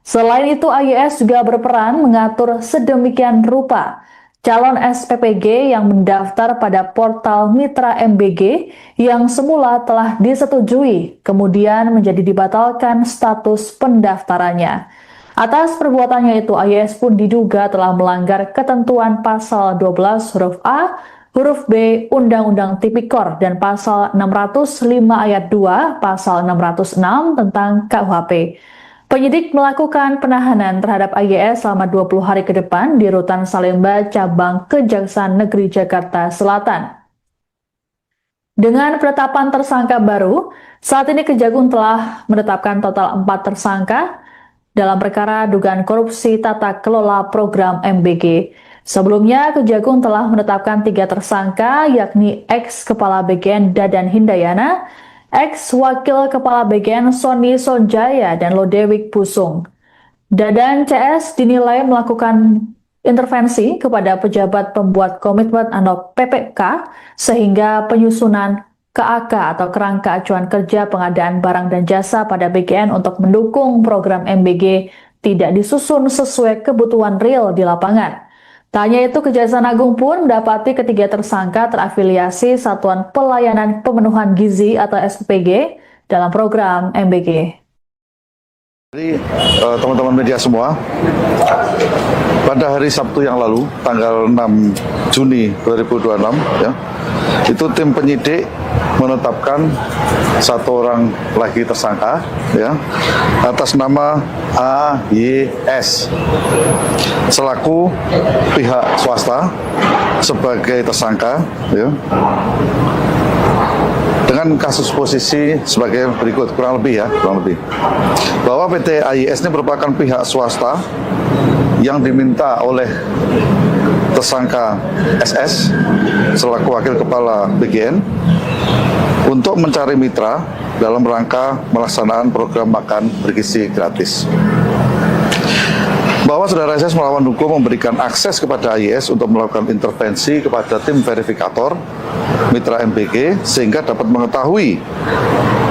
Selain itu, AYS juga berperan mengatur sedemikian rupa calon SPPG yang mendaftar pada portal mitra MBG yang semula telah disetujui, kemudian menjadi dibatalkan status pendaftarannya. Atas perbuatannya itu, AYS pun diduga telah melanggar ketentuan pasal 12 huruf A, huruf B Undang-Undang Tipikor dan pasal 605 ayat 2, pasal 606 tentang KUHP. Penyidik melakukan penahanan terhadap AYS selama 20 hari ke depan di Rutan Salemba, Cabang Kejaksaan Negeri Jakarta Selatan. Dengan penetapan tersangka baru, saat ini Kejagung telah menetapkan total 4 tersangka dalam perkara dugaan korupsi tata kelola program MBG. Sebelumnya, Kejagung telah menetapkan 3 tersangka, yakni ex-Kepala BGN Dadan Hindayana, ex-Wakil Kepala BGN Sony Sonjaya, dan Lodewijk Pusung. Dadan CS dinilai melakukan intervensi kepada pejabat pembuat komitmen atau PPK sehingga penyusunan KAK atau kerangka acuan kerja pengadaan barang dan jasa pada BGN untuk mendukung program MBG tidak disusun sesuai kebutuhan real di lapangan. Tak hanya itu, Kejaksaan Agung pun mendapati ketiga tersangka terafiliasi Satuan Pelayanan Pemenuhan Gizi atau SPPG dalam program MBG. Jadi teman-teman media semua, pada hari Sabtu yang lalu, tanggal 6 Juni 2026, ya, itu tim penyidik menetapkan 1 orang lagi tersangka, ya, atas nama AYS selaku pihak swasta sebagai tersangka, ya, dengan kasus posisi sebagai berikut, kurang lebih bahwa PT AYS ini merupakan pihak swasta yang diminta oleh tersangka SS selaku wakil kepala BGN untuk mencari mitra dalam rangka melaksanakan program makan bergizi gratis. Bahwa saudara SS melawan hukum memberikan akses kepada AYS untuk melakukan intervensi kepada tim verifikator mitra MBG sehingga dapat mengetahui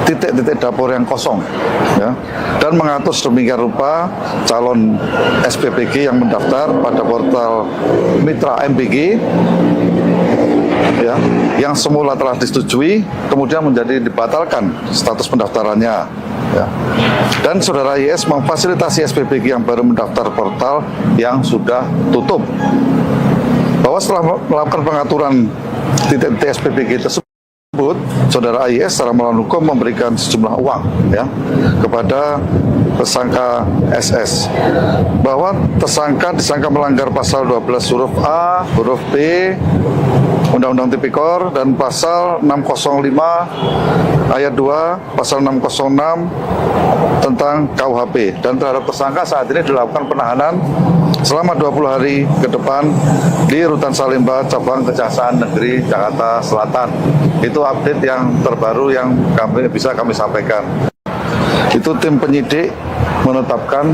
titik-titik dapur yang kosong, ya, dan mengatur sedemikian rupa calon SPPG yang mendaftar pada portal mitra MBG, ya, yang semula telah disetujui kemudian menjadi dibatalkan status pendaftarannya, ya. Dan saudara IS memfasilitasi SPPG yang baru mendaftar portal yang sudah tutup. Bahwa setelah melakukan pengaturan titik-titik SPPG tersebut, saudara IS secara melawan hukum memberikan sejumlah uang, ya, kepada tersangka SS. Bahwa tersangka disangka melanggar pasal 12 huruf A, huruf B, Undang-Undang Tipikor, dan pasal 605 ayat 2, pasal 606 tentang KUHP. Dan terhadap tersangka saat ini dilakukan penahanan selama 20 hari ke depan di Rutan Salemba, Cabang Kejaksaan Negeri Jakarta Selatan. Itu update yang terbaru yang bisa kami sampaikan. Itu tim penyidik menetapkan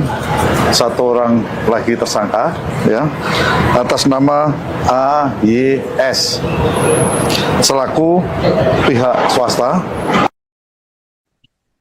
1 orang lagi tersangka, ya, atas nama AYS selaku pihak swasta.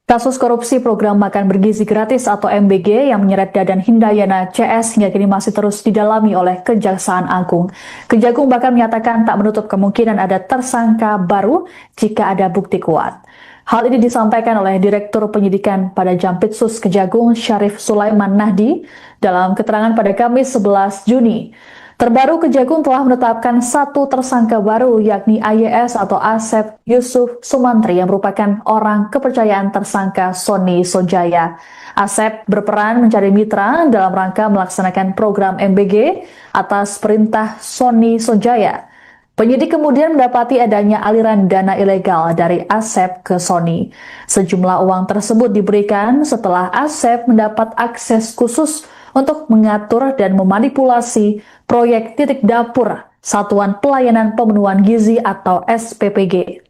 Kasus korupsi program makan bergizi gratis atau MBG yang menyeret Dadan Hindayana CS hingga kini masih terus didalami oleh Kejaksaan Agung. Kejagung bahkan menyatakan tak menutup kemungkinan ada tersangka baru jika ada bukti kuat. Hal ini disampaikan oleh Direktur Penyidikan pada Jampitsus Kejagung Syarif Sulaiman Nahdi dalam keterangan pada Kamis 11 Juni. Terbaru, Kejagung telah menetapkan 1 tersangka baru, yakni AYS atau Asep Yusuf Sumantri yang merupakan orang kepercayaan tersangka Sony Sonjaya. Asep berperan mencari mitra dalam rangka melaksanakan program MBG atas perintah Sony Sonjaya. Penyidik kemudian mendapati adanya aliran dana ilegal dari Asep ke Sony. Sejumlah uang tersebut diberikan setelah Asep mendapat akses khusus untuk mengatur dan memanipulasi proyek titik dapur Satuan Pelayanan Pemenuhan Gizi atau SPPG.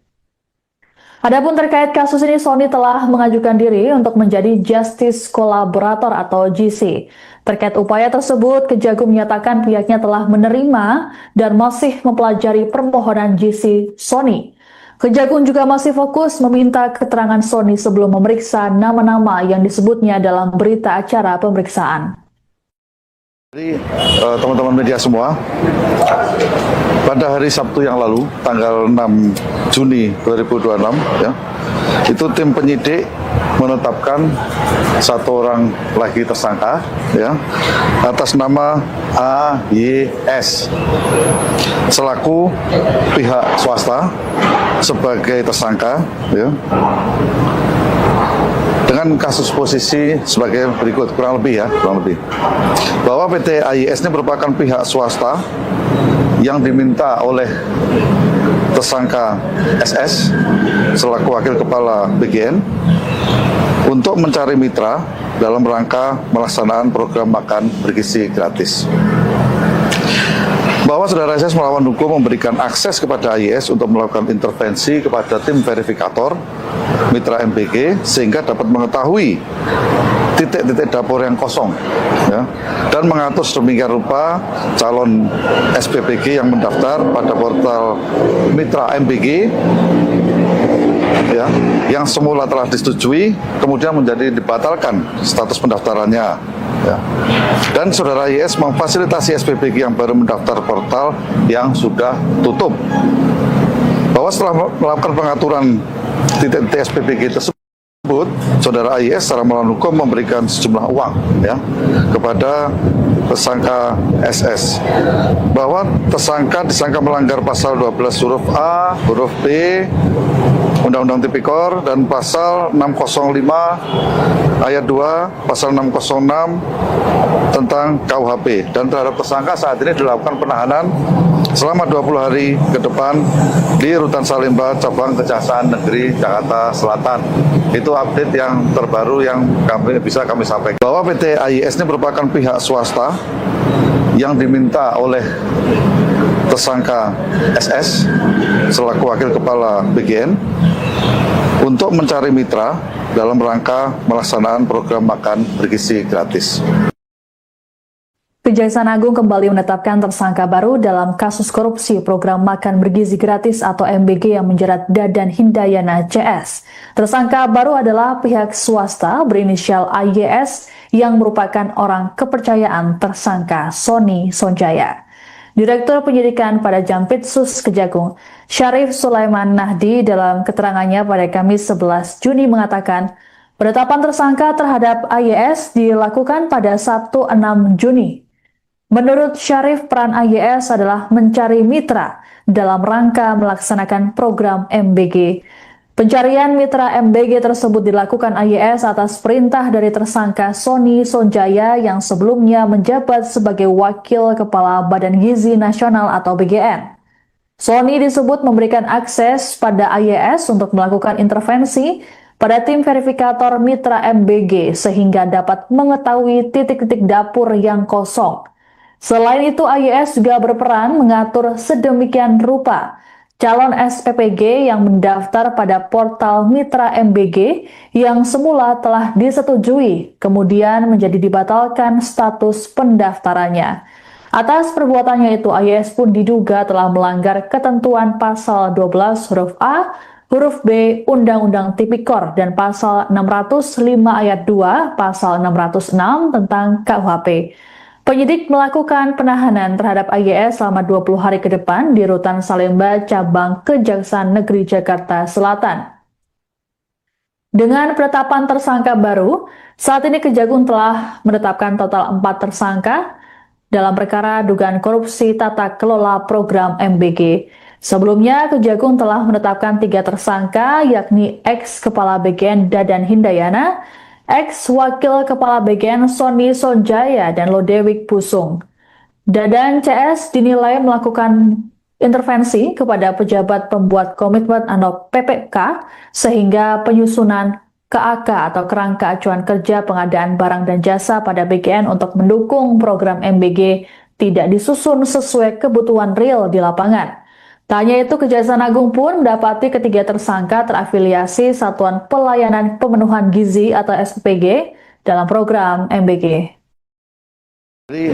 Adapun terkait kasus ini, Sony telah mengajukan diri untuk menjadi Justice Collaborator atau GC. Terkait upaya tersebut, Kejagung menyatakan pihaknya telah menerima dan masih mempelajari permohonan GC Sony. Kejagung juga masih fokus meminta keterangan Sony sebelum memeriksa nama-nama yang disebutnya dalam berita acara pemeriksaan. Jadi teman-teman media semua, pada hari Sabtu yang lalu, tanggal 6 Juni 2026, ya, itu tim penyidik menetapkan 1 orang lagi tersangka, ya, atas nama AYS selaku pihak swasta sebagai tersangka, ya, dengan kasus posisi sebagai berikut, kurang lebih bahwa PT AYS ini merupakan pihak swasta yang diminta oleh tersangka SS selaku Wakil Kepala BGN untuk mencari mitra dalam rangka melaksanakan program makan bergizi gratis. Bahwa saudara SS melawan hukum memberikan akses kepada AYS untuk melakukan intervensi kepada tim verifikator mitra MBG sehingga dapat mengetahui titik-titik dapur yang kosong, ya, dan mengatur sedemikian rupa calon SPPG yang mendaftar pada portal mitra MBG, ya, yang semula telah disetujui kemudian menjadi dibatalkan status pendaftarannya, ya. Dan saudara YS memfasilitasi SPPG yang baru mendaftar portal yang sudah tutup. Bahwa setelah melakukan pengaturan titik-titik SPPG tersebut, saudara AYS secara melawan hukum memberikan sejumlah uang, ya, kepada tersangka SS. Bahwa tersangka disangka melanggar pasal 12 huruf A, huruf B Undang-Undang Tipikor dan pasal 605 ayat 2, pasal 606 tentang KUHP, dan terhadap tersangka saat ini dilakukan penahanan selama 20 hari ke depan di Rutan Salemba Cabang Kejaksaan Negeri Jakarta Selatan. Itu update yang terbaru yang bisa kami sampaikan. Bahwa PT AYS ini merupakan pihak swasta yang diminta oleh tersangka SS selaku Wakil Kepala BGN untuk mencari mitra dalam rangka melaksanakan program makan bergizi gratis. Kejaksaan Agung kembali menetapkan tersangka baru dalam kasus korupsi program makan bergizi gratis atau MBG yang menjerat Dadan Hindayana CS. Tersangka baru adalah pihak swasta berinisial AYS yang merupakan orang kepercayaan tersangka Sony Sonjaya. Direktur Penyidikan pada Jampitsus Kejagung, Syarif Sulaiman Nahdi dalam keterangannya pada Kamis 11 Juni mengatakan, penetapan tersangka terhadap AYS dilakukan pada Sabtu 6 Juni. Menurut Syarif, peran AYS adalah mencari mitra dalam rangka melaksanakan program MBG. Pencarian mitra MBG tersebut dilakukan AYS atas perintah dari tersangka Sony Sonjaya yang sebelumnya menjabat sebagai Wakil Kepala Badan Gizi Nasional atau BGN. Sony disebut memberikan akses pada AYS untuk melakukan intervensi pada tim verifikator mitra MBG sehingga dapat mengetahui titik-titik dapur yang kosong. Selain itu, AYS juga berperan mengatur sedemikian rupa calon SPPG yang mendaftar pada portal mitra MBG yang semula telah disetujui, kemudian menjadi dibatalkan status pendaftarannya. Atas perbuatannya itu, AYS pun diduga telah melanggar ketentuan pasal 12 huruf A, huruf B Undang-Undang Tipikor dan pasal 605 ayat 2, pasal 606 tentang KUHP. Penyidik melakukan penahanan terhadap AYS selama 20 hari ke depan di Rutan Salemba Cabang Kejaksaan Negeri Jakarta Selatan. Dengan penetapan tersangka baru, saat ini Kejagung telah menetapkan total 4 tersangka dalam perkara dugaan korupsi tata kelola program MBG. Sebelumnya, Kejagung telah menetapkan 3 tersangka, yakni ex-Kepala BGN Dadan Hindayana, ex-Wakil Kepala BGN Sony Sonjaya, dan Lodewijk Pusung. Dadan CS dinilai melakukan intervensi kepada pejabat pembuat komitmen atau PPK sehingga penyusunan KAK atau kerangka acuan kerja pengadaan barang dan jasa pada BGN untuk mendukung program MBG tidak disusun sesuai kebutuhan real di lapangan. Tak hanya itu, Kejaksaan Agung pun mendapati ketiga tersangka terafiliasi Satuan Pelayanan Pemenuhan Gizi atau SPPG dalam program MBG. Jadi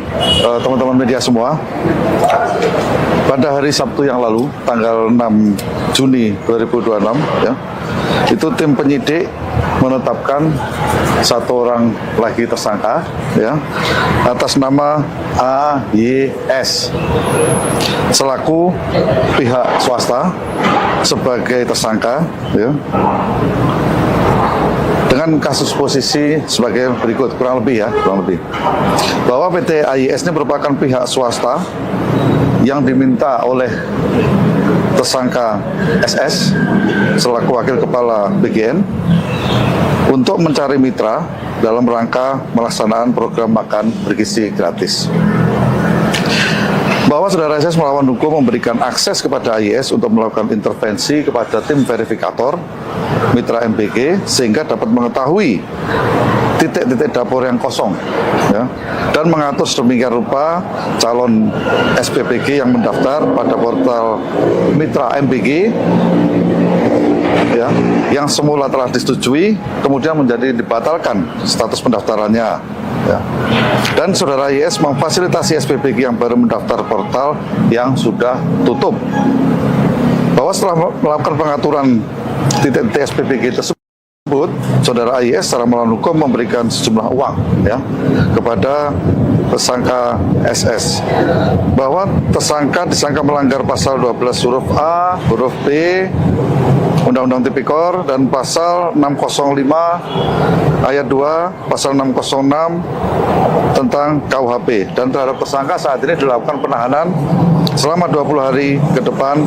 teman-teman media semua, pada hari Sabtu yang lalu, tanggal 6 Juni 2026, ya, itu tim penyidik menetapkan 1 orang lagi tersangka, ya, atas nama AYS selaku pihak swasta sebagai tersangka, ya, dengan kasus posisi sebagai berikut, kurang lebih bahwa PT AYS ini merupakan pihak swasta yang diminta oleh tersangka SS selaku Wakil Kepala BGN untuk mencari mitra dalam rangka melaksanakan program makan bergizi gratis. bahwa saudara SS melawan hukum memberikan akses kepada AIS untuk melakukan intervensi kepada tim verifikator mitra MBG sehingga dapat mengetahui titik-titik dapur yang kosong, ya, dan mengatur sedemikian rupa calon SPPG yang mendaftar pada portal mitra MBG, ya, yang semula telah disetujui kemudian menjadi dibatalkan status pendaftarannya, ya. Dan saudara IS memfasilitasi SPPG yang baru mendaftar portal yang sudah tutup, bahwa setelah melakukan pengaturan titik-titik SPPG tersebut, saudara IS secara melawan hukum memberikan sejumlah uang, ya, kepada tersangka SS, bahwa tersangka disangka melanggar pasal 12 huruf A, huruf B Undang-Undang Tipikor dan pasal 605 ayat 2, pasal 606 tentang KUHP, dan terhadap tersangka saat ini dilakukan penahanan selama 20 hari ke depan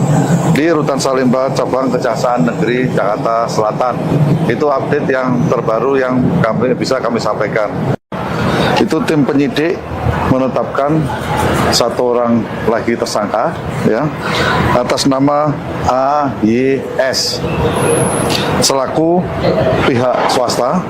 di Rutan Salemba Cabang Kejaksaan Negeri Jakarta Selatan. Itu update yang terbaru yang bisa kami sampaikan. Itu tim penyidik menetapkan satu orang lagi tersangka, ya, atas nama AYS selaku pihak swasta.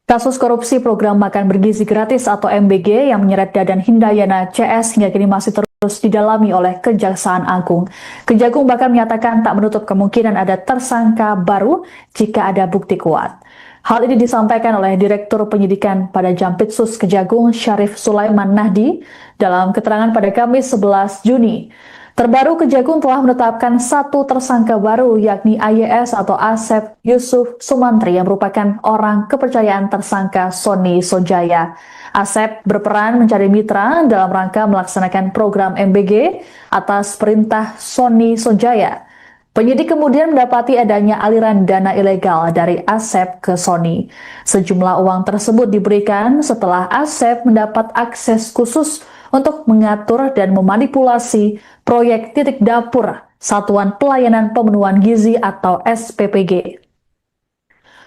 Kasus korupsi program makan bergizi gratis atau MBG yang menyeret Dadan Hindayana CS hingga kini masih terus didalami oleh Kejaksaan Agung. Kejagung bahkan menyatakan tak menutup kemungkinan ada tersangka baru jika ada bukti kuat. Hal ini disampaikan oleh Direktur Penyidikan pada Jampitsus Kejagung Syarif Sulaiman Nahdi dalam keterangan pada Kamis 11 Juni. Terbaru, Kejagung telah menetapkan satu tersangka baru, yakni AYS atau Asep Yusuf Sumantri yang merupakan orang kepercayaan tersangka Sony Sojaya. Asep berperan mencari mitra dalam rangka melaksanakan program MBG atas perintah Sony Sojaya. Penyidik kemudian mendapati adanya aliran dana ilegal dari Asep ke Sony. Sejumlah uang tersebut diberikan setelah Asep mendapat akses khusus untuk mengatur dan memanipulasi proyek titik dapur Satuan Pelayanan Pemenuhan Gizi atau SPPG.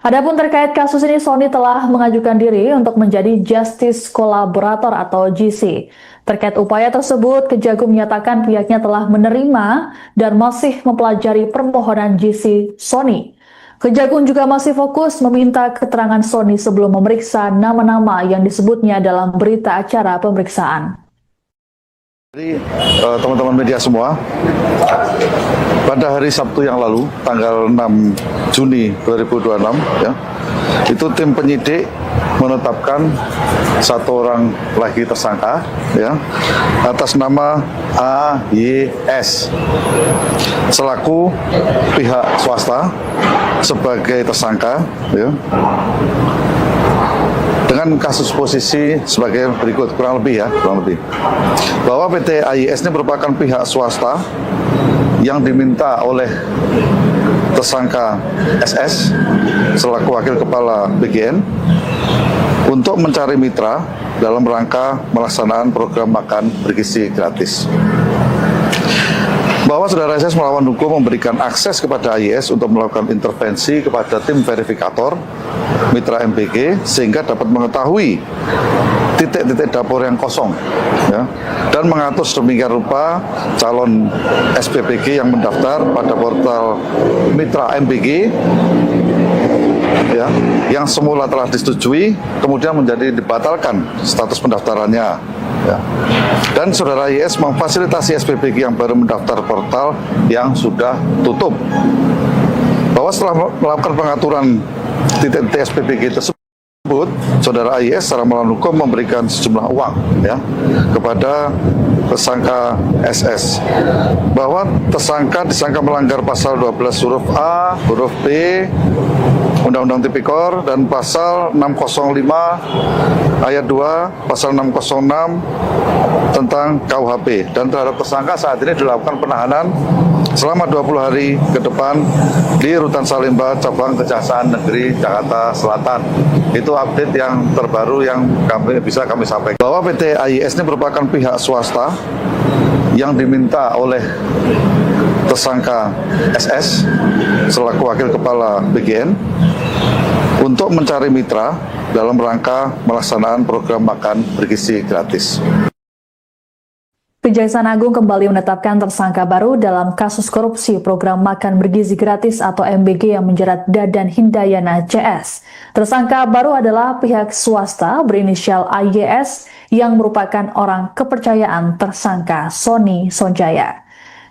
Adapun terkait kasus ini, Sony telah mengajukan diri untuk menjadi Justice Collaborator atau GC. Terkait upaya tersebut, Kejagung menyatakan pihaknya telah menerima dan masih mempelajari permohonan GC Sony. Kejagung juga masih fokus meminta keterangan Sony sebelum memeriksa nama-nama yang disebutnya dalam berita acara pemeriksaan. Jadi teman-teman media semua, pada hari Sabtu yang lalu, tanggal 6 Juni 2026, ya, itu tim penyidik menetapkan satu orang lagi tersangka, ya, atas nama AYS selaku pihak swasta sebagai tersangka, ya, dengan kasus posisi sebagai berikut, kurang lebih, bahwa PT AYS ini merupakan pihak swasta yang diminta oleh tersangka SS selaku wakil kepala BGN untuk mencari mitra dalam rangka melaksanaan program makan bergizi gratis. Bahwa saudara SS melawan hukum memberikan akses kepada AYS untuk melakukan intervensi kepada tim verifikator mitra MBG sehingga dapat mengetahui titik-titik dapur yang kosong, ya, dan mengatur sedemikian rupa calon SPPG yang mendaftar pada portal mitra MBG, ya, yang semula telah disetujui kemudian menjadi dibatalkan status pendaftarannya, ya. Dan saudara IS memfasilitasi SPPG yang baru mendaftar portal yang sudah tutup, bahwa setelah melakukan pengaturan titik-titik SPPG tersebut, saudara IS secara melawan hukum memberikan sejumlah uang, ya, kepada tersangka SS, bahwa tersangka disangka melanggar pasal 12 huruf A, huruf B Undang-Undang Tipikor dan pasal 605 ayat 2, pasal 606 tentang KUHP, dan terhadap tersangka saat ini dilakukan penahanan selama 20 hari ke depan di Rutan Salemba Cabang Kejaksaan Negeri Jakarta Selatan. Itu update yang terbaru yang bisa kami sampaikan, bahwa PT AYS ini merupakan pihak swasta yang diminta oleh tersangka SS selaku wakil kepala BGN untuk mencari mitra dalam rangka melaksanaan program makan bergizi gratis. Kejaksaan Agung kembali menetapkan tersangka baru dalam kasus korupsi program makan bergizi gratis atau MBG yang menjerat Dadan Hindayana CS. Tersangka baru adalah pihak swasta berinisial AYS yang merupakan orang kepercayaan tersangka Sony Sonjaya.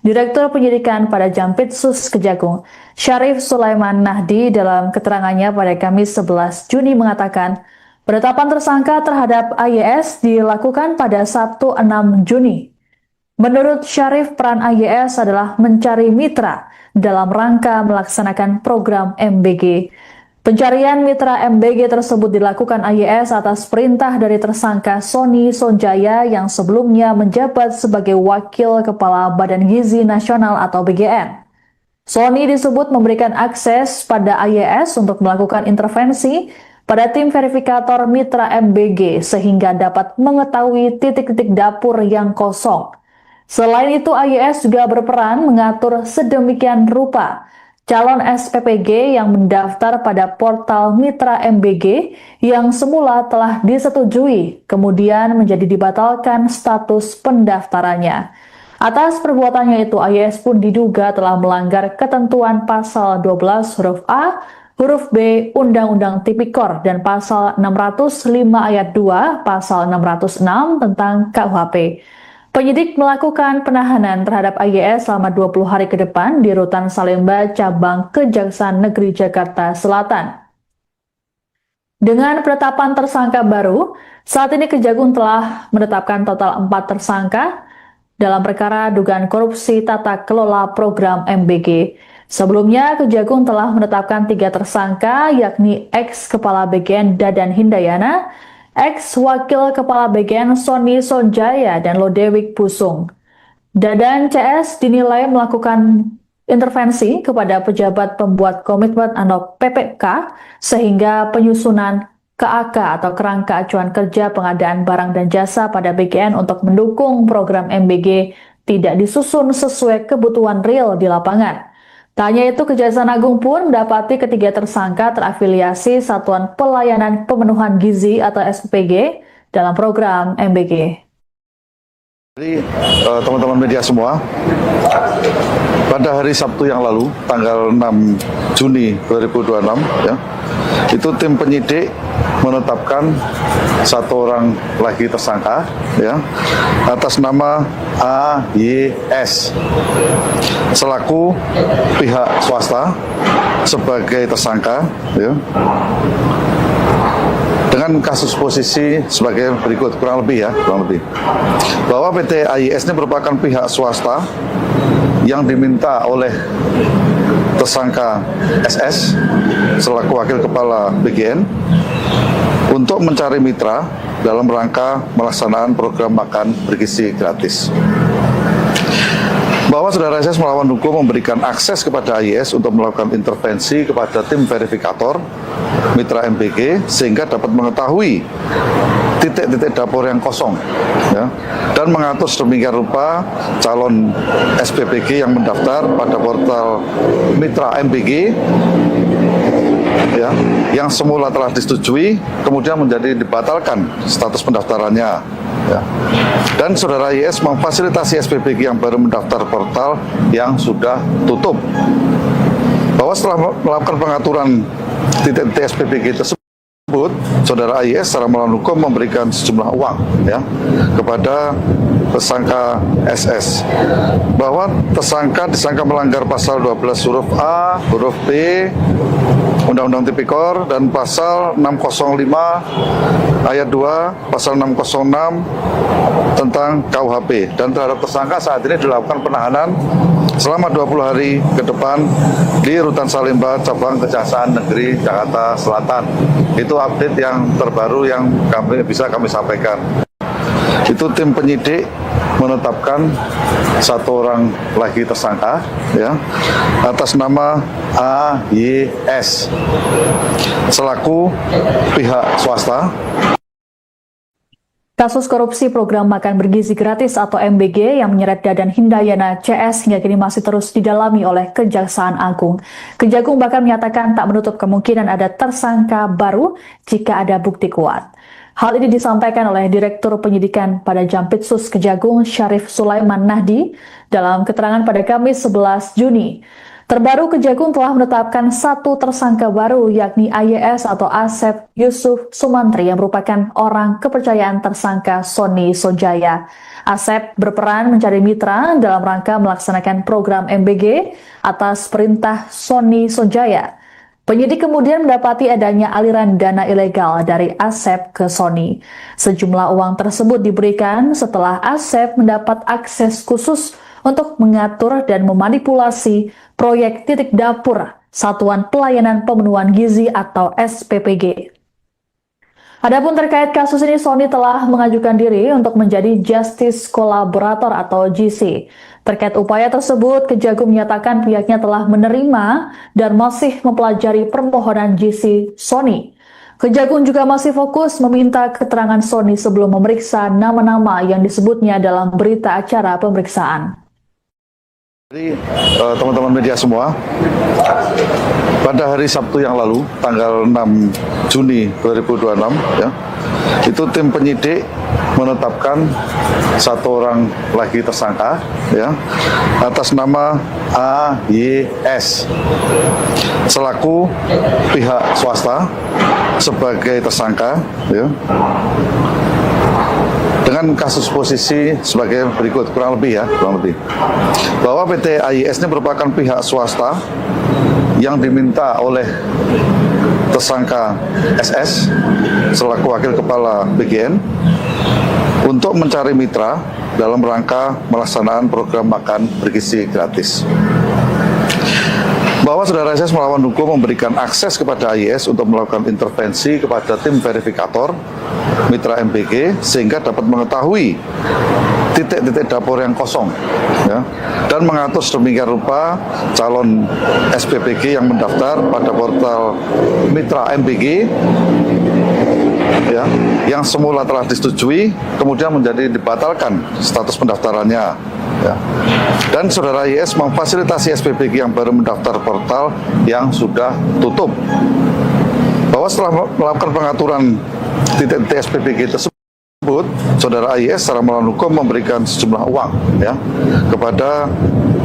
Direktur Penyidikan pada Jampitsus Kejagung, Syarif Sulaiman Nahdi dalam keterangannya pada Kamis 11 Juni mengatakan, penetapan tersangka terhadap AYS dilakukan pada Sabtu 6 Juni. Menurut Syarif, peran AYS adalah mencari mitra dalam rangka melaksanakan program MBG. Pencarian mitra MBG tersebut dilakukan AYS atas perintah dari tersangka Sony Sonjaya yang sebelumnya menjabat sebagai Wakil Kepala Badan Gizi Nasional atau BGN. Sony disebut memberikan akses pada AYS untuk melakukan intervensi pada tim verifikator mitra MBG sehingga dapat mengetahui titik-titik dapur yang kosong. Selain itu, AYS juga berperan mengatur sedemikian rupa calon SPPG yang mendaftar pada portal Mitra MBG yang semula telah disetujui, kemudian menjadi dibatalkan status pendaftarannya. Atas perbuatannya itu, AYS pun diduga telah melanggar ketentuan pasal 12 huruf A, huruf B Undang-Undang Tipikor dan pasal 605 ayat 2, pasal 606 tentang KUHP. Penyidik melakukan penahanan terhadap AYS selama 20 hari ke depan di Rutan Salemba, Cabang Kejaksaan Negeri Jakarta Selatan. Dengan penetapan tersangka baru, saat ini Kejagung telah menetapkan total 4 tersangka dalam perkara dugaan korupsi tata kelola program MBG. Sebelumnya, Kejagung telah menetapkan 3 tersangka, yakni ex-Kepala BGN Dadan Hindayana, ex-Wakil Kepala BGN Sony Sonjaya, dan Lodewijk Pusung. Dadan CS dinilai melakukan intervensi kepada pejabat pembuat komitmen atau PPK sehingga penyusunan KAK atau Kerangka Acuan Kerja Pengadaan Barang dan Jasa pada BGN untuk mendukung program MBG tidak disusun sesuai kebutuhan real di lapangan. Tak hanya itu, Kejaksaan Agung pun mendapati ketiga tersangka terafiliasi Satuan Pelayanan Pemenuhan Gizi atau SPPG dalam program MBG. Jadi teman-teman media semua, pada hari Sabtu yang lalu, tanggal 6 Juni 2026, ya, itu tim penyidik menetapkan 1 orang lagi tersangka, ya, atas nama AYS selaku pihak swasta sebagai tersangka, ya, dengan kasus posisi sebagai berikut, kurang lebih bahwa PT AYS ini merupakan pihak swasta yang diminta oleh tersangka SS selaku Wakil Kepala BGN untuk mencari mitra dalam rangka melaksanaan program makan bergizi gratis. Bahwa saudara SS melawan hukum memberikan akses kepada AYS untuk melakukan intervensi kepada tim verifikator mitra MBG sehingga dapat mengetahui titik-titik dapur yang kosong, ya, dan mengatur sedemikian rupa calon SPPG yang mendaftar pada portal mitra MBG, ya, yang semula telah disetujui kemudian menjadi dibatalkan status pendaftarannya, ya. Dan saudara YS memfasilitasi SPPG yang baru mendaftar portal yang sudah tutup. Bahwa setelah melakukan pengaturan titik-titik SPPG tersebut, saudara AYS secara melawan hukum memberikan sejumlah uang, ya, kepada tersangka SS. Bahwa tersangka disangka melanggar pasal 12 huruf A, huruf B Undang-Undang Tipikor dan pasal 605 ayat 2, pasal 606 tentang KUHP, dan terhadap tersangka saat ini dilakukan penahanan selama 20 hari ke depan di Rutan Salemba, Cabang Kejaksaan Negeri Jakarta Selatan. Itu update yang terbaru yang bisa kami sampaikan. Itu tim penyidik menetapkan 1 orang lagi tersangka, ya, atas nama AYS selaku pihak swasta Kasus korupsi program makan bergizi gratis atau MBG yang menyeret Dadan Hindayana CS hingga kini masih terus didalami oleh Kejaksaan Agung. Kejagung bahkan menyatakan tak menutup kemungkinan ada tersangka baru jika ada bukti kuat. Hal ini disampaikan oleh Direktur Penyidikan pada Jampitsus Kejagung Syarif Sulaiman Nahdi dalam keterangan pada Kamis 11 Juni. Terbaru, Kejagung telah menetapkan satu tersangka baru, yakni AYS atau Asep Yusuf Sumantri yang merupakan orang kepercayaan tersangka Sony Sonjaya. Asep berperan mencari mitra dalam rangka melaksanakan program MBG atas perintah Sony Sonjaya. Penyidik kemudian mendapati adanya aliran dana ilegal dari Asep ke Sony. Sejumlah uang tersebut diberikan setelah Asep mendapat akses khusus untuk mengatur dan memanipulasi proyek titik dapur Satuan Pelayanan Pemenuhan Gizi atau SPPG. Adapun terkait kasus ini, Sony telah mengajukan diri untuk menjadi Justice Collaborator atau GC. Terkait upaya tersebut, Kejagung menyatakan pihaknya telah menerima dan masih mempelajari permohonan GC Sony. Kejagung juga masih fokus meminta keterangan Sony sebelum memeriksa nama-nama yang disebutnya dalam berita acara pemeriksaan. Jadi teman-teman media semua, pada hari Sabtu yang lalu, tanggal 6 Juni 2026, ya, itu tim penyidik menetapkan satu orang lagi tersangka, ya, atas nama AYS selaku pihak swasta sebagai tersangka, ya, dengan kasus posisi sebagai berikut, kurang lebih bahwa PT AYS ini merupakan pihak swasta yang diminta oleh tersangka SS selaku wakil kepala BGN untuk mencari mitra dalam rangka melaksanaan program makan bergizi gratis. Bahwa saudara SS melawan hukum memberikan akses kepada AYS untuk melakukan intervensi kepada tim verifikator mitra MBG sehingga dapat mengetahui titik-titik dapur yang kosong, ya, dan mengatur sedemikian rupa calon SPPG yang mendaftar pada portal mitra MBG, ya, yang semula telah disetujui kemudian menjadi dibatalkan status pendaftarannya, ya. Dan saudara YS memfasilitasi SPPG yang baru mendaftar portal yang sudah tutup. Bahwa setelah melakukan pengaturan titik-titik SPPG tersebut, saudara YS secara melawan hukum memberikan sejumlah uang, ya, kepada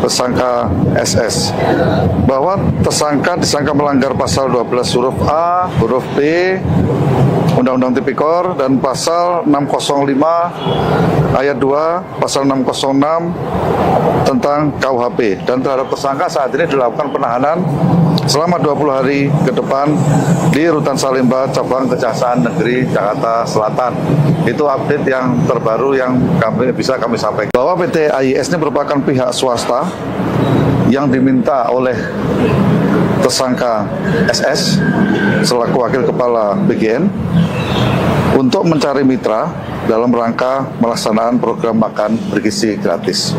tersangka SS. Bahwa tersangka disangka melanggar pasal 12 huruf A, huruf B, Undang-Undang Tipikor, dan pasal 605 ayat 2, pasal 606 tentang KUHP. Dan terhadap tersangka saat ini dilakukan penahanan selama 20 hari ke depan di Rutan Salemba, Cabang Kejaksaan Negeri Jakarta Selatan. Itu update yang terbaru yang bisa kami sampaikan. Bahwa PT AYS ini merupakan pihak swasta yang diminta oleh tersangka SS selaku wakil kepala BGN untuk mencari mitra dalam rangka melaksanaan program makan bergizi gratis.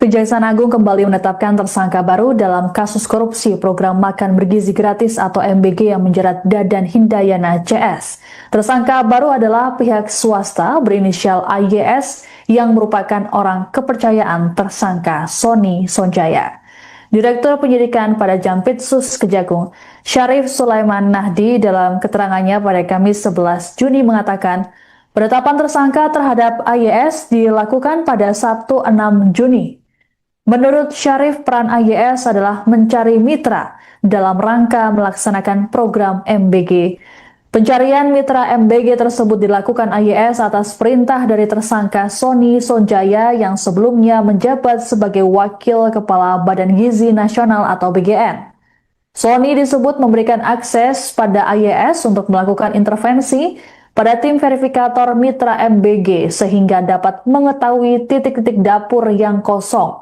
Kejaksaan Agung kembali menetapkan tersangka baru dalam kasus korupsi program makan bergizi gratis atau MBG yang menjerat Dadan Hindayana CS. Tersangka baru adalah pihak swasta berinisial AYS yang merupakan orang kepercayaan tersangka Sony Sonjaya. Direktur Penyidikan pada Jampitsus Kejagung, Syarif Sulaiman Nahdi dalam keterangannya pada Kamis 11 Juni mengatakan, penetapan tersangka terhadap AYS dilakukan pada Sabtu 6 Juni. Menurut Syarif, peran AYS adalah mencari mitra dalam rangka melaksanakan program MBG. Pencarian mitra MBG tersebut dilakukan AYS atas perintah dari tersangka Sony Sonjaya yang sebelumnya menjabat sebagai Wakil Kepala Badan Gizi Nasional atau BGN. Sony disebut memberikan akses pada AYS untuk melakukan intervensi pada tim verifikator mitra MBG sehingga dapat mengetahui titik-titik dapur yang kosong.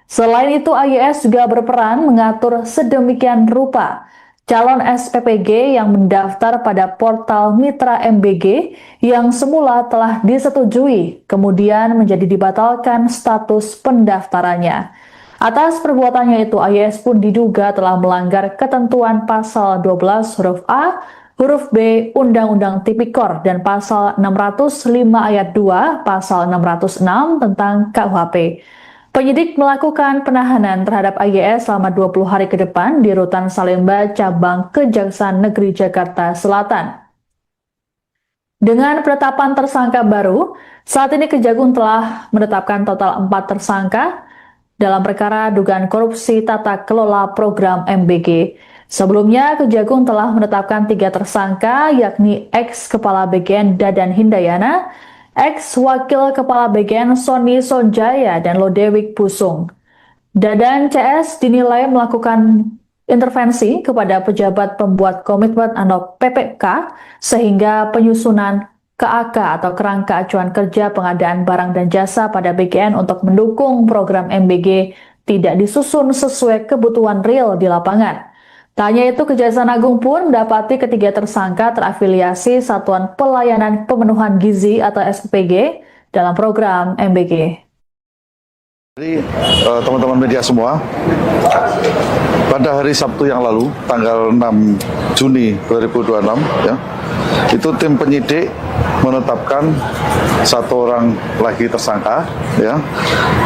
Selain itu, AYS juga berperan mengatur sedemikian rupa calon SPPG yang mendaftar pada portal mitra MBG yang semula telah disetujui, kemudian menjadi dibatalkan status pendaftarannya. Atas perbuatannya itu, AYS pun diduga telah melanggar ketentuan pasal 12 huruf A, huruf B Undang-Undang Tipikor dan pasal 605 ayat 2, pasal 606 tentang KUHP. Penyidik melakukan penahanan terhadap AYS selama 20 hari ke depan di Rutan Salemba, Cabang Kejaksaan Negeri Jakarta Selatan. Dengan penetapan tersangka baru, saat ini Kejagung telah menetapkan total 4 tersangka dalam perkara dugaan korupsi tata kelola program MBG. Sebelumnya, Kejagung telah menetapkan 3 tersangka, yakni ex-Kepala BGN Dadan Hindayana, ex-Wakil Kepala BGN Sony Sonjaya, dan Lodewijk Pusung. Dadan CS dinilai melakukan intervensi kepada pejabat pembuat komitmen atau PPK sehingga penyusunan KAK atau Kerangka Acuan Kerja Pengadaan Barang dan Jasa pada BGN untuk mendukung program MBG tidak disusun sesuai kebutuhan real di lapangan. Tak hanya itu, Kejaksaan Agung pun mendapati ketiga tersangka terafiliasi Satuan Pelayanan Pemenuhan Gizi atau SPG dalam program MBG. Jadi teman-teman media semua, pada hari Sabtu yang lalu, tanggal 6 Juni 2026, ya, itu tim penyidik menetapkan 1 orang lagi tersangka, ya,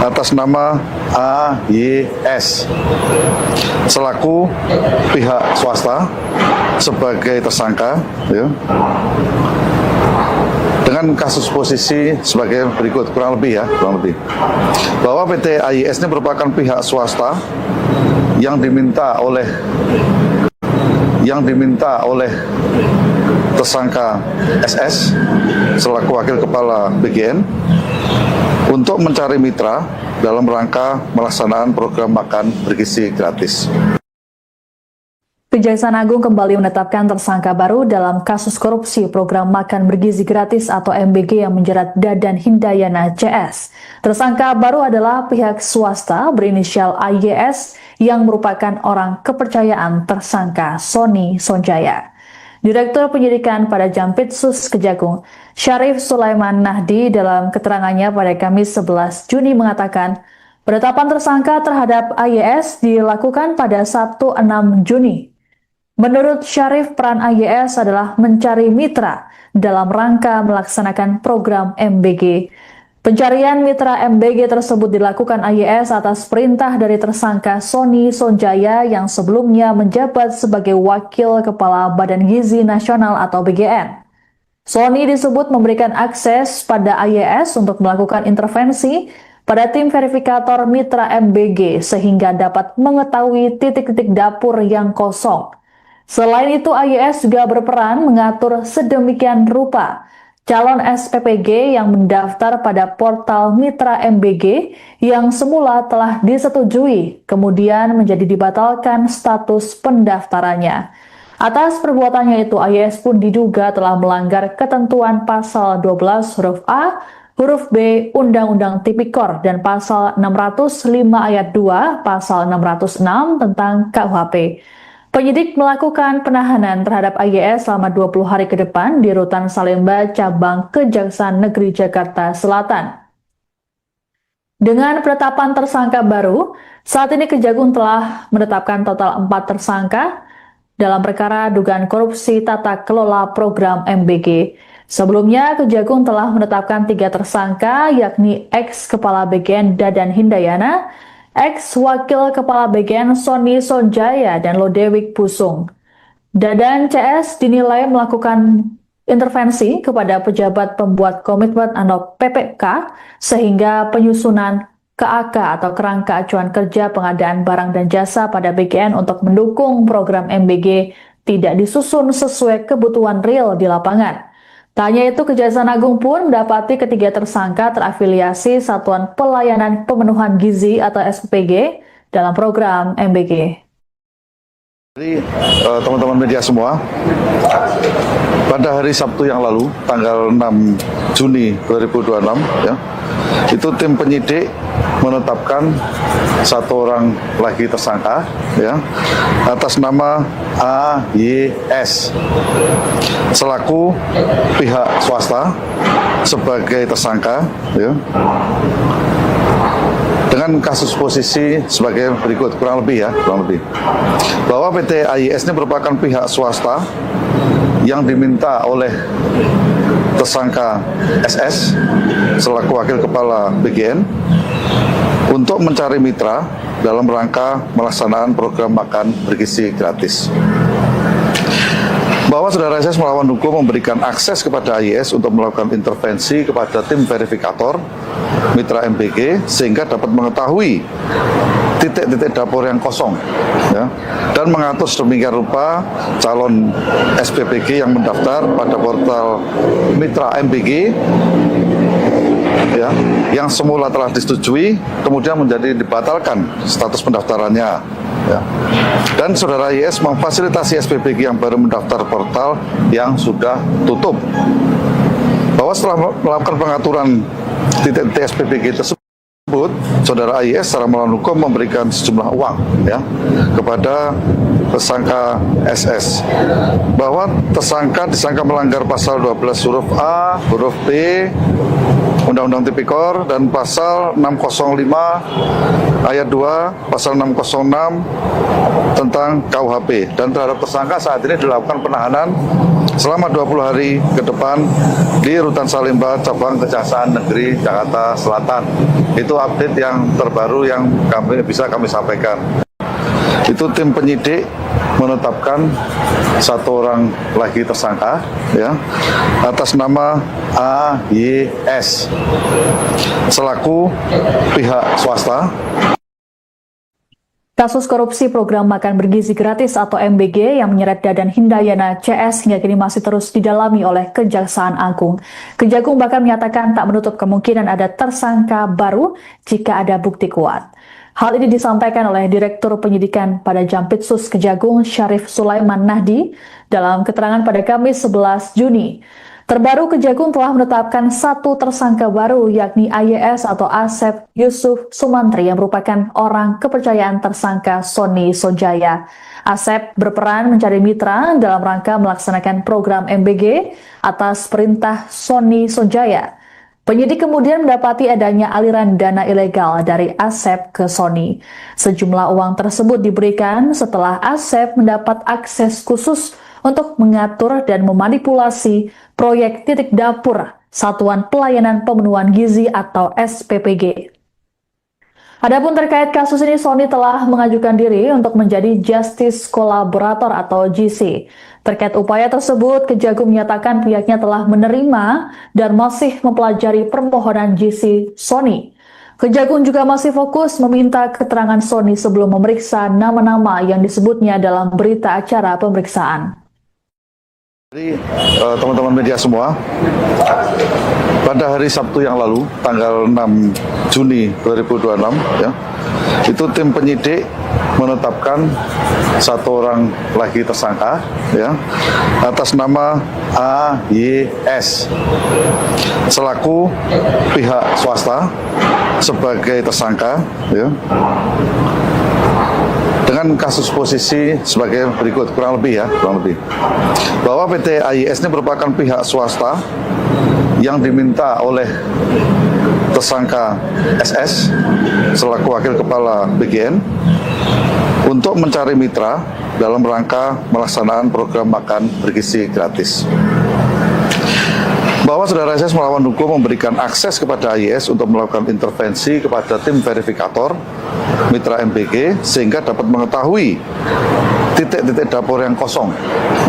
atas nama AYS selaku pihak swasta sebagai tersangka, ya, dengan kasus posisi sebagai berikut, kurang lebih bahwa PT AYS ini merupakan pihak swasta yang diminta oleh tersangka SS selaku wakil kepala BGN untuk mencari mitra dalam rangka melaksanaan program makan bergizi gratis. Kejaksaan Agung kembali menetapkan tersangka baru dalam kasus korupsi program makan bergizi gratis atau MBG yang menjerat Dadan Hindayana CS. Tersangka baru adalah pihak swasta berinisial AYS yang merupakan orang kepercayaan tersangka Sony Sonjaya. Direktur Penyidikan pada Jampitsus Kejagung, Syarif Sulaiman Nahdi dalam keterangannya pada Kamis 11 Juni mengatakan, penetapan tersangka terhadap AYS dilakukan pada Sabtu 6 Juni. Menurut Syarif, peran AYS adalah mencari mitra dalam rangka melaksanakan program MBG. Pencarian mitra MBG tersebut dilakukan AYS atas perintah dari tersangka Sony Sonjaya yang sebelumnya menjabat sebagai Wakil Kepala Badan Gizi Nasional atau BGN. Sony disebut memberikan akses pada AYS untuk melakukan intervensi pada tim verifikator mitra MBG sehingga dapat mengetahui titik-titik dapur yang kosong. Selain itu, AYS juga berperan mengatur sedemikian rupa calon SPPG yang mendaftar pada portal mitra MBG yang semula telah disetujui, kemudian menjadi dibatalkan status pendaftarannya. Atas perbuatannya itu, AYS pun diduga telah melanggar ketentuan pasal 12 huruf A, huruf B Undang-Undang Tipikor dan pasal 605 ayat 2, pasal 606 tentang KUHP. Penyidik melakukan penahanan terhadap AYS selama 20 hari ke depan di Rutan Salemba, Cabang Kejaksaan Negeri Jakarta Selatan. Dengan penetapan tersangka baru, saat ini Kejagung telah menetapkan total 4 tersangka dalam perkara dugaan korupsi tata kelola program MBG. Sebelumnya, Kejagung telah menetapkan 3 tersangka, yakni ex-Kepala BGN Dadan Hindayana, ex-Wakil Kepala BGN Sony Sonjaya, dan Lodewijk Pusung. Dadan CS dinilai melakukan intervensi kepada pejabat pembuat komitmen atau PPK sehingga penyusunan KAK atau Kerangka Acuan Kerja Pengadaan Barang dan Jasa pada BGN untuk mendukung program MBG tidak disusun sesuai kebutuhan real di lapangan. Tak hanya itu, Kejaksaan Agung pun mendapati ketiga tersangka terafiliasi Satuan Pelayanan Pemenuhan Gizi atau SPG dalam program MBG. Jadi teman-teman media semua, pada hari Sabtu yang lalu, tanggal 6 Juni 2026, ya, itu tim penyidik menetapkan 1 orang lagi tersangka, ya, atas nama AYS selaku pihak swasta sebagai tersangka, ya, dengan kasus posisi sebagai berikut, kurang lebih bahwa PT AYS ini merupakan pihak swasta yang diminta oleh tersangka SS selaku Wakil Kepala BGN untuk mencari mitra dalam rangka melaksanakan program makan bergizi gratis. Bahwa saudara SS melawan hukum memberikan akses kepada AYS untuk melakukan intervensi kepada tim verifikator mitra MBG sehingga dapat mengetahui titik-titik dapur yang kosong, ya, dan mengatur sedemikian rupa calon SPPG yang mendaftar pada portal mitra MBG, ya, yang semula telah disetujui kemudian menjadi dibatalkan status pendaftarannya, ya. Dan saudara YS memfasilitasi SPPG yang baru mendaftar portal yang sudah tutup. Bahwa setelah melakukan pengaturan titik-titik SPPG tersebut, saudara AYS secara melawan hukum memberikan sejumlah uang, ya, kepada tersangka SS. Bahwa tersangka disangka melanggar pasal 12 huruf A, huruf B Undang-Undang Tipikor dan pasal 605 ayat 2, pasal 606 tentang KUHP, dan terhadap tersangka saat ini dilakukan penahanan selama 20 hari ke depan di Rutan Salemba, Cabang Kejaksaan Negeri Jakarta Selatan. Itu update yang terbaru yang bisa kami sampaikan. Itu tim penyidik menetapkan satu orang lagi tersangka, ya, atas nama AYS selaku pihak swasta. Kasus korupsi program makan bergizi gratis atau MBG yang menyeret Dadan Hindayana CS hingga kini masih terus didalami oleh Kejaksaan Agung. Kejagung bahkan menyatakan tak menutup kemungkinan ada tersangka baru jika ada bukti kuat. Hal ini disampaikan oleh Direktur Penyidikan pada Jampitsus Kejagung Syarif Sulaiman Nahdi dalam keterangan pada Kamis 11 Juni. Terbaru, Kejagung telah menetapkan satu tersangka baru, yakni AYS atau Asep Yusuf Sumantri yang merupakan orang kepercayaan tersangka Sony Sonjaya. Asep berperan mencari mitra dalam rangka melaksanakan program MBG atas perintah Sony Sonjaya. Penyidik kemudian mendapati adanya aliran dana ilegal dari Asep ke Sony. Sejumlah uang tersebut diberikan setelah Asep mendapat akses khusus untuk mengatur dan memanipulasi proyek titik dapur Satuan Pelayanan Pemenuhan Gizi atau SPPG. Adapun terkait kasus ini, Sony telah mengajukan diri untuk menjadi Justice Collaborator atau GC. Terkait upaya tersebut, Kejagung menyatakan pihaknya telah menerima dan masih mempelajari permohonan GC Sony. Kejagung juga masih fokus meminta keterangan Sony sebelum memeriksa nama-nama yang disebutnya dalam berita acara pemeriksaan. Jadi teman-teman media semua, pada hari Sabtu yang lalu, tanggal 6 Juni 2026, ya, itu tim penyidik menetapkan satu orang lagi tersangka, ya, atas nama AYS selaku pihak swasta sebagai tersangka, ya, dengan kasus posisi sebagai berikut, kurang lebih, bahwa PT AYS ini merupakan pihak swasta yang diminta oleh tersangka SS selaku Wakil Kepala BGN untuk mencari mitra dalam rangka melaksanakan program makan bergizi gratis. Bahwa saudara SS melawan hukum memberikan akses kepada AYS untuk melakukan intervensi kepada tim verifikator mitra MBG sehingga dapat mengetahui titik-titik dapur yang kosong,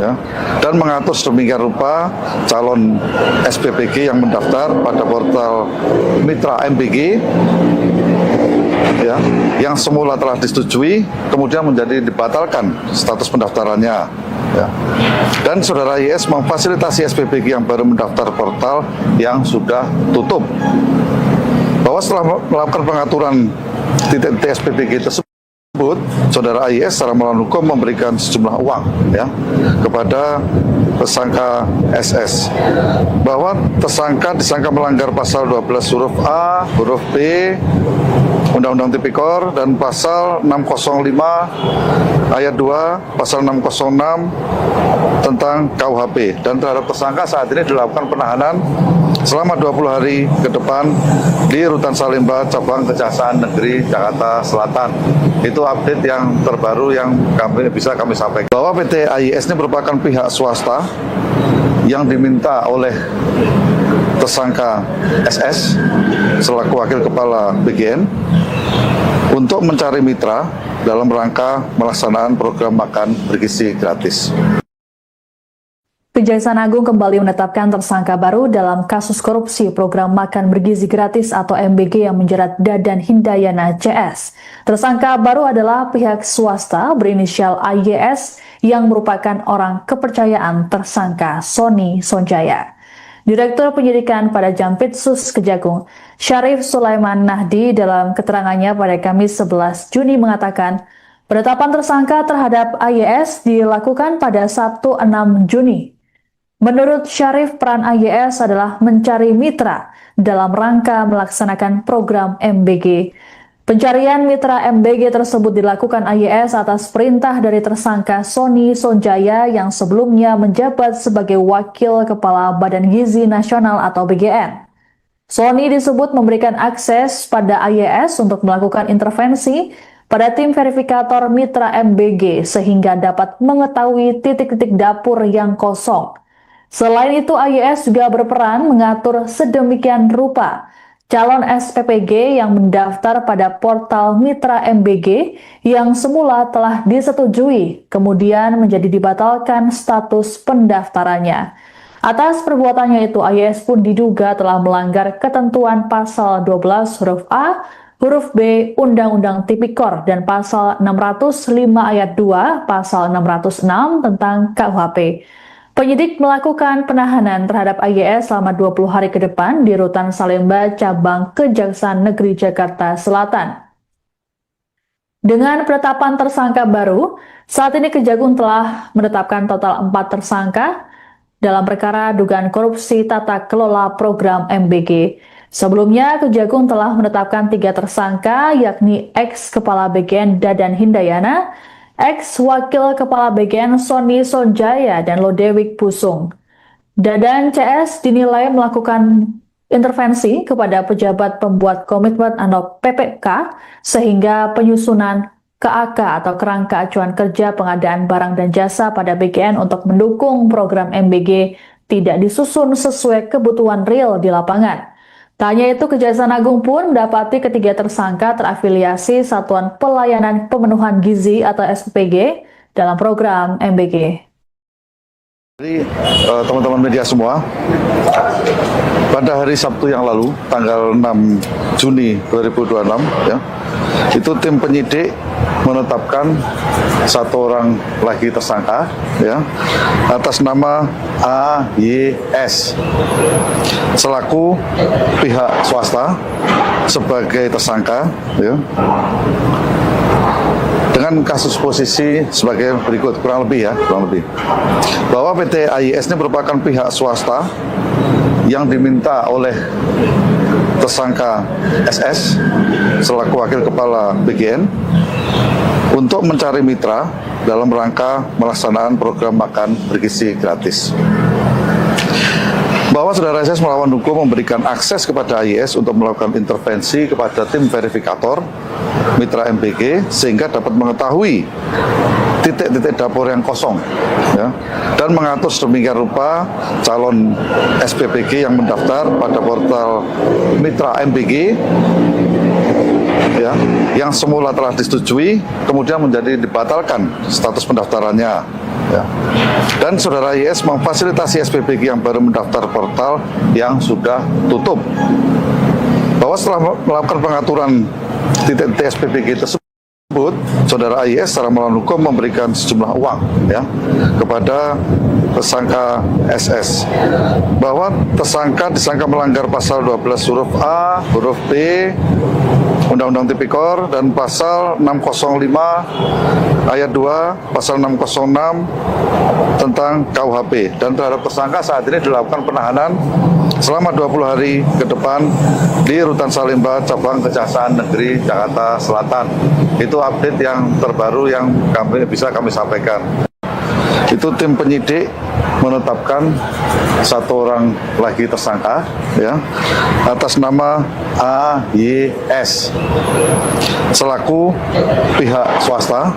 ya, dan mengatur sedemikian rupa calon SPPG yang mendaftar pada portal mitra MBG, ya, yang semula telah disetujui kemudian menjadi dibatalkan status pendaftarannya, ya. Dan saudara YS memfasilitasi SPPG yang baru mendaftar portal yang sudah tutup. Bahwa setelah melakukan pengaturan titik-titik SPPG tersebut, saudara AYS secara melawan hukum memberikan sejumlah uang, ya, kepada tersangka SS. Bahwa tersangka disangka melanggar pasal 12 huruf A, huruf B Undang-Undang Tipikor dan pasal 605 ayat 2, pasal 606 tentang KUHP, dan terhadap tersangka saat ini dilakukan penahanan selama 20 hari ke depan di Rutan Salemba, Cabang Kejaksaan Negeri Jakarta Selatan. Itu update yang terbaru yang bisa kami sampaikan. Bahwa PT AYS ini merupakan pihak swasta yang diminta oleh tersangka SS selaku Wakil Kepala BGN untuk mencari mitra dalam rangka melaksanakan program makan bergizi gratis. Kejaksaan Agung kembali menetapkan tersangka baru dalam kasus korupsi program makan bergizi gratis atau MBG yang menjerat Dadan Hindayana CS. Tersangka baru adalah pihak swasta berinisial AYS yang merupakan orang kepercayaan tersangka Sony Sonjaya. Direktur Penyidikan pada Jampitsus Kejagung, Syarif Sulaiman Nahdi dalam keterangannya pada Kamis 11 Juni mengatakan, penetapan tersangka terhadap AYS dilakukan pada Sabtu 6 Juni. Menurut Syarif, peran AYS adalah mencari mitra dalam rangka melaksanakan program MBG. Pencarian mitra MBG tersebut dilakukan AYS atas perintah dari tersangka Sony Sonjaya yang sebelumnya menjabat sebagai Wakil Kepala Badan Gizi Nasional atau BGN. Sony disebut memberikan akses pada AYS untuk melakukan intervensi pada tim verifikator mitra MBG sehingga dapat mengetahui titik-titik dapur yang kosong. Selain itu, AYS juga berperan mengatur sedemikian rupa calon SPPG yang mendaftar pada portal Mitra MBG yang semula telah disetujui, kemudian menjadi dibatalkan status pendaftarannya. Atas perbuatannya itu, AYS pun diduga telah melanggar ketentuan pasal 12 huruf A, huruf B Undang-Undang Tipikor dan pasal 605 ayat 2, pasal 606 tentang KUHP. Penyidik melakukan penahanan terhadap AYS selama 20 hari ke depan di Rutan Salemba, Cabang Kejaksaan Negeri Jakarta Selatan. Dengan penetapan tersangka baru, saat ini Kejagung telah menetapkan total 4 tersangka dalam perkara dugaan korupsi tata kelola program MBG. Sebelumnya, Kejagung telah menetapkan 3 tersangka, yakni ex-Kepala BGN Dadan Hindayana, ex-Wakil Kepala BGN Sony Sonjaya, dan Lodewijk Pusung. Dadan CS dinilai melakukan intervensi kepada pejabat pembuat komitmen atau PPK sehingga penyusunan KAK atau kerangka acuan kerja pengadaan barang dan jasa pada BGN untuk mendukung program MBG tidak disusun sesuai kebutuhan real di lapangan. Tak hanya itu, Kejaksaan Agung pun mendapati ketiga tersangka terafiliasi Satuan Pelayanan Pemenuhan Gizi atau SPPG dalam program MBG. Jadi teman-teman media semua, pada hari Sabtu yang lalu, tanggal 6 Juni 2026, ya, itu tim penyidik menetapkan 1 orang lagi tersangka, ya, atas nama AYS selaku pihak swasta sebagai tersangka, ya, dengan kasus posisi sebagai berikut, kurang lebih bahwa PT AYS ini merupakan pihak swasta yang diminta oleh tersangka SS selaku Wakil Kepala BGN untuk mencari mitra dalam rangka melaksanakan program makan bergizi gratis. Bahwa saudara SS melawan hukum memberikan akses kepada AYS untuk melakukan intervensi kepada tim verifikator mitra MBG sehingga dapat mengetahui titik-titik dapur yang kosong, ya, dan mengatur sedemikian rupa calon SPPG yang mendaftar pada portal mitra MBG, ya, yang semula telah disetujui kemudian menjadi dibatalkan status pendaftarannya, ya. Dan saudara YS memfasilitasi SPPG yang baru mendaftar portal yang sudah tutup. Bahwa setelah melakukan pengaturan titik-titik SPPG tersebut, saudara AYS secara melawan hukum memberikan sejumlah uang, ya, kepada tersangka SS. Bahwa tersangka disangka melanggar pasal 12 huruf A, huruf B Undang-Undang Tipikor dan pasal 605 ayat 2, pasal 606 tentang KUHP, dan terhadap tersangka saat ini dilakukan penahanan selama 20 hari ke depan di Rutan Salemba, Cabang Kejaksaan Negeri Jakarta Selatan. Itu update yang terbaru yang bisa kami sampaikan. Itu tim penyidik menetapkan 1 orang lagi tersangka, ya, atas nama AYS selaku pihak swasta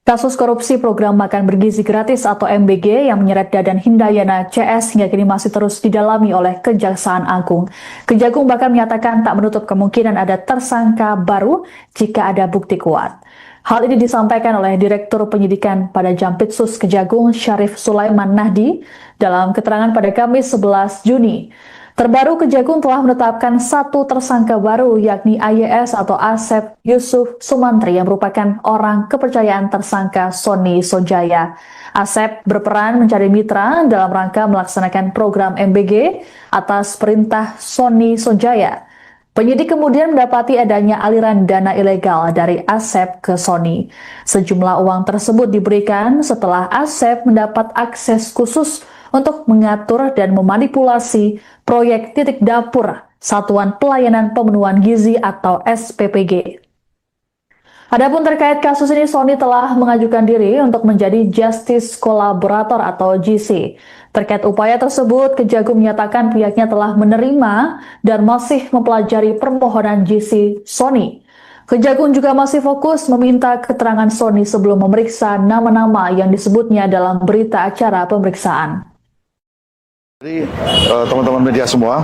Kasus korupsi program makan bergizi gratis atau MBG yang menyeret Dadan Hindayana CS hingga kini masih terus didalami oleh Kejaksaan Agung. Kejagung bahkan menyatakan tak menutup kemungkinan ada tersangka baru jika ada bukti kuat. Hal ini disampaikan oleh Direktur Penyidikan pada Jampitsus Kejagung Syarif Sulaiman Nahdi dalam keterangan pada Kamis 11 Juni. Terbaru, Kejagung telah menetapkan satu tersangka baru, yakni AYS atau Asep Yusuf Sumantri yang merupakan orang kepercayaan tersangka Sony Sonjaya. Asep berperan mencari mitra dalam rangka melaksanakan program MBG atas perintah Sony Sonjaya. Penyidik kemudian mendapati adanya aliran dana ilegal dari Asep ke Sony. Sejumlah uang tersebut diberikan setelah Asep mendapat akses khusus untuk mengatur dan memanipulasi proyek titik dapur Satuan Pelayanan Pemenuhan Gizi atau SPPG. Adapun terkait kasus ini, Sony telah mengajukan diri untuk menjadi Justice Collaborator atau GC. Terkait upaya tersebut, Kejagung menyatakan pihaknya telah menerima dan masih mempelajari permohonan GC Sony. Kejagung juga masih fokus meminta keterangan Sony sebelum memeriksa nama-nama yang disebutnya dalam berita acara pemeriksaan. Jadi teman-teman media semua,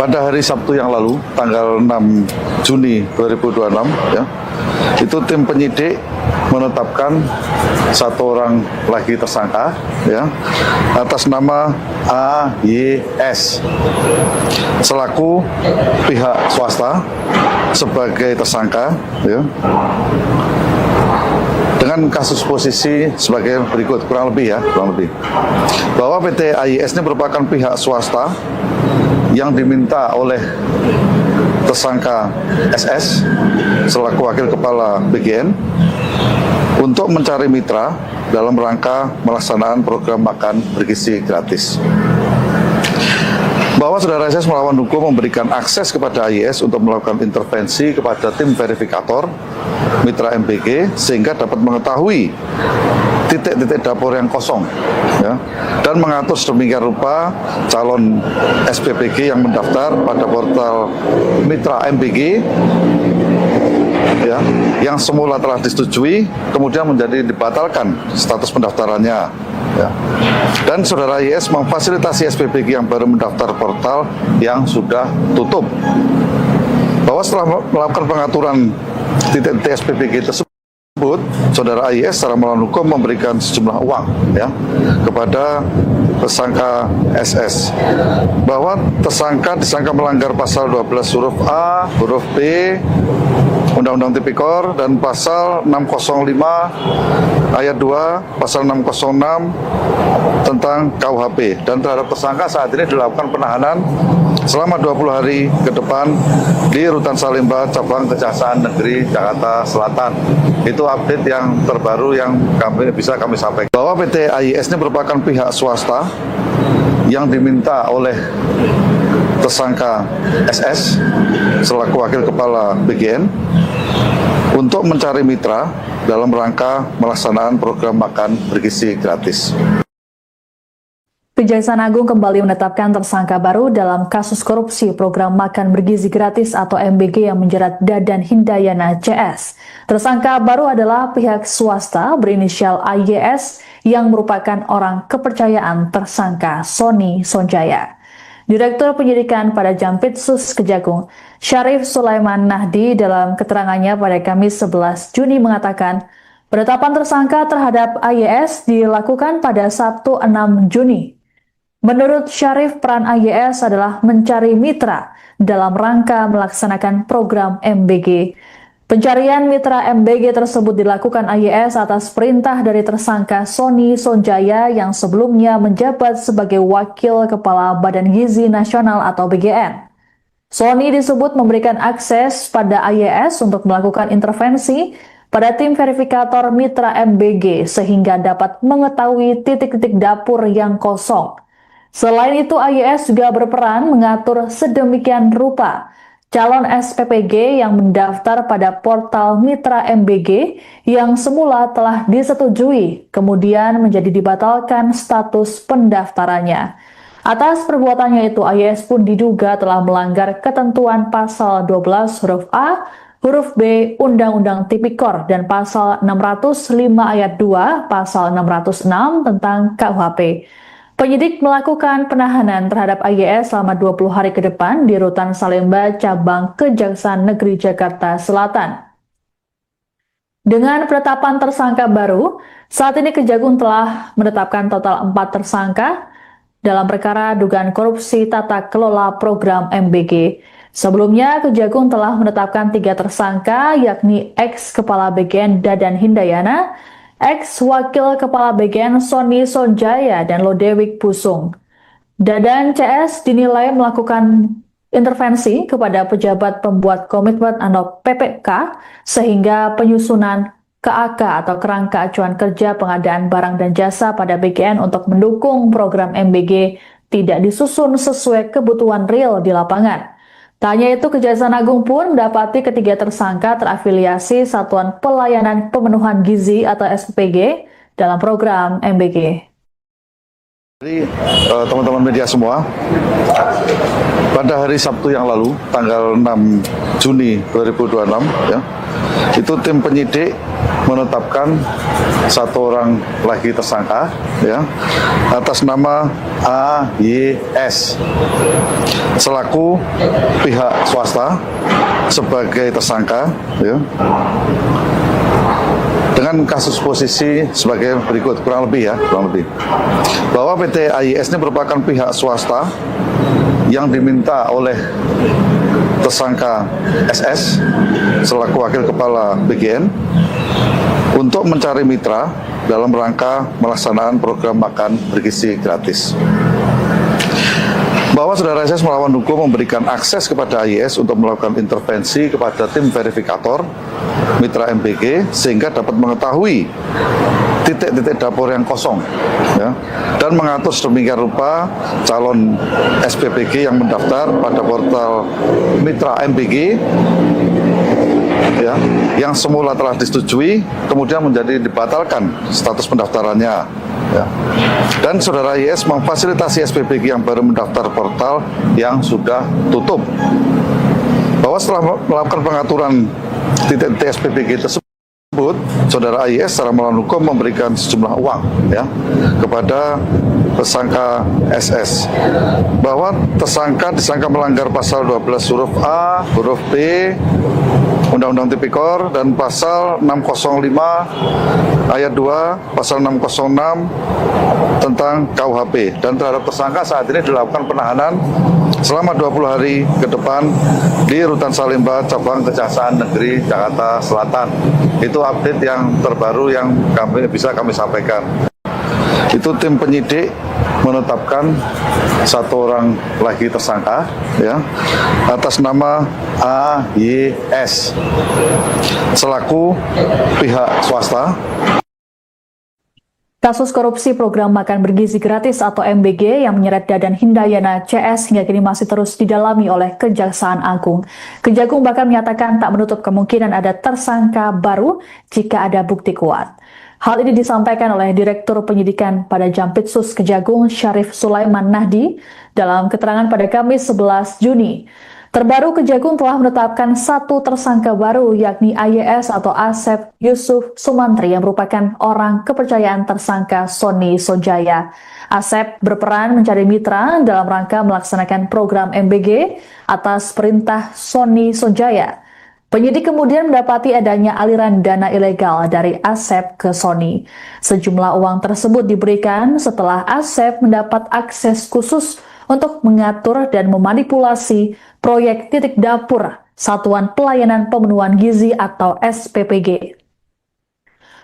pada hari Sabtu yang lalu, tanggal 6 Juni 2026, ya, itu tim penyidik menetapkan satu orang lagi tersangka, ya, atas nama AYS selaku pihak swasta sebagai tersangka, ya, dengan kasus posisi sebagai berikut, kurang lebih bahwa PT AYS ini merupakan pihak swasta yang diminta oleh tersangka SS selaku wakil kepala BGN untuk mencari mitra dalam rangka melaksanaan program makan bergizi gratis. Bahwa saudara SS melawan hukum memberikan akses kepada AYS untuk melakukan intervensi kepada tim verifikator mitra MBG sehingga dapat mengetahui titik-titik dapur yang kosong, ya, dan mengatur sedemikian rupa calon SPPG yang mendaftar pada portal mitra MBG, ya, yang semula telah disetujui kemudian menjadi dibatalkan status pendaftarannya, ya. Dan saudara YS memfasilitasi SPPG yang baru mendaftar portal yang sudah tutup. Bahwa setelah melakukan pengaturan titik-titik SPPG tersebut, saudara AYS secara melawan hukum memberikan sejumlah uang, ya, kepada tersangka SS. Bahwa tersangka disangka melanggar pasal 12 huruf A, huruf B Undang-Undang Tipikor dan pasal 605 ayat 2, pasal 606 tentang KUHP, dan terhadap tersangka saat ini dilakukan penahanan selama 20 hari ke depan di Rutan Salemba, Cabang Kejaksaan Negeri Jakarta Selatan. Itu update yang terbaru yang bisa kami sampaikan. Bahwa PT AYS ini merupakan pihak swasta yang diminta oleh tersangka SS selaku wakil kepala BGN untuk mencari mitra dalam rangka melaksanaan program makan bergizi gratis. Kejaksaan Agung kembali menetapkan tersangka baru dalam kasus korupsi program makan bergizi gratis atau MBG yang menjerat Dadan Hindayana CS. Tersangka baru adalah pihak swasta berinisial AYS yang merupakan orang kepercayaan tersangka Sony Sonjaya. Direktur Penyidikan pada Jampitsus Kejagung, Syarif Sulaiman Nahdi dalam keterangannya pada Kamis 11 Juni mengatakan, penetapan tersangka terhadap AYS dilakukan pada Sabtu 6 Juni. Menurut Syarif, peran AYS adalah mencari mitra dalam rangka melaksanakan program MBG. Pencarian mitra MBG tersebut dilakukan AYS atas perintah dari tersangka Sony Sonjaya yang sebelumnya menjabat sebagai Wakil Kepala Badan Gizi Nasional atau BGN. Sony disebut memberikan akses pada AYS untuk melakukan intervensi pada tim verifikator mitra MBG sehingga dapat mengetahui titik-titik dapur yang kosong. Selain itu, AYS juga berperan mengatur sedemikian rupa calon SPPG yang mendaftar pada portal mitra MBG yang semula telah disetujui, kemudian menjadi dibatalkan status pendaftarannya. Atas perbuatannya itu, AYS pun diduga telah melanggar ketentuan pasal 12 huruf A, huruf B Undang-Undang Tipikor dan pasal 605 ayat 2, pasal 606 tentang KUHP. Penyidik melakukan penahanan terhadap AYS selama 20 hari ke depan di Rutan Salemba, Cabang Kejaksaan Negeri Jakarta Selatan. Dengan penetapan tersangka baru, saat ini Kejagung telah menetapkan total 4 tersangka dalam perkara dugaan korupsi tata kelola program MBG. Sebelumnya, Kejagung telah menetapkan 3 tersangka, yakni ex-Kepala BGN Dadan Hindayana, ex-Wakil Kepala BGN Sony Sonjaya, dan Lodewijk Pusung. Dadan CS dinilai melakukan intervensi kepada pejabat pembuat komitmen atau PPK sehingga penyusunan KAK atau kerangka acuan kerja pengadaan barang dan jasa pada BGN untuk mendukung program MBG tidak disusun sesuai kebutuhan real di lapangan. Tak hanya itu, Kejaksaan Agung pun mendapati ketiga tersangka terafiliasi Satuan Pelayanan Pemenuhan Gizi atau SPG dalam program MBG. Jadi teman-teman media semua, pada hari Sabtu yang lalu, tanggal 6 Juni 2026, ya, itu tim penyidik menetapkan 1 orang lagi tersangka, ya, atas nama AYS selaku pihak swasta sebagai tersangka, ya, dengan kasus posisi sebagai berikut, kurang lebih bahwa PT AYS ini merupakan pihak swasta yang diminta oleh tersangka SS selaku wakil kepala BGN untuk mencari mitra dalam rangka melaksanakan program makan bergizi gratis. Bahwa saudara SS melawan hukum memberikan akses kepada AYS untuk melakukan intervensi kepada tim verifikator mitra MBG sehingga dapat mengetahui titik-titik dapur yang kosong, ya, dan mengatur sedemikian rupa calon SPPG yang mendaftar pada portal mitra MBG, ya, yang semula telah disetujui kemudian menjadi dibatalkan status pendaftarannya, ya. Dan saudara YS memfasilitasi SPPG yang baru mendaftar portal yang sudah tutup. Bahwa setelah melakukan pengaturan titik-titik SPPG tersebut, saudara AYS secara melawan hukum memberikan sejumlah uang, ya, kepada tersangka SS. Bahwa tersangka disangka melanggar pasal 12 huruf A, huruf B, Undang-Undang Tipikor, dan pasal 605 ayat 2, pasal 606 tentang KUHP. Dan terhadap tersangka saat ini dilakukan penahanan selama 20 hari ke depan di Rutan Salemba, Cabang Kejaksaan Negeri Jakarta Selatan. Itu update yang terbaru yang bisa kami sampaikan. Itu tim penyidik menetapkan 1 orang lagi tersangka, ya, atas nama AYS selaku pihak swasta. Kasus korupsi program makan bergizi gratis atau MBG yang menyeret Dadan Hindayana CS hingga kini masih terus didalami oleh Kejaksaan Agung. Kejagung bahkan menyatakan tak menutup kemungkinan ada tersangka baru jika ada bukti kuat. Hal ini disampaikan oleh Direktur Penyidikan pada Jampitsus Kejagung Syarif Sulaiman Nahdi dalam keterangan pada Kamis 11 Juni. Terbaru, Kejagung telah menetapkan 1 tersangka baru, yakni AYS atau Asep Yusuf Sumantri yang merupakan orang kepercayaan tersangka Sony Sonjaya. Asep berperan mencari mitra dalam rangka melaksanakan program MBG atas perintah Sony Sonjaya. Penyidik kemudian mendapati adanya aliran dana ilegal dari Asep ke Sony. Sejumlah uang tersebut diberikan setelah Asep mendapat akses khusus untuk mengatur dan memanipulasi proyek titik dapur Satuan Pelayanan Pemenuhan Gizi atau SPPG.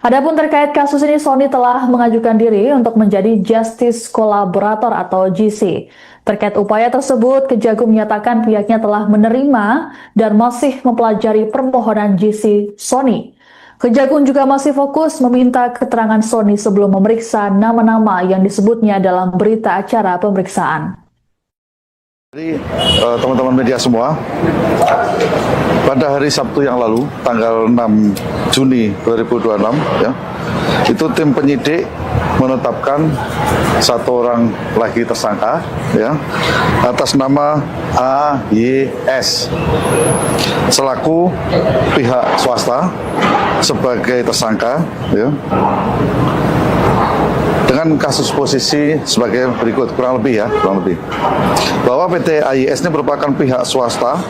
Adapun terkait kasus ini, Sony telah mengajukan diri untuk menjadi Justice Collaborator atau GC. Terkait upaya tersebut, Kejagung menyatakan pihaknya telah menerima dan masih mempelajari permohonan GC Sony. Kejagung juga masih fokus meminta keterangan Sony sebelum memeriksa nama-nama yang disebutnya dalam berita acara pemeriksaan. Jadi teman-teman media semua, pada hari Sabtu yang lalu, tanggal 6 Juni 2026, ya, itu tim penyidik menetapkan satu orang lagi tersangka ya atas nama AYS selaku pihak swasta sebagai tersangka ya, dengan kasus posisi sebagai berikut, kurang lebih bahwa PT AYS ini merupakan pihak swasta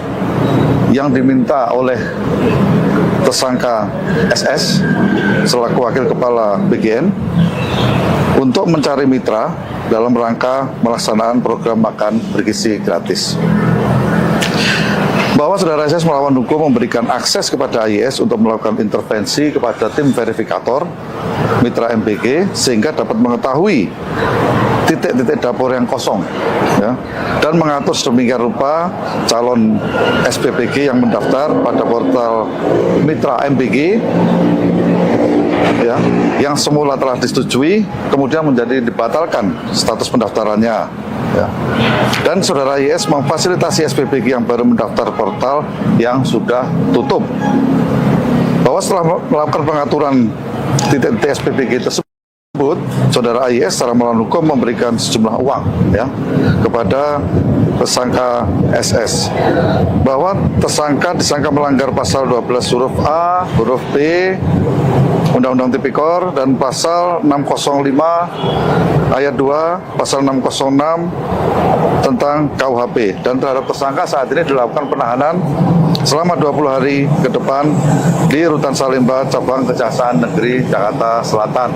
yang diminta oleh tersangka SS selaku wakil kepala BGN untuk mencari mitra dalam rangka melaksanakan program makan bergizi gratis. Bahwa saudara SS melawan hukum memberikan akses kepada AYS untuk melakukan intervensi kepada tim verifikator mitra MBG sehingga dapat mengetahui titik-titik dapur yang kosong ya, dan mengatur sedemikian rupa calon SPPG yang mendaftar pada portal mitra MBG ya, yang semula telah disetujui kemudian menjadi dibatalkan status pendaftarannya ya. Dan saudara YS memfasilitasi SPPG yang baru mendaftar portal yang sudah tutup. Bahwa setelah melakukan pengaturan titik-titik SPPG tersebut, saudara YS secara melawan hukum memberikan sejumlah uang ya kepada tersangka SS, bahwa tersangka disangka melanggar pasal 12 huruf A, huruf B Undang-Undang Tipikor dan pasal 605 ayat 2, pasal 606 tentang KUHP, dan terhadap tersangka saat ini dilakukan penahanan selama 20 hari ke depan di Rutan Salemba Cabang Kejaksaan Negeri Jakarta Selatan.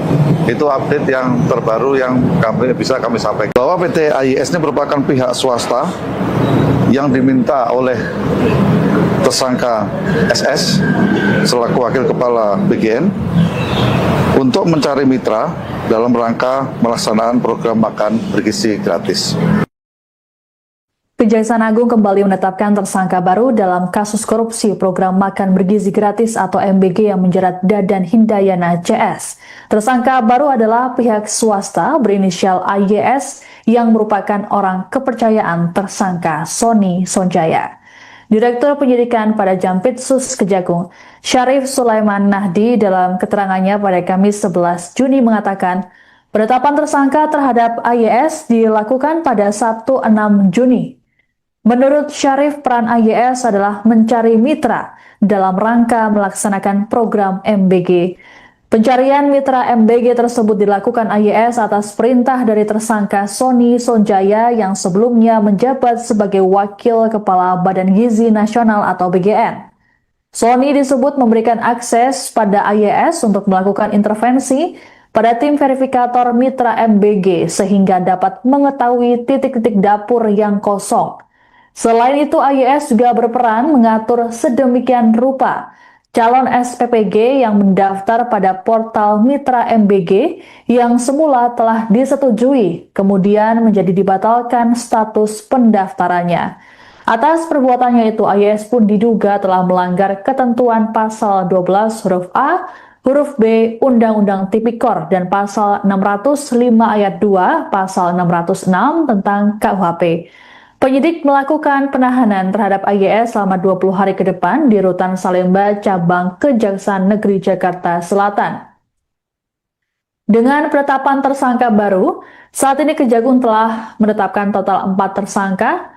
Itu update yang terbaru yang bisa kami sampaikan, bahwa PT AYS ini merupakan pihak swasta yang diminta oleh tersangka SS selaku wakil kepala BGN untuk mencari mitra dalam rangka melaksanakan program makan bergizi gratis. Kejaksaan Agung kembali menetapkan tersangka baru dalam kasus korupsi program makan bergizi gratis atau MBG yang menjerat Dadan Hindayana CS. Tersangka baru adalah pihak swasta berinisial AYS yang merupakan orang kepercayaan tersangka Sony Sonjaya. Direktur Penyidikan pada Jampitsus Kejagung, Syarif Sulaiman Nahdi dalam keterangannya pada Kamis 11 Juni mengatakan, penetapan tersangka terhadap AYS dilakukan pada Sabtu 6 Juni. Menurut Syarif, peran AYS adalah mencari mitra dalam rangka melaksanakan program MBG. Pencarian mitra MBG tersebut dilakukan AYS atas perintah dari tersangka Sony Sonjaya yang sebelumnya menjabat sebagai Wakil Kepala Badan Gizi Nasional atau BGN. Sony disebut memberikan akses pada AYS untuk melakukan intervensi pada tim verifikator mitra MBG sehingga dapat mengetahui titik-titik dapur yang kosong. Selain itu, AYS juga berperan mengatur sedemikian rupa calon SPPG yang mendaftar pada portal mitra MBG yang semula telah disetujui, kemudian menjadi dibatalkan status pendaftarannya. Atas perbuatannya itu, AYS pun diduga telah melanggar ketentuan pasal 12 huruf A, huruf B Undang-Undang Tipikor dan pasal 605 ayat 2, pasal 606 tentang KUHP. Penyidik melakukan penahanan terhadap AYS selama 20 hari ke depan di Rutan Salemba Cabang Kejaksaan Negeri Jakarta Selatan. Dengan penetapan tersangka baru, saat ini Kejagung telah menetapkan total 4 tersangka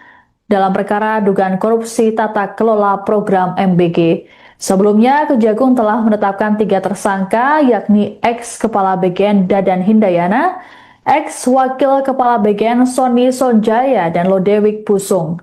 dalam perkara dugaan korupsi tata kelola program MBG. Sebelumnya, Kejagung telah menetapkan 3 tersangka, yakni ex-kepala BGN Dadan Hindayana, ex-wakil kepala BGN Sony Sonjaya, dan Lodewijk Pusung.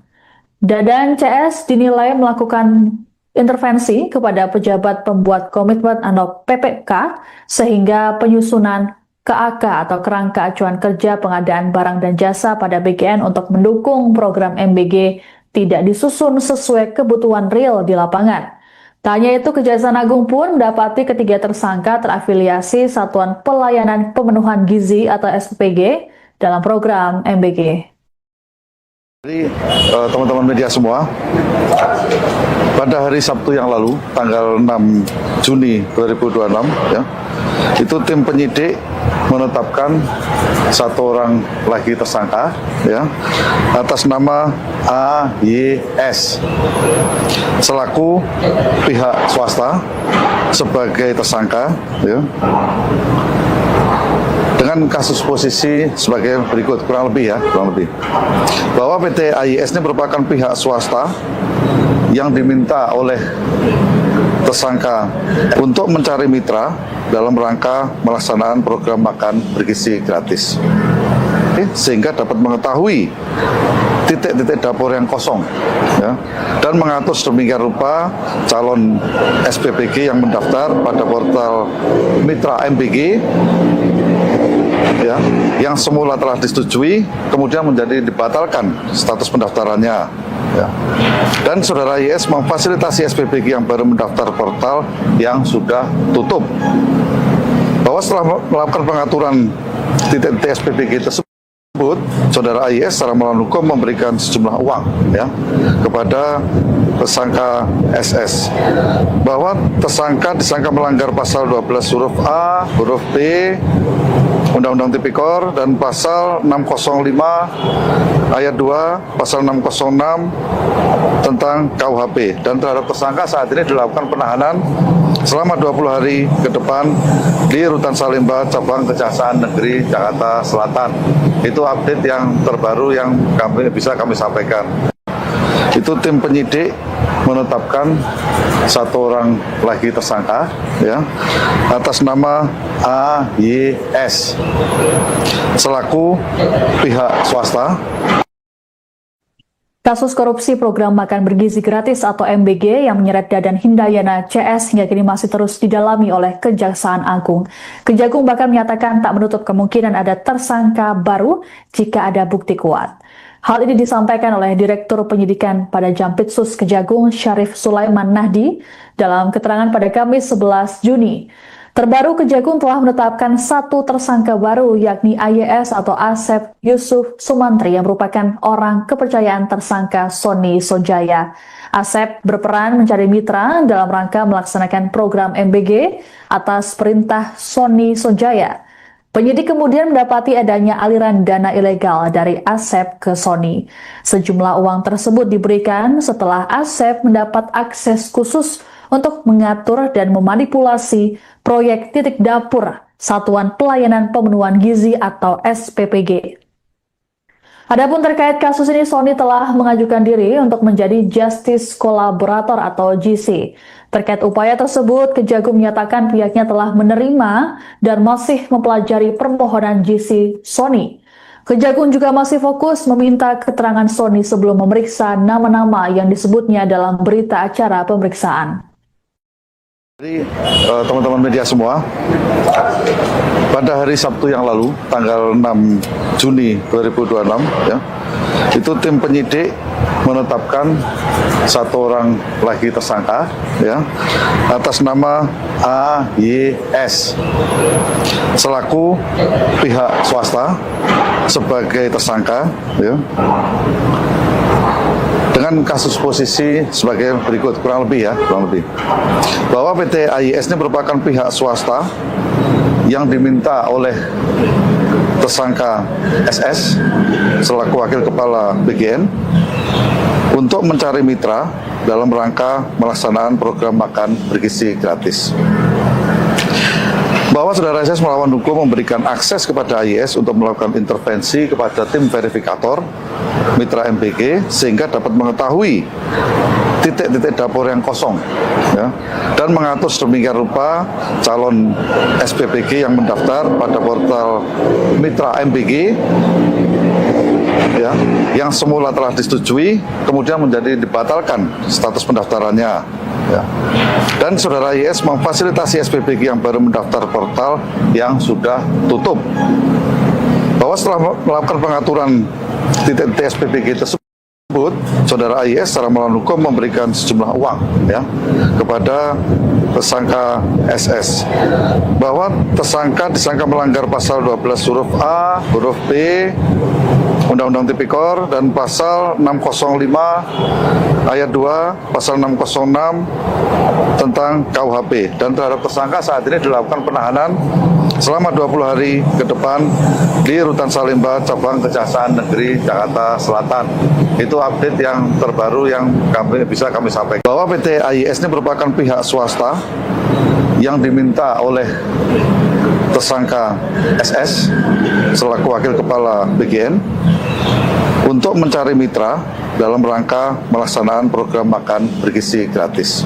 Dadan CS dinilai melakukan intervensi kepada pejabat pembuat komitmen atau PPK sehingga penyusunan KAK atau kerangka acuan kerja pengadaan barang dan jasa pada BGN untuk mendukung program MBG tidak disusun sesuai kebutuhan real di lapangan. Tak hanya itu, Kejaksaan Agung pun mendapati ketiga tersangka terafiliasi Satuan Pelayanan Pemenuhan Gizi atau SPPG dalam program MBG. Jadi teman-teman media semua, pada hari Sabtu yang lalu, tanggal 6 Juni 2026, ya, itu tim penyidik menetapkan satu orang lagi tersangka, ya, atas nama AYS selaku pihak swasta sebagai tersangka, ya, dengan Dengan kasus posisi sebagai berikut, kurang lebih. Bahwa PT AIS ini merupakan pihak swasta yang diminta oleh tersangka untuk mencari mitra dalam rangka melaksanaan program makan bergizi gratis, sehingga dapat mengetahui titik-titik dapur yang kosong, ya, dan mengatur sedemikian rupa calon SPPG yang mendaftar pada portal Mitra MBG, ya, yang semula telah disetujui kemudian menjadi dibatalkan status pendaftarannya, ya. Dan saudara IS memfasilitasi SPPG yang baru mendaftar portal yang sudah tutup, bahwa setelah melakukan pengaturan titik-titik SPPG tersebut, saudara AIS secara melawan hukum memberikan sejumlah uang, ya, kepada tersangka SS, bahwa tersangka disangka melanggar pasal 12 huruf A, huruf B Undang-Undang Tipikor dan pasal 605 ayat 2, pasal 606 tentang KUHP, dan terhadap tersangka saat ini dilakukan penahanan selama 20 hari ke depan di Rutan Salemba, Cabang Kejaksaan Negeri Jakarta Selatan. Itu update yang terbaru yang bisa kami sampaikan. Itu tim penyidik menetapkan satu orang lagi tersangka, ya, atas nama AYS selaku pihak swasta. Kasus korupsi program makan bergizi gratis atau MBG yang menyeret Dadan Hindayana CS hingga kini masih terus didalami oleh Kejaksaan Agung. Kejagung bahkan menyatakan tak menutup kemungkinan ada tersangka baru jika ada bukti kuat. Hal ini disampaikan oleh Direktur Penyidikan pada Jampitsus Kejagung Syarif Sulaiman Nahdi dalam keterangan pada Kamis 11 Juni. Terbaru, Kejagung telah menetapkan satu tersangka baru, yakni AYS atau Asep Yusuf Sumantri yang merupakan orang kepercayaan tersangka Sony Sonjaya. Asep berperan mencari mitra dalam rangka melaksanakan program MBG atas perintah Sony Sonjaya. Penyidik kemudian mendapati adanya aliran dana ilegal dari Asep ke Sony. Sejumlah uang tersebut diberikan setelah Asep mendapat akses khusus untuk mengatur dan memanipulasi proyek titik dapur Satuan Pelayanan Pemenuhan Gizi atau SPPG. Adapun terkait kasus ini, Sony telah mengajukan diri untuk menjadi Justice Collaborator atau GC. Terkait upaya tersebut, Kejagung menyatakan pihaknya telah menerima dan masih mempelajari permohonan GC Sony. Kejagung juga masih fokus meminta keterangan Sony sebelum memeriksa nama-nama yang disebutnya dalam berita acara pemeriksaan. Jadi teman-teman media semua, pada hari Sabtu yang lalu, tanggal 6 Juni 2026, ya, itu tim penyidik menetapkan satu orang lagi tersangka, ya, atas nama AYS selaku pihak swasta sebagai tersangka, ya, dengan kasus posisi sebagai berikut, kurang lebih. Bahwa PT AIS ini merupakan pihak swasta yang diminta oleh tersangka SS selaku wakil kepala BGN untuk mencari mitra dalam rangka melaksanaan program makan bergizi gratis. Bahwa saudara SS melawan hukum memberikan akses kepada AIS untuk melakukan intervensi kepada tim verifikator Mitra MBG sehingga dapat mengetahui titik-titik dapur yang kosong, ya, dan mengatur sedemikian rupa calon SPPG yang mendaftar pada portal Mitra MBG, ya, yang semula telah disetujui kemudian menjadi dibatalkan status pendaftarannya, ya. Dan saudara IS memfasilitasi SPPG yang baru mendaftar portal yang sudah tutup, bahwa setelah melakukan pengaturan titik-titik SPPG tersebut, saudara IS secara melawan hukum memberikan sejumlah uang, ya, kepada tersangka SS, bahwa tersangka disangka melanggar pasal 12 huruf A, huruf B Undang-Undang Tipikor dan pasal 605 ayat 2, pasal 606 tentang KUHP, dan terhadap tersangka saat ini dilakukan penahanan selama 20 hari ke depan di Rutan Salemba, Cabang Kejaksaan Negeri Jakarta Selatan. Itu update yang terbaru yang bisa kami sampaikan. Bahwa PT AIS ini merupakan pihak swasta yang diminta oleh tersangka SS selaku Wakil Kepala BGN untuk mencari mitra dalam rangka melaksanakan program makan bergizi gratis.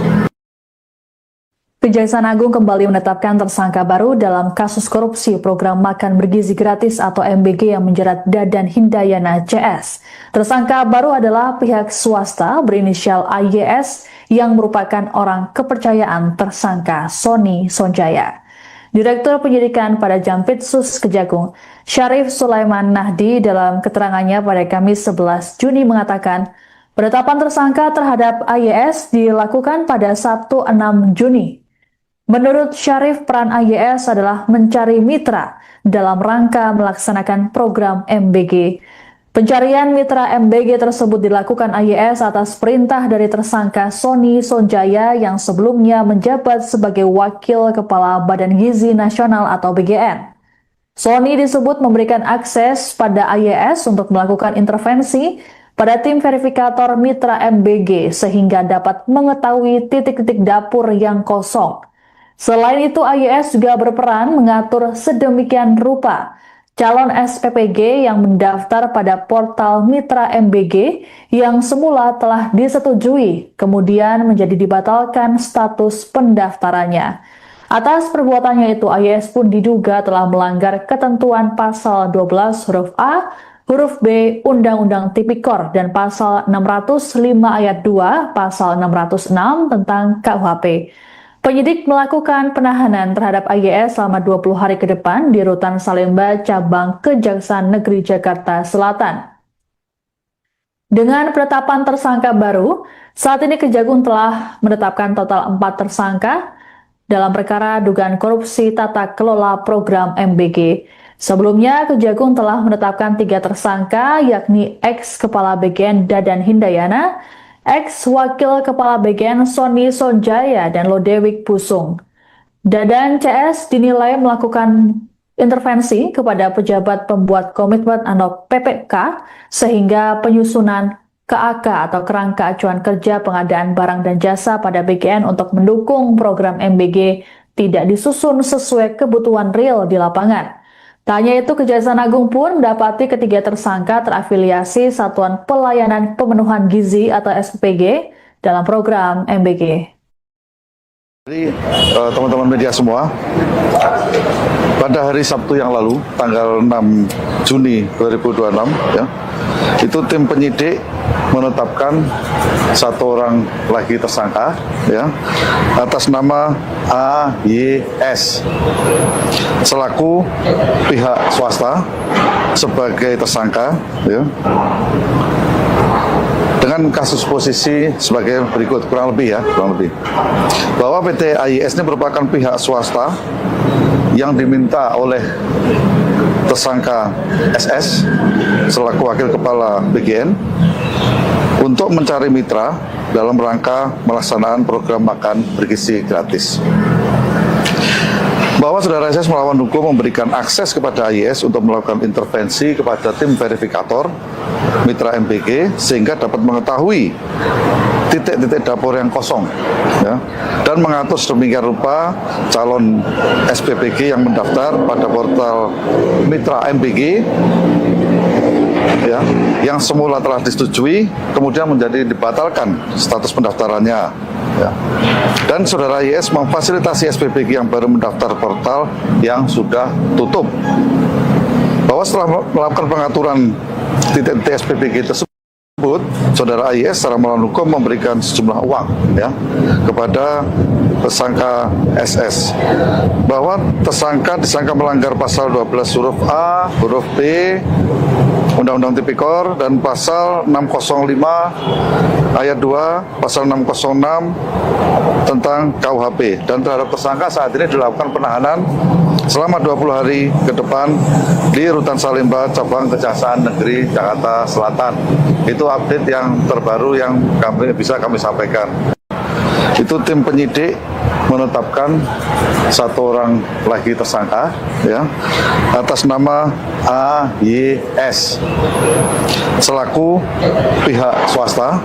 Kejaksaan Agung kembali menetapkan tersangka baru dalam kasus korupsi program makan bergizi gratis atau MBG yang menjerat Dadan Hindayana CS. Tersangka baru adalah pihak swasta berinisial AYS yang merupakan orang kepercayaan tersangka Sony Sonjaya. Direktur Penyidikan pada Jampitsus Kejagung, Syarif Sulaiman Nahdi dalam keterangannya pada Kamis 11 Juni mengatakan, penetapan tersangka terhadap AYS dilakukan pada Sabtu 6 Juni. Menurut Syarif, peran AYS adalah mencari mitra dalam rangka melaksanakan program MBG. Pencarian mitra MBG tersebut dilakukan AYS atas perintah dari tersangka Sony Sonjaya yang sebelumnya menjabat sebagai Wakil Kepala Badan Gizi Nasional atau BGN. Sony disebut memberikan akses pada AYS untuk melakukan intervensi pada tim verifikator mitra MBG sehingga dapat mengetahui titik-titik dapur yang kosong. Selain itu, AYS juga berperan mengatur sedemikian rupa calon SPPG yang mendaftar pada portal mitra MBG yang semula telah disetujui, kemudian menjadi dibatalkan status pendaftarannya. Atas perbuatannya itu, AYS pun diduga telah melanggar ketentuan pasal 12 huruf A, huruf B Undang-Undang Tipikor dan pasal 605 ayat 2, pasal 606 tentang KUHP. Penyidik melakukan penahanan terhadap AYS selama 20 hari ke depan di Rutan Salemba, Cabang Kejaksaan Negeri Jakarta Selatan. Dengan penetapan tersangka baru, saat ini Kejagung telah menetapkan total 4 tersangka dalam perkara dugaan korupsi tata kelola program MBG. Sebelumnya, Kejagung telah menetapkan 3 tersangka, yakni ex-Kepala BGN Dadan Hindayana, ex-Wakil Kepala BGN Sony Sonjaya, dan Lodewijk Pusung. Dadan CS dinilai melakukan intervensi kepada pejabat pembuat komitmen atau PPK sehingga penyusunan KAK atau Kerangka Acuan Kerja Pengadaan Barang dan Jasa pada BGN untuk mendukung program MBG tidak disusun sesuai kebutuhan real di lapangan. Tak hanya itu, Kejaksaan Agung pun mendapati ketiga tersangka terafiliasi Satuan Pelayanan Pemenuhan Gizi atau SPPG dalam program MBG. Jadi teman-teman media semua, pada hari Sabtu yang lalu, tanggal 6 Juni 2026, ya, itu tim penyidik menetapkan 1 orang lagi tersangka, ya, atas nama AYS selaku pihak swasta sebagai tersangka, ya, dengan kasus posisi sebagai berikut, kurang lebih bahwa PT AYS ini merupakan pihak swasta yang diminta oleh tersangka SS selaku Wakil Kepala BGN untuk mencari mitra dalam rangka melaksanakan program makan bergizi gratis. Bahwa saudara SS melawan hukum memberikan akses kepada AYS untuk melakukan intervensi kepada tim verifikator mitra MBG sehingga dapat mengetahui titik-titik dapur yang kosong, ya, dan mengatur sedemikian rupa calon SPPG yang mendaftar pada portal mitra MBG, ya, yang semula telah disetujui kemudian menjadi dibatalkan status pendaftarannya, ya. Dan saudara YS memfasilitasi SPPG yang baru mendaftar portal yang sudah tutup. Bahwa setelah melakukan pengaturan titik-titik SPPG tersebut, saudara AYS secara melawan hukum memberikan sejumlah uang, ya, kepada tersangka SS. Bahwa tersangka disangka melanggar pasal 12 huruf A, huruf B Undang-Undang Tipikor dan pasal 605 ayat 2, pasal 606 tentang KUHP, dan terhadap tersangka saat ini dilakukan penahanan selama 20 hari ke depan di Rutan Salemba, Cabang Kejaksaan Negeri Jakarta Selatan. Itu update yang terbaru yang bisa kami sampaikan. Itu tim penyidik menetapkan 1 orang lagi tersangka, ya, atas nama AYS selaku pihak swasta.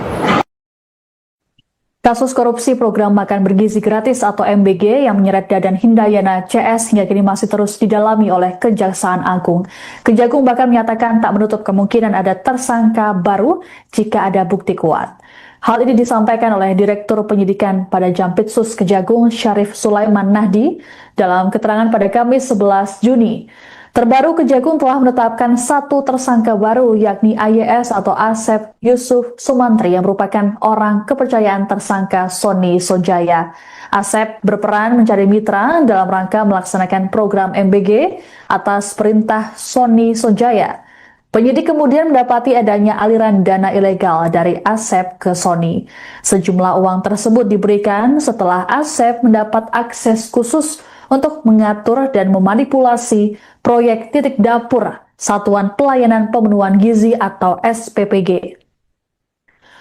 Kasus korupsi program makan bergizi gratis atau MBG yang menyeret Dadan Hindayana CS hingga kini masih terus didalami oleh Kejaksaan Agung. Kejagung bahkan menyatakan tak menutup kemungkinan ada tersangka baru jika ada bukti kuat. Hal ini disampaikan oleh Direktur Penyidikan pada Jampitsus Kejagung Syarif Sulaiman Nahdi dalam keterangan pada Kamis 11 Juni. Terbaru, Kejagung telah menetapkan satu tersangka baru, yakni AYS atau Asep Yusuf Sumantri yang merupakan orang kepercayaan tersangka Sony Sonjaya. Asep berperan mencari mitra dalam rangka melaksanakan program MBG atas perintah Sony Sonjaya. Penyidik kemudian mendapati adanya aliran dana ilegal dari Asep ke Sony. Sejumlah uang tersebut diberikan setelah Asep mendapat akses khusus untuk mengatur dan memanipulasi proyek titik dapur Satuan Pelayanan Pemenuhan Gizi atau SPPG.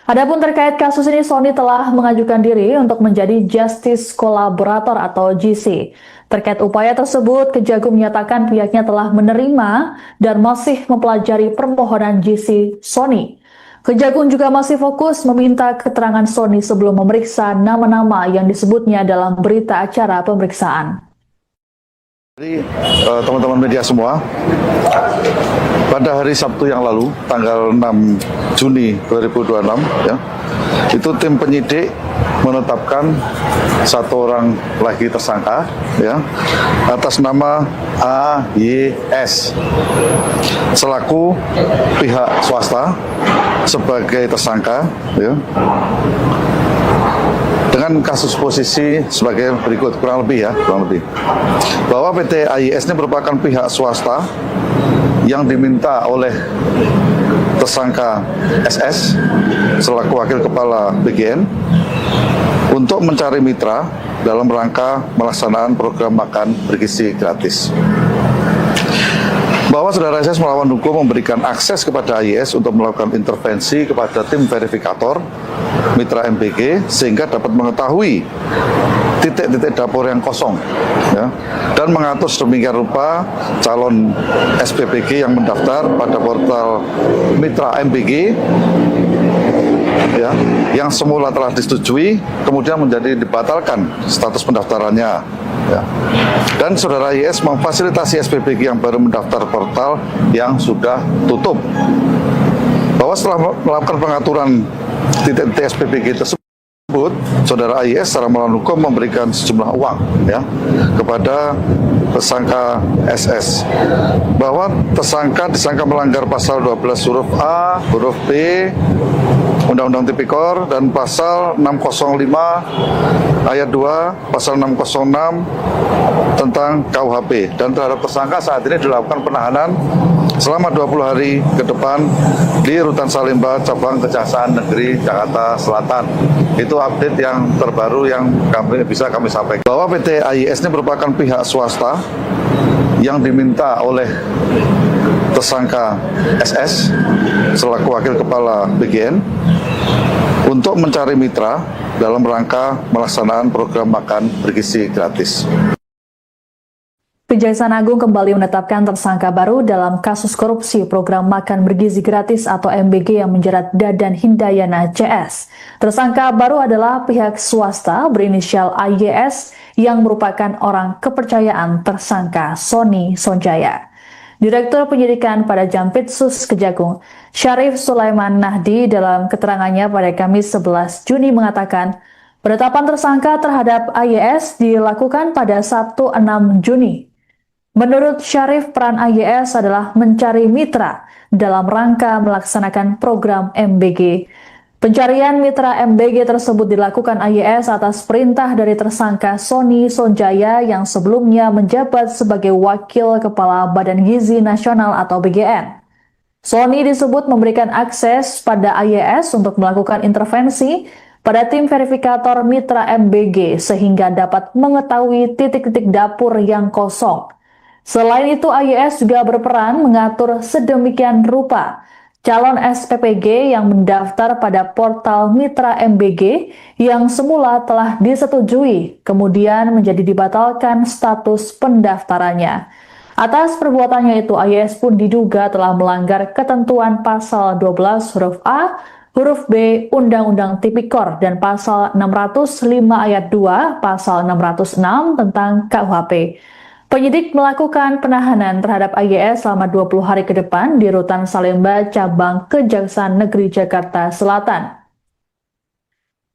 Adapun terkait kasus ini, Sony telah mengajukan diri untuk menjadi Justice Collaborator atau GC. Terkait upaya tersebut, Kejagung menyatakan pihaknya telah menerima dan masih mempelajari permohonan GC Sony. Kejagung juga masih fokus meminta keterangan Sony sebelum memeriksa nama-nama yang disebutnya dalam berita acara pemeriksaan. Jadi teman-teman media semua, pada hari Sabtu yang lalu, tanggal 6 Juni 2026, ya, itu tim penyidik menetapkan satu orang lagi tersangka, ya, atas nama AYS selaku pihak swasta sebagai tersangka, ya, dengan kasus posisi sebagai berikut, kurang lebih bahwa PT AYS ini merupakan pihak swasta yang diminta oleh tersangka SS selaku wakil kepala BGN untuk mencari mitra dalam rangka melaksanakan program makan bergizi gratis. Bahwa saudara SS melawan hukum memberikan akses kepada AYS untuk melakukan intervensi kepada tim verifikator mitra MBG sehingga dapat mengetahui titik-titik dapur yang kosong, ya, dan mengatur sedemikian rupa calon SPPG yang mendaftar pada portal mitra MBG, ya, yang semula telah disetujui kemudian menjadi dibatalkan status pendaftarannya, ya. Dan saudara YS memfasilitasi SPPG yang baru mendaftar portal yang sudah tutup. Bahwa setelah melakukan pengaturan titik-titik SPPG tersebut, saudara AYS secara melawan hukum memberikan sejumlah uang, ya, kepada tersangka SS. Bahwa tersangka disangka melanggar pasal 12 huruf A, huruf B, Undang-Undang Tipikor dan pasal 605 ayat 2, pasal 606 tentang KUHP, dan terhadap tersangka saat ini dilakukan penahanan selama 20 hari ke depan di Rutan Salemba, Cabang Kejaksaan Negeri Jakarta Selatan. Itu update yang terbaru yang bisa kami sampaikan. Bahwa PT AYS ini merupakan pihak swasta yang diminta oleh tersangka SS selaku wakil kepala BGN untuk mencari mitra dalam rangka melaksanakan program makan bergizi gratis. Kejaksaan Agung kembali menetapkan tersangka baru dalam kasus korupsi program makan bergizi gratis atau MBG yang menjerat Dadan Hindayana CS. Tersangka baru adalah pihak swasta berinisial AYS yang merupakan orang kepercayaan tersangka Sony Sonjaya. Direktur Penyidikan pada Jampitsus Kejagung, Syarif Sulaiman Nahdi dalam keterangannya pada Kamis 11 Juni mengatakan, penetapan tersangka terhadap AYS dilakukan pada Sabtu 6 Juni. Menurut Syarif, peran AYS adalah mencari mitra dalam rangka melaksanakan program MBG. Pencarian mitra MBG tersebut dilakukan AYS atas perintah dari tersangka Sony Sonjaya yang sebelumnya menjabat sebagai Wakil Kepala Badan Gizi Nasional atau BGN. Sony disebut memberikan akses pada AYS untuk melakukan intervensi pada tim verifikator mitra MBG sehingga dapat mengetahui titik-titik dapur yang kosong. Selain itu, AYS juga berperan mengatur sedemikian rupa calon SPPG yang mendaftar pada portal mitra MBG yang semula telah disetujui, kemudian menjadi dibatalkan status pendaftarannya. Atas perbuatannya itu, AYS pun diduga telah melanggar ketentuan pasal 12 huruf A, huruf B Undang-Undang Tipikor dan pasal 605 ayat 2, pasal 606 tentang KUHP. Penyidik melakukan penahanan terhadap AYS selama 20 hari ke depan di Rutan Salemba, Cabang Kejaksaan Negeri Jakarta Selatan.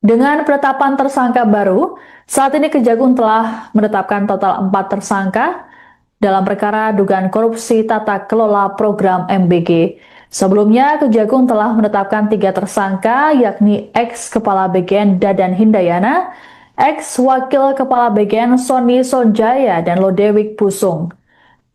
Dengan penetapan tersangka baru, saat ini Kejagung telah menetapkan total 4 tersangka dalam perkara dugaan korupsi tata kelola program MBG. Sebelumnya, Kejagung telah menetapkan 3 tersangka, yakni ex-Kepala BGN Dadan Hindayana, ex-Wakil Kepala BGN Sony Sonjaya, dan Lodewijk Pusung.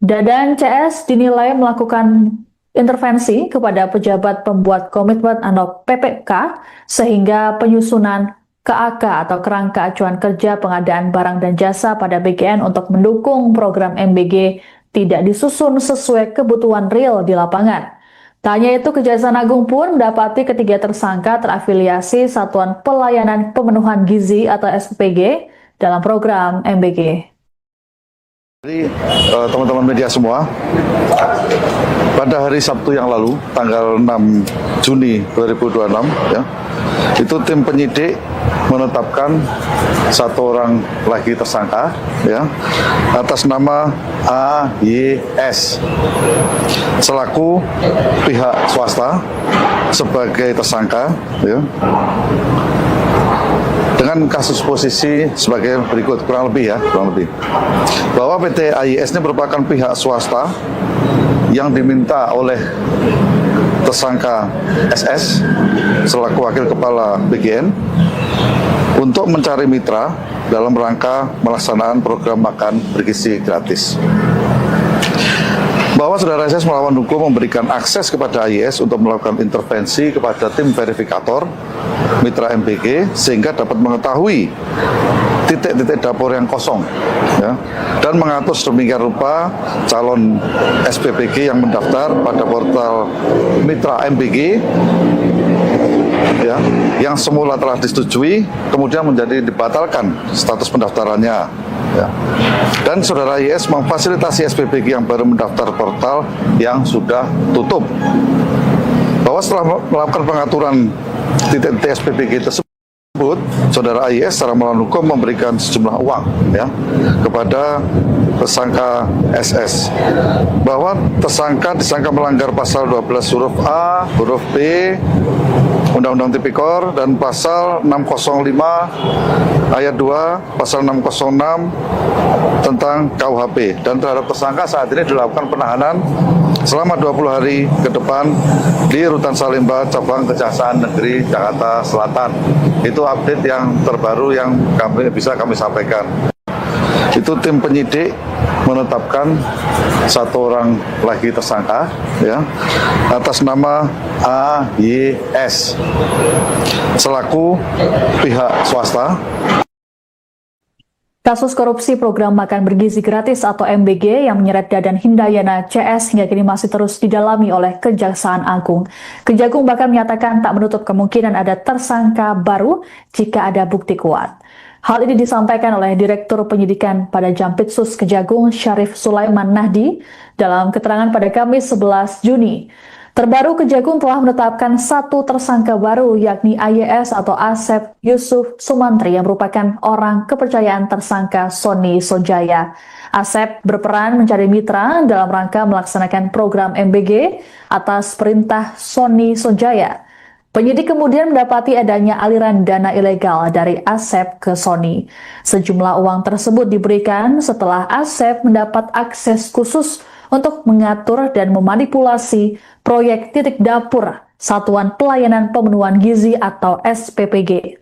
Dadan CS dinilai melakukan intervensi kepada pejabat pembuat komitmen atau PPK sehingga penyusunan KAK atau Kerangka Acuan Kerja Pengadaan Barang dan Jasa pada BGN untuk mendukung program MBG tidak disusun sesuai kebutuhan real di lapangan. Tak hanya itu, Kejaksaan Agung pun mendapati ketiga tersangka terafiliasi Satuan Pelayanan Pemenuhan Gizi atau SPPG dalam program MBG. Jadi teman-teman media semua, pada hari Sabtu yang lalu, tanggal 6 Juni 2026, ya, itu tim penyidik menetapkan 1 orang lagi tersangka, ya, atas nama AYS selaku pihak swasta sebagai tersangka, ya, dengan kasus posisi sebagai berikut, kurang lebih bahwa PT AYS ini merupakan pihak swasta yang diminta oleh tersangka SS selaku wakil kepala BGN untuk mencari mitra dalam rangka melaksanaan program makan bergizi gratis. Bahwa saudara SS melawan hukum memberikan akses kepada AYS untuk melakukan intervensi kepada tim verifikator mitra MBG sehingga dapat mengetahui titik-titik dapur yang kosong, ya, dan mengatur sedemikian rupa calon SPPG yang mendaftar pada portal mitra MBG, ya, yang semula telah disetujui kemudian menjadi dibatalkan status pendaftarannya, ya. Dan saudara IS memfasilitasi SPPG yang baru mendaftar portal yang sudah tutup. Bahwa setelah melakukan pengaturan titik-titik SPPG tersebut, saudara IS secara melawan hukum memberikan sejumlah uang, ya, kepada tersangka SS, bahwa tersangka disangka melanggar pasal 12 huruf A, huruf B Undang-Undang Tipikor dan pasal 605 ayat 2, pasal 606 tentang KUHP, dan terhadap tersangka saat ini dilakukan penahanan selama 20 hari ke depan di Rutan Salemba, Cabang Kejaksaan Negeri Jakarta Selatan. Itu update yang terbaru yang bisa kami sampaikan. Itu tim penyidik menetapkan 1 orang lagi tersangka, ya, atas nama AYS selaku pihak swasta. Kasus korupsi program makan bergizi gratis atau MBG yang menyeret Dadan Hindayana CS hingga kini masih terus didalami oleh Kejaksaan Agung. Kejagung bahkan menyatakan tak menutup kemungkinan ada tersangka baru jika ada bukti kuat. Hal ini disampaikan oleh Direktur Penyidikan pada Jampitsus Kejagung Syarif Sulaiman Nahdi dalam keterangan pada Kamis 11 Juni. Terbaru, Kejagung telah menetapkan 1 tersangka baru, yakni AYS atau Asep Yusuf Sumantri yang merupakan orang kepercayaan tersangka Sony Sonjaya. Asep berperan mencari mitra dalam rangka melaksanakan program MBG atas perintah Sony Sonjaya. Penyidik kemudian mendapati adanya aliran dana ilegal dari Asep ke Sony. Sejumlah uang tersebut diberikan setelah Asep mendapat akses khusus untuk mengatur dan memanipulasi proyek titik dapur Satuan Pelayanan Pemenuhan Gizi atau SPPG.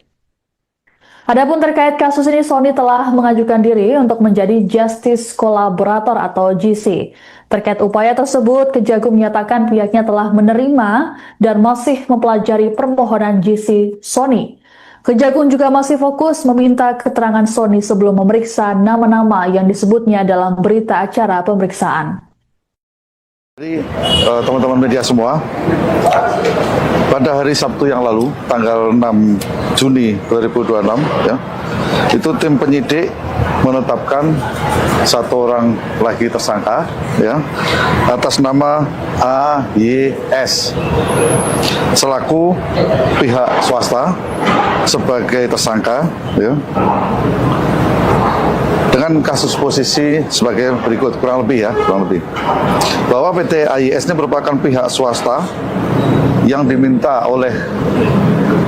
Adapun terkait kasus ini, Sony telah mengajukan diri untuk menjadi Justice Collaborator atau GC. Terkait upaya tersebut, Kejagung menyatakan pihaknya telah menerima dan masih mempelajari permohonan GC Sony. Kejagung juga masih fokus meminta keterangan Sony sebelum memeriksa nama-nama yang disebutnya dalam berita acara pemeriksaan. Jadi teman-teman media semua, pada hari Sabtu yang lalu, tanggal 6 Juni 2026, ya, itu tim penyidik menetapkan satu orang lagi tersangka ya atas nama AYS selaku pihak swasta sebagai tersangka ya dengan kasus posisi sebagai berikut kurang lebih bahwa PT AYS ini merupakan pihak swasta yang diminta oleh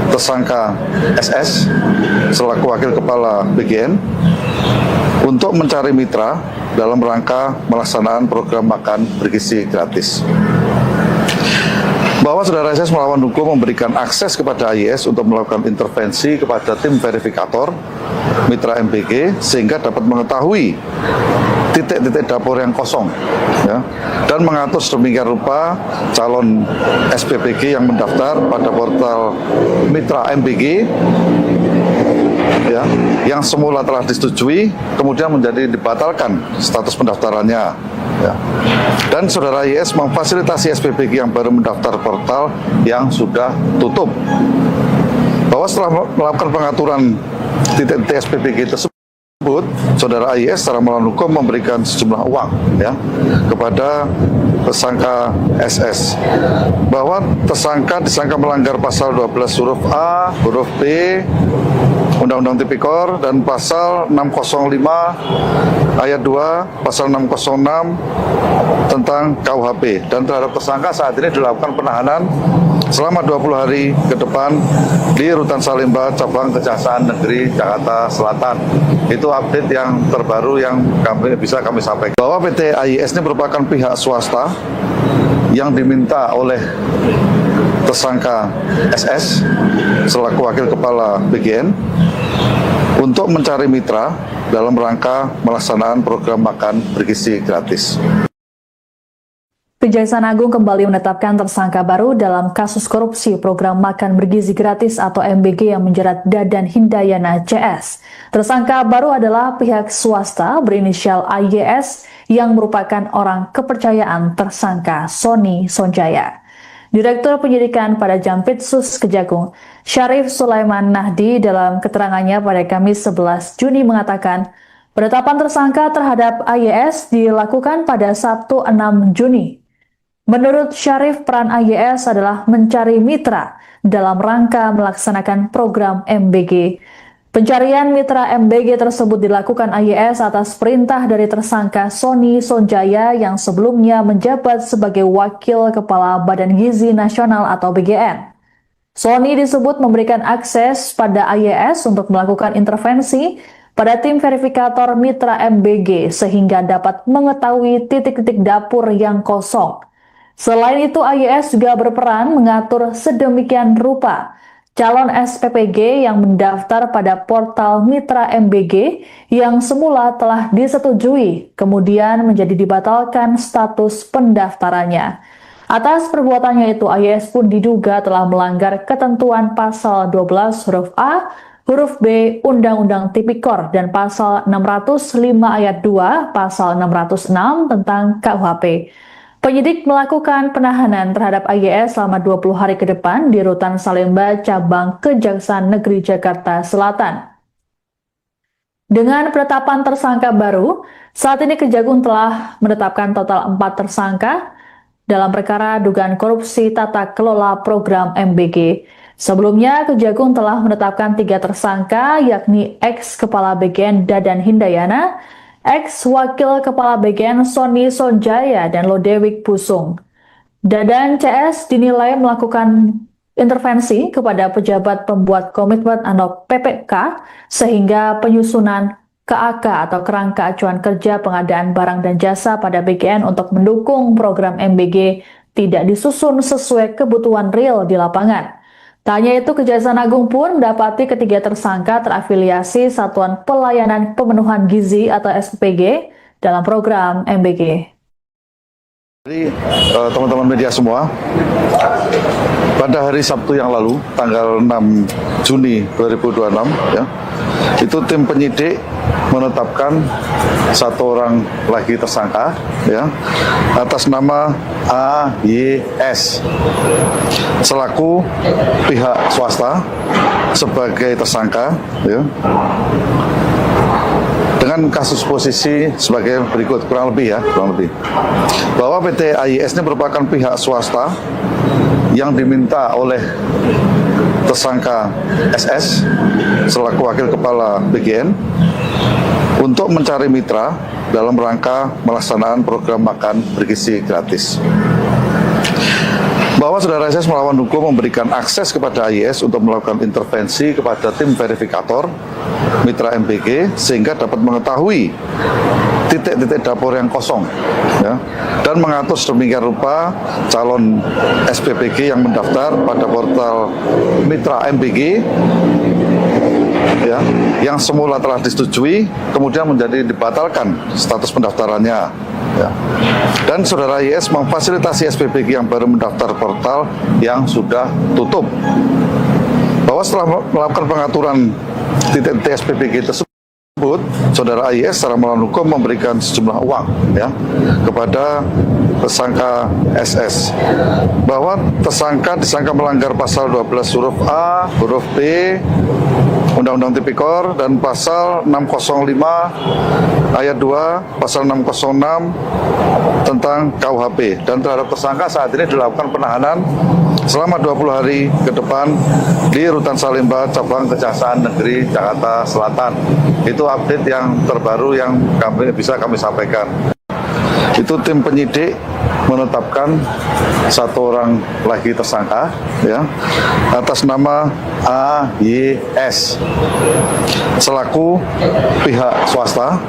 tersangka SS selaku wakil kepala BGN untuk mencari mitra dalam rangka melaksanakan program makan bergizi gratis. Bahwa saudara SS melawan hukum memberikan akses kepada AYS untuk melakukan intervensi kepada tim verifikator mitra MBG sehingga dapat mengetahui titik-titik dapur yang kosong ya, dan mengatur sedemikian rupa calon SPPG yang mendaftar pada portal mitra MBG ya, yang semula telah disetujui kemudian menjadi dibatalkan status pendaftarannya ya. Dan saudara YS memfasilitasi SPPG yang baru mendaftar portal yang sudah tutup. Bahwa setelah melakukan pengaturan titik-titik SPPG tersebut, saudara AYS secara melawan hukum memberikan sejumlah uang ya kepada tersangka SS, bahwa tersangka disangka melanggar pasal 12 huruf A, huruf B Undang-Undang Tipikor dan pasal 605 ayat 2, pasal 606 tentang KUHP, dan terhadap tersangka saat ini dilakukan penahanan selama 20 hari ke depan di Rutan Salemba Cabang Kejaksaan Negeri Jakarta Selatan. Itu update yang terbaru yang bisa kami sampaikan. Bahwa PT AYS ini merupakan pihak swasta yang diminta oleh tersangka SS selaku wakil kepala BGN untuk mencari mitra dalam rangka melaksanakan program makan bergizi gratis. Kejaksaan Agung kembali menetapkan tersangka baru dalam kasus korupsi program makan bergizi gratis atau MBG yang menjerat Dadan Hindayana CS. Tersangka baru adalah pihak swasta berinisial AYS yang merupakan orang kepercayaan tersangka Sony Sonjaya. Direktur Penyidikan pada Jampitsus Kejagung, Syarif Sulaiman Nahdi dalam keterangannya pada Kamis 11 Juni mengatakan, penetapan tersangka terhadap AYS dilakukan pada Sabtu 6 Juni. Menurut Syarif, peran AYS adalah mencari mitra dalam rangka melaksanakan program MBG. Pencarian mitra MBG tersebut dilakukan AYS atas perintah dari tersangka Sony Sonjaya yang sebelumnya menjabat sebagai Wakil Kepala Badan Gizi Nasional atau BGN. Sony disebut memberikan akses pada AYS untuk melakukan intervensi pada tim verifikator mitra MBG sehingga dapat mengetahui titik-titik dapur yang kosong. Selain itu, AYS juga berperan mengatur sedemikian rupa calon SPPG yang mendaftar pada portal mitra MBG yang semula telah disetujui, kemudian menjadi dibatalkan status pendaftarannya. Atas perbuatannya itu, AYS pun diduga telah melanggar ketentuan pasal 12 huruf A, huruf B Undang-Undang Tipikor dan pasal 605 ayat 2, pasal 606 tentang KUHP. Penyidik melakukan penahanan terhadap AYS selama 20 hari ke depan di Rutan Salemba Cabang Kejaksaan Negeri Jakarta Selatan. Dengan penetapan tersangka baru, saat ini Kejagung telah menetapkan total 4 tersangka dalam perkara dugaan korupsi tata kelola program MBG. Sebelumnya, Kejagung telah menetapkan 3 tersangka, yakni ex-kepala BGN Dadan Hindayana, ex-wakil kepala BGN Sony Sonjaya, dan Lodewijk Pusung. Dadan CS dinilai melakukan intervensi kepada pejabat pembuat komitmen atau PPK sehingga penyusunan KAK atau kerangka acuan kerja pengadaan barang dan jasa pada BGN untuk mendukung program MBG tidak disusun sesuai kebutuhan real di lapangan. Tak hanya itu, Kejaksaan Agung pun mendapati ketiga tersangka terafiliasi Satuan Pelayanan Pemenuhan Gizi atau SPPG dalam program MBG. Jadi teman-teman media semua, pada hari Sabtu yang lalu, tanggal 6 Juni 2026, ya, itu tim penyidik menetapkan satu orang lagi tersangka, ya, atas nama AYS selaku pihak swasta sebagai tersangka, ya, dengan dengan kasus posisi sebagai berikut, kurang lebih, bahwa PT AIS ini merupakan pihak swasta yang diminta oleh tersangka SS selaku wakil kepala BGN untuk mencari mitra dalam rangka melaksanakan program makan bergizi gratis. Bahwa saudara SS melawan hukum memberikan akses kepada AIS untuk melakukan intervensi kepada tim verifikator mitra MBG sehingga dapat mengetahui titik-titik dapur yang kosong, ya, dan mengatur sedemikian rupa calon SPPG yang mendaftar pada portal mitra MBG, ya, yang semula telah disetujui kemudian menjadi dibatalkan status pendaftarannya, ya. Dan saudara IS memfasilitasi SPPG yang baru mendaftar portal yang sudah tutup. Bahwa setelah melakukan pengaturan titik-titik SPPG tersebut, saudara IS secara melawan hukum memberikan sejumlah uang, ya, kepada tersangka SS, bahwa tersangka disangka melanggar pasal 12 huruf A, huruf B Undang-Undang Tipikor dan pasal 605 ayat 2, pasal 606 tentang KUHP, dan terhadap tersangka saat ini dilakukan penahanan selama 20 hari ke depan di Rutan Salemba, Cabang Kejaksaan Negeri Jakarta Selatan. Itu update yang terbaru yang bisa kami sampaikan. Itu tim penyidik menetapkan satu orang lagi tersangka, ya, atas nama AYS selaku pihak swasta.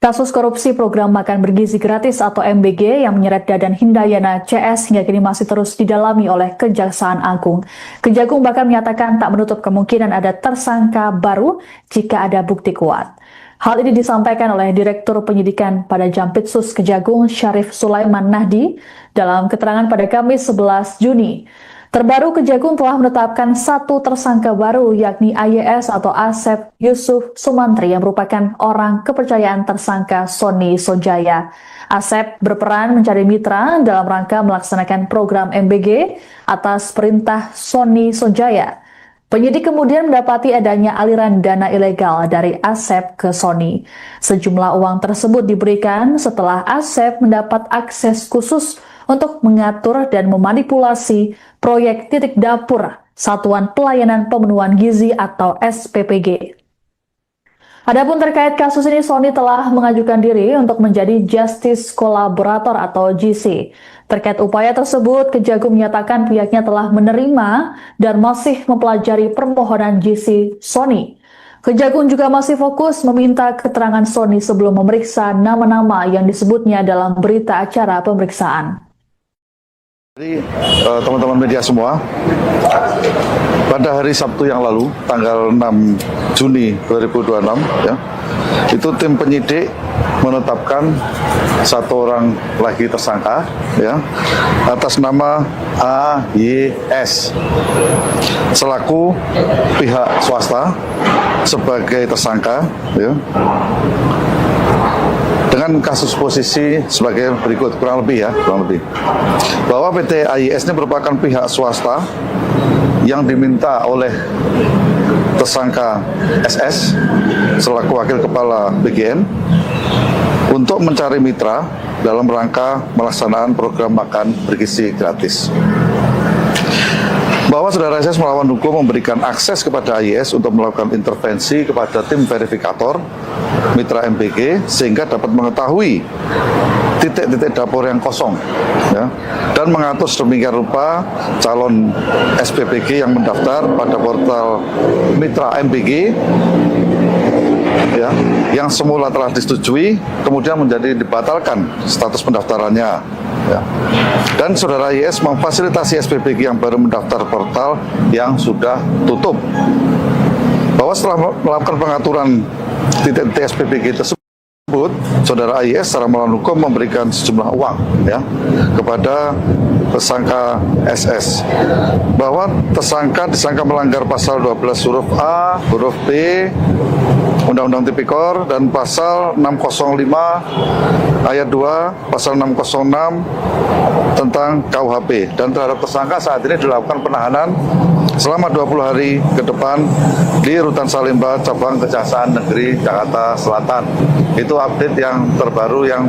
Kasus korupsi program makan bergizi gratis atau MBG yang menyeret Dadan Hindayana CS hingga kini masih terus didalami oleh Kejaksaan Agung. Kejagung bahkan menyatakan tak menutup kemungkinan ada tersangka baru jika ada bukti kuat. Hal ini disampaikan oleh Direktur Penyidikan pada Jampitsus Kejagung Syarif Sulaiman Nahdi dalam keterangan pada Kamis 11 Juni. Terbaru, Kejagung telah menetapkan satu tersangka baru, yakni AYS atau Asep Yusuf Sumantri yang merupakan orang kepercayaan tersangka Sony Sonjaya. Asep berperan mencari mitra dalam rangka melaksanakan program MBG atas perintah Sony Sonjaya. Penyidik kemudian mendapati adanya aliran dana ilegal dari Asep ke Sony. Sejumlah uang tersebut diberikan setelah Asep mendapat akses khusus untuk mengatur dan memanipulasi proyek titik dapur Satuan Pelayanan Pemenuhan Gizi atau SPPG. Adapun terkait kasus ini, Sony telah mengajukan diri untuk menjadi Justice Collaborator atau GC. Terkait upaya tersebut, Kejagung menyatakan pihaknya telah menerima dan masih mempelajari permohonan GC Sony. Kejagung juga masih fokus meminta keterangan Sony sebelum memeriksa nama-nama yang disebutnya dalam berita acara pemeriksaan. Jadi teman-teman media semua, pada hari Sabtu yang lalu, tanggal 6 Juni 2026, ya, itu tim penyidik menetapkan satu orang lagi tersangka, ya, atas nama AYS selaku pihak swasta sebagai tersangka, ya, dengan kasus posisi sebagai berikut, kurang lebih, bahwa PT AIS ini merupakan pihak swasta yang diminta oleh tersangka SS selaku wakil kepala BGN untuk mencari mitra dalam rangka melaksanakan program makan bergizi gratis. Bahwa saudara SS melawan hukum memberikan akses kepada AIS untuk melakukan intervensi kepada tim verifikator mitra MBG sehingga dapat mengetahui titik-titik dapur yang kosong, ya, dan mengatur sedemikian rupa calon SPPG yang mendaftar pada portal mitra MBG, ya, yang semula telah disetujui kemudian menjadi dibatalkan status pendaftarannya, ya. Dan saudara IS memfasilitasi SPPG yang baru mendaftar portal yang sudah tutup. Bahwa setelah melakukan pengaturan titik-titik SPPG tersebut, saudara IS secara melawan hukum memberikan sejumlah uang, ya, kepada tersangka SS, bahwa tersangka disangka melanggar pasal 12 huruf A, huruf B Undang-Undang Tipikor dan pasal 605 ayat 2, pasal 606 tentang tentang KUHP, dan terhadap tersangka saat ini dilakukan penahanan selama 20 hari ke depan di Rutan Salemba Cabang Kejaksaan Negeri Jakarta Selatan. Itu update yang terbaru yang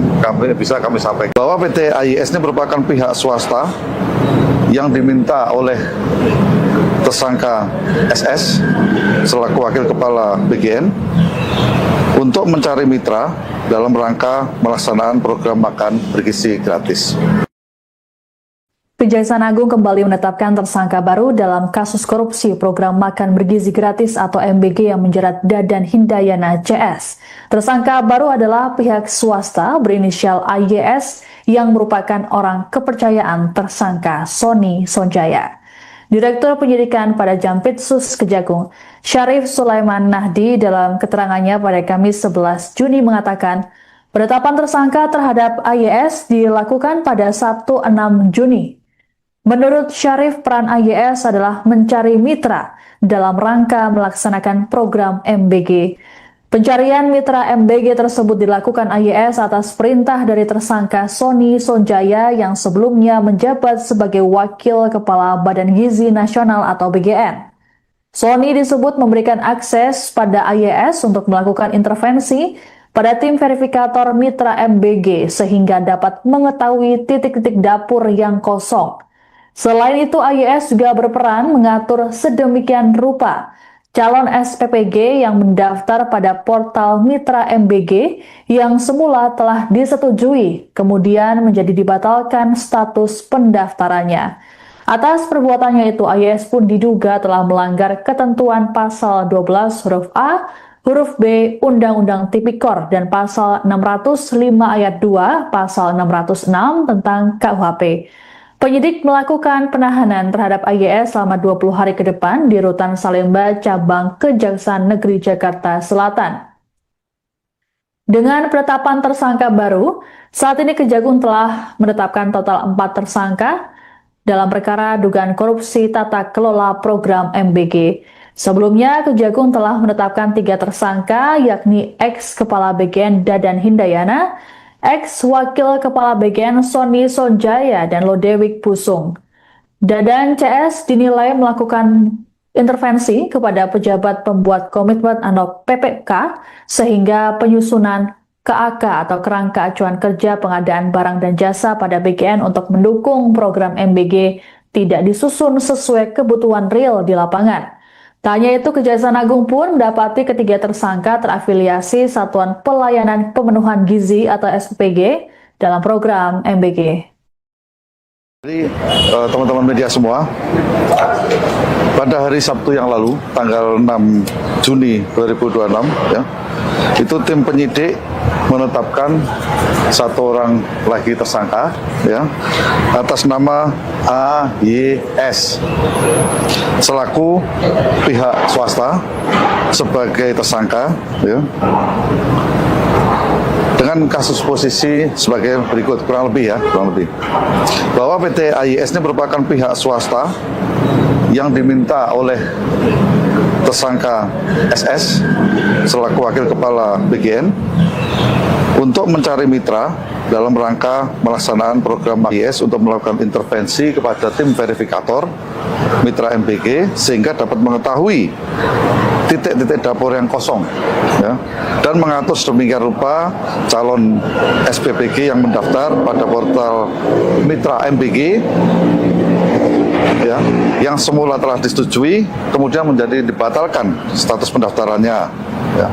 bisa kami sampaikan. Bahwa PT AIS ini merupakan pihak swasta yang diminta oleh tersangka SS selaku Wakil Kepala BGN untuk mencari mitra dalam rangka melaksanaan program makan bergizi gratis. Kejaksaan Agung kembali menetapkan tersangka baru dalam kasus korupsi program makan bergizi gratis atau MBG yang menjerat Dadan Hindayana CS. Tersangka baru adalah pihak swasta berinisial AYS yang merupakan orang kepercayaan tersangka Sony Sonjaya. Direktur Penyidikan pada Jampitsus Kejagung, Syarif Sulaiman Nahdi dalam keterangannya pada Kamis 11 Juni mengatakan, penetapan tersangka terhadap AYS dilakukan pada Sabtu 6 Juni. Menurut Syarif, peran AYS adalah mencari mitra dalam rangka melaksanakan program MBG. Pencarian mitra MBG tersebut dilakukan AYS atas perintah dari tersangka Sony Sonjaya yang sebelumnya menjabat sebagai Wakil Kepala Badan Gizi Nasional atau BGN. Sony disebut memberikan akses pada AYS untuk melakukan intervensi pada tim verifikator mitra MBG sehingga dapat mengetahui titik-titik dapur yang kosong. Selain itu, AYS juga berperan mengatur sedemikian rupa calon SPPG yang mendaftar pada portal mitra MBG yang semula telah disetujui, kemudian menjadi dibatalkan status pendaftarannya. Atas perbuatannya itu, AYS pun diduga telah melanggar ketentuan pasal 12 huruf A, huruf B Undang-Undang Tipikor dan pasal 605 ayat 2, pasal 606 tentang KUHP. Penyidik melakukan penahanan terhadap AYS selama 20 hari ke depan di Rutan Salemba Cabang Kejaksaan Negeri Jakarta Selatan. Dengan penetapan tersangka baru, saat ini Kejagung telah menetapkan total 4 tersangka dalam perkara dugaan korupsi tata kelola program MBG. Sebelumnya, Kejagung telah menetapkan 3 tersangka, yakni ex-Kepala BGN Dadan Hindayana, ex-Wakil Kepala BGN Sony Sonjaya, dan Lodewijk Pusung. Dadan CS dinilai melakukan intervensi kepada pejabat pembuat komitmen atau PPK sehingga penyusunan KAK atau kerangka acuan kerja pengadaan barang dan jasa pada BGN untuk mendukung program MBG tidak disusun sesuai kebutuhan real di lapangan. Tak hanya itu, Kejaksaan Agung pun mendapati ketiga tersangka terafiliasi Satuan Pelayanan Pemenuhan Gizi atau SPPG dalam program MBG. Jadi teman-teman media semua, pada hari Sabtu yang lalu, tanggal 6 Juni 2026, ya, itu tim penyidik menetapkan 1 orang lagi tersangka, ya, atas nama AYS selaku pihak swasta sebagai tersangka, ya, dengan kasus posisi sebagai berikut, kurang lebih bahwa PT AIS ini merupakan pihak swasta yang diminta oleh tersangka SS selaku Wakil Kepala BGN untuk mencari mitra dalam rangka melaksanaan program AIS untuk melakukan intervensi kepada tim verifikator mitra MBG sehingga dapat mengetahui titik-titik dapur yang kosong, ya, dan mengatur sedemikian rupa calon SPPG yang mendaftar pada portal mitra MBG, ya, yang semula telah disetujui kemudian menjadi dibatalkan status pendaftarannya, ya.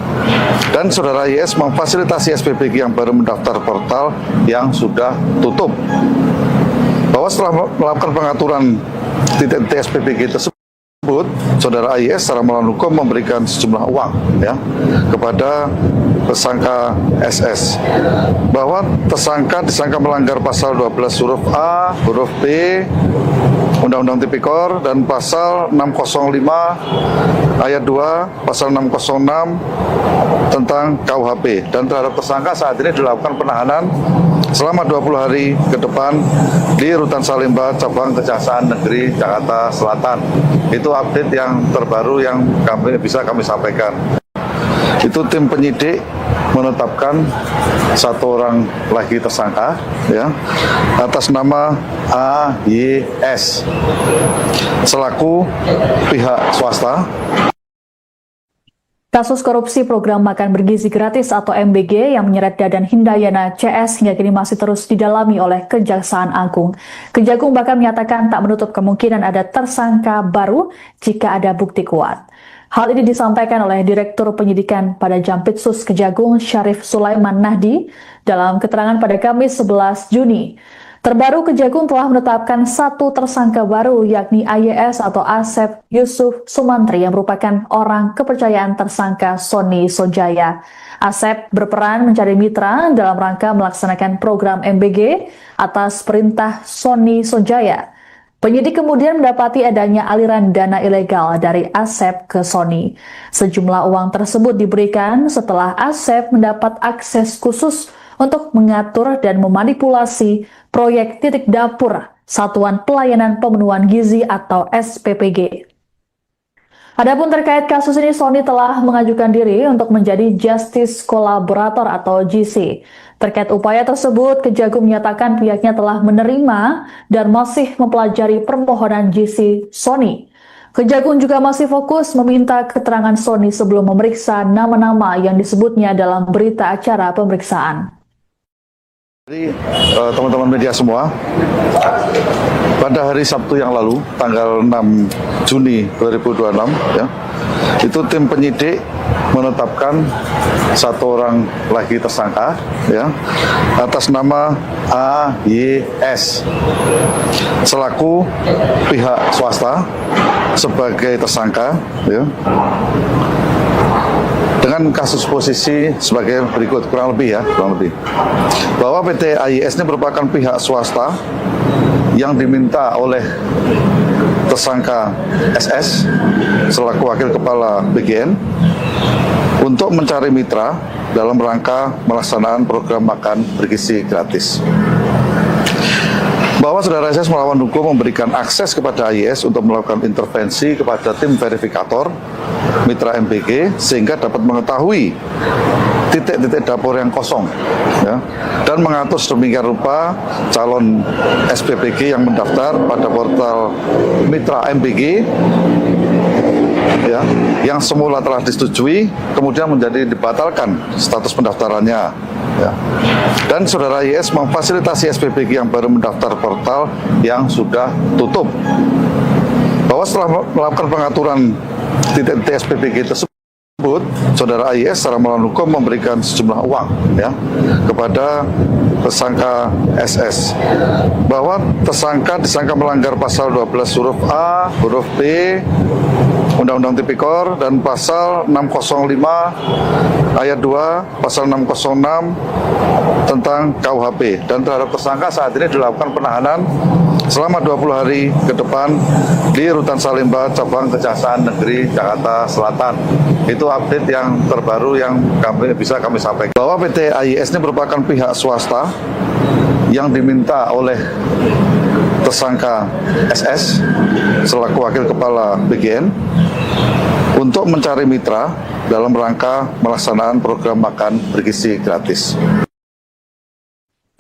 Dan saudara IS memfasilitasi SPPG yang baru mendaftar portal yang sudah tutup, bahwa setelah melakukan pengaturan titik-titik SPPG tersebut, saudara IS secara melawan hukum memberikan sejumlah uang, ya, kepada tersangka SS, bahwa tersangka disangka melanggar pasal 12 huruf A, huruf B Undang-Undang Tipikor dan pasal 605 ayat 2, pasal 606 tentang KUHP, dan terhadap tersangka saat ini dilakukan penahanan selama 20 hari ke depan di Rutan Salemba Cabang Kejaksaan Negeri Jakarta Selatan. Itu update yang terbaru yang bisa kami sampaikan. Itu tim penyidik menetapkan satu orang lagi tersangka ya atas nama AYS selaku pihak swasta. Kasus korupsi program makan bergizi gratis atau MBG yang menyeret Dadan Hindayana CS hingga kini masih terus didalami oleh Kejaksaan Agung. Kejagung bahkan menyatakan tak menutup kemungkinan ada tersangka baru jika ada bukti kuat. Hal ini disampaikan oleh Direktur Penyidikan pada Jampitsus Kejagung Syarif Sulaiman Nahdi dalam keterangan pada Kamis 11 Juni. Terbaru, Kejagung telah menetapkan satu tersangka baru, yakni AYS atau Asep Yusuf Sumantri yang merupakan orang kepercayaan tersangka Sony Sonjaya. Asep berperan mencari mitra dalam rangka melaksanakan program MBG atas perintah Sony Sonjaya. Penyidik kemudian mendapati adanya aliran dana ilegal dari Asep ke Sony. Sejumlah uang tersebut diberikan setelah Asep mendapat akses khusus untuk mengatur dan memanipulasi proyek titik dapur Satuan Pelayanan Pemenuhan Gizi atau SPPG. Adapun terkait kasus ini, Sony telah mengajukan diri untuk menjadi Justice Collaborator atau GC. Terkait upaya tersebut, Kejagung menyatakan pihaknya telah menerima dan masih mempelajari permohonan GC Sony. Kejagung juga masih fokus meminta keterangan Sony sebelum memeriksa nama-nama yang disebutnya dalam berita acara pemeriksaan. Jadi teman-teman media semua, pada hari Sabtu yang lalu, tanggal 6 Juni 2026, ya, itu tim penyidik menetapkan satu orang lagi tersangka, ya, atas nama AYS selaku pihak swasta sebagai tersangka, ya, dengan kasus posisi sebagai berikut, kurang lebih bahwa PT AYS ini merupakan pihak swasta yang diminta oleh tersangka SS selaku wakil kepala BGN untuk mencari mitra dalam rangka melaksanakan program makan bergizi gratis. Bahwa saudara SS melawan hukum memberikan akses kepada AYS untuk melakukan intervensi kepada tim verifikator mitra MBG sehingga dapat mengetahui titik-titik dapur yang kosong, ya, dan mengatur sedemikian rupa calon SPPG yang mendaftar pada portal mitra MBG, ya, yang semula telah disetujui kemudian menjadi dibatalkan status pendaftarannya, ya. Dan saudara YS memfasilitasi SPPG yang baru mendaftar portal yang sudah tutup. Bahwa setelah melakukan pengaturan titik-titik SPPG tersebut, saudara YS secara melawan hukum memberikan sejumlah uang, ya, kepada tersangka SS. Bahwa tersangka disangka melanggar pasal 12 huruf A, huruf B, Undang-Undang Tipikor, dan pasal 605 ayat 2, pasal 606 tentang KUHP. Dan terhadap tersangka saat ini dilakukan penahanan selama 20 hari ke depan di Rutan Salemba, Cabang Kejaksaan Negeri Jakarta Selatan. Itu update yang terbaru yang bisa kami sampaikan. Bahwa PT AYS ini merupakan pihak swasta yang diminta oleh tersangka SS selaku wakil kepala BGN untuk mencari mitra dalam rangka melaksanakan program makan bergizi gratis.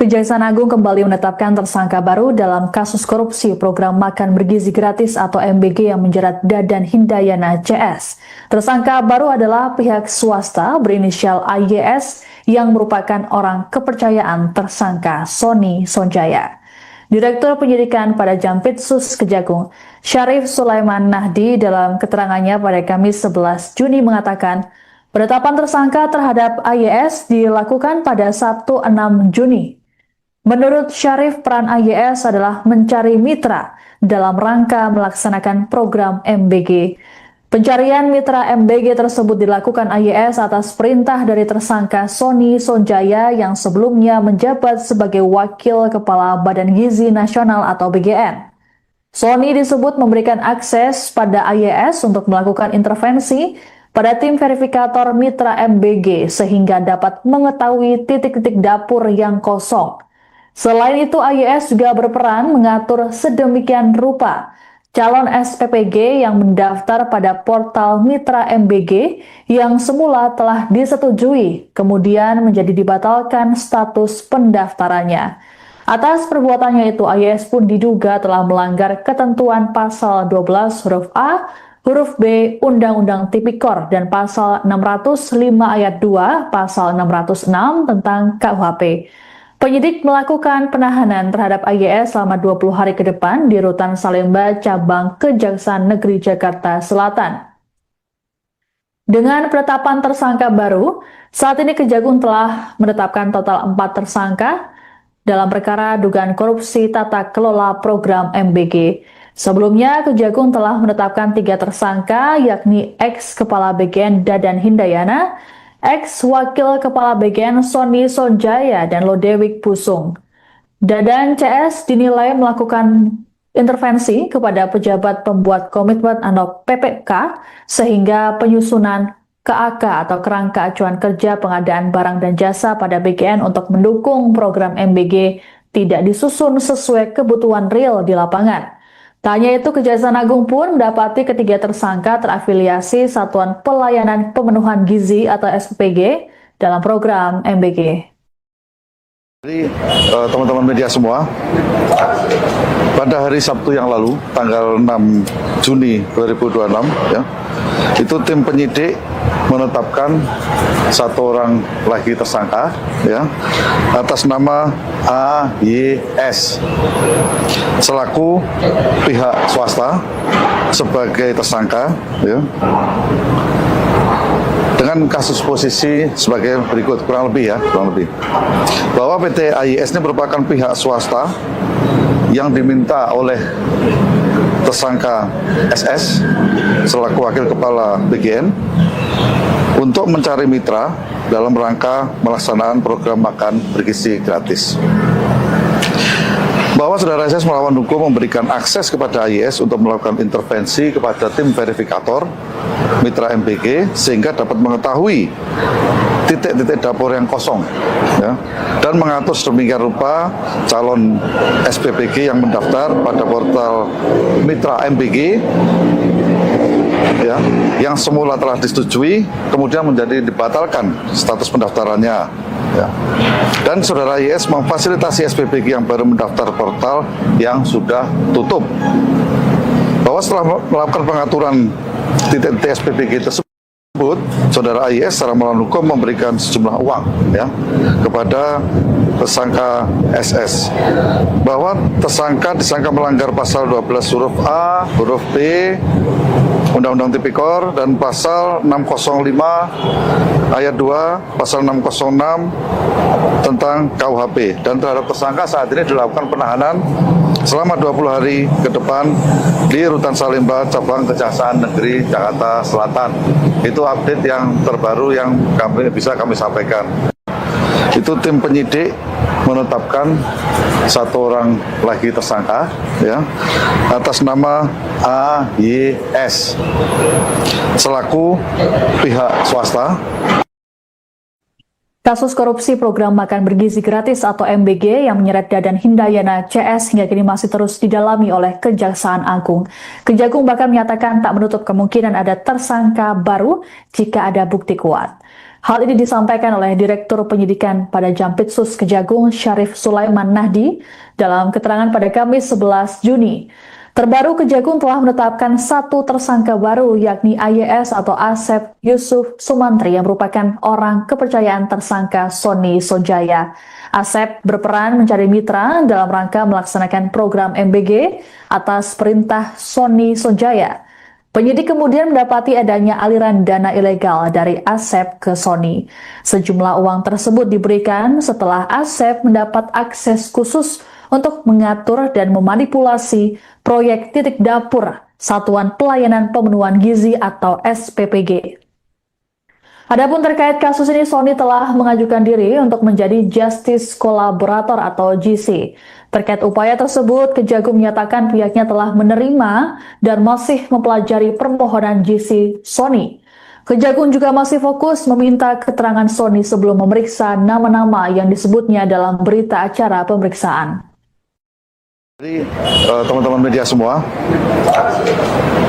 Kejaksaan Agung kembali menetapkan tersangka baru dalam kasus korupsi program makan bergizi gratis atau MBG yang menjerat Dadan Hindayana CS. Tersangka baru adalah pihak swasta berinisial AYS yang merupakan orang kepercayaan tersangka Sony Sonjaya. Direktur Penyidikan pada Jampitsus Kejagung, Syarif Sulaiman Nahdi dalam keterangannya pada Kamis 11 Juni mengatakan, penetapan tersangka terhadap AYS dilakukan pada Sabtu 6 Juni. Menurut Syarif, peran AYS adalah mencari mitra dalam rangka melaksanakan program MBG. Pencarian mitra MBG tersebut dilakukan AYS atas perintah dari tersangka Sony Sonjaya yang sebelumnya menjabat sebagai Wakil Kepala Badan Gizi Nasional atau BGN. Sony disebut memberikan akses pada AYS untuk melakukan intervensi pada tim verifikator mitra MBG sehingga dapat mengetahui titik-titik dapur yang kosong. Selain itu, AYS juga berperan mengatur sedemikian rupa calon SPPG yang mendaftar pada portal Mitra MBG yang semula telah disetujui, kemudian menjadi dibatalkan status pendaftarannya. Atas perbuatannya itu, AYS pun diduga telah melanggar ketentuan pasal 12 huruf A, huruf B Undang-Undang Tipikor dan pasal 605 ayat 2, pasal 606 tentang KUHP. Penyidik melakukan penahanan terhadap AYS selama 20 hari ke depan di Rutan Salemba, Cabang Kejaksaan Negeri Jakarta Selatan. Dengan penetapan tersangka baru, saat ini Kejagung telah menetapkan total 4 tersangka dalam perkara dugaan korupsi tata kelola program MBG. Sebelumnya, Kejagung telah menetapkan 3 tersangka, yakni ex-Kepala BGN Dadan Hindayana, ex-Wakil Kepala BGN Sony Sonjaya, dan Lodewijk Pusung. Dadan CS dinilai melakukan intervensi kepada pejabat pembuat komitmen atau PPK sehingga penyusunan KAK atau Kerangka Acuan Kerja Pengadaan Barang dan Jasa pada BGN untuk mendukung program MBG tidak disusun sesuai kebutuhan real di lapangan. Tak hanya itu, Kejaksaan Agung pun mendapati ketiga tersangka terafiliasi Satuan Pelayanan Pemenuhan Gizi atau SPPG dalam program MBG. Jadi teman-teman media semua, pada hari Sabtu yang lalu, tanggal 6 Juni 2026, ya, itu tim penyidik menetapkan 1 orang lagi tersangka, ya, atas nama AYS selaku pihak swasta sebagai tersangka, ya, dengan kasus posisi sebagai berikut, kurang lebih bahwa PT AYS ini merupakan pihak swasta yang diminta oleh tersangka SS selaku wakil kepala BGN untuk mencari mitra dalam rangka melaksanakan program makan bergizi gratis. Bahwa saudara SS melawan hukum memberikan akses kepada AYS untuk melakukan intervensi kepada tim verifikator mitra MBG sehingga dapat mengetahui titik-titik dapur yang kosong, ya, dan mengatur sedemikian rupa calon SPPG yang mendaftar pada portal mitra MBG, ya, yang semula telah disetujui kemudian menjadi dibatalkan status pendaftarannya, ya. Dan saudara YS memfasilitasi SPPG yang baru mendaftar portal yang sudah tutup. Bahwa setelah melakukan pengaturan titik-titik SPPG tersebut, saudara AYS secara melawan hukum memberikan sejumlah uang, ya, kepada tersangka SS. Bahwa tersangka disangka melanggar pasal 12 huruf A, huruf B Undang-Undang Tipikor dan pasal 605 ayat 2, pasal 606 tentang KUHP, dan terhadap tersangka saat ini dilakukan penahanan selama 20 hari ke depan di Rutan Salemba, Cabang Kejaksaan Negeri Jakarta Selatan. Itu update yang terbaru yang bisa kami sampaikan. Itu tim penyidik menetapkan 1 orang lagi tersangka, ya, atas nama AYS selaku pihak swasta. Kasus korupsi program makan bergizi gratis atau MBG yang menyeret Dadan Hindayana CS hingga kini masih terus didalami oleh Kejaksaan Agung. Kejagung bahkan menyatakan tak menutup kemungkinan ada tersangka baru jika ada bukti kuat. Hal ini disampaikan oleh Direktur Penyidikan pada Jampitsus Kejagung Syarif Sulaiman Nahdi dalam keterangan pada Kamis 11 Juni. Terbaru, Kejagung telah menetapkan 1 tersangka baru, yakni AYS atau Asep Yusuf Sumantri yang merupakan orang kepercayaan tersangka Sony Sonjaya. Asep berperan mencari mitra dalam rangka melaksanakan program MBG atas perintah Sony Sonjaya. Penyidik kemudian mendapati adanya aliran dana ilegal dari Asep ke Sony. Sejumlah uang tersebut diberikan setelah Asep mendapat akses khusus untuk mengatur dan memanipulasi proyek titik dapur Satuan Pelayanan Pemenuhan Gizi atau SPPG. Adapun terkait kasus ini, Sony telah mengajukan diri untuk menjadi Justice Collaborator atau GC. Terkait upaya tersebut, Kejagung menyatakan pihaknya telah menerima dan masih mempelajari permohonan GC Sony. Kejagung juga masih fokus meminta keterangan Sony sebelum memeriksa nama-nama yang disebutnya dalam berita acara pemeriksaan. Jadi teman-teman media semua,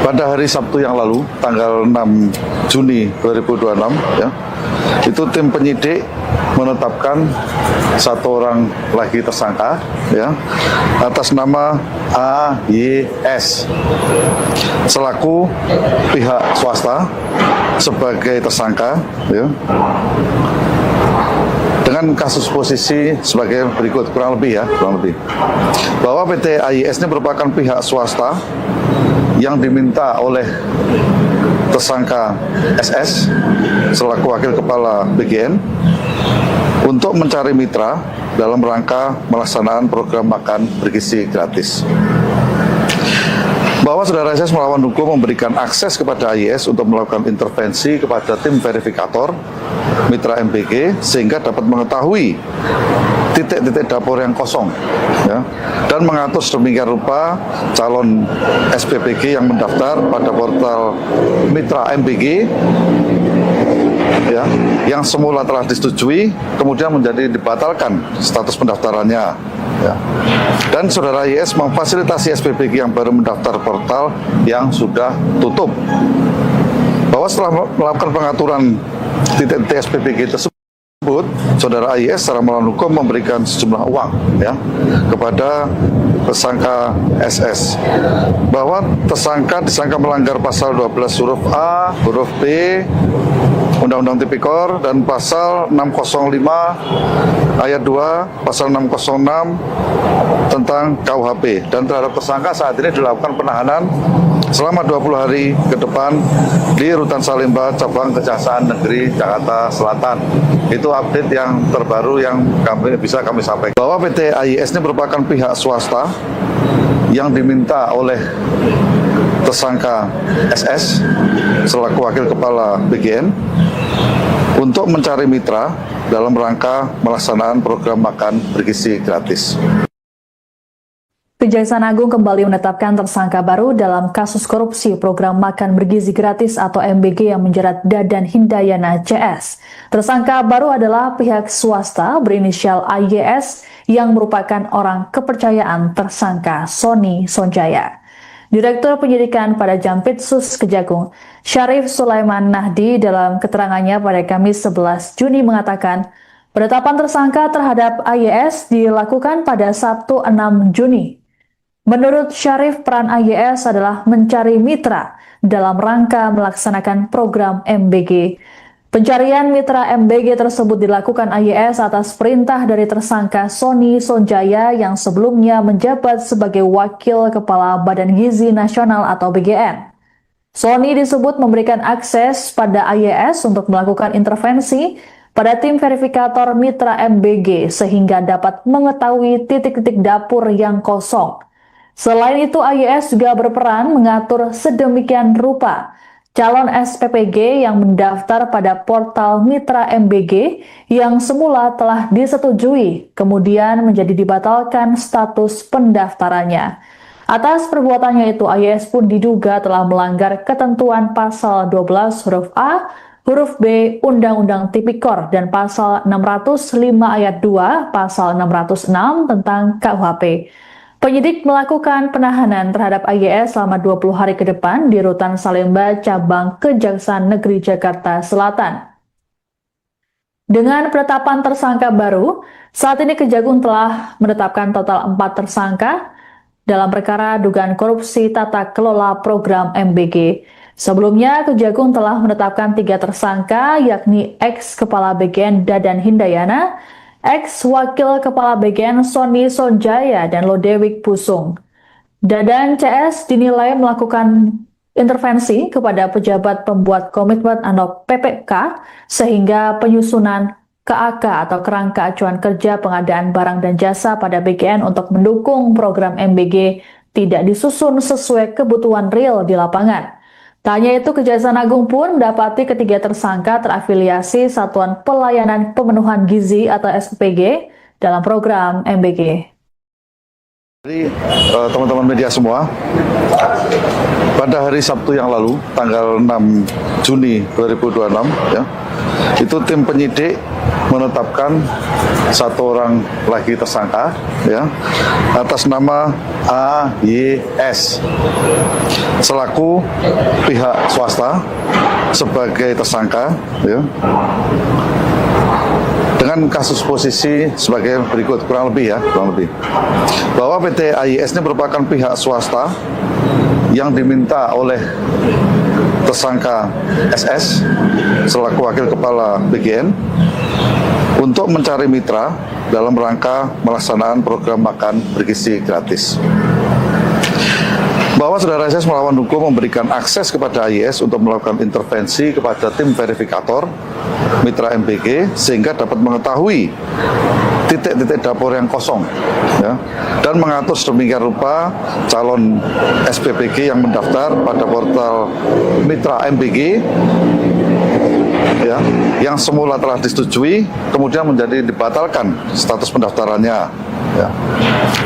pada hari Sabtu yang lalu, tanggal 6 Juni 2026, ya, itu tim penyidik menetapkan satu orang lagi tersangka, ya, atas nama AYS selaku pihak swasta sebagai tersangka, ya, dengan kasus posisi sebagai berikut, kurang lebih bahwa PT AYS ini merupakan pihak swasta yang diminta oleh tersangka SS selaku wakil kepala BGN untuk mencari mitra dalam rangka melaksanakan program makan bergizi gratis. Bahwa saudara SS melawan hukum memberikan akses kepada AYS untuk melakukan intervensi kepada tim verifikator mitra MBG sehingga dapat mengetahui titik-titik dapur yang kosong, ya, dan mengatur sedemikian rupa calon SPPG yang mendaftar pada portal mitra MBG, ya, yang semula telah disetujui kemudian menjadi dibatalkan status pendaftarannya, ya. Dan saudara YS memfasilitasi SPPG yang baru mendaftar portal yang sudah tutup. Bahwa setelah melakukan pengaturan titik-titik SPPG tersebut, saudara YS secara melawan hukum memberikan sejumlah uang, ya, kepada tersangka SS. Bahwa tersangka disangka melanggar pasal 12 huruf A, huruf B, Undang-Undang Tipikor, dan pasal 605 ayat 2, pasal 606 tentang KUHP. Dan terhadap tersangka saat ini dilakukan penahanan selama 20 hari ke depan di Rutan Salemba, Cabang Kejaksaan Negeri Jakarta Selatan. Itu update yang terbaru yang bisa kami sampaikan. Bahwa PT AYS ini merupakan pihak swasta yang diminta oleh tersangka SS selaku wakil kepala BGN untuk mencari mitra dalam rangka melaksanakan program makan bergizi gratis. Kejaksaan Agung kembali menetapkan tersangka baru dalam kasus korupsi program makan bergizi gratis atau MBG yang menjerat Dadan Hindayana CS. Tersangka baru adalah pihak swasta berinisial AYS yang merupakan orang kepercayaan tersangka Sony Sonjaya. Direktur Penyidikan pada Jampitsus Kejagung, Syarif Sulaiman Nahdi, dalam keterangannya pada Kamis 11 Juni mengatakan, penetapan tersangka terhadap AYS dilakukan pada Sabtu 6 Juni. Menurut Syarif, peran AYS adalah mencari mitra dalam rangka melaksanakan program MBG. Pencarian mitra MBG tersebut dilakukan AYS atas perintah dari tersangka Sony Sonjaya yang sebelumnya menjabat sebagai Wakil Kepala Badan Gizi Nasional atau BGN. Sony disebut memberikan akses pada AYS untuk melakukan intervensi pada tim verifikator mitra MBG sehingga dapat mengetahui titik-titik dapur yang kosong. Selain itu, AYS juga berperan mengatur sedemikian rupa calon SPPG yang mendaftar pada portal mitra MBG yang semula telah disetujui, kemudian menjadi dibatalkan status pendaftarannya. Atas perbuatannya itu, AYS pun diduga telah melanggar ketentuan pasal 12 huruf A, huruf B Undang-Undang Tipikor dan pasal 605 ayat 2, pasal 606 tentang KUHP. Penyidik melakukan penahanan terhadap AYS selama 20 hari ke depan di Rutan Salemba, Cabang Kejaksaan Negeri Jakarta Selatan. Dengan penetapan tersangka baru, saat ini Kejagung telah menetapkan total 4 tersangka dalam perkara dugaan korupsi tata kelola program MBG. Sebelumnya, Kejagung telah menetapkan 3 tersangka, yakni ex-kepala BGN Dadan Hindayana, ex-wakil kepala BGN Sony Sonjaya, dan Lodewijk Pusung. Dadan CS dinilai melakukan intervensi kepada pejabat pembuat komitmen atau PPK sehingga penyusunan KAK atau kerangka acuan kerja pengadaan barang dan jasa pada BGN untuk mendukung program MBG tidak disusun sesuai kebutuhan real di lapangan. Tak hanya itu, Kejaksaan Agung pun mendapati ketiga tersangka terafiliasi Satuan Pelayanan Pemenuhan Gizi atau SPPG dalam program MBG. Jadi teman-teman media semua, pada hari Sabtu yang lalu, tanggal 6 Juni 2026, ya, itu tim penyidik menetapkan satu orang lagi tersangka ya atas nama AYS selaku pihak swasta sebagai tersangka ya, dengan kasus posisi sebagai berikut, kurang lebih bahwa PT AYS ini merupakan pihak swasta yang diminta oleh tersangka SS selaku wakil kepala BGN untuk mencari mitra dalam rangka melaksanakan program makan bergizi gratis. Bahwa saudara SS melawan hukum memberikan akses kepada AYS untuk melakukan intervensi kepada tim verifikator mitra MBG sehingga dapat mengetahui titik-titik dapur yang kosong ya, dan mengatur sedemikian rupa calon SPPG yang mendaftar pada portal mitra MBG ya, yang semula telah disetujui kemudian menjadi dibatalkan status pendaftarannya ya.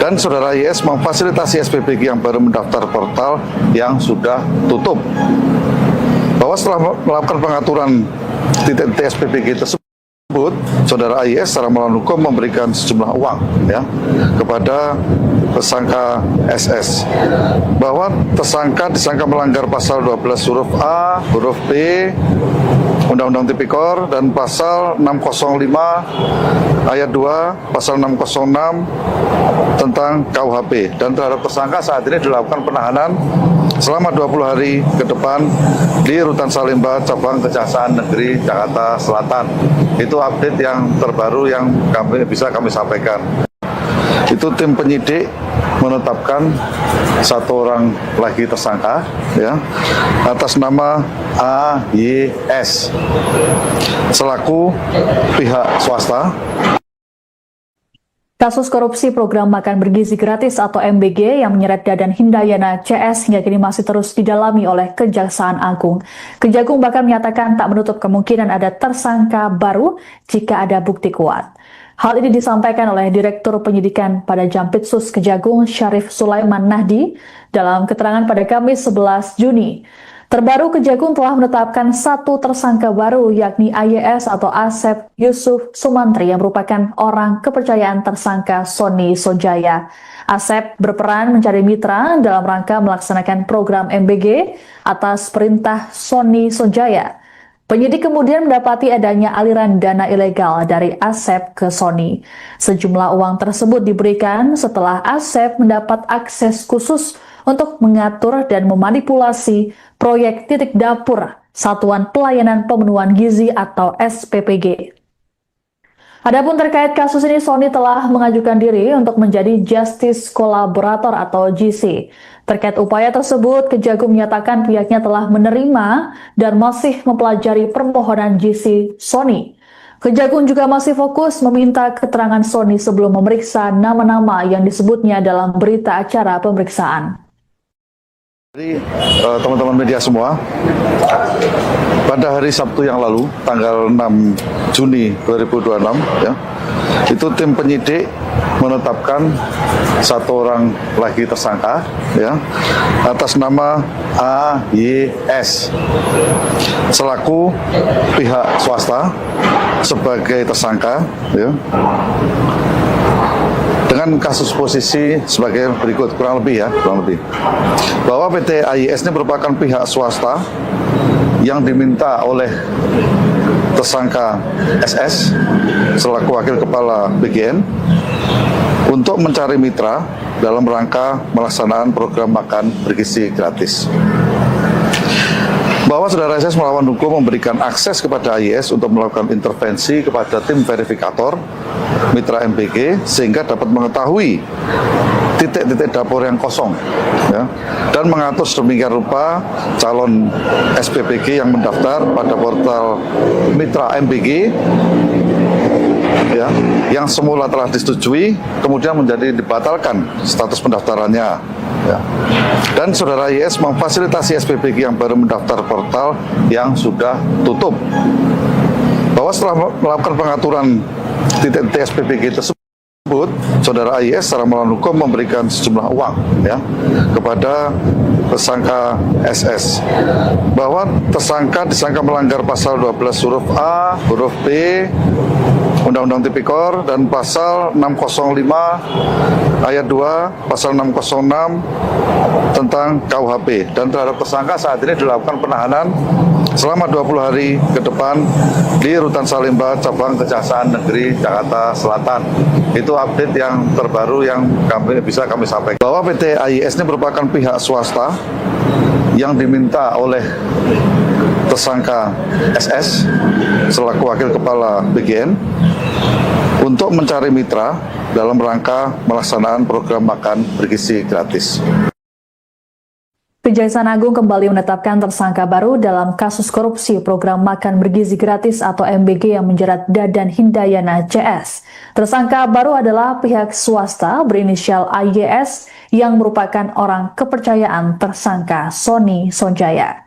Dan saudara YS memfasilitasi SPPG yang baru mendaftar portal yang sudah tutup. Bahwa setelah melakukan pengaturan titik-titik SPPG tersebut, saudara AYS secara melawan hukum memberikan sejumlah uang ya kepada tersangka SS, bahwa tersangka disangka melanggar pasal 12 huruf A, huruf B Undang-Undang Tipikor dan pasal 605 ayat 2, pasal 606 tentang KUHP, dan terhadap tersangka saat ini dilakukan penahanan selama 20 hari ke depan di Rutan Salemba, Cabang Kejaksaan Negeri Jakarta Selatan. Itu update yang terbaru yang bisa kami sampaikan. Itu tim penyidik menetapkan satu orang lagi tersangka ya atas nama AYS selaku pihak swasta. Kasus korupsi program makan bergizi gratis atau MBG yang menyeret Dadan Hindayana CS hingga kini masih terus didalami oleh Kejaksaan Agung. Kejagung bahkan menyatakan tak menutup kemungkinan ada tersangka baru jika ada bukti kuat. Hal ini disampaikan oleh Direktur Penyidikan pada Jampitsus Kejagung Syarif Sulaiman Nahdi dalam keterangan pada Kamis 11 Juni. Terbaru, Kejagung telah menetapkan satu tersangka baru yakni AYS atau Asep Yusuf Sumantri yang merupakan orang kepercayaan tersangka Sony Sojaya. Asep berperan mencari mitra dalam rangka melaksanakan program MBG atas perintah Sony Sojaya. Penyidik kemudian mendapati adanya aliran dana ilegal dari Asep ke Sony. Sejumlah uang tersebut diberikan setelah Asep mendapat akses khusus untuk mengatur dan memanipulasi proyek titik dapur Satuan Pelayanan Pemenuhan Gizi atau SPPG. Adapun terkait kasus ini, Sony telah mengajukan diri untuk menjadi Justice Collaborator atau GC. Terkait upaya tersebut, Kejagung menyatakan pihaknya telah menerima dan masih mempelajari permohonan GC Sony. Kejagung juga masih fokus meminta keterangan Sony sebelum memeriksa nama-nama yang disebutnya dalam berita acara pemeriksaan. Jadi teman-teman media semua, pada hari Sabtu yang lalu, tanggal 6 Juni 2026, ya, itu tim penyidik menetapkan satu orang lagi tersangka, ya, atas nama AYS selaku pihak swasta sebagai tersangka, ya, dengan kasus posisi sebagai berikut, kurang lebih bahwa PT AYS ini merupakan pihak swasta yang diminta oleh tersangka SS selaku wakil kepala BGN untuk mencari mitra dalam rangka melaksanakan program makan bergizi gratis. Bahwa saudara SS melawan hukum memberikan akses kepada AYS untuk melakukan intervensi kepada tim verifikator mitra MBG sehingga dapat mengetahui titik-titik dapur yang kosong, ya, dan mengatur sedemikian rupa calon SPPG yang mendaftar pada portal mitra MBG, ya, yang semula telah disetujui kemudian menjadi dibatalkan status pendaftarannya, ya. Dan saudara YS memfasilitasi SPPG yang baru mendaftar portal yang sudah tutup. Bahwa setelah melakukan pengaturan titik-titik SPPG tersebut, saudara YS secara melawan hukum memberikan sejumlah uang, ya, kepada tersangka SS bahwa tersangka disangka melanggar pasal 12 huruf A, huruf B Undang-Undang Tipikor dan pasal 605 ayat 2, pasal 606 tentang KUHP, dan terhadap tersangka saat ini dilakukan penahanan selama 20 hari ke depan di Rutan Salemba Cabang Kejaksaan Negeri Jakarta Selatan. Itu update yang terbaru yang bisa kami sampaikan. Bahwa PT AIS ini merupakan pihak swasta yang diminta oleh tersangka SS selaku Wakil Kepala BGN untuk mencari mitra dalam rangka melaksanakan program makan bergizi gratis. Kejaksaan Agung kembali menetapkan tersangka baru dalam kasus korupsi program makan bergizi gratis atau MBG yang menjerat Dadan Hindayana CS. Tersangka baru adalah pihak swasta berinisial AYS yang merupakan orang kepercayaan tersangka Sony Sonjaya.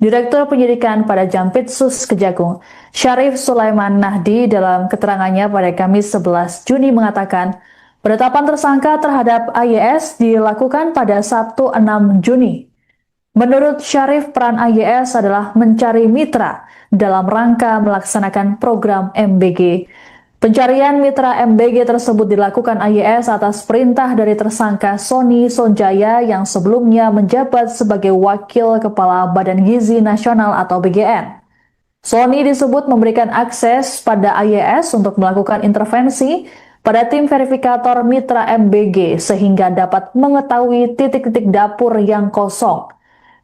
Direktur Penyidikan pada Jampitsus Kejagung, Syarif Sulaiman Nahdi dalam keterangannya pada Kamis 11 Juni mengatakan, penetapan tersangka terhadap AYS dilakukan pada Sabtu 6 Juni. Menurut Syarif, peran AYS adalah mencari mitra dalam rangka melaksanakan program MBG. Pencarian mitra MBG tersebut dilakukan AYS atas perintah dari tersangka Sony Sonjaya yang sebelumnya menjabat sebagai Wakil Kepala Badan Gizi Nasional atau BGN. Sony disebut memberikan akses pada AYS untuk melakukan intervensi pada tim verifikator mitra MBG sehingga dapat mengetahui titik-titik dapur yang kosong.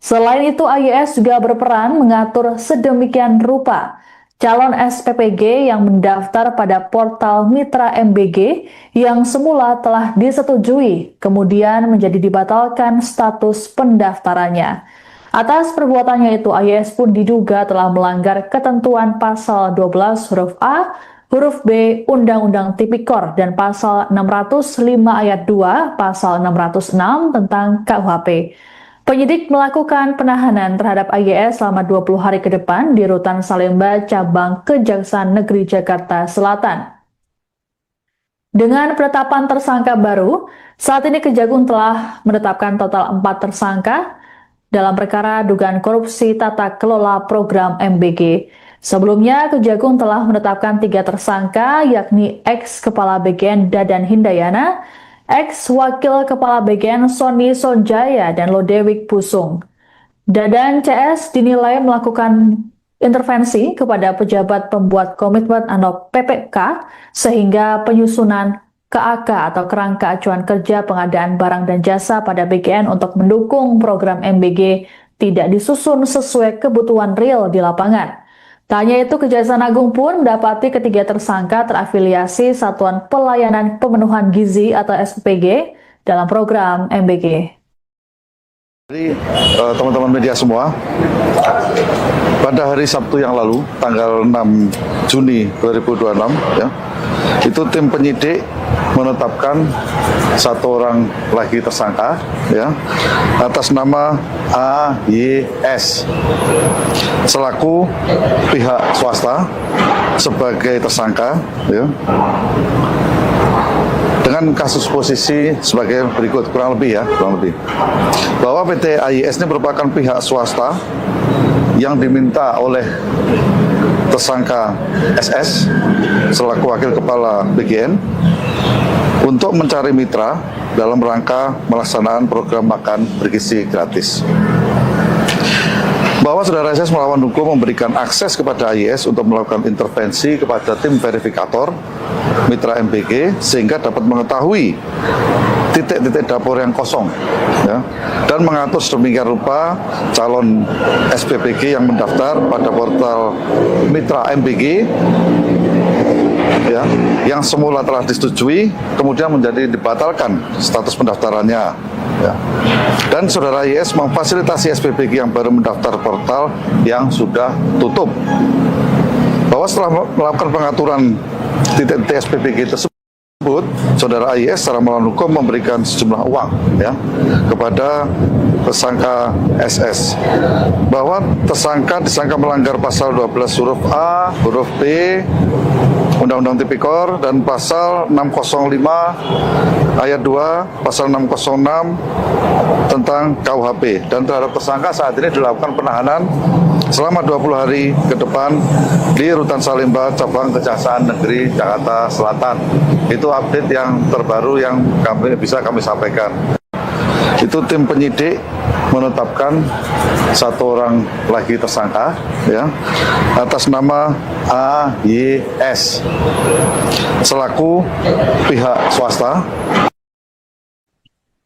Selain itu, AYS juga berperan mengatur sedemikian rupa calon SPPG yang mendaftar pada portal Mitra MBG yang semula telah disetujui, kemudian menjadi dibatalkan status pendaftarannya. Atas perbuatannya itu, AYS pun diduga telah melanggar ketentuan pasal 12 huruf A, huruf B Undang-Undang Tipikor dan pasal 605 ayat 2, pasal 606 tentang KUHP. Penyidik melakukan penahanan terhadap AYS selama 20 hari ke depan di Rutan Salemba Cabang Kejaksaan Negeri Jakarta Selatan. Dengan penetapan tersangka baru, saat ini Kejagung telah menetapkan total 4 tersangka dalam perkara dugaan korupsi tata kelola program MBG. Sebelumnya, Kejagung telah menetapkan 3 tersangka, yakni ex-Kepala BGN Dadan Hindayana, ex-Wakil Kepala BGN Sony Sonjaya, dan Lodewijk Pusung. Dadan CS dinilai melakukan intervensi kepada pejabat pembuat komitmen atau PPK sehingga penyusunan KAK atau Kerangka Acuan Kerja Pengadaan Barang dan Jasa pada BGN untuk mendukung program MBG tidak disusun sesuai kebutuhan real di lapangan. Tak hanya itu, Kejaksaan Agung pun mendapati ketiga tersangka terafiliasi Satuan Pelayanan Pemenuhan Gizi atau SPPG dalam program MBG. Jadi teman-teman media semua, pada hari Sabtu yang lalu, tanggal 6 Juni 2026, ya, itu tim penyidik menetapkan 1 orang lagi tersangka, ya, atas nama AYS selaku pihak swasta sebagai tersangka, ya, dengan kasus posisi sebagai berikut, kurang lebih bahwa PT AIS ini merupakan pihak swasta yang diminta oleh tersangka SS selaku Wakil Kepala BGN untuk mencari mitra dalam rangka melaksanakan program makan bergizi gratis. Bahwa saudara SS melawan hukum memberikan akses kepada AIS untuk melakukan intervensi kepada tim verifikator mitra MBG sehingga dapat mengetahui titik-titik dapur yang kosong, ya, dan mengatur sedemikian rupa calon SPPG yang mendaftar pada portal mitra MBG, ya, yang semula telah disetujui kemudian menjadi dibatalkan status pendaftarannya, ya. Dan saudara IS memfasilitasi SPPG yang baru mendaftar portal yang sudah tutup. Bahwa setelah melakukan pengaturan titik-titik SPPG tersebut, saudara IS secara melawan hukum memberikan sejumlah uang, ya, kepada tersangka SS. Bahwa tersangka disangka melanggar pasal 12 huruf A, huruf B Undang-Undang Tipikor dan pasal 605 ayat 2, pasal 606 tentang KUHP, dan terhadap tersangka saat ini dilakukan penahanan selama 20 hari ke depan di Rutan Salemba, Cabang Kejaksaan Negeri Jakarta Selatan. Itu update yang terbaru yang bisa kami sampaikan. Itu tim penyidik menetapkan satu orang lagi tersangka ya atas nama AYS selaku pihak swasta.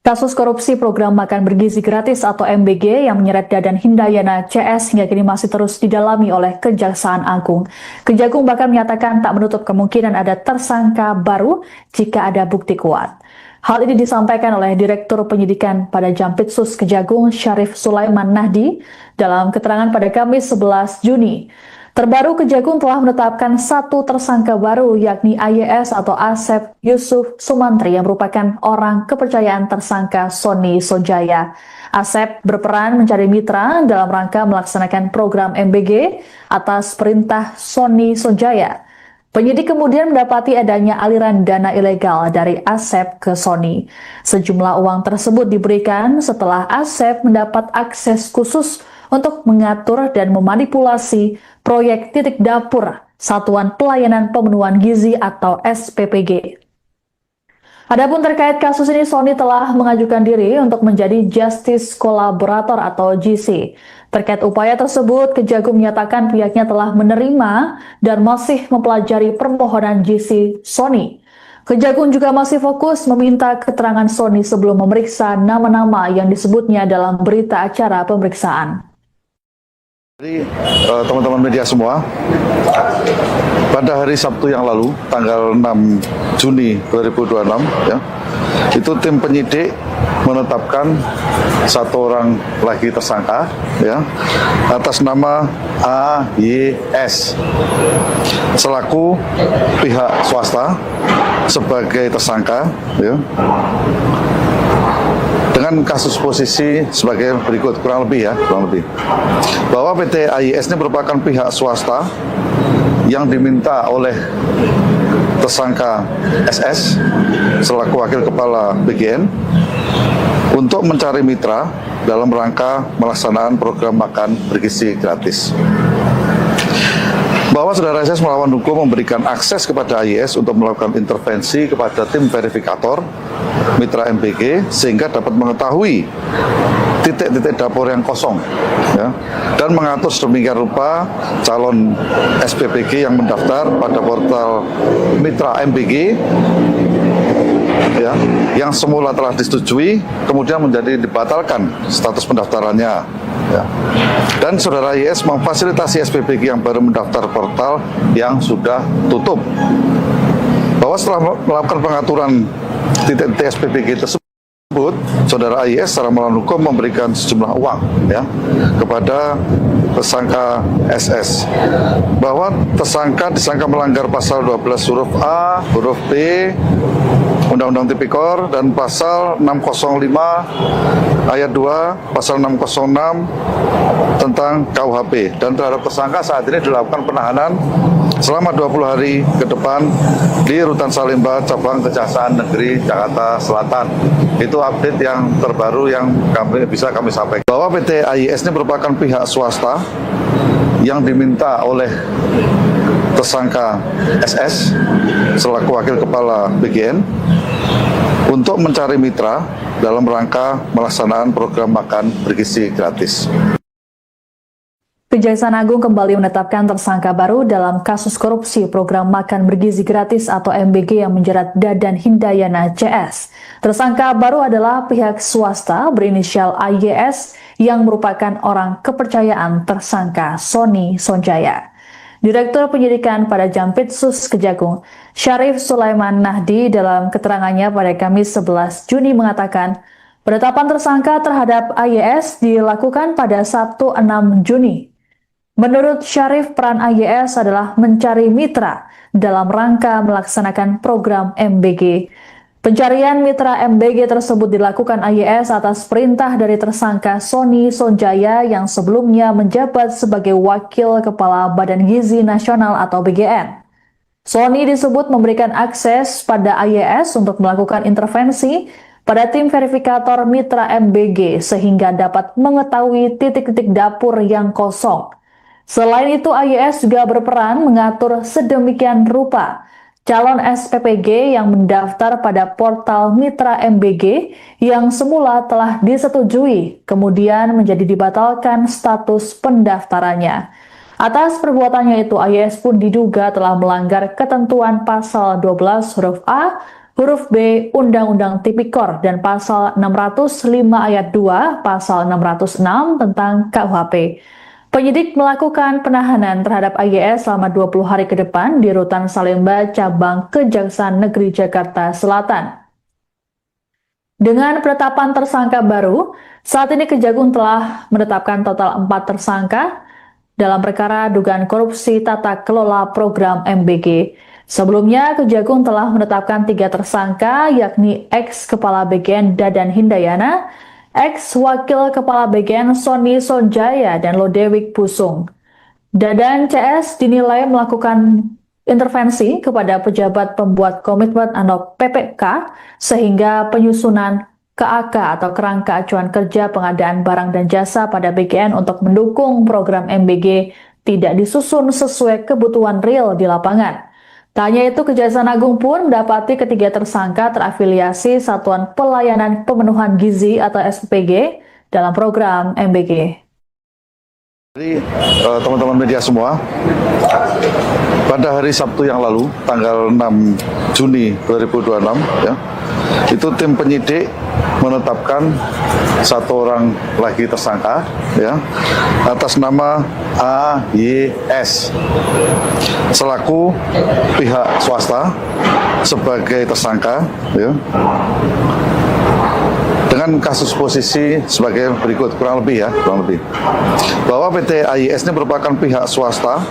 Kasus korupsi program makan bergizi gratis atau MBG yang menyeret Dadan Hindayana CS hingga kini masih terus didalami oleh Kejaksaan Agung. Kejagung bahkan menyatakan tak menutup kemungkinan ada tersangka baru jika ada bukti kuat. Hal ini disampaikan oleh Direktur Penyidikan pada Jampitsus Kejagung Syarif Sulaiman Nahdi dalam keterangan pada Kamis 11 Juni. Terbaru, Kejagung telah menetapkan satu tersangka baru yakni AYS atau Asep Yusuf Sumantri yang merupakan orang kepercayaan tersangka Sony Sonjaya. Asep berperan mencari mitra dalam rangka melaksanakan program MBG atas perintah Sony Sonjaya. Penyidik kemudian mendapati adanya aliran dana ilegal dari Asep ke Sony. Sejumlah uang tersebut diberikan setelah Asep mendapat akses khusus untuk mengatur dan memanipulasi proyek titik dapur Satuan Pelayanan Pemenuhan Gizi atau SPPG. Adapun terkait kasus ini, Sony telah mengajukan diri untuk menjadi Justice Collaborator atau GC. Terkait upaya tersebut, Kejagung menyatakan pihaknya telah menerima dan masih mempelajari permohonan GC Sony. Kejagung juga masih fokus meminta keterangan Sony sebelum memeriksa nama-nama yang disebutnya dalam berita acara pemeriksaan. Jadi teman-teman media semua, pada hari Sabtu yang lalu, tanggal 6 Juni 2026, ya, itu tim penyidik menetapkan satu orang lagi tersangka, ya, atas nama AYS selaku pihak swasta sebagai tersangka, ya, dengan kasus posisi sebagai berikut, kurang lebih bahwa PT AYS ini merupakan pihak swasta yang diminta oleh tersangka SS selaku wakil kepala BGN untuk mencari mitra dalam rangka melaksanakan program makan bergizi gratis. Bahwa saudara SS melawan hukum memberikan akses kepada AYS untuk melakukan intervensi kepada tim verifikator mitra MBG sehingga dapat mengetahui titik-titik dapur yang kosong, ya, dan mengatur sedemikian rupa calon SPPG yang mendaftar pada portal mitra MBG, ya, yang semula telah disetujui kemudian menjadi dibatalkan status pendaftarannya, ya. Dan saudara YS memfasilitasi SPPG yang baru mendaftar portal yang sudah tutup. Bahwa setelah melakukan pengaturan titik-titik SPPG tersebut, saudara YS secara melawan hukum memberikan sejumlah uang, ya, kepada tersangka SS. Bahwa tersangka disangka melanggar pasal 12 huruf A, huruf B, Undang-Undang Tipikor dan pasal 605 ayat 2, pasal 606 tentang KUHP, dan terhadap tersangka saat ini dilakukan penahanan selama 20 hari ke depan di Rutan Salemba, Cabang Kejaksaan Negeri Jakarta Selatan. Itu update yang terbaru yang bisa kami sampaikan. Bahwa PT AYS ini merupakan pihak swasta yang diminta oleh tersangka SS selaku wakil kepala BGN untuk mencari mitra dalam rangka melaksanakan program makan bergizi gratis. Kejaksaan Agung kembali menetapkan tersangka baru dalam kasus korupsi program makan bergizi gratis atau MBG yang menjerat Dadan Hindayana CS. Tersangka baru adalah pihak swasta berinisial AYS yang merupakan orang kepercayaan tersangka Sony Sonjaya. Direktur Penyidikan pada Jampitsus Kejagung, Syarif Sulaiman Nahdi dalam keterangannya pada Kamis 11 Juni mengatakan, penetapan tersangka terhadap AYS dilakukan pada Sabtu 6 Juni. Menurut Syarif, peran AYS adalah mencari mitra dalam rangka melaksanakan program MBG. Pencarian mitra MBG tersebut dilakukan AYS atas perintah dari tersangka Sony Sonjaya yang sebelumnya menjabat sebagai Wakil Kepala Badan Gizi Nasional atau BGN. Sony disebut memberikan akses pada AYS untuk melakukan intervensi pada tim verifikator mitra MBG sehingga dapat mengetahui titik-titik dapur yang kosong. Selain itu, AYS juga berperan mengatur sedemikian rupa calon SPPG yang mendaftar pada portal mitra MBG yang semula telah disetujui, kemudian menjadi dibatalkan status pendaftarannya. Atas perbuatannya itu, AYS pun diduga telah melanggar ketentuan pasal 12 huruf A, huruf B Undang-Undang Tipikor dan pasal 605 ayat 2, pasal 606 tentang KUHP. Penyidik melakukan penahanan terhadap AYS selama 20 hari ke depan di Rutan Salemba, Cabang Kejaksaan Negeri Jakarta Selatan. Dengan penetapan tersangka baru, saat ini Kejagung telah menetapkan total 4 tersangka dalam perkara dugaan korupsi tata kelola program MBG. Sebelumnya, Kejagung telah menetapkan 3 tersangka, yakni ex-Kepala BGN Dadan Hindayana, ex-Wakil Kepala BGN Sony Sonjaya, dan Lodewijk Pusung. Dadan CS dinilai melakukan intervensi kepada pejabat pembuat komitmen atau PPK sehingga penyusunan KAK atau Kerangka Acuan Kerja Pengadaan Barang dan Jasa pada BGN untuk mendukung program MBG tidak disusun sesuai kebutuhan real di lapangan. Tak hanya itu, Kejaksaan Agung pun mendapati ketiga tersangka terafiliasi Satuan Pelayanan Pemenuhan Gizi atau SPPG dalam program MBG. Jadi teman-teman media semua, pada hari Sabtu yang lalu, tanggal 6 Juni 2026, ya, itu tim penyidik menetapkan 1 orang lagi tersangka, ya, atas nama AYS selaku pihak swasta sebagai tersangka, ya, dengan kasus posisi sebagai berikut, kurang lebih bahwa PT AYS ini merupakan pihak swasta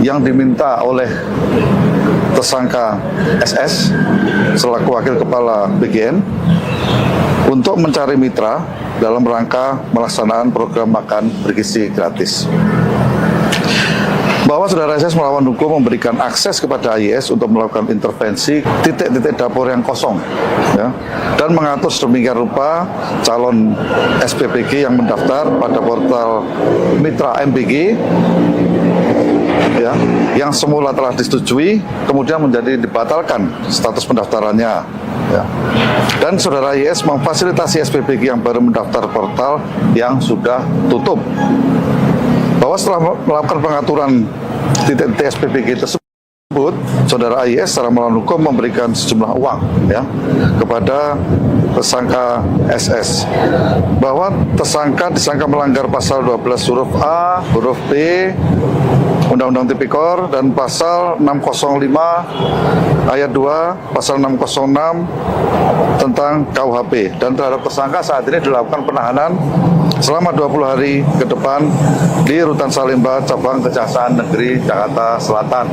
yang diminta oleh tersangka SS selaku wakil kepala BGN untuk mencari mitra dalam rangka melaksanaan program makan bergizi gratis. Bahwa saudara SS melawan hukum memberikan akses kepada AYS untuk melakukan intervensi titik-titik dapur yang kosong, ya, dan mengatur sedemikian rupa calon SPPG yang mendaftar pada portal mitra MBG, ya, yang semula telah disetujui kemudian menjadi dibatalkan status pendaftarannya, ya. Dan saudara AYS memfasilitasi SPPG yang baru mendaftar portal yang sudah tutup. Bahwa setelah melakukan pengaturan titik-titik SPPG tersebut, saudara AYS secara melawan hukum memberikan sejumlah uang, ya, kepada tersangka SS. Bahwa tersangka disangka melanggar pasal 12 huruf A, huruf B Undang-Undang Tipikor dan pasal 605 ayat 2, pasal 606 tentang KUHP. Dan terhadap tersangka saat ini dilakukan penahanan selama 20 hari ke depan di Rutan Salemba, Cabang Kejaksaan Negeri Jakarta Selatan.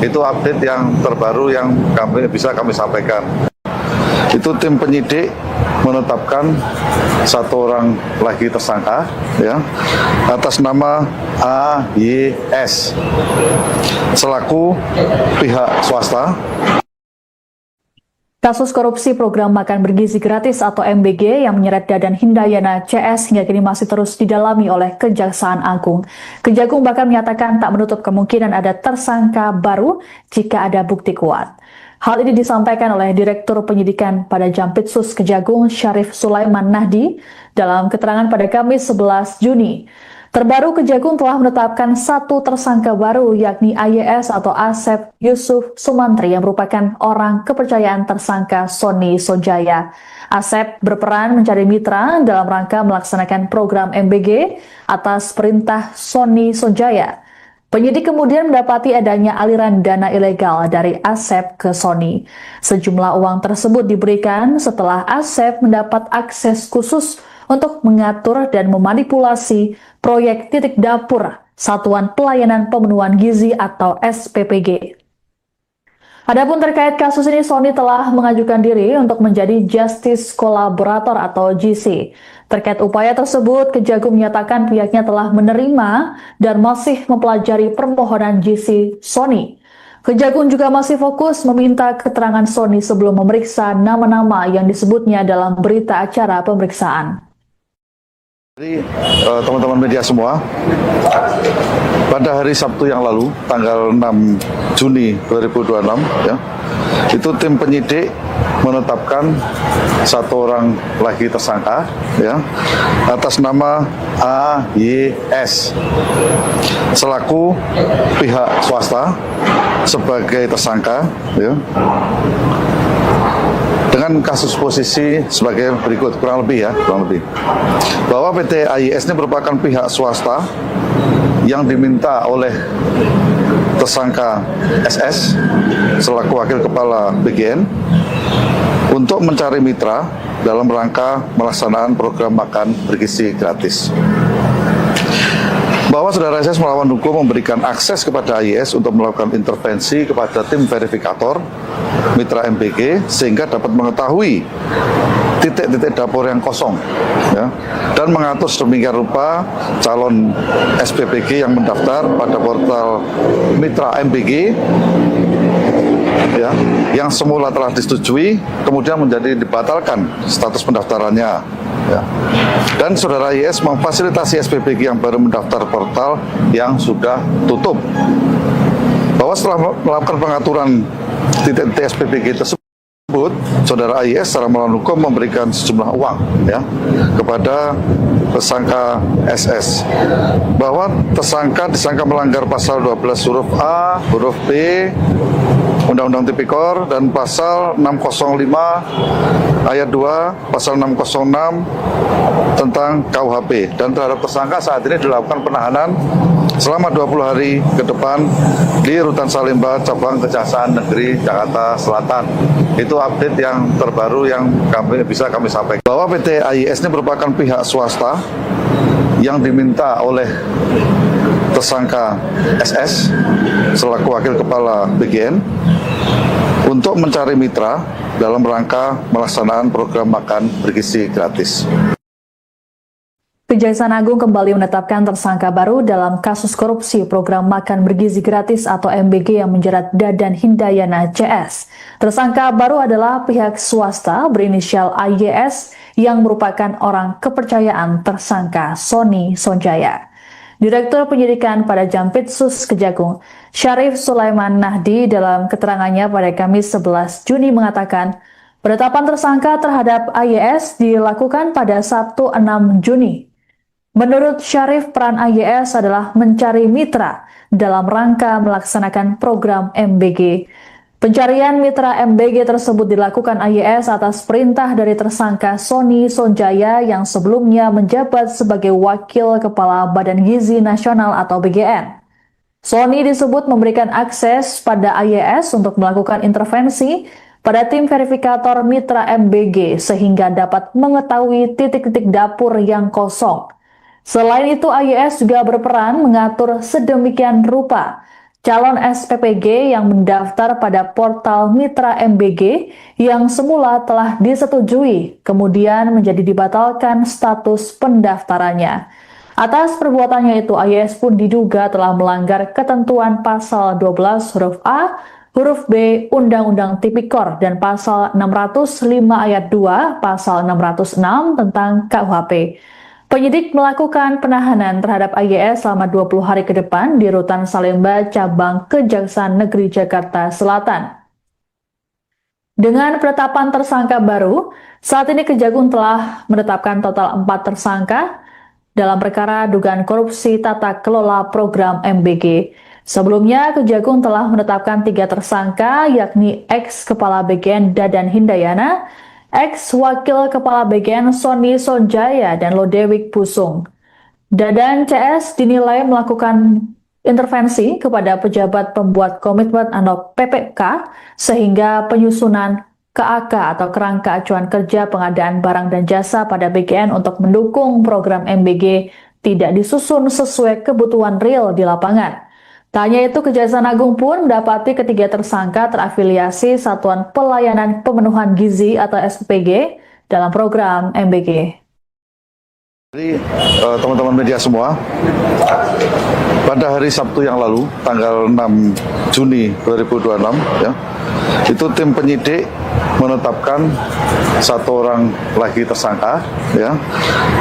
Itu update yang terbaru yang bisa kami sampaikan. Itu tim penyidik menetapkan 1 orang lagi tersangka, ya, atas nama AYS selaku pihak swasta. Kasus korupsi program makan bergizi gratis atau MBG yang menyeret Dadan Hindayana CS hingga kini masih terus didalami oleh Kejaksaan Agung. Kejagung bahkan menyatakan tak menutup kemungkinan ada tersangka baru jika ada bukti kuat. Hal ini disampaikan oleh Direktur Penyidikan pada Jampitsus Kejagung Syarif Sulaiman Nahdi dalam keterangan pada Kamis 11 Juni. Terbaru, Kejagung telah menetapkan 1 tersangka baru, yakni AYS atau Asep Yusuf Sumantri yang merupakan orang kepercayaan tersangka Sony Sonjaya. Asep berperan mencari mitra dalam rangka melaksanakan program MBG atas perintah Sony Sonjaya. Penyidik kemudian mendapati adanya aliran dana ilegal dari Asep ke Sony. Sejumlah uang tersebut diberikan setelah Asep mendapat akses khusus untuk mengatur dan memanipulasi proyek titik dapur Satuan Pelayanan Pemenuhan Gizi atau SPPG. Adapun terkait kasus ini, Sony telah mengajukan diri untuk menjadi Justice Collaborator atau GC. Terkait upaya tersebut, Kejagung menyatakan pihaknya telah menerima dan masih mempelajari permohonan GC Sony. Kejagung juga masih fokus meminta keterangan Sony sebelum memeriksa nama-nama yang disebutnya dalam berita acara pemeriksaan. Jadi teman-teman media semua, pada hari Sabtu yang lalu, tanggal 6 Juni 2026, ya, itu tim penyidik menetapkan satu orang lagi tersangka, ya, atas nama AYS selaku pihak swasta sebagai tersangka, ya, dengan kasus posisi sebagai berikut, kurang lebih bahwa PT AYS ini merupakan pihak swasta yang diminta oleh tersangka SS selaku wakil kepala BGN untuk mencari mitra dalam rangka melaksanaan program makan bergizi gratis. Bahwa saudara SS melawan hukum memberikan akses kepada AYS untuk melakukan intervensi kepada tim verifikator mitra MBG sehingga dapat mengetahui titik-titik dapur yang kosong, ya, dan mengatur sedemikian rupa calon SPPG yang mendaftar pada portal mitra MBG, ya, yang semula telah disetujui kemudian menjadi dibatalkan status pendaftarannya, ya. Dan saudara IS memfasilitasi SPPG yang baru mendaftar portal yang sudah tutup. Bahwa setelah melakukan pengaturan titik-titik SPPG tersebut, saudara IS secara melawan hukum memberikan sejumlah uang, ya, kepada tersangka SS, bahwa tersangka disangka melanggar pasal 12 huruf A, huruf B Undang-Undang Tipikor dan pasal 605 ayat 2, pasal 606 tentang KUHP, dan terhadap tersangka saat ini dilakukan penahanan selama 20 hari ke depan di Rutan Salemba, Cabang Kejaksaan Negeri Jakarta Selatan. Itu update yang terbaru yang bisa kami sampaikan. Bahwa PT AYS ini merupakan pihak swasta yang diminta oleh tersangka SS selaku wakil kepala BGN untuk mencari mitra dalam rangka melaksanaan program makan bergizi gratis. Kejaksaan Agung kembali menetapkan tersangka baru dalam kasus korupsi program makan bergizi gratis atau MBG yang menjerat Dadan Hindayana CS. Tersangka baru adalah pihak swasta berinisial AYS yang merupakan orang kepercayaan tersangka Sony Sonjaya. Direktur Penyidikan pada Jampitsus Kejagung, Syarif Sulaiman Nahdi, dalam keterangannya pada Kamis 11 Juni mengatakan, penetapan tersangka terhadap AYS dilakukan pada Sabtu 6 Juni. Menurut Syarif, peran AYS adalah mencari mitra dalam rangka melaksanakan program MBG. Pencarian mitra MBG tersebut dilakukan AYS atas perintah dari tersangka Sony Sonjaya yang sebelumnya menjabat sebagai Wakil Kepala Badan Gizi Nasional atau BGN. Sony disebut memberikan akses pada AYS untuk melakukan intervensi pada tim verifikator mitra MBG sehingga dapat mengetahui titik-titik dapur yang kosong. Selain itu, AYS juga berperan mengatur sedemikian rupa calon SPPG yang mendaftar pada portal mitra MBG yang semula telah disetujui, kemudian menjadi dibatalkan status pendaftarannya. Atas perbuatannya itu, AYS pun diduga telah melanggar ketentuan pasal 12 huruf A, huruf B Undang-Undang Tipikor dan pasal 605 ayat 2, pasal 606 tentang KUHP. Penyidik melakukan penahanan terhadap AYS selama 20 hari ke depan di Rutan Salemba, Cabang Kejaksaan Negeri Jakarta Selatan. Dengan penetapan tersangka baru, saat ini Kejagung telah menetapkan total 4 tersangka dalam perkara dugaan korupsi tata kelola program MBG. Sebelumnya, Kejagung telah menetapkan 3 tersangka, yakni ex-kepala BGN Dadan Hindayana, ex-wakil kepala BGN Sony Sonjaya, dan Lodewijk Pusung. Dadan CS dinilai melakukan intervensi kepada pejabat pembuat komitmen atau PPK sehingga penyusunan KAK atau kerangka acuan kerja pengadaan barang dan jasa pada BGN untuk mendukung program MBG tidak disusun sesuai kebutuhan real di lapangan. Tak hanya itu, Kejaksaan Agung pun mendapati ketiga tersangka terafiliasi Satuan Pelayanan Pemenuhan Gizi atau SPG dalam program MBG. Jadi teman-teman media semua, pada hari Sabtu yang lalu, tanggal 6 Juni 2026, ya, itu tim penyidik menetapkan satu orang lagi tersangka, ya,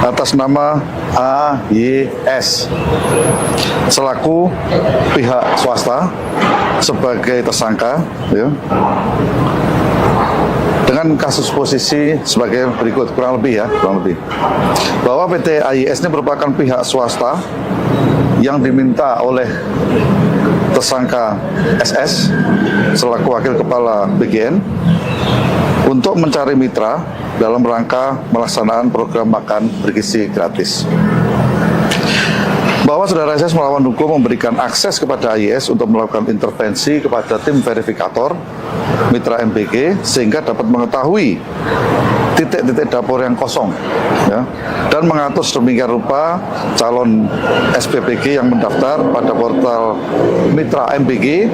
atas nama AYS selaku pihak swasta sebagai tersangka, ya, dengan kasus posisi sebagai berikut, kurang lebih bahwa PT AYS ini merupakan pihak swasta yang diminta oleh tersangka SS selaku wakil kepala BGN untuk mencari mitra dalam rangka melaksanakan program makan bergizi gratis. Bahwa saudara SS melawan hukum memberikan akses kepada AYS untuk melakukan intervensi kepada tim verifikator mitra MBG sehingga dapat mengetahui titik-titik dapur yang kosong, ya, dan mengatur sedemikian rupa calon SPPG yang mendaftar pada portal mitra MBG,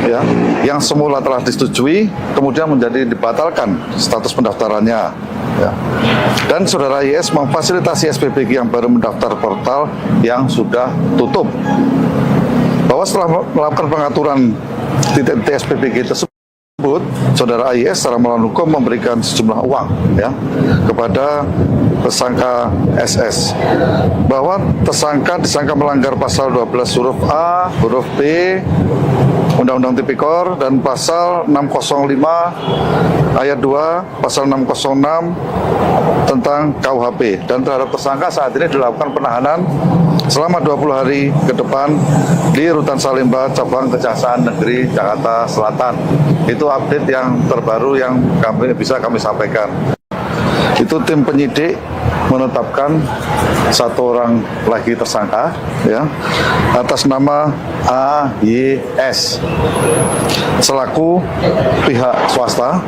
ya, yang semula telah disetujui kemudian menjadi dibatalkan status pendaftarannya, ya. Dan saudara YS memfasilitasi SPPG yang baru mendaftar portal yang sudah tutup. Bahwa setelah melakukan pengaturan titik-titik SPPG tersebut, saudara AYS secara melawan hukum memberikan sejumlah uang, ya, kepada tersangka SS. Bahwa tersangka disangka melanggar pasal 12 huruf A, huruf B, Undang-Undang Tipikor, dan pasal 605 ayat 2, pasal 606 tentang KUHP. Dan terhadap tersangka saat ini dilakukan penahanan selama 20 hari ke depan di Rutan Salemba, Cabang Kejaksaan Negeri Jakarta Selatan. Itu update yang terbaru yang bisa kami sampaikan. Itu tim penyidik menetapkan satu orang lagi tersangka, ya, atas nama AYS selaku pihak swasta.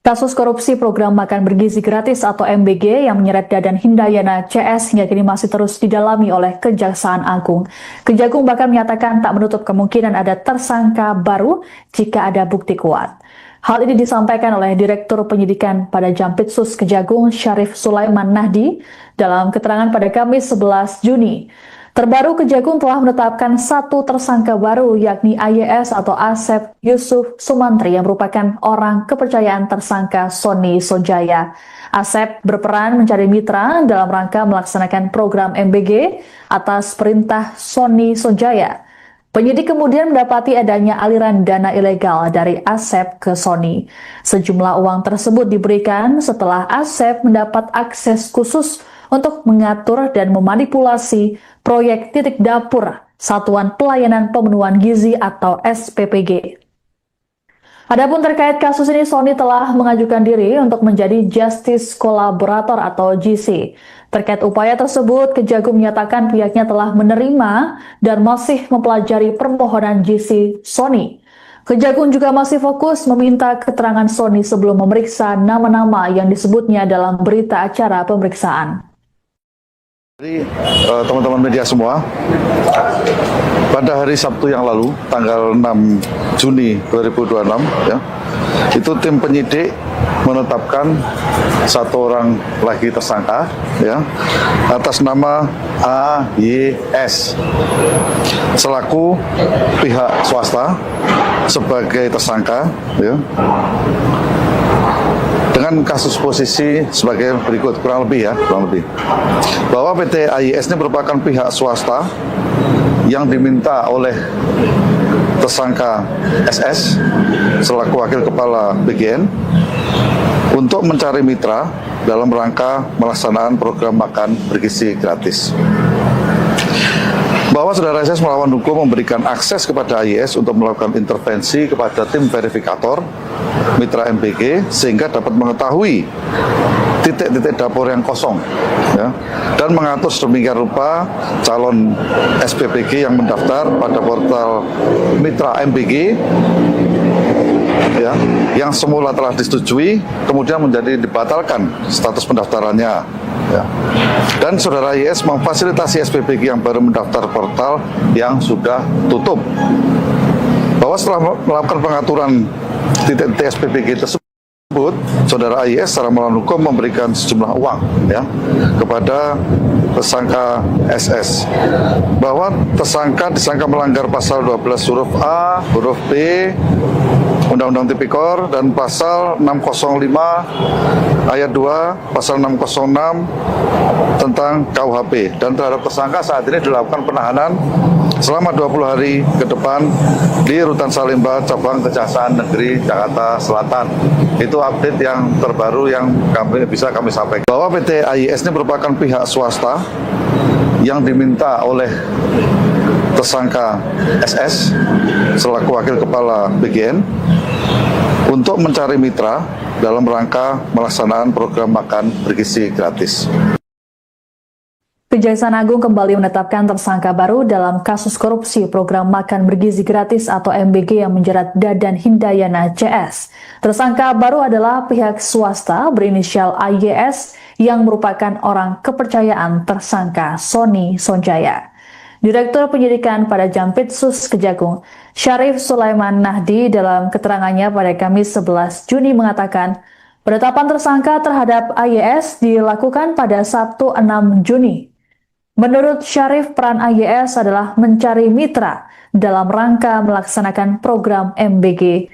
Kasus korupsi program makan bergizi gratis atau MBG yang menyeret Dadan Hindayana CS hingga kini masih terus didalami oleh Kejaksaan Agung. Kejagung bahkan menyatakan tak menutup kemungkinan ada tersangka baru jika ada bukti kuat. Hal ini disampaikan oleh Direktur Penyidikan pada Jampitsus Kejagung Syarif Sulaiman Nahdi dalam keterangan pada Kamis 11 Juni. Terbaru, Kejagung telah menetapkan satu tersangka baru, yakni AYS atau Asep Yusuf Sumantri yang merupakan orang kepercayaan tersangka Sony Sojaya. Asep berperan mencari mitra dalam rangka melaksanakan program MBG atas perintah Sony Sojaya. Penyidik kemudian mendapati adanya aliran dana ilegal dari Asep ke Sony. Sejumlah uang tersebut diberikan setelah Asep mendapat akses khusus untuk mengatur dan memanipulasi proyek titik dapur Satuan Pelayanan Pemenuhan Gizi atau SPPG. Adapun terkait kasus ini, Sony telah mengajukan diri untuk menjadi Justice Collaborator atau GC. Terkait upaya tersebut, Kejagung menyatakan pihaknya telah menerima dan masih mempelajari permohonan GC Sony. Kejagung juga masih fokus meminta keterangan Sony sebelum memeriksa nama-nama yang disebutnya dalam berita acara pemeriksaan. Jadi teman-teman media semua, pada hari Sabtu yang lalu, tanggal 6 Juni 2026, ya, itu tim penyidik menetapkan satu orang lagi tersangka, ya, atas nama AYS selaku pihak swasta sebagai tersangka, ya, dengan kasus posisi sebagai berikut, kurang lebih bahwa PT AYS ini merupakan pihak swasta yang diminta oleh tersangka SS selaku wakil kepala BGN untuk mencari mitra dalam rangka melaksanakan program makan bergizi gratis. Bahwa saudara SS melawan hukum memberikan akses kepada AYS untuk melakukan intervensi kepada tim verifikator mitra MBG sehingga dapat mengetahui titik-titik dapur yang kosong, ya, dan mengatur sedemikian rupa calon SPPG yang mendaftar pada portal mitra MBG, ya, yang semula telah disetujui kemudian menjadi dibatalkan status pendaftarannya, ya. Dan saudara YS memfasilitasi SPPG yang baru mendaftar portal yang sudah tutup. Bahwa setelah melakukan pengaturan titik-titik SPPG tersebut, Saudara AIS secara melawan hukum memberikan sejumlah uang ya kepada tersangka SS, bahwa tersangka disangka melanggar pasal 12 huruf A, huruf B Undang-Undang Tipikor dan pasal 605 ayat 2, pasal 606 tentang KUHP, dan terhadap tersangka saat ini dilakukan penahanan selama 20 hari ke depan di Rutan Salemba, Cabang Kejaksaan Negeri Jakarta Selatan. Itu update yang terbaru yang bisa kami sampaikan. Bahwa PT AIS ini merupakan pihak swasta yang diminta oleh tersangka SS selaku Wakil Kepala BGN untuk mencari mitra dalam rangka melaksanaan program makan bergizi gratis. Kejaksaan Agung kembali menetapkan tersangka baru dalam kasus korupsi program makan bergizi gratis atau MBG yang menjerat Dadan Hindayana CS. Tersangka baru adalah pihak swasta berinisial AYS yang merupakan orang kepercayaan tersangka Sony Sonjaya. Direktur Penyidikan pada Jampitsus Kejagung, Syarif Sulaiman Nahdi dalam keterangannya pada Kamis 11 Juni mengatakan, penetapan tersangka terhadap AYS dilakukan pada Sabtu 6 Juni. Menurut Syarif, peran AYS adalah mencari mitra dalam rangka melaksanakan program MBG.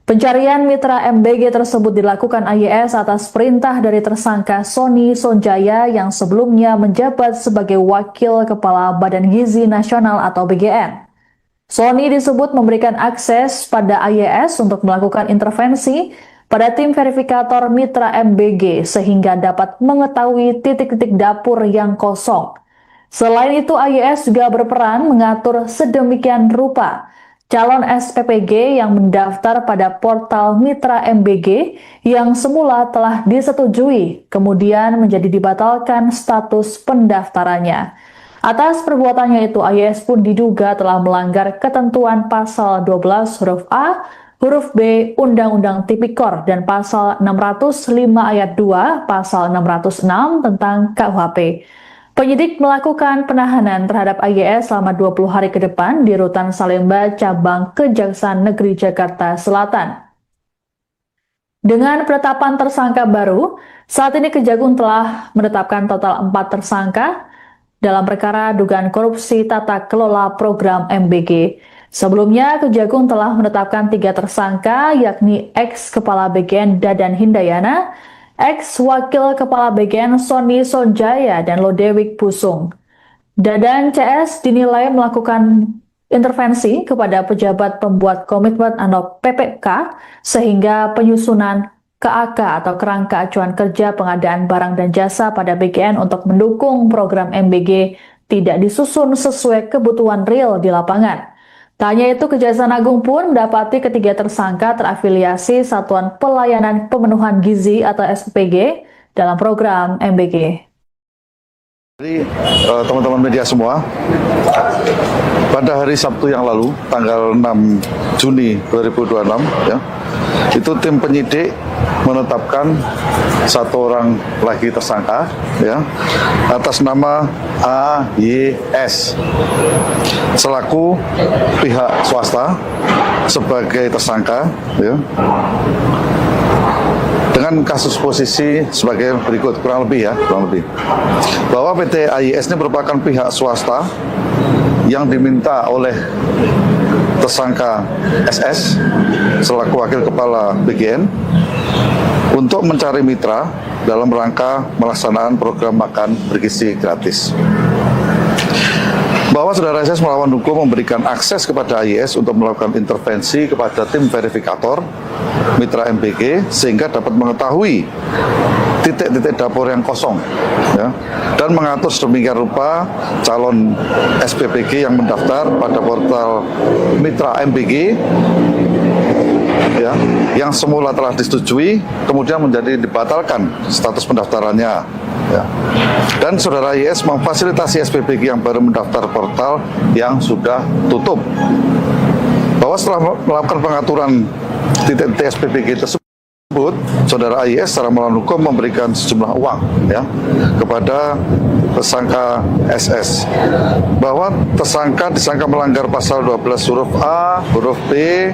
Pencarian mitra MBG tersebut dilakukan AYS atas perintah dari tersangka Sony Sonjaya yang sebelumnya menjabat sebagai Wakil Kepala Badan Gizi Nasional atau BGN. Sony disebut memberikan akses pada AYS untuk melakukan intervensi pada tim verifikator mitra MBG sehingga dapat mengetahui titik-titik dapur yang kosong. Selain itu, AYS juga berperan mengatur sedemikian rupa calon SPPG yang mendaftar pada portal Mitra MBG yang semula telah disetujui, kemudian menjadi dibatalkan status pendaftarannya. Atas perbuatannya itu, AYS pun diduga telah melanggar ketentuan pasal 12 huruf A, huruf B Undang-Undang Tipikor dan pasal 605 ayat 2, pasal 606 tentang KUHP. Penyidik melakukan penahanan terhadap AYS selama 20 hari ke depan di Rutan Salemba, Cabang Kejaksaan Negeri Jakarta Selatan. Dengan penetapan tersangka baru, saat ini Kejagung telah menetapkan total 4 tersangka dalam perkara dugaan korupsi tata kelola program MBG. Sebelumnya, Kejagung telah menetapkan 3 tersangka, yakni ex-Kepala BGN Dadan Hindayana, ex-Wakil Kepala BGN Sony Sonjaya, dan Lodewijk Pusung. Dadan CS dinilai melakukan intervensi kepada pejabat pembuat komitmen atau PPK sehingga penyusunan KAK atau kerangka acuan kerja pengadaan barang dan jasa pada BGN untuk mendukung program MBG tidak disusun sesuai kebutuhan real di lapangan. Tak hanya itu, Kejaksaan Agung pun mendapati ketiga tersangka terafiliasi Satuan Pelayanan Pemenuhan Gizi atau SPPG dalam program MBG. Jadi teman-teman media semua, pada hari Sabtu yang lalu, tanggal 6 Juni 2026, ya, itu tim penyidik menetapkan 1 orang lagi tersangka, ya, atas nama AYS selaku pihak swasta sebagai tersangka, ya, dengan kasus posisi sebagai berikut, kurang lebih bahwa PT AIS ini merupakan pihak swasta yang diminta oleh tersangka SS selaku Wakil Kepala BGN untuk mencari mitra dalam rangka melaksanaan program makan bergizi gratis. Bahwa saudara SS melawan hukum memberikan akses kepada AIS untuk melakukan intervensi kepada tim verifikator mitra MBG sehingga dapat mengetahui titik-titik dapur yang kosong, ya, dan mengatur sedemikian rupa calon SPPG yang mendaftar pada portal mitra MBG, ya, yang semula telah disetujui kemudian menjadi dibatalkan status pendaftarannya, ya. Dan saudara IS memfasilitasi SPPG yang baru mendaftar portal yang sudah tutup. Bahwa setelah melakukan pengaturan titik-titik SPPG tersebut, saudara IS secara melawan hukum memberikan sejumlah uang, ya, kepada tersangka SS, bahwa tersangka disangka melanggar pasal 12 huruf A, huruf B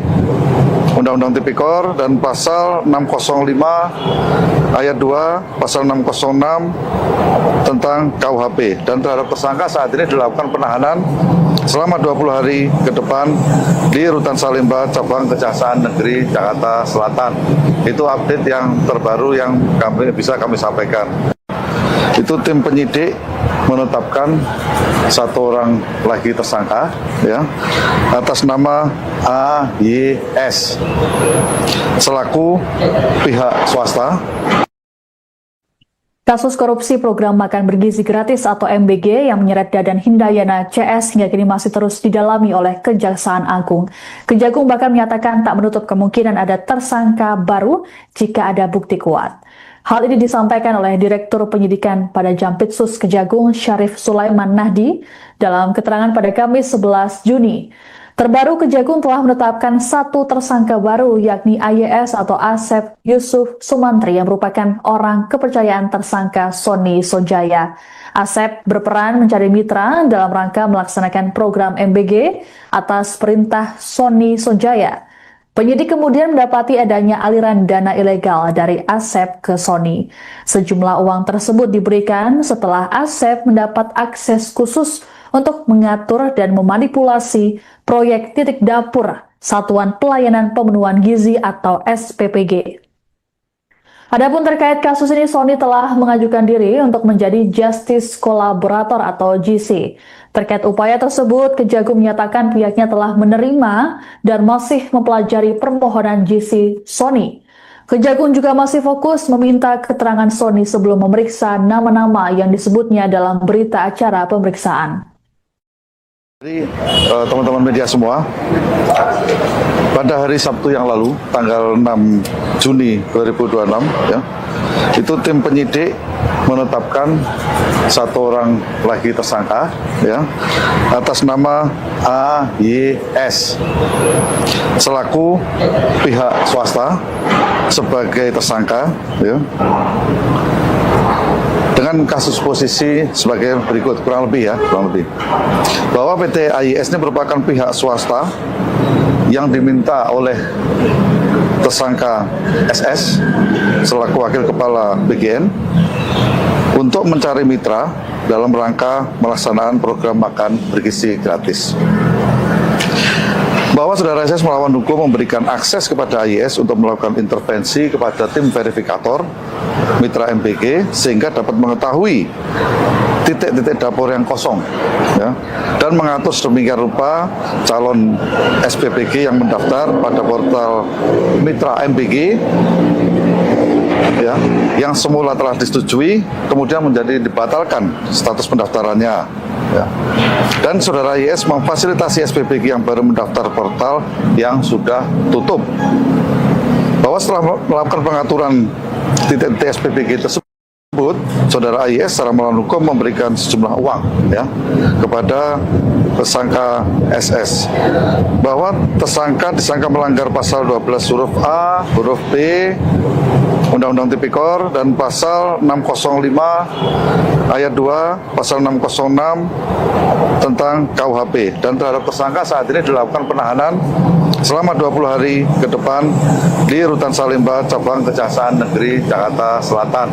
Undang-Undang Tipikor dan pasal 605 ayat 2, pasal 606 tentang KUHP, dan terhadap tersangka saat ini dilakukan penahanan selama 20 hari ke depan di Rutan Salemba Cabang Kejaksaan Negeri Jakarta Selatan. Itu update yang terbaru yang bisa kami sampaikan. Itu tim penyidik menetapkan satu orang lagi tersangka ya atas nama AYS selaku pihak swasta. Kasus korupsi program makan bergizi gratis atau MBG yang menyeret Dadan Hindayana CS hingga kini masih terus didalami oleh Kejaksaan Agung. Kejagung bahkan menyatakan tak menutup kemungkinan ada tersangka baru jika ada bukti kuat. Hal ini disampaikan oleh Direktur Penyidikan pada Jampitsus Kejagung Syarif Sulaiman Nahdi dalam keterangan pada Kamis 11 Juni. Terbaru, Kejagung telah menetapkan satu tersangka baru, yakni AYS atau Asep Yusuf Sumantri yang merupakan orang kepercayaan tersangka Sony Sonjaya. Asep berperan mencari mitra dalam rangka melaksanakan program MBG atas perintah Sony Sonjaya. Penyidik kemudian mendapati adanya aliran dana ilegal dari Asep ke Sony. Sejumlah uang tersebut diberikan setelah Asep mendapat akses khusus untuk mengatur dan memanipulasi proyek titik dapur Satuan Pelayanan Pemenuhan Gizi atau SPPG. Adapun terkait kasus ini, Sony telah mengajukan diri untuk menjadi Justice Collaborator atau GC. Terkait upaya tersebut, Kejagung menyatakan pihaknya telah menerima dan masih mempelajari permohonan GC Sony. Kejagung juga masih fokus meminta keterangan Sony sebelum memeriksa nama-nama yang disebutnya dalam berita acara pemeriksaan. Jadi teman-teman media semua, pada hari Sabtu yang lalu, tanggal 6 Juni 2026, ya, itu tim penyidik menetapkan satu orang lagi tersangka, ya, atas nama AYS selaku pihak swasta sebagai tersangka, ya, dengan kasus posisi sebagai berikut, kurang lebih bahwa PT AYS ini merupakan pihak swasta yang diminta oleh tersangka SS selaku wakil kepala BGN untuk mencari mitra dalam rangka melaksanakan program makan bergizi gratis. Bahwa saudara SS melawan hukum memberikan akses kepada AYS untuk melakukan intervensi kepada tim verifikator mitra MBG sehingga dapat mengetahui titik-titik dapur yang kosong, ya, dan mengatur sedemikian rupa calon SPPG yang mendaftar pada portal mitra MBG, ya, yang semula telah disetujui kemudian menjadi dibatalkan status pendaftarannya, ya. Dan saudara YS memfasilitasi SPPG yang baru mendaftar portal yang sudah tutup. Bahwa setelah melakukan pengaturan titik-titik SPPG tersebut, saudara YS secara melawan hukum memberikan sejumlah uang, ya, kepada tersangka SS. Bahwa tersangka disangka melanggar pasal 12 huruf A, huruf B, Undang-Undang Tipikor dan pasal 605 ayat 2, pasal 606 tentang KUHP, dan terhadap tersangka saat ini dilakukan penahanan selama 20 hari ke depan di Rutan Salemba Cabang Kejaksaan Negeri Jakarta Selatan.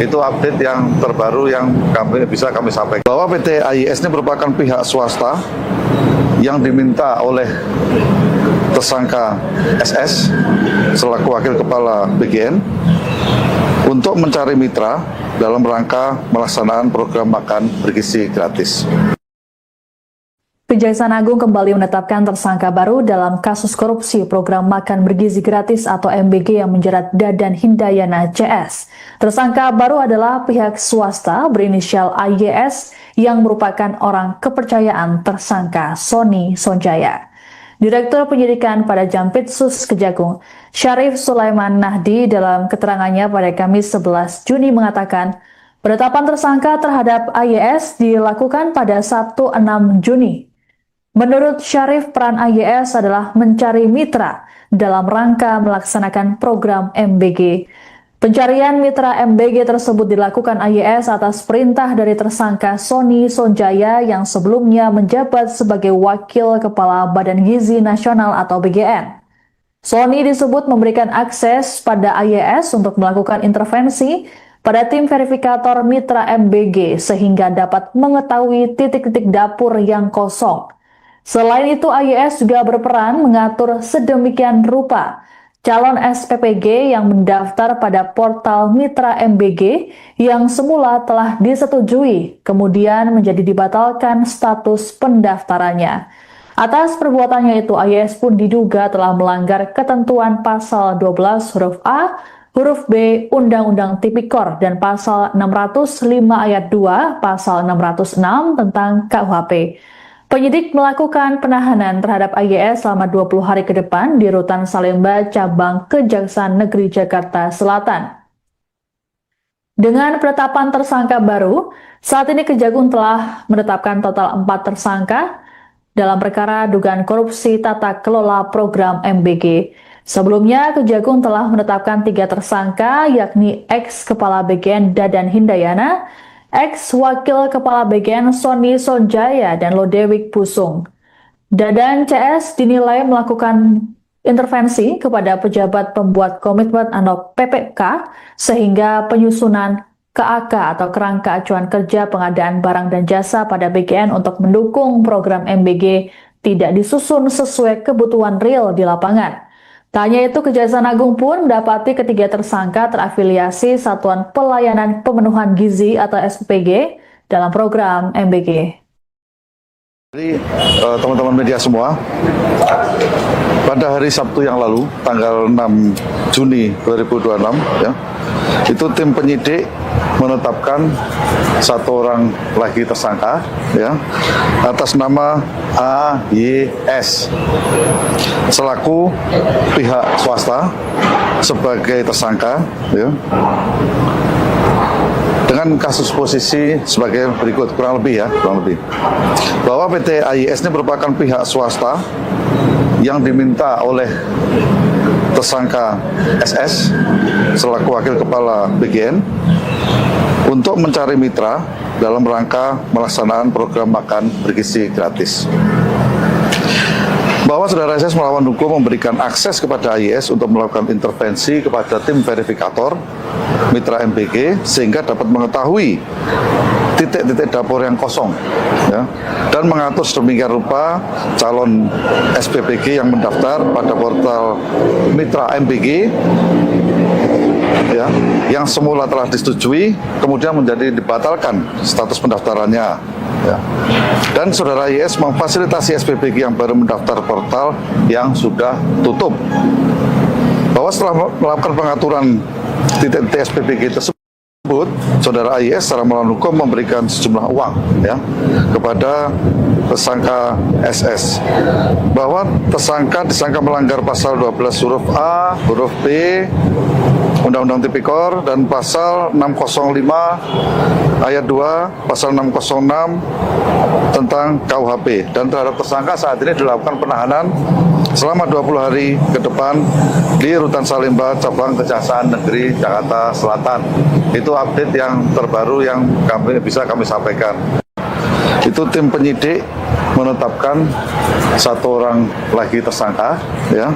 Itu update yang terbaru yang bisa kami sampaikan. Bahwa PT AYS ini merupakan pihak swasta yang diminta oleh tersangka SS selaku wakil kepala BGN untuk mencari mitra dalam rangka melaksanakan program makan bergizi gratis. Kejaksaan Agung kembali menetapkan tersangka baru dalam kasus korupsi program makan bergizi gratis atau MBG yang menjerat Dadan Hindayana CS. Tersangka baru adalah pihak swasta berinisial AYS yang merupakan orang kepercayaan tersangka Sony Sonjaya. Direktur Penyidikan pada Jampitsus Kejagung, Syarif Sulaiman Nahdi dalam keterangannya pada Kamis 11 Juni mengatakan, penetapan tersangka terhadap AYS dilakukan pada Sabtu 6 Juni. Menurut Syarif, peran AYS adalah mencari mitra dalam rangka melaksanakan program MBG. Pencarian mitra MBG tersebut dilakukan AYS atas perintah dari tersangka Sony Sonjaya yang sebelumnya menjabat sebagai Wakil Kepala Badan Gizi Nasional atau BGN. Sony disebut memberikan akses pada AYS untuk melakukan intervensi pada tim verifikator mitra MBG sehingga dapat mengetahui titik-titik dapur yang kosong. Selain itu, AYS juga berperan mengatur sedemikian rupa calon SPPG yang mendaftar pada portal mitra MBG yang semula telah disetujui, kemudian menjadi dibatalkan status pendaftarannya. Atas perbuatannya itu, AYS pun diduga telah melanggar ketentuan pasal 12 huruf A, huruf B Undang-Undang Tipikor dan pasal 605 ayat 2, pasal 606 tentang KUHP. Penyidik melakukan penahanan terhadap AYS selama 20 hari ke depan di Rutan Salemba, Cabang Kejaksaan Negeri Jakarta Selatan. Dengan penetapan tersangka baru, saat ini Kejagung telah menetapkan total 4 tersangka dalam perkara dugaan korupsi tata kelola program MBG. Sebelumnya, Kejagung telah menetapkan 3 tersangka, yakni ex-Kepala BGN Dadan Hindayana, ex-Wakil Kepala BGN Sony Sonjaya, dan Lodewijk Pusung. Dadan CS dinilai melakukan intervensi kepada pejabat pembuat komitmen atau PPK sehingga penyusunan KAK atau kerangka acuan kerja pengadaan barang dan jasa pada BGN untuk mendukung program MBG tidak disusun sesuai kebutuhan real di lapangan. Tak hanya itu, Kejaksaan Agung pun mendapati ketiga tersangka terafiliasi Satuan Pelayanan Pemenuhan Gizi atau SPPG dalam program MBG. Jadi teman-teman media semua, pada hari Sabtu yang lalu, tanggal 6 Juni 2026, ya, itu tim penyidik menetapkan 1 orang lagi tersangka, ya, atas nama AYS selaku pihak swasta sebagai tersangka, ya, dengan kasus posisi sebagai berikut, kurang lebih bahwa PT AYS ini merupakan pihak swasta yang diminta oleh tersangka SS selaku wakil kepala BGN untuk mencari mitra dalam rangka melaksanaan program makan bergizi gratis. Bahwa saudara SS melawan hukum memberikan akses kepada AYS untuk melakukan intervensi kepada tim verifikator mitra MBG sehingga dapat mengetahui titik-titik dapur yang kosong, ya, dan mengatur sedemikian rupa calon SPPG yang mendaftar pada portal mitra MBG, ya, yang semula telah disetujui kemudian menjadi dibatalkan status pendaftarannya, ya. Dan saudara YS memfasilitasi SPPG yang baru mendaftar portal yang sudah tutup. Bahwa setelah melakukan pengaturan titik-titik SPPG tersebut, saudara AYS secara melawan hukum memberikan sejumlah uang, ya, kepada tersangka SS. Bahwa tersangka disangka melanggar pasal 12 huruf A, huruf B Undang-Undang Tipikor dan pasal 605 ayat 2, pasal 606 tentang KUHP, dan terhadap tersangka saat ini dilakukan penahanan selama 20 hari ke depan di Rutan Salemba, Cabang Kejaksaan Negeri Jakarta Selatan. Itu update yang terbaru yang bisa kami sampaikan. Itu tim penyidik menetapkan 1 orang lagi tersangka, ya,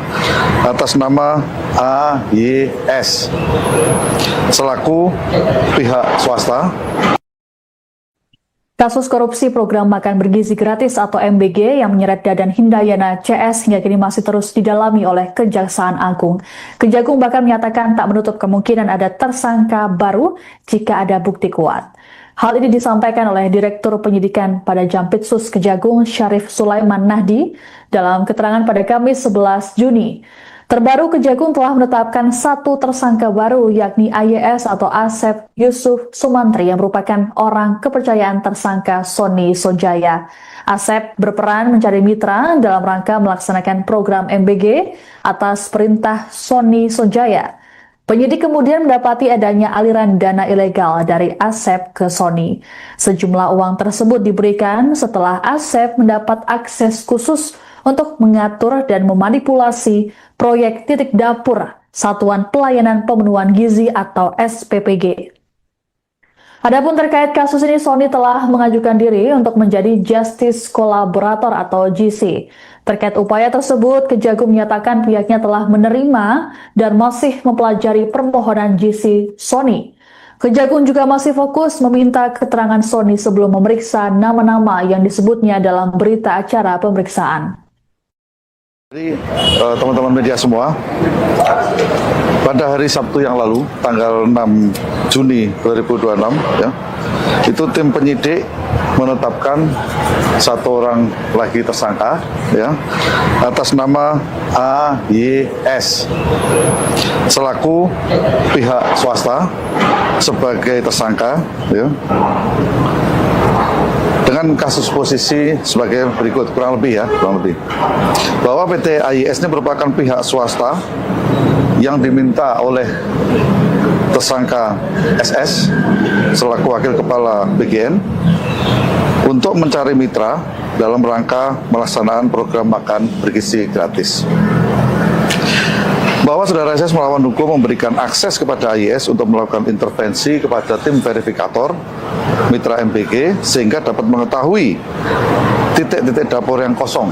atas nama AYS selaku pihak swasta. Kasus korupsi program makan bergizi gratis atau MBG yang menyeret Dadan Hindayana CS hingga kini masih terus didalami oleh Kejaksaan Agung. Kejagung bahkan menyatakan tak menutup kemungkinan ada tersangka baru jika ada bukti kuat. Hal ini disampaikan oleh Direktur Penyidikan pada Jampitsus Kejagung Syarif Sulaiman Nahdi dalam keterangan pada Kamis 11 Juni. Terbaru, Kejagung telah menetapkan 1 tersangka baru, yakni AYS atau Asep Yusuf Sumantri yang merupakan orang kepercayaan tersangka Sony Sonjaya. Asep berperan mencari mitra dalam rangka melaksanakan program MBG atas perintah Sony Sonjaya. Penyidik kemudian mendapati adanya aliran dana ilegal dari Asep ke Sony. Sejumlah uang tersebut diberikan setelah Asep mendapat akses khusus untuk mengatur dan memanipulasi proyek titik dapur Satuan Pelayanan Pemenuhan Gizi atau SPPG. Adapun terkait kasus ini, Sony telah mengajukan diri untuk menjadi Justice Collaborator atau GC. Terkait upaya tersebut, Kejagung menyatakan pihaknya telah menerima dan masih mempelajari permohonan GC Sony. Kejagung juga masih fokus meminta keterangan Sony sebelum memeriksa nama-nama yang disebutnya dalam berita acara pemeriksaan. Jadi teman-teman media semua, pada hari Sabtu yang lalu, tanggal 6 Juni 2026, ya, itu tim penyidik menetapkan satu orang lagi tersangka, ya, atas nama AYS selaku pihak swasta sebagai tersangka, ya, dengan kasus posisi sebagai berikut, kurang lebih bahwa PT AYS ini merupakan pihak swasta yang diminta oleh tersangka SS selaku wakil kepala BGN untuk mencari mitra dalam rangka melaksanakan program makan bergizi gratis. Bahwa saudara SS melawan hukum memberikan akses kepada AYS untuk melakukan intervensi kepada tim verifikator mitra MBG sehingga dapat mengetahui titik-titik dapur yang kosong,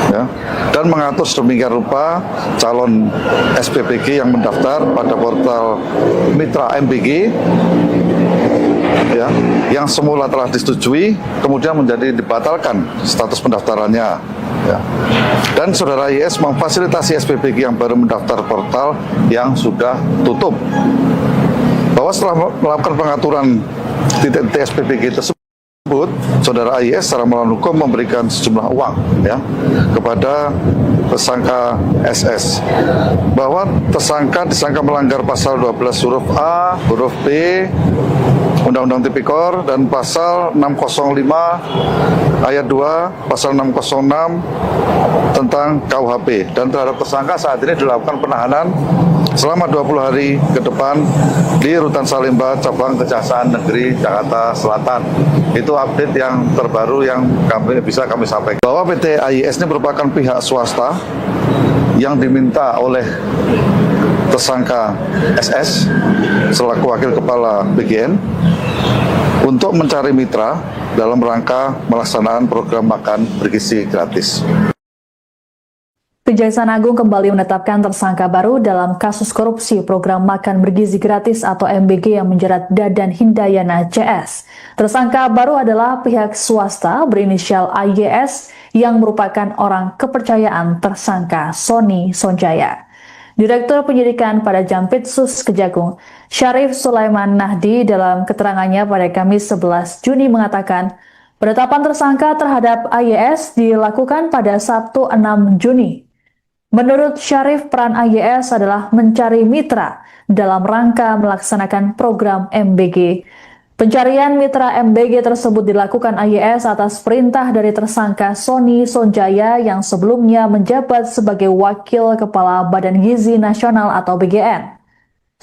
ya, dan mengatur sedemikian rupa calon SPPG yang mendaftar pada portal mitra MBG, ya, yang semula telah disetujui kemudian menjadi dibatalkan status pendaftarannya, ya. Dan saudara YS memfasilitasi SPPG yang baru mendaftar portal yang sudah tutup. Bahwa setelah melakukan pengaturan titik-titik SPPG tersebut, saudara YS secara melawan hukum memberikan sejumlah uang, ya, kepada tersangka SS. Bahwa tersangka disangka melanggar pasal 12 huruf A, huruf B, Undang-Undang Tipikor, dan pasal 605 ayat 2, pasal 606 tentang KUHP. Dan terhadap tersangka saat ini dilakukan penahanan selama 20 hari ke depan di Rutan Salemba, Cabang Kejaksaan Negeri Jakarta Selatan. Itu update yang terbaru yang bisa kami sampaikan. Bahwa PT AYS ini merupakan pihak swasta yang diminta oleh tersangka SS selaku wakil kepala BGN untuk mencari mitra dalam rangka melaksanakan program makan bergizi gratis. Kejaksaan Agung kembali menetapkan tersangka baru dalam kasus korupsi program makan bergizi gratis atau MBG yang menjerat Dadan Hindayana CS. Tersangka baru adalah pihak swasta berinisial AYS yang merupakan orang kepercayaan tersangka Sony Sonjaya. Direktur Penyidikan pada Jampitsus Kejagung, Syarif Sulaiman Nahdi, dalam keterangannya pada Kamis 11 Juni mengatakan, penetapan tersangka terhadap AYS dilakukan pada Sabtu 6 Juni. Menurut Syarif, peran AYS adalah mencari mitra dalam rangka melaksanakan program MBG. Pencarian mitra MBG tersebut dilakukan AYS atas perintah dari tersangka Sony Sonjaya yang sebelumnya menjabat sebagai Wakil Kepala Badan Gizi Nasional atau BGN.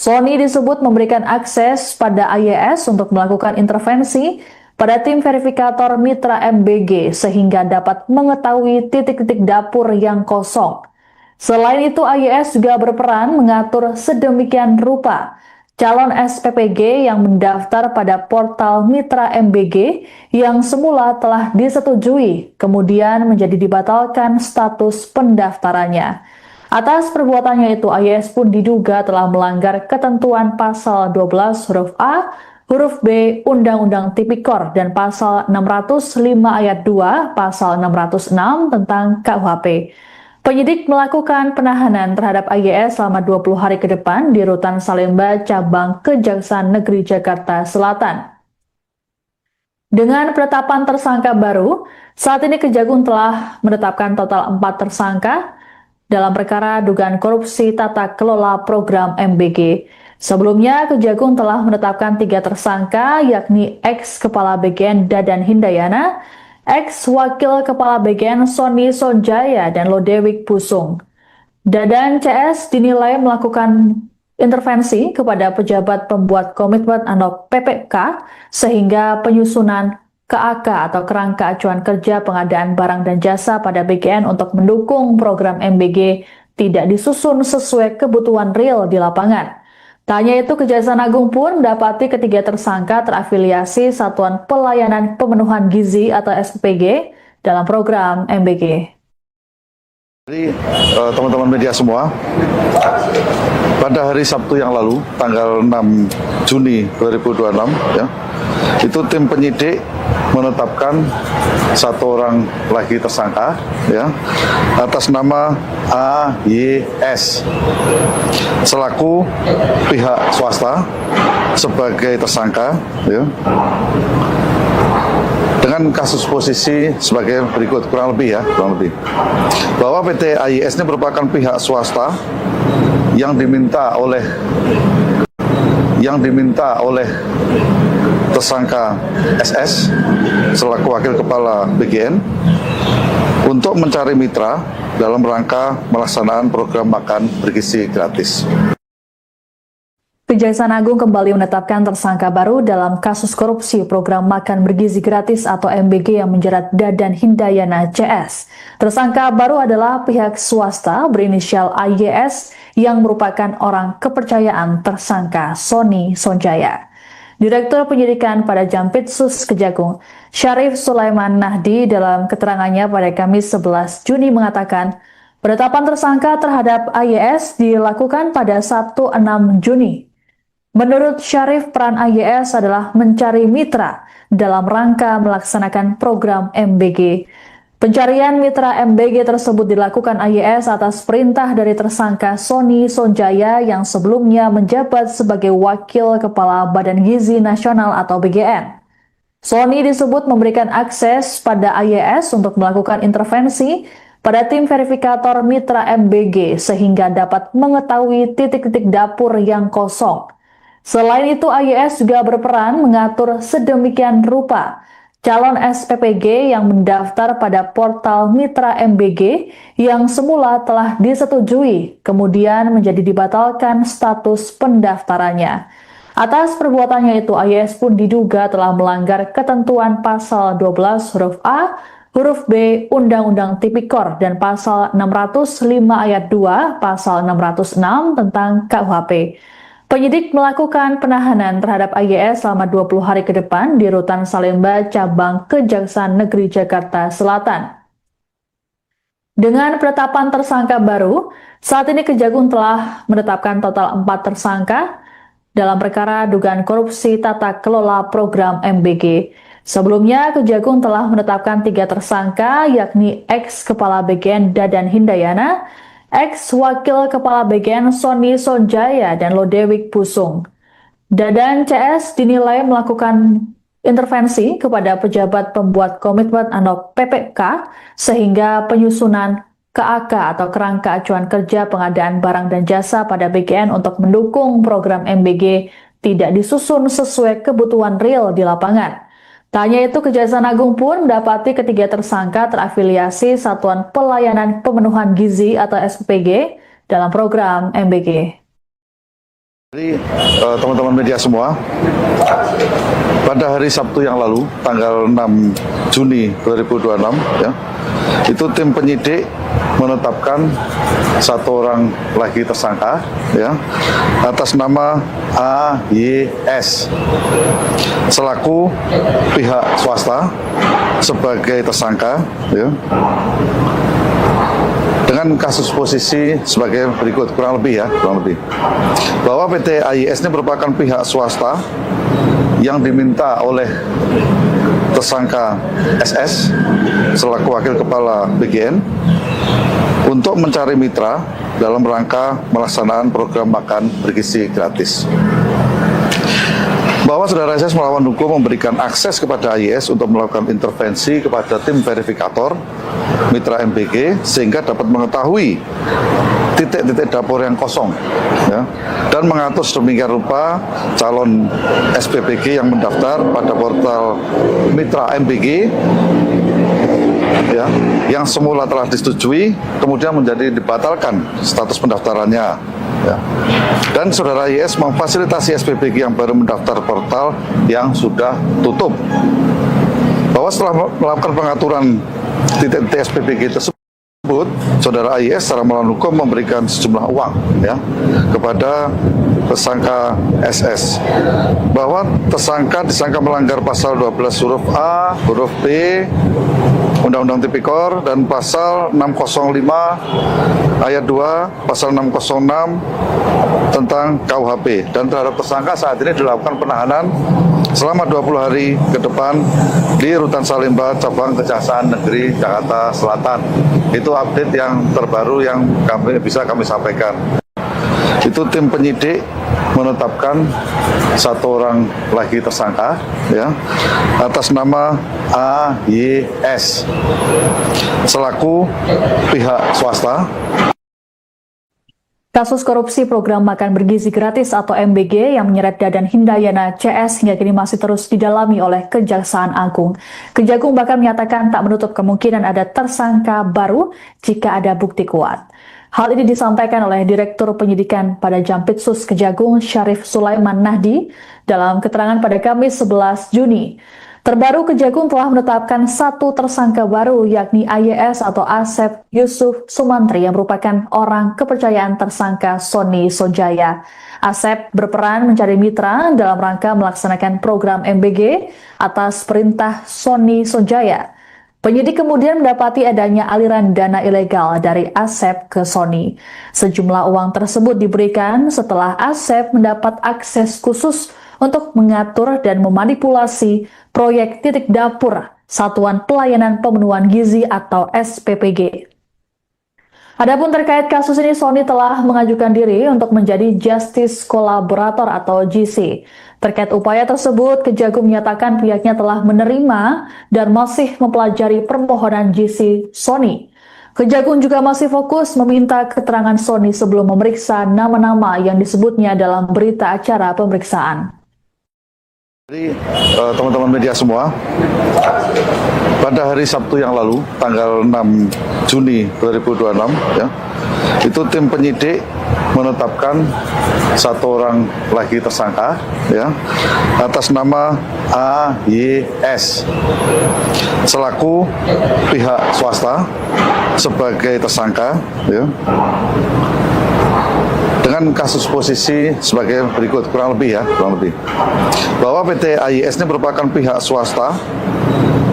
Sony disebut memberikan akses pada AYS untuk melakukan intervensi pada tim verifikator mitra MBG sehingga dapat mengetahui titik-titik dapur yang kosong. Selain itu, AYS juga berperan mengatur sedemikian rupa calon SPPG yang mendaftar pada portal mitra MBG yang semula telah disetujui, kemudian menjadi dibatalkan status pendaftarannya. Atas perbuatannya itu, AYS pun diduga telah melanggar ketentuan pasal 12 huruf A, huruf B Undang-Undang Tipikor dan pasal 605 ayat 2, pasal 606 tentang KUHP. Penyidik melakukan penahanan terhadap AYS selama 20 hari ke depan di Rutan Salemba, Cabang Kejaksaan Negeri Jakarta Selatan. Dengan penetapan tersangka baru, saat ini Kejagung telah menetapkan total 4 tersangka dalam perkara dugaan korupsi tata kelola program MBG. Sebelumnya, Kejagung telah menetapkan 3 tersangka, yakni ex-kepala BGN Dadan Hindayana, ex-wakil kepala BGN Sony Sonjaya, dan Lodewijk Pusung. Dadan CS dinilai melakukan intervensi kepada pejabat pembuat komitmen atau PPK sehingga penyusunan KAK atau kerangka acuan kerja pengadaan barang dan jasa pada BGN untuk mendukung program MBG tidak disusun sesuai kebutuhan real di lapangan. Tak hanya itu, Kejaksaan Agung pun mendapati ketiga tersangka terafiliasi Satuan Pelayanan Pemenuhan Gizi atau SPPG dalam program MBG. Jadi teman-teman media semua, pada hari Sabtu yang lalu, tanggal 6 Juni 2026, ya, itu tim penyidik menetapkan satu orang lagi tersangka, ya, atas nama AYS selaku pihak swasta sebagai tersangka, ya, dengan kasus posisi sebagai berikut, kurang lebih bahwa PT AYS ini merupakan pihak swasta yang diminta oleh tersangka SS selaku wakil kepala BGN untuk mencari mitra dalam rangka melaksanaan program makan bergizi gratis. Kejaksaan Agung kembali menetapkan tersangka baru dalam kasus korupsi program makan bergizi gratis atau MBG yang menjerat Dadan Hindayana CS. Tersangka baru adalah pihak swasta berinisial AYS yang merupakan orang kepercayaan tersangka Sony Sonjaya. Direktur Penyidikan pada Jampitsus Kejagung, Syarif Sulaiman Nahdi dalam keterangannya pada Kamis 11 Juni mengatakan, penetapan tersangka terhadap AYS dilakukan pada Sabtu 6 Juni. Menurut Syarif, peran AYS adalah mencari mitra dalam rangka melaksanakan program MBG. Pencarian mitra MBG tersebut dilakukan AYS atas perintah dari tersangka Sony Sonjaya yang sebelumnya menjabat sebagai Wakil Kepala Badan Gizi Nasional atau BGN. Sony disebut memberikan akses pada AYS untuk melakukan intervensi pada tim verifikator mitra MBG sehingga dapat mengetahui titik-titik dapur yang kosong. Selain itu, AYS juga berperan mengatur sedemikian rupa calon SPPG yang mendaftar pada portal mitra MBG yang semula telah disetujui, kemudian menjadi dibatalkan status pendaftarannya. Atas perbuatannya itu, AYS pun diduga telah melanggar ketentuan pasal 12 huruf A, huruf B Undang-Undang Tipikor dan pasal 605 ayat 2, pasal 606 tentang KUHP. Penyidik melakukan penahanan terhadap AYS selama 20 hari ke depan di Rutan Salemba, Cabang Kejaksaan Negeri Jakarta Selatan. Dengan penetapan tersangka baru, saat ini Kejagung telah menetapkan total 4 tersangka dalam perkara dugaan korupsi tata kelola program MBG. Sebelumnya, Kejagung telah menetapkan 3 tersangka, yakni ex-kepala BGN Dadan Hindayana, ex-wakil kepala BGN Sony Sonjaya, dan Lodewijk Pusung. Dadan CS dinilai melakukan intervensi kepada pejabat pembuat komitmen atau PPK sehingga penyusunan KAK atau kerangka acuan kerja pengadaan barang dan jasa pada BGN untuk mendukung program MBG tidak disusun sesuai kebutuhan real di lapangan. Tak hanya itu, Kejaksaan Agung pun mendapati ketiga tersangka terafiliasi Satuan Pelayanan Pemenuhan Gizi atau SPPG dalam program MBG. Jadi teman-teman media semua, pada hari Sabtu yang lalu, tanggal 6 Juni 2026, ya, itu tim penyidik menetapkan satu orang lagi tersangka, ya, atas nama AYS selaku pihak swasta sebagai tersangka, ya, dengan kasus posisi sebagai berikut, kurang lebih bahwa PT AYS ini merupakan pihak swasta yang diminta oleh tersangka SS selaku wakil kepala BGN untuk mencari mitra dalam rangka melaksanaan program makan bergizi gratis. Bahwa saudara SS melawan hukum memberikan akses kepada AYS untuk melakukan intervensi kepada tim verifikator mitra MBG sehingga dapat mengetahui titik-titik dapur yang kosong, ya, dan mengatur sedemikian rupa calon SPPG yang mendaftar pada portal mitra MBG, ya, yang semula telah disetujui kemudian menjadi dibatalkan status pendaftarannya, ya. Dan saudara YS memfasilitasi SPPG yang baru mendaftar portal yang sudah tutup. Bahwa setelah melakukan pengaturan titik-titik SPPG tersebut, saudara YS secara melawan hukum memberikan sejumlah uang, ya, kepada tersangka SS bahwa tersangka disangka melanggar pasal 12 huruf A, huruf B, Undang-Undang Tipikor dan pasal 605 ayat 2, pasal 606 tentang KUHP, dan terhadap tersangka saat ini dilakukan penahanan selama 20 hari ke depan di Rutan Salemba Cabang Kejaksaan Negeri Jakarta Selatan. Itu update yang terbaru yang bisa kami sampaikan. Itu tim penyidik menetapkan satu orang lagi tersangka ya atas nama AYS selaku pihak swasta. Kasus korupsi program makan bergizi gratis atau MBG yang menyeret Dadan Hindayana CS hingga kini masih terus didalami oleh Kejaksaan Agung. Kejagung bahkan menyatakan tak menutup kemungkinan ada tersangka baru jika ada bukti kuat. Hal ini disampaikan oleh Direktur Penyidikan pada Jampitsus Kejagung Syarif Sulaiman Nahdi dalam keterangan pada Kamis 11 Juni. Terbaru, Kejagung telah menetapkan satu tersangka baru, yakni AYS atau Asep Yusuf Sumantri yang merupakan orang kepercayaan tersangka Sony Sonjaya. Asep berperan mencari mitra dalam rangka melaksanakan program MBG atas perintah Sony Sonjaya. Penyidik kemudian mendapati adanya aliran dana ilegal dari Asep ke Sony. Sejumlah uang tersebut diberikan setelah Asep mendapat akses khusus untuk mengatur dan memanipulasi proyek titik dapur Satuan Pelayanan Pemenuhan Gizi atau SPPG. Adapun terkait kasus ini, Sony telah mengajukan diri untuk menjadi Justice Collaborator atau GC. Terkait upaya tersebut, Kejagung menyatakan pihaknya telah menerima dan masih mempelajari permohonan GC Sony. Kejagung juga masih fokus meminta keterangan Sony sebelum memeriksa nama-nama yang disebutnya dalam berita acara pemeriksaan. Jadi teman-teman media semua, pada hari Sabtu yang lalu, tanggal 6 Juni 2026, ya, itu tim penyidik menetapkan satu orang lagi tersangka, ya, atas nama AYS selaku pihak swasta sebagai tersangka, ya, dengan kasus posisi sebagai berikut, kurang lebih bahwa PT AYS ini merupakan pihak swasta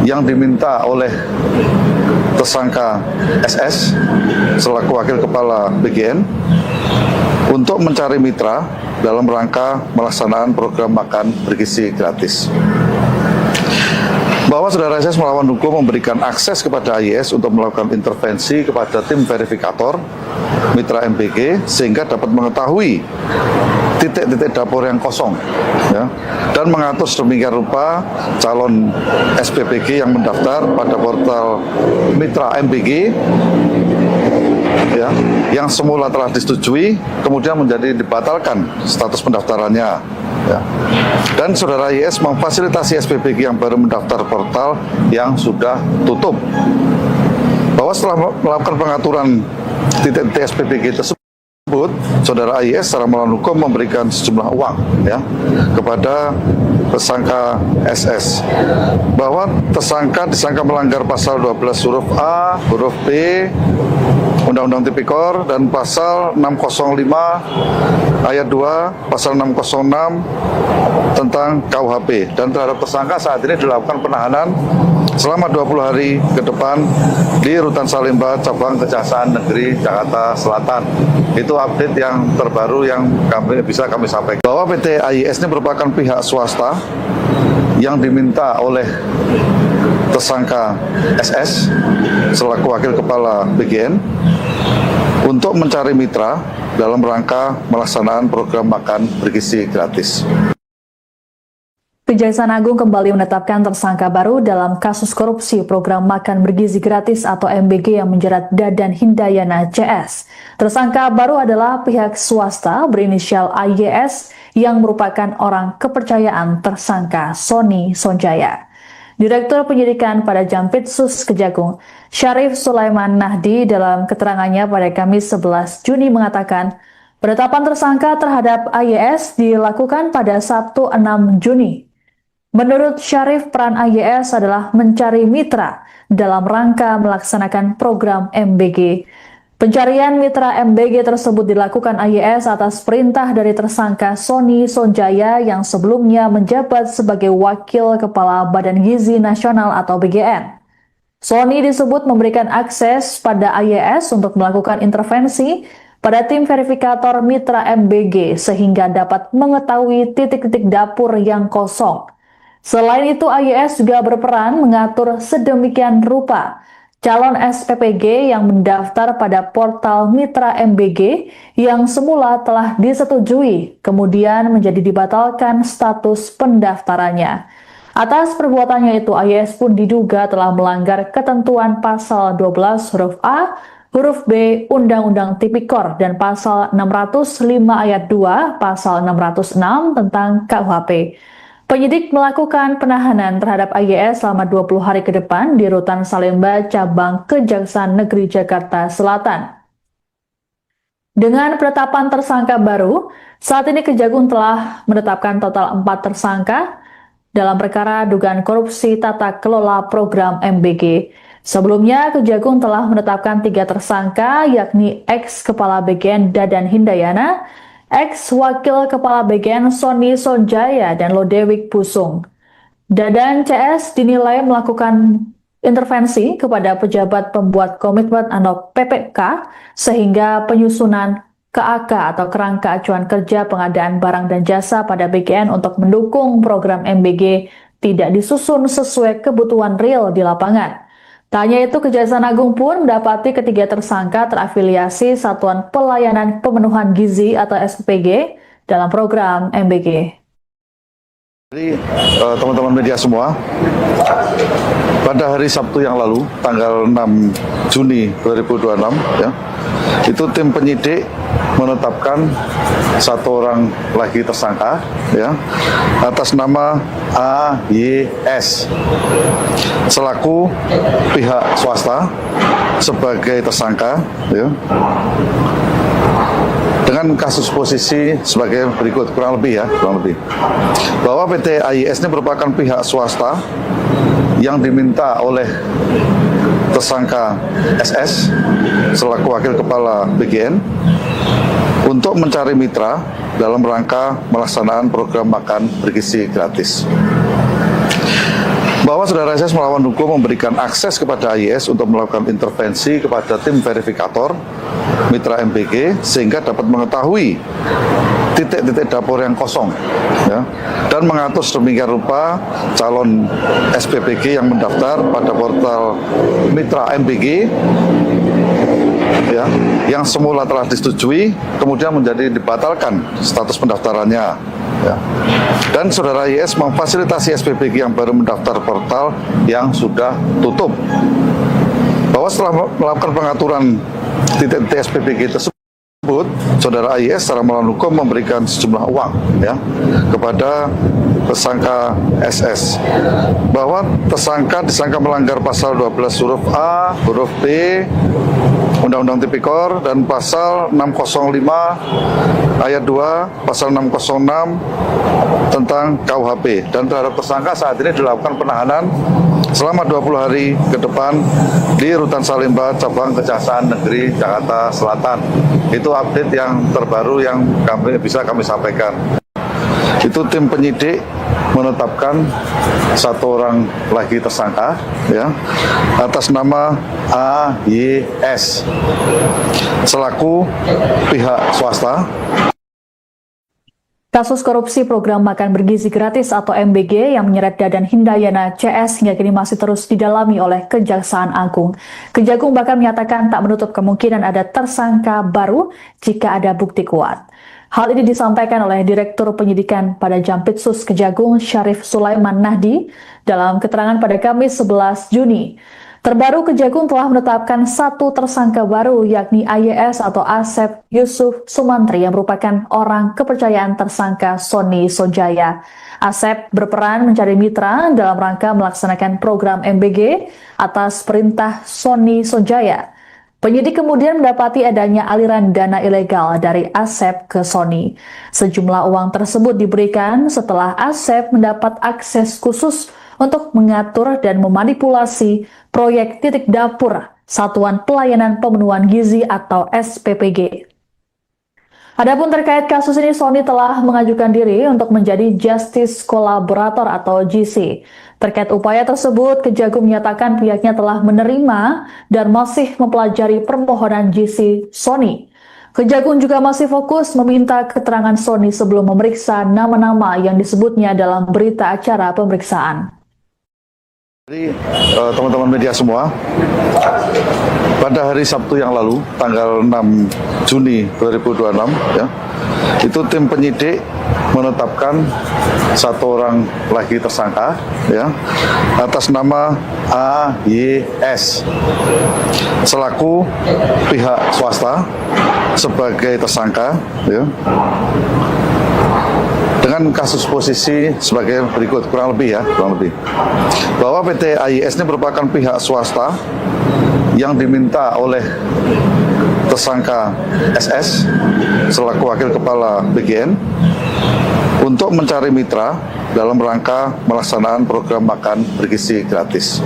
yang diminta oleh tersangka SS selaku wakil kepala BGN untuk mencari mitra dalam rangka melaksanaan program makan bergizi gratis. Bahwa saudara SS melawan hukum memberikan akses kepada AYS untuk melakukan intervensi kepada tim verifikator mitra MBG sehingga dapat mengetahui titik-titik dapur yang kosong, ya, dan mengatur sedemikian rupa calon SPPG yang mendaftar pada portal mitra MBG, ya, yang semula telah disetujui kemudian menjadi dibatalkan status pendaftarannya, ya. Dan saudara YS memfasilitasi SPPG yang baru mendaftar portal yang sudah tutup. Bahwa setelah melakukan pengaturan titik-titik SPPG tersebut, saudara YS secara melawan hukum memberikan sejumlah uang, ya, kepada tersangka SS. Bahwa tersangka disangka melanggar pasal 12 huruf A, huruf B, Undang-Undang Tipikor dan pasal 605 ayat 2, pasal 606 tentang KUHP, dan terhadap tersangka saat ini dilakukan penahanan selama 20 hari ke depan di Rutan Salemba Cabang Kejaksaan Negeri Jakarta Selatan. Itu update yang terbaru yang bisa kami sampaikan. Bahwa PT AYS ini merupakan pihak swasta yang diminta oleh tersangka SS selaku wakil kepala BGN untuk mencari mitra dalam rangka melaksanaan program makan bergizi gratis. Kejaksaan Agung kembali menetapkan tersangka baru dalam kasus korupsi program makan bergizi gratis atau MBG yang menjerat Dadan Hindayana CS. Tersangka baru adalah pihak swasta berinisial AYS yang merupakan orang kepercayaan tersangka Sony Sonjaya. Direktur Penyidikan pada Jampitsus Kejagung, Syarif Sulaiman Nahdi dalam keterangannya pada Kamis 11 Juni mengatakan, penetapan tersangka terhadap AYS dilakukan pada Sabtu 6 Juni. Menurut Syarif, peran AYS adalah mencari mitra dalam rangka melaksanakan program MBG. Pencarian mitra MBG tersebut dilakukan AYS atas perintah dari tersangka Sony Sonjaya yang sebelumnya menjabat sebagai Wakil Kepala Badan Gizi Nasional atau BGN. Sony disebut memberikan akses pada AYS untuk melakukan intervensi pada tim verifikator mitra MBG sehingga dapat mengetahui titik-titik dapur yang kosong. Selain itu, AYS juga berperan mengatur sedemikian rupa calon SPPG yang mendaftar pada portal mitra MBG yang semula telah disetujui, kemudian menjadi dibatalkan status pendaftarannya. Atas perbuatannya itu, AYS pun diduga telah melanggar ketentuan pasal 12 huruf A, huruf B Undang-Undang Tipikor dan pasal 605 ayat 2, pasal 606 tentang KUHP. Penyidik melakukan penahanan terhadap AYS selama 20 hari ke depan di Rutan Salemba, Cabang Kejaksaan Negeri Jakarta Selatan. Dengan penetapan tersangka baru, saat ini Kejagung telah menetapkan total 4 tersangka dalam perkara dugaan korupsi tata kelola program MBG. Sebelumnya, Kejagung telah menetapkan 3 tersangka, yakni ex-Kepala BGN Dadan Hindayana, ex-Wakil Kepala BGN Sony Sonjaya, dan Lodewijk Pusung. Dadan CS dinilai melakukan intervensi kepada pejabat pembuat komitmen atau PPK sehingga penyusunan KAK atau Kerangka Acuan Kerja Pengadaan Barang dan Jasa pada BGN untuk mendukung program MBG tidak disusun sesuai kebutuhan real di lapangan. Tak hanya itu, Kejaksaan Agung pun mendapati ketiga tersangka terafiliasi Satuan Pelayanan Pemenuhan Gizi atau SPPG dalam program MBG. Jadi teman-teman media semua, pada hari Sabtu yang lalu, tanggal 6 Juni 2026, ya, itu tim penyidik menetapkan 1 orang lagi tersangka, ya, atas nama AYS selaku pihak swasta sebagai tersangka, ya, dengan kasus posisi sebagai berikut, kurang lebih bahwa PT AYS ini merupakan pihak swasta yang diminta oleh tersangka SS selaku Wakil Kepala BGN untuk mencari mitra dalam rangka melaksanakan program makan bergizi gratis. Bahwa saudara SS melawan hukum memberikan akses kepada AYS untuk melakukan intervensi kepada tim verifikator mitra MBG sehingga dapat mengetahui titik-titik dapur yang kosong, ya, dan mengatur sedemikian rupa calon SPPG yang mendaftar pada portal mitra MBG, ya, yang semula telah disetujui kemudian menjadi dibatalkan status pendaftarannya, ya. Dan saudara YS memfasilitasi SPPG yang baru mendaftar portal yang sudah tutup. Bahwa setelah melakukan pengaturan titik-titik SPPG tersebut, saudara AYS secara melawan hukum memberikan sejumlah uang, ya, kepada tersangka SS, bahwa tersangka disangka melanggar pasal 12 huruf A, huruf B Undang-Undang Tipikor dan pasal 605 ayat 2, pasal 606 tentang KUHP, dan terhadap tersangka saat ini dilakukan penahanan selama 20 hari ke depan di Rutan Salemba, Cabang Kejaksaan Negeri Jakarta Selatan. Itu update yang terbaru yang bisa kami sampaikan. Itu tim penyidik menetapkan 1 orang lagi tersangka, ya, atas nama AYS selaku pihak swasta. Kasus korupsi program makan bergizi gratis atau MBG yang menyeret Dadan Hindayana CS hingga kini masih terus didalami oleh Kejaksaan Agung. Kejagung bahkan menyatakan tak menutup kemungkinan ada tersangka baru jika ada bukti kuat. Hal ini disampaikan oleh Direktur Penyidikan pada Jampitsus Kejagung Syarif Sulaiman Nahdi dalam keterangan pada Kamis 11 Juni. Terbaru, Kejagung telah menetapkan 1 tersangka baru, yakni AYS atau Asep Yusuf Sumantri yang merupakan orang kepercayaan tersangka Sony Sonjaya. Asep berperan mencari mitra dalam rangka melaksanakan program MBG atas perintah Sony Sonjaya. Penyidik kemudian mendapati adanya aliran dana ilegal dari Asep ke Sony. Sejumlah uang tersebut diberikan setelah Asep mendapat akses khusus untuk mengatur dan memanipulasi proyek titik dapur Satuan Pelayanan Pemenuhan Gizi atau SPPG. Adapun terkait kasus ini, Sony telah mengajukan diri untuk menjadi Justice Collaborator atau GC. Terkait upaya tersebut, Kejagung menyatakan pihaknya telah menerima dan masih mempelajari permohonan GC Sony. Kejagung juga masih fokus meminta keterangan Sony sebelum memeriksa nama-nama yang disebutnya dalam berita acara pemeriksaan. Jadi teman-teman media semua, pada hari Sabtu yang lalu, tanggal 6 Juni 2026, ya, itu tim penyidik menetapkan satu orang lagi tersangka, ya, atas nama AYS selaku pihak swasta sebagai tersangka, ya, dengan kasus posisi sebagai berikut, kurang lebih bahwa PT AYS ini merupakan pihak swasta yang diminta oleh tersangka SS selaku wakil kepala BGN untuk mencari mitra dalam rangka melaksanakan program makan bergizi gratis.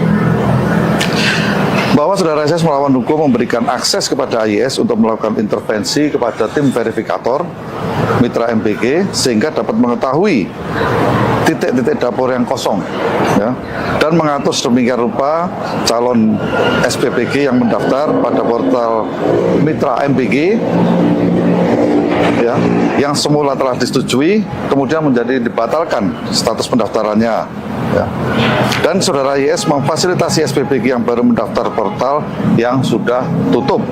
Bahwa saudara SS melawan hukum memberikan akses kepada AYS untuk melakukan intervensi kepada tim verifikator mitra MBG sehingga dapat mengetahui titik-titik dapur yang kosong, ya, dan mengatur sedemikian rupa calon SPPG yang mendaftar pada portal mitra MBG, ya, yang semula telah disetujui kemudian menjadi dibatalkan status pendaftarannya, ya. Dan saudara YS memfasilitasi SPPG yang baru mendaftar portal yang sudah tutup.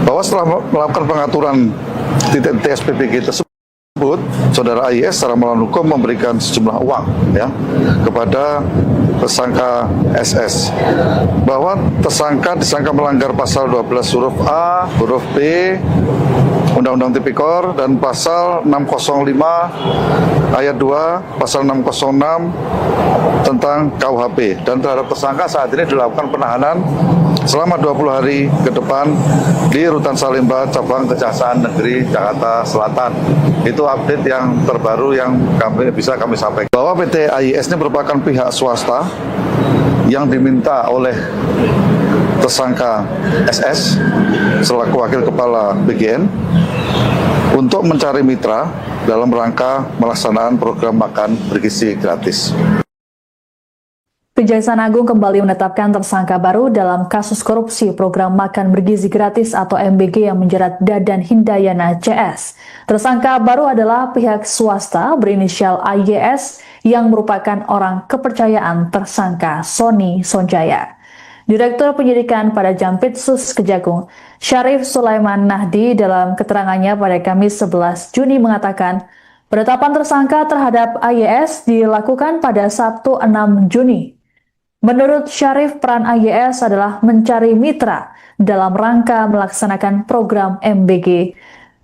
Bahwa setelah melakukan pengaturan titik-titik SPPG tersebut, saudara YS secara melawan hukum memberikan sejumlah uang, ya, kepada tersangka SS. Bahwa tersangka disangka melanggar pasal 12 huruf A, huruf B, Undang-Undang Tipikor, dan pasal 605 ayat 2, pasal 606 tentang KUHP. Dan terhadap tersangka saat ini dilakukan penahanan selama 20 hari ke depan di Rutan Salemba, Cabang Kejaksaan Negeri Jakarta Selatan. Itu update yang terbaru yang bisa kami sampaikan. Bahwa PT AYS ini merupakan pihak swasta yang diminta oleh tersangka SS selaku wakil kepala BGN untuk mencari mitra dalam rangka melaksanakan program makan bergizi gratis. Kejaksaan Agung kembali menetapkan tersangka baru dalam kasus korupsi program makan bergizi gratis atau MBG yang menjerat Dadan Hindayana CS. Tersangka baru adalah pihak swasta berinisial AYS yang merupakan orang kepercayaan tersangka Sony Sonjaya. Direktur Penyidikan pada Jampitsus Kejagung, Syarif Sulaiman Nahdi, dalam keterangannya pada Kamis 11 Juni mengatakan, penetapan tersangka terhadap AYS dilakukan pada Sabtu 6 Juni. Menurut Syarif, peran AYS adalah mencari mitra dalam rangka melaksanakan program MBG.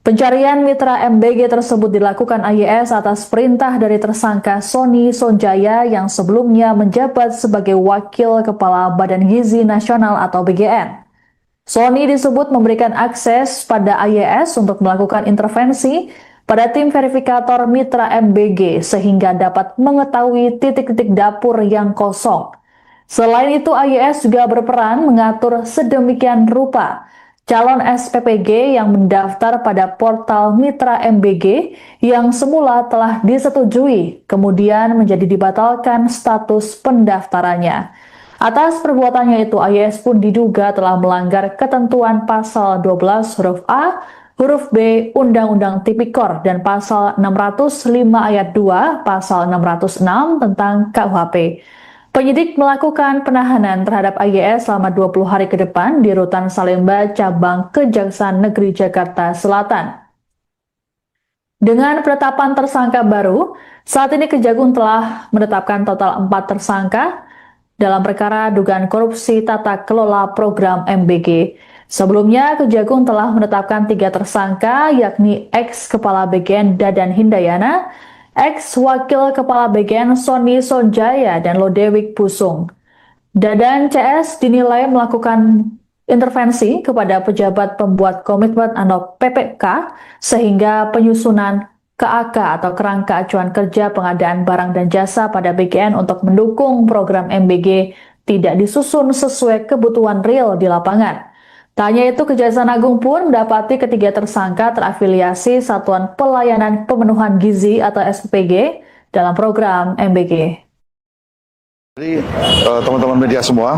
Pencarian mitra MBG tersebut dilakukan AYS atas perintah dari tersangka Sony Sonjaya yang sebelumnya menjabat sebagai Wakil Kepala Badan Gizi Nasional atau BGN. Sony disebut memberikan akses pada AYS untuk melakukan intervensi pada tim verifikator mitra MBG sehingga dapat mengetahui titik-titik dapur yang kosong. Selain itu, AYS juga berperan mengatur sedemikian rupa calon SPPG yang mendaftar pada portal mitra MBG yang semula telah disetujui, kemudian menjadi dibatalkan status pendaftarannya. Atas perbuatannya itu, AYS pun diduga telah melanggar ketentuan pasal 12 huruf A, huruf B Undang-Undang Tipikor dan pasal 605 ayat 2, pasal 606 tentang KUHP. Penyidik melakukan penahanan terhadap AYS selama 20 hari ke depan di Rutan Salemba, Cabang Kejaksaan Negeri Jakarta Selatan. Dengan penetapan tersangka baru, saat ini Kejagung telah menetapkan total 4 tersangka dalam perkara dugaan korupsi tata kelola program MBG. Sebelumnya, Kejagung telah menetapkan 3 tersangka, yakni ex-kepala BGN Dadan Hindayana, ex-wakil kepala BGN Sony Sonjaya, dan Lodewijk Pusung. Dadan CS dinilai melakukan intervensi kepada pejabat pembuat komitmen atau PPK sehingga penyusunan KAK atau Kerangka Acuan Kerja Pengadaan Barang dan Jasa pada BGN untuk mendukung program MBG tidak disusun sesuai kebutuhan real di lapangan. Tak hanya itu, Kejaksaan Agung pun mendapati ketiga tersangka terafiliasi Satuan Pelayanan Pemenuhan Gizi atau SPPG dalam program MBG. Jadi teman-teman media semua,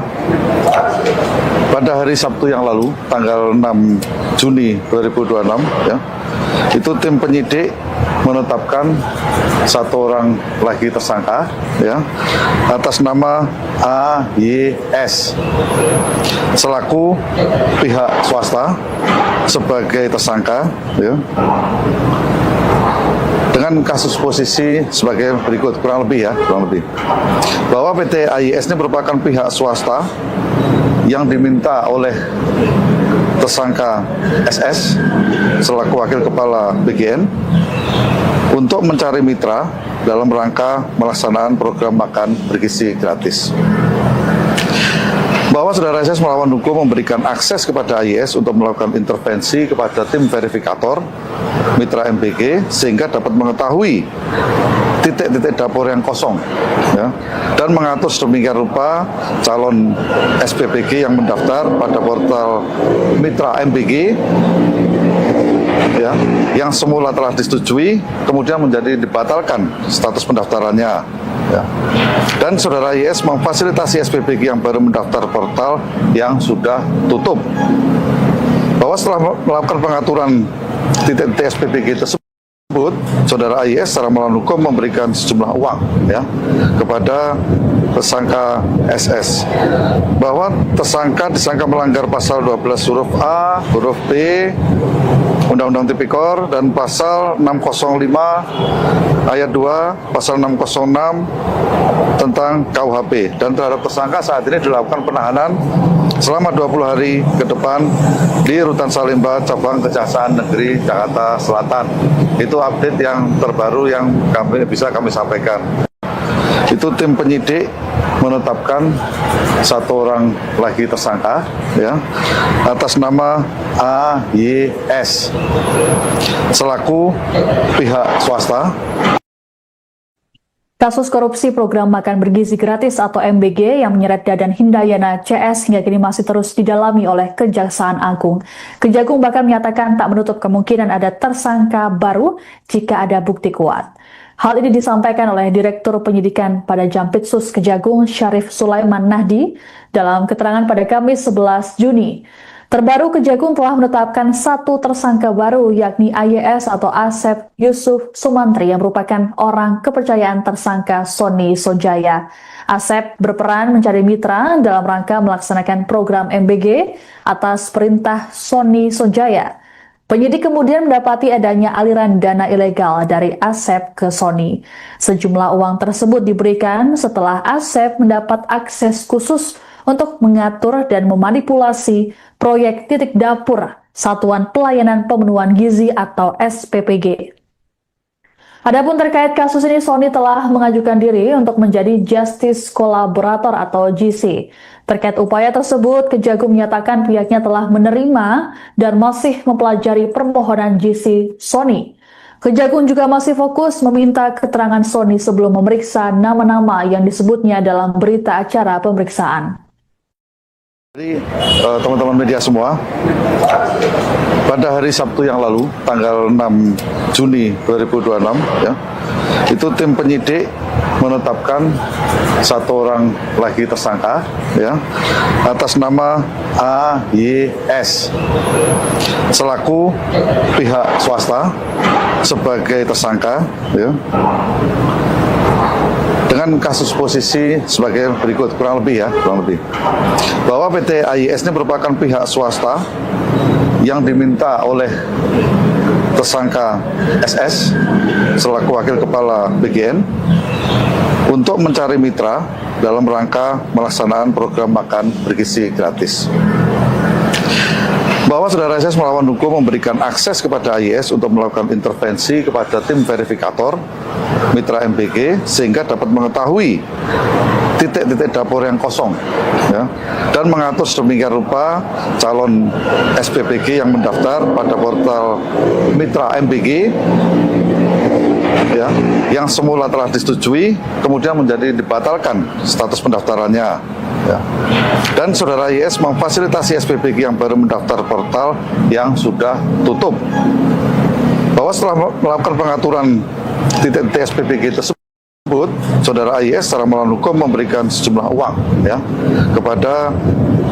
pada hari Sabtu yang lalu, tanggal 6 Juni 2026, ya, itu tim penyidik menetapkan satu orang lagi tersangka, ya, atas nama AYS selaku pihak swasta sebagai tersangka, ya, dengan kasus posisi sebagai berikut, kurang lebih bahwa PT AYS ini merupakan pihak swasta yang diminta oleh tersangka SS selaku wakil kepala BGN untuk mencari mitra dalam rangka melaksanakan program makan bergizi gratis. Bahwa saudara SS melawan hukum memberikan akses kepada AYS untuk melakukan intervensi kepada tim verifikator mitra MBG sehingga dapat mengetahui titik-titik dapur yang kosong, ya, dan mengatur sedemikian rupa calon SPPG yang mendaftar pada portal mitra MBG, ya, yang semula telah disetujui kemudian menjadi dibatalkan status pendaftarannya, ya. Dan saudara YS memfasilitasi SPPG yang baru mendaftar portal yang sudah tutup. Bahwa setelah melakukan pengaturan titik-titik SPPG tersebut, saudara AYS secara melawan hukum memberikan sejumlah uang, ya, kepada tersangka SS. Bahwa tersangka disangka melanggar pasal 12 huruf A, huruf B, Undang-Undang Tipikor, dan pasal 605 ayat 2, pasal 606 tentang KUHP. Dan terhadap tersangka saat ini dilakukan penahanan selama 20 hari ke depan di Rutan Salemba, Cabang Kejaksaan Negeri Jakarta Selatan. Itu update yang terbaru yang bisa kami sampaikan. Itu tim penyidik menetapkan satu orang lagi tersangka, ya, atas nama AYS selaku pihak swasta. Kasus korupsi program makan bergizi gratis atau MBG yang menyeret Dadan Hindayana CS hingga kini masih terus didalami oleh Kejaksaan Agung. Kejagung bahkan menyatakan tak menutup kemungkinan ada tersangka baru jika ada bukti kuat. Hal ini disampaikan oleh Direktur Penyidikan pada Jampitsus Kejagung Syarif Sulaiman Nahdi dalam keterangan pada Kamis 11 Juni. Terbaru, Kejagung telah menetapkan satu tersangka baru, yakni AYS atau Asep Yusuf Sumantri yang merupakan orang kepercayaan tersangka Sony Sonjaya. Asep berperan mencari mitra dalam rangka melaksanakan program MBG atas perintah Sony Sonjaya. Penyidik kemudian mendapati adanya aliran dana ilegal dari Asep ke Sony. Sejumlah uang tersebut diberikan setelah Asep mendapat akses khusus untuk mengatur dan memanipulasi proyek titik dapur Satuan Pelayanan Pemenuhan Gizi atau SPPG. Adapun terkait kasus ini, Sony telah mengajukan diri untuk menjadi Justice Collaborator atau GC. Terkait upaya tersebut, Kejagung menyatakan pihaknya telah menerima dan masih mempelajari permohonan GC Sony. Kejagung juga masih fokus meminta keterangan Sony sebelum memeriksa nama-nama yang disebutnya dalam berita acara pemeriksaan. Jadi teman-teman media semua, pada hari Sabtu yang lalu, tanggal 6 Juni 2026, ya, itu tim penyidik menetapkan satu orang lagi tersangka, ya, atas nama AYS selaku pihak swasta sebagai tersangka, ya, dengan kasus posisi sebagai berikut, kurang lebih bahwa PT AYS ini merupakan pihak swasta yang diminta oleh tersangka SS selaku wakil kepala BGN untuk mencari mitra dalam rangka melaksanakan program makan bergizi gratis. Bahwa saudara SS melawan hukum memberikan akses kepada AYS untuk melakukan intervensi kepada tim verifikator mitra MBG sehingga dapat mengetahui titik-titik dapur yang kosong, ya, dan mengatur sedemikian rupa calon SPPG yang mendaftar pada portal mitra MBG, ya, yang semula telah disetujui kemudian menjadi dibatalkan status pendaftarannya. Ya. Dan saudara YS memfasilitasi SPBG yang baru mendaftar portal yang sudah tutup. Bahwa setelah melakukan pengaturan titik-titik SPBG tersebut, saudara AIS secara melawan hukum memberikan sejumlah uang ya kepada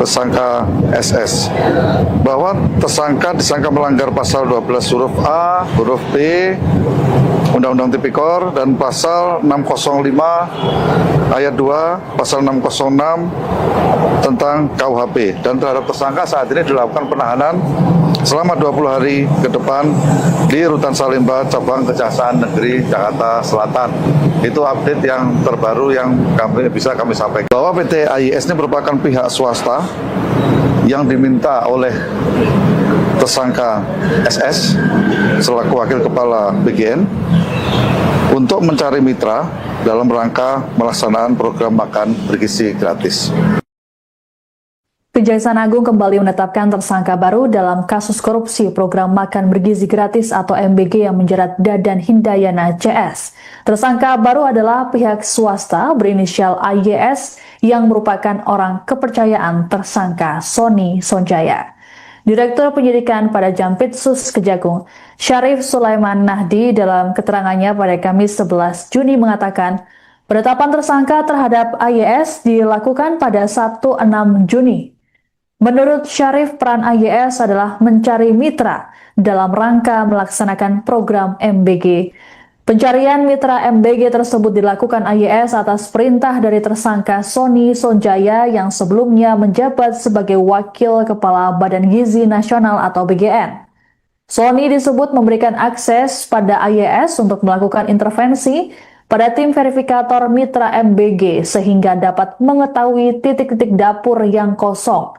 tersangka SS, bahwa tersangka disangka melanggar pasal 12 huruf A, huruf B Undang-Undang Tipikor dan pasal 605 ayat 2, pasal 606 tentang KUHP, dan terhadap tersangka saat ini dilakukan penahanan selama 20 hari ke depan di Rutan Salemba, Cabang Kejaksaan Negeri Jakarta Selatan. Itu update yang terbaru yang bisa kami sampaikan. Bahwa PT AIS ini merupakan pihak swasta yang diminta oleh tersangka SS selaku Wakil Kepala BGN untuk mencari mitra dalam rangka melaksanaan program makan bergizi gratis. Kejaksaan Agung kembali menetapkan tersangka baru dalam kasus korupsi program makan bergizi gratis atau MBG yang menjerat Dadan Hindayana CS. Tersangka baru adalah pihak swasta berinisial AYS yang merupakan orang kepercayaan tersangka Sony Sonjaya. Direktur Penyidikan pada Jampitsus Kejagung, Syarif Sulaiman Nahdi dalam keterangannya pada Kamis 11 Juni mengatakan, penetapan tersangka terhadap AYS dilakukan pada Sabtu 6 Juni. Menurut Syarif, peran AYS adalah mencari mitra dalam rangka melaksanakan program MBG. Pencarian mitra MBG tersebut dilakukan AYS atas perintah dari tersangka Sony Sonjaya yang sebelumnya menjabat sebagai Wakil Kepala Badan Gizi Nasional atau BGN. Sony disebut memberikan akses pada AYS untuk melakukan intervensi pada tim verifikator mitra MBG sehingga dapat mengetahui titik-titik dapur yang kosong.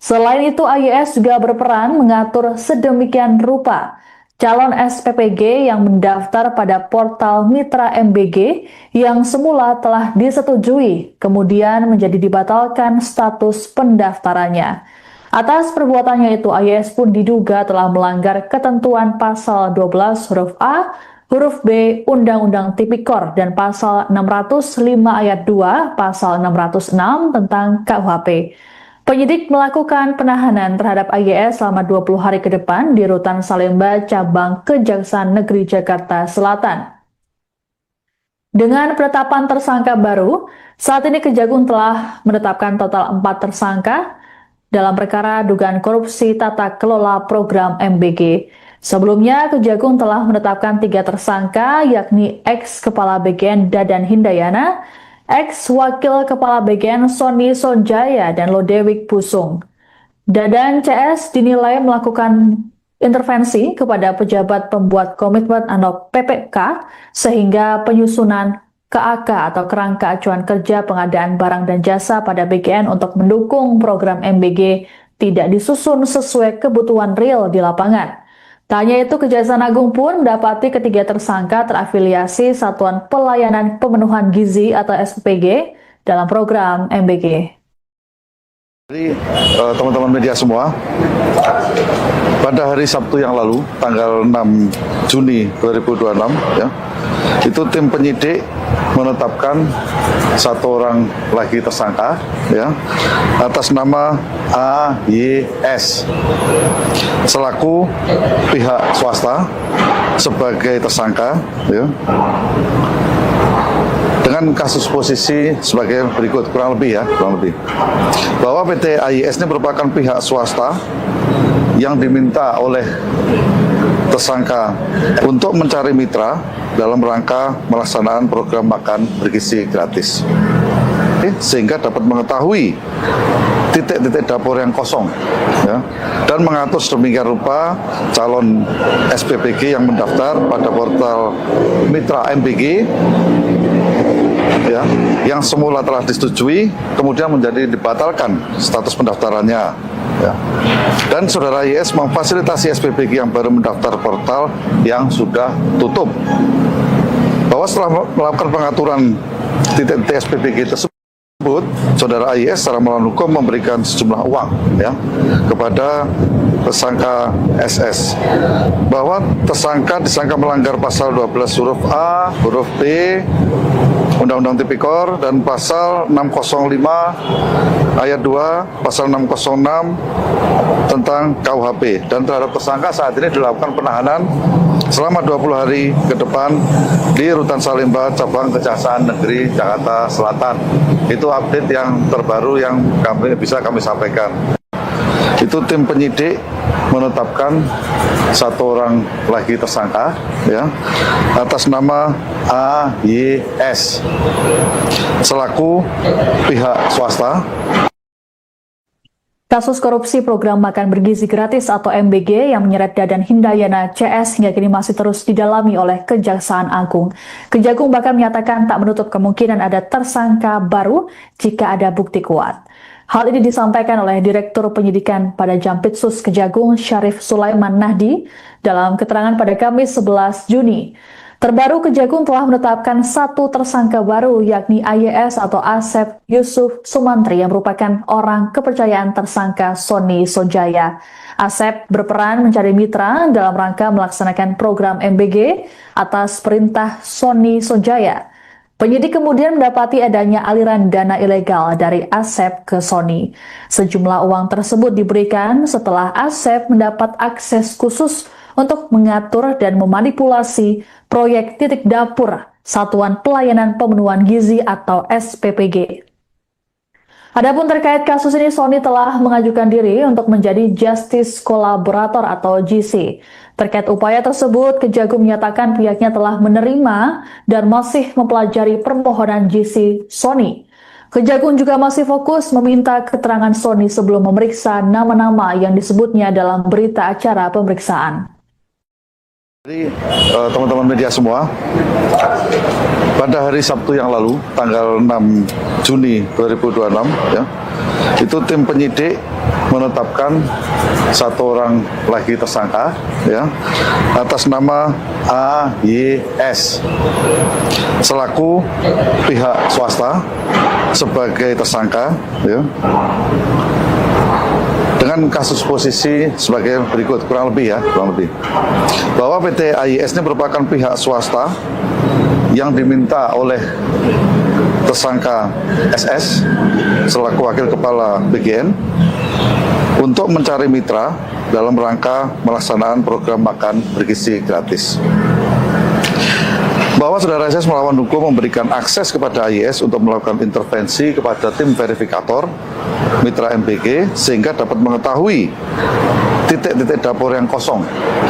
Selain itu, AYS juga berperan mengatur sedemikian rupa calon SPPG yang mendaftar pada portal mitra MBG yang semula telah disetujui, kemudian menjadi dibatalkan status pendaftarannya. Atas perbuatannya itu, AYS pun diduga telah melanggar ketentuan pasal 12 huruf A, huruf B Undang-Undang Tipikor dan pasal 605 ayat 2, pasal 606 tentang KUHP. Penyidik melakukan penahanan terhadap AYS selama 20 hari ke depan di Rutan Salemba, Cabang Kejaksaan Negeri Jakarta Selatan. Dengan penetapan tersangka baru, saat ini Kejagung telah menetapkan total 4 tersangka dalam perkara dugaan korupsi tata kelola program MBG. Sebelumnya, Kejagung telah menetapkan 3 tersangka, yakni ex-Kepala BGN Dadan Hindayana, ex-Wakil Kepala BGN Sony Sonjaya, dan Lodewijk Busung. Dadan CS dinilai melakukan intervensi kepada pejabat pembuat komitmen atau PPK sehingga penyusunan KAK atau Kerangka Acuan Kerja Pengadaan Barang dan Jasa pada BGN untuk mendukung program MBG tidak disusun sesuai kebutuhan real di lapangan. Tak hanya itu, Kejaksaan Agung pun mendapati ketiga tersangka terafiliasi Satuan Pelayanan Pemenuhan Gizi atau SPPG dalam program MBG. Jadi teman-teman media semua, pada hari Sabtu yang lalu, tanggal 6 Juni 2026, ya, itu tim penyidik menetapkan 1 orang lagi tersangka, ya, atas nama AYS selaku pihak swasta sebagai tersangka, ya, dengan kasus posisi sebagai berikut, kurang lebih bahwa PT AIS ini merupakan pihak swasta yang diminta oleh tersangka untuk mencari mitra dalam rangka melaksanaan program makan bergizi gratis, sehingga dapat mengetahui titik-titik dapur yang kosong, ya, dan mengatur sedemikian rupa calon SPPG yang mendaftar pada portal mitra MBG, ya, yang semula telah disetujui kemudian menjadi dibatalkan status pendaftarannya, ya. Dan saudara YS memfasilitasi SPBG yang baru mendaftar portal yang sudah tutup. Bahwa setelah melakukan pengaturan titik-titik SPBG tersebut, Saudara AIS secara melawan hukum memberikan sejumlah uang ya kepada tersangka SS, bahwa tersangka disangka melanggar pasal 12 huruf A, huruf B Undang-Undang Tipikor dan pasal 605 ayat 2, pasal 606 tentang KUHP, dan terhadap tersangka saat ini dilakukan penahanan selama 20 hari ke depan di Rutan Salemba, Cabang Kejaksaan Negeri Jakarta Selatan. Itu update yang terbaru yang bisa kami sampaikan. Itu tim penyidik menetapkan satu orang lagi tersangka ya atas nama AYS selaku pihak swasta. Kasus korupsi program makan bergizi gratis atau MBG yang menyeret Dadan Hindayana CS hingga kini masih terus didalami oleh Kejaksaan Agung. Kejagung bahkan menyatakan tak menutup kemungkinan ada tersangka baru jika ada bukti kuat. Hal ini disampaikan oleh Direktur Penyidikan pada Jampitsus Kejagung Syarif Sulaiman Nahdi dalam keterangan pada Kamis 11 Juni. Terbaru, Kejagung telah menetapkan satu tersangka baru, yakni AYS atau Asep Yusuf Sumantri yang merupakan orang kepercayaan tersangka Sony Sonjaya. Asep berperan mencari mitra dalam rangka melaksanakan program MBG atas perintah Sony Sonjaya. Penyidik kemudian mendapati adanya aliran dana ilegal dari Asep ke Sony. Sejumlah uang tersebut diberikan setelah Asep mendapat akses khusus untuk mengatur dan memanipulasi proyek titik dapur Satuan Pelayanan Pemenuhan Gizi atau SPPG. Adapun terkait kasus ini, Sony telah mengajukan diri untuk menjadi Justice Collaborator atau GC. Terkait upaya tersebut, Kejagung menyatakan pihaknya telah menerima dan masih mempelajari permohonan GC Sony. Kejagung juga masih fokus meminta keterangan Sony sebelum memeriksa nama-nama yang disebutnya dalam berita acara pemeriksaan. Jadi teman-teman media semua, pada hari Sabtu yang lalu, tanggal 6 Juni 2026, ya, itu tim penyidik menetapkan satu orang lagi tersangka, ya, atas nama AYS selaku pihak swasta sebagai tersangka, ya, dengan kasus posisi sebagai berikut, kurang lebih bahwa PT AYS ini merupakan pihak swasta yang diminta oleh tersangka SS selaku wakil kepala BGN untuk mencari mitra dalam rangka melaksanaan program makan bergizi gratis. Bahwa saudara SS melawan hukum memberikan akses kepada AYS untuk melakukan intervensi kepada tim verifikator mitra MBG sehingga dapat mengetahui titik-titik dapur yang kosong,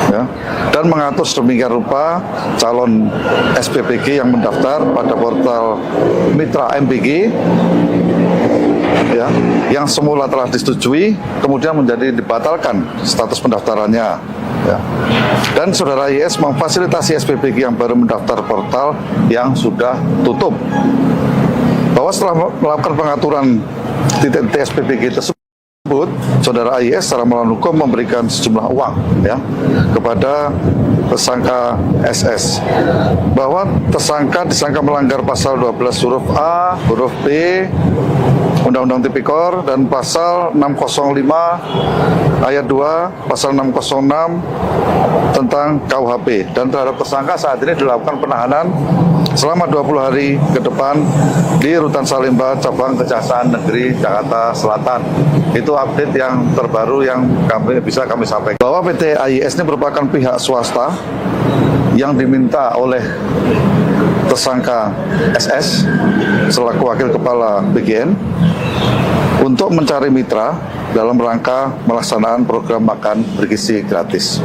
ya, dan mengatur sedemikian rupa calon SPPG yang mendaftar pada portal mitra MBG, ya, yang semula telah disetujui kemudian menjadi dibatalkan status pendaftarannya, ya. Dan saudara IS memfasilitasi SPPG yang baru mendaftar portal yang sudah tutup. Bahwa setelah melakukan pengaturan titik-titik SPPG tersebut, saudara IS secara melawan hukum memberikan sejumlah uang, ya, kepada tersangka SS, bahwa tersangka disangka melanggar pasal 12 huruf A, huruf B Undang-Undang Tipikor dan pasal 605 ayat 2, pasal 606 tentang KUHP, dan terhadap tersangka saat ini dilakukan penahanan selama 20 hari ke depan di Rutan Salemba, Cabang Kejaksaan Negeri Jakarta Selatan. Itu update yang terbaru yang bisa kami sampaikan. Bahwa PT AYS ini merupakan pihak swasta yang diminta oleh tersangka SS selaku wakil kepala BGN untuk mencari mitra dalam rangka melaksanaan program makan bergizi gratis.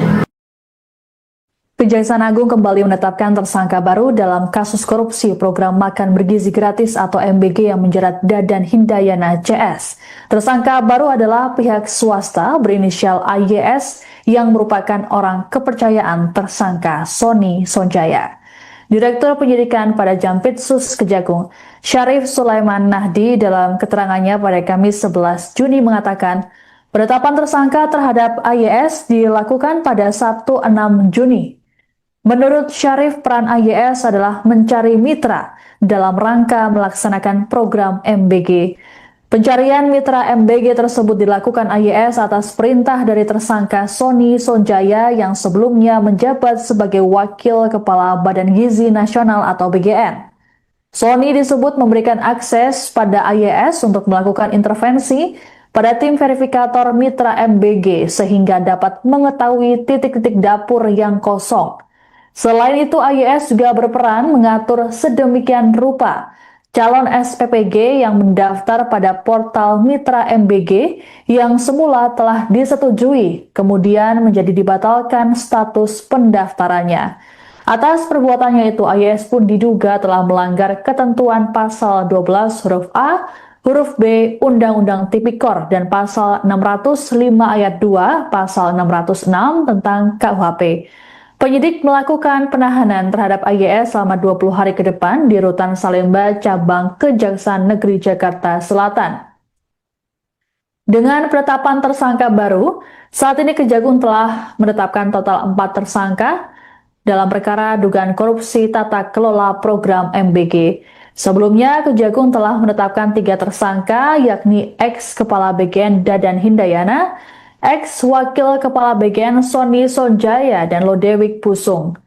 Kejaksaan Agung kembali menetapkan tersangka baru dalam kasus korupsi program makan bergizi gratis atau MBG yang menjerat Dadan Hindayana CS. Tersangka baru adalah pihak swasta berinisial AYS yang merupakan orang kepercayaan tersangka Sony Sonjaya. Direktur Penyidikan pada Jampitsus Kejagung, Syarif Sulaiman Nahdi dalam keterangannya pada Kamis 11 Juni mengatakan, penetapan tersangka terhadap AYS dilakukan pada Sabtu 6 Juni. Menurut Syarif, peran AYS adalah mencari mitra dalam rangka melaksanakan program MBG. Pencarian mitra MBG tersebut dilakukan AYS atas perintah dari tersangka Sony Sonjaya yang sebelumnya menjabat sebagai Wakil Kepala Badan Gizi Nasional atau BGN. Sony disebut memberikan akses pada AYS untuk melakukan intervensi pada tim verifikator mitra MBG sehingga dapat mengetahui titik-titik dapur yang kosong. Selain itu, AYS juga berperan mengatur sedemikian rupa calon SPPG yang mendaftar pada portal mitra MBG yang semula telah disetujui, kemudian menjadi dibatalkan status pendaftarannya. Atas perbuatannya itu, AYS pun diduga telah melanggar ketentuan pasal 12 huruf A, huruf B Undang-Undang Tipikor dan pasal 605 ayat 2, pasal 606 tentang KUHP. Penyidik melakukan penahanan terhadap AYS selama 20 hari ke depan di Rutan Salemba, Cabang Kejaksaan Negeri Jakarta Selatan. Dengan penetapan tersangka baru, saat ini Kejagung telah menetapkan total 4 tersangka dalam perkara dugaan korupsi tata kelola program MBG. Sebelumnya, Kejagung telah menetapkan 3 tersangka, yakni ex-Kepala BGN Dadan Hindayana, ex-Wakil Kepala BGN Sony Sonjaya, dan Lodewijk Pusung.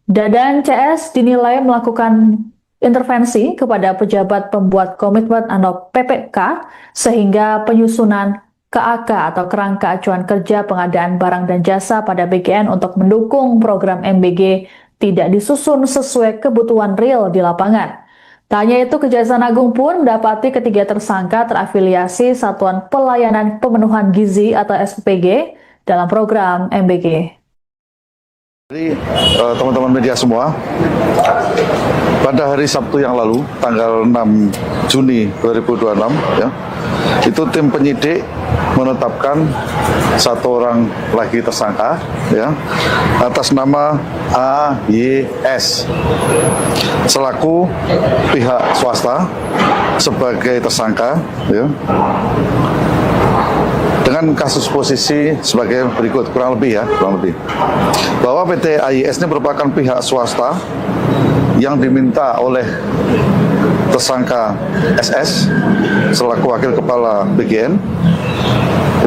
Dadan CS dinilai melakukan intervensi kepada pejabat pembuat komitmen atau PPK sehingga penyusunan KAK atau Kerangka Acuan Kerja Pengadaan Barang dan Jasa pada BGN untuk mendukung program MBG tidak disusun sesuai kebutuhan real di lapangan. Tak hanya itu, Kejaksaan Agung pun mendapati ketiga tersangka terafiliasi Satuan Pelayanan Pemenuhan Gizi atau SPPG dalam program MBG. Jadi teman-teman media semua, pada hari Sabtu yang lalu, tanggal 6 Juni 2026, ya, itu tim penyidik menetapkan 1 orang lagi tersangka, ya, atas nama AYS selaku pihak swasta sebagai tersangka, ya, dengan kasus posisi sebagai berikut, kurang lebih bahwa PT AYS ini merupakan pihak swasta yang diminta oleh tersangka SS selaku Wakil Kepala BGN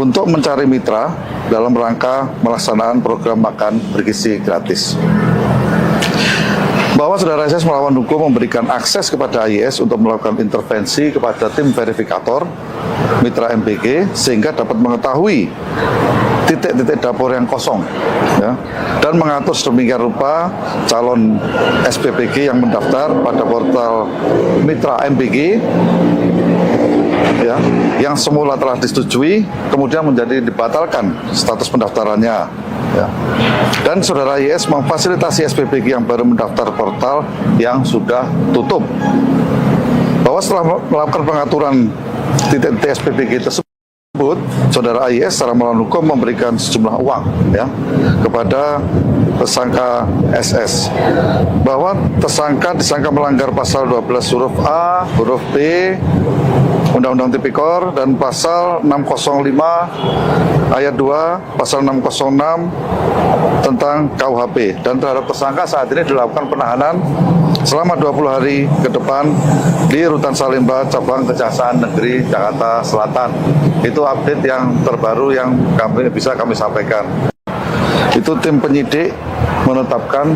untuk mencari mitra dalam rangka melaksanaan program makan bergizi gratis. Bahwa saudara SS melawan hukum memberikan akses kepada AYS untuk melakukan intervensi kepada tim verifikator mitra MBG sehingga dapat mengetahui titik-titik dapur yang kosong, ya, dan mengatur sedemikian rupa calon SPPG yang mendaftar pada portal mitra MBG, ya, yang semula telah disetujui kemudian menjadi dibatalkan status pendaftarannya, ya. Dan saudara YS memfasilitasi SPPG yang baru mendaftar portal yang sudah tutup. Bahwa setelah melakukan pengaturan titik-titik SPPG tersebut, saudara AYS secara melawan hukum memberikan sejumlah uang, ya, kepada tersangka SS, bahwa tersangka disangka melanggar pasal 12 huruf A, huruf B Undang-Undang Tipikor dan pasal 605 ayat 2, pasal 606 tentang KUHP, dan terhadap tersangka saat ini dilakukan penahanan selama 20 hari ke depan di Rutan Salemba, Cabang Kejaksaan Negeri Jakarta Selatan. Itu update yang terbaru yang bisa kami sampaikan. Itu tim penyidik menetapkan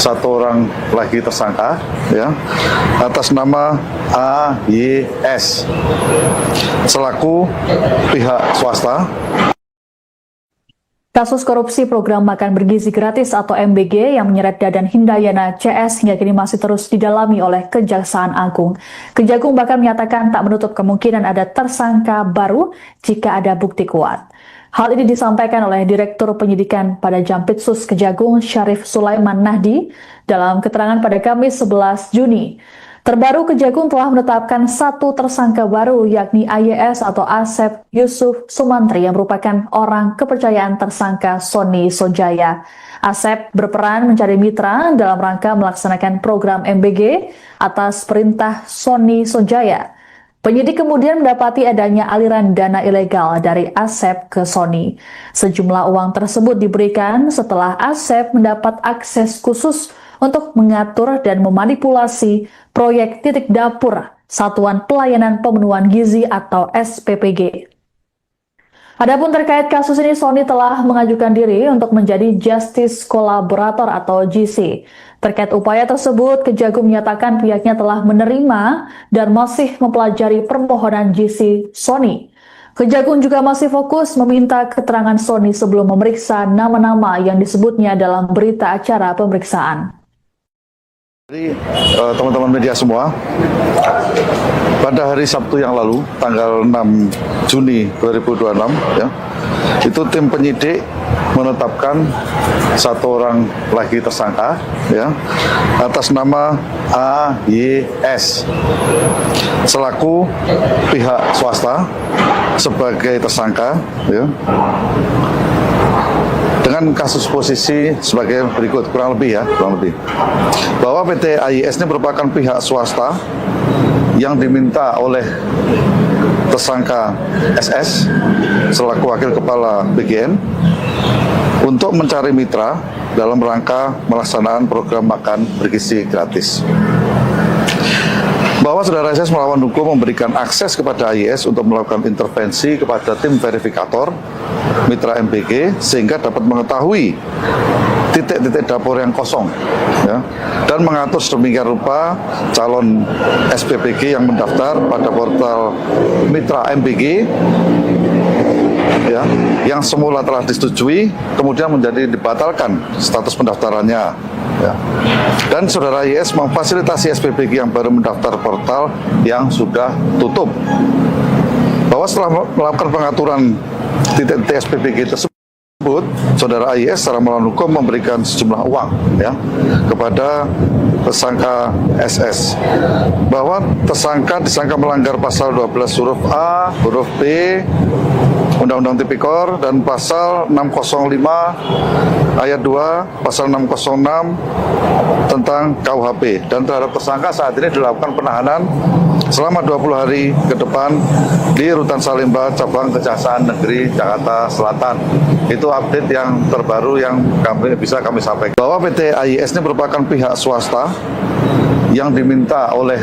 1 orang lagi tersangka, ya, atas nama AYS selaku pihak swasta. Kasus korupsi program makan bergizi gratis atau MBG yang menyeret Dadan Hindayana CS hingga kini masih terus didalami oleh Kejaksaan Agung. Kejagung bahkan menyatakan tak menutup kemungkinan ada tersangka baru jika ada bukti kuat. Hal ini disampaikan oleh Direktur Penyidikan pada Jampitsus Kejagung Syarif Sulaiman Nahdi dalam keterangan pada Kamis 11 Juni. Terbaru, Kejagung telah menetapkan 1 tersangka baru, yakni AYS atau Asep Yusuf Sumantri yang merupakan orang kepercayaan tersangka Sony Sonjaya. Asep berperan mencari mitra dalam rangka melaksanakan program MBG atas perintah Sony Sonjaya. Penyidik kemudian mendapati adanya aliran dana ilegal dari Asep ke Sony. Sejumlah uang tersebut diberikan setelah Asep mendapat akses khusus untuk mengatur dan memanipulasi proyek titik dapur Satuan Pelayanan Pemenuhan Gizi atau SPPG. Adapun terkait kasus ini, Sony telah mengajukan diri untuk menjadi Justice Collaborator atau GC. Terkait upaya tersebut, Kejagung menyatakan pihaknya telah menerima dan masih mempelajari permohonan GC Sony. Kejagung juga masih fokus meminta keterangan Sony sebelum memeriksa nama-nama yang disebutnya dalam berita acara pemeriksaan. Jadi teman-teman media semua, pada hari Sabtu yang lalu, tanggal 6 Juni 2026, ya, itu tim penyidik menetapkan satu orang lagi tersangka, ya, atas nama AYS selaku pihak swasta sebagai tersangka, ya, dengan kasus posisi sebagai berikut, kurang lebih bahwa PT AYS ini merupakan pihak swasta yang diminta oleh tersangka SS selaku wakil kepala BGN untuk mencari mitra dalam rangka melaksanakan program makan bergizi gratis. Bahwa saudara SS melawan hukum memberikan akses kepada AYS untuk melakukan intervensi kepada tim verifikator mitra MBG sehingga dapat mengetahui titik-titik dapur yang kosong, ya, dan mengatur sedemikian rupa calon SPPG yang mendaftar pada portal mitra MBG, ya, yang semula telah disetujui kemudian menjadi dibatalkan status pendaftarannya, ya. Dan saudara IS memfasilitasi SPPG yang baru mendaftar portal yang sudah tutup. Bahwa setelah melakukan pengaturan titik-titik SPPG tersebut, saudara IS secara melawan hukum memberikan sejumlah uang, ya, kepada tersangka SS. Bahwa tersangka disangka melanggar pasal 12 huruf A, huruf B, Undang-Undang Tipikor dan pasal 605 ayat 2, pasal 606 tentang KUHP, dan terhadap tersangka saat ini dilakukan penahanan selama 20 hari ke depan di Rutan Salemba Cabang Kejaksaan Negeri Jakarta Selatan. Itu update yang terbaru yang bisa kami sampaikan. Bahwa PT AYS ini merupakan pihak swasta yang diminta oleh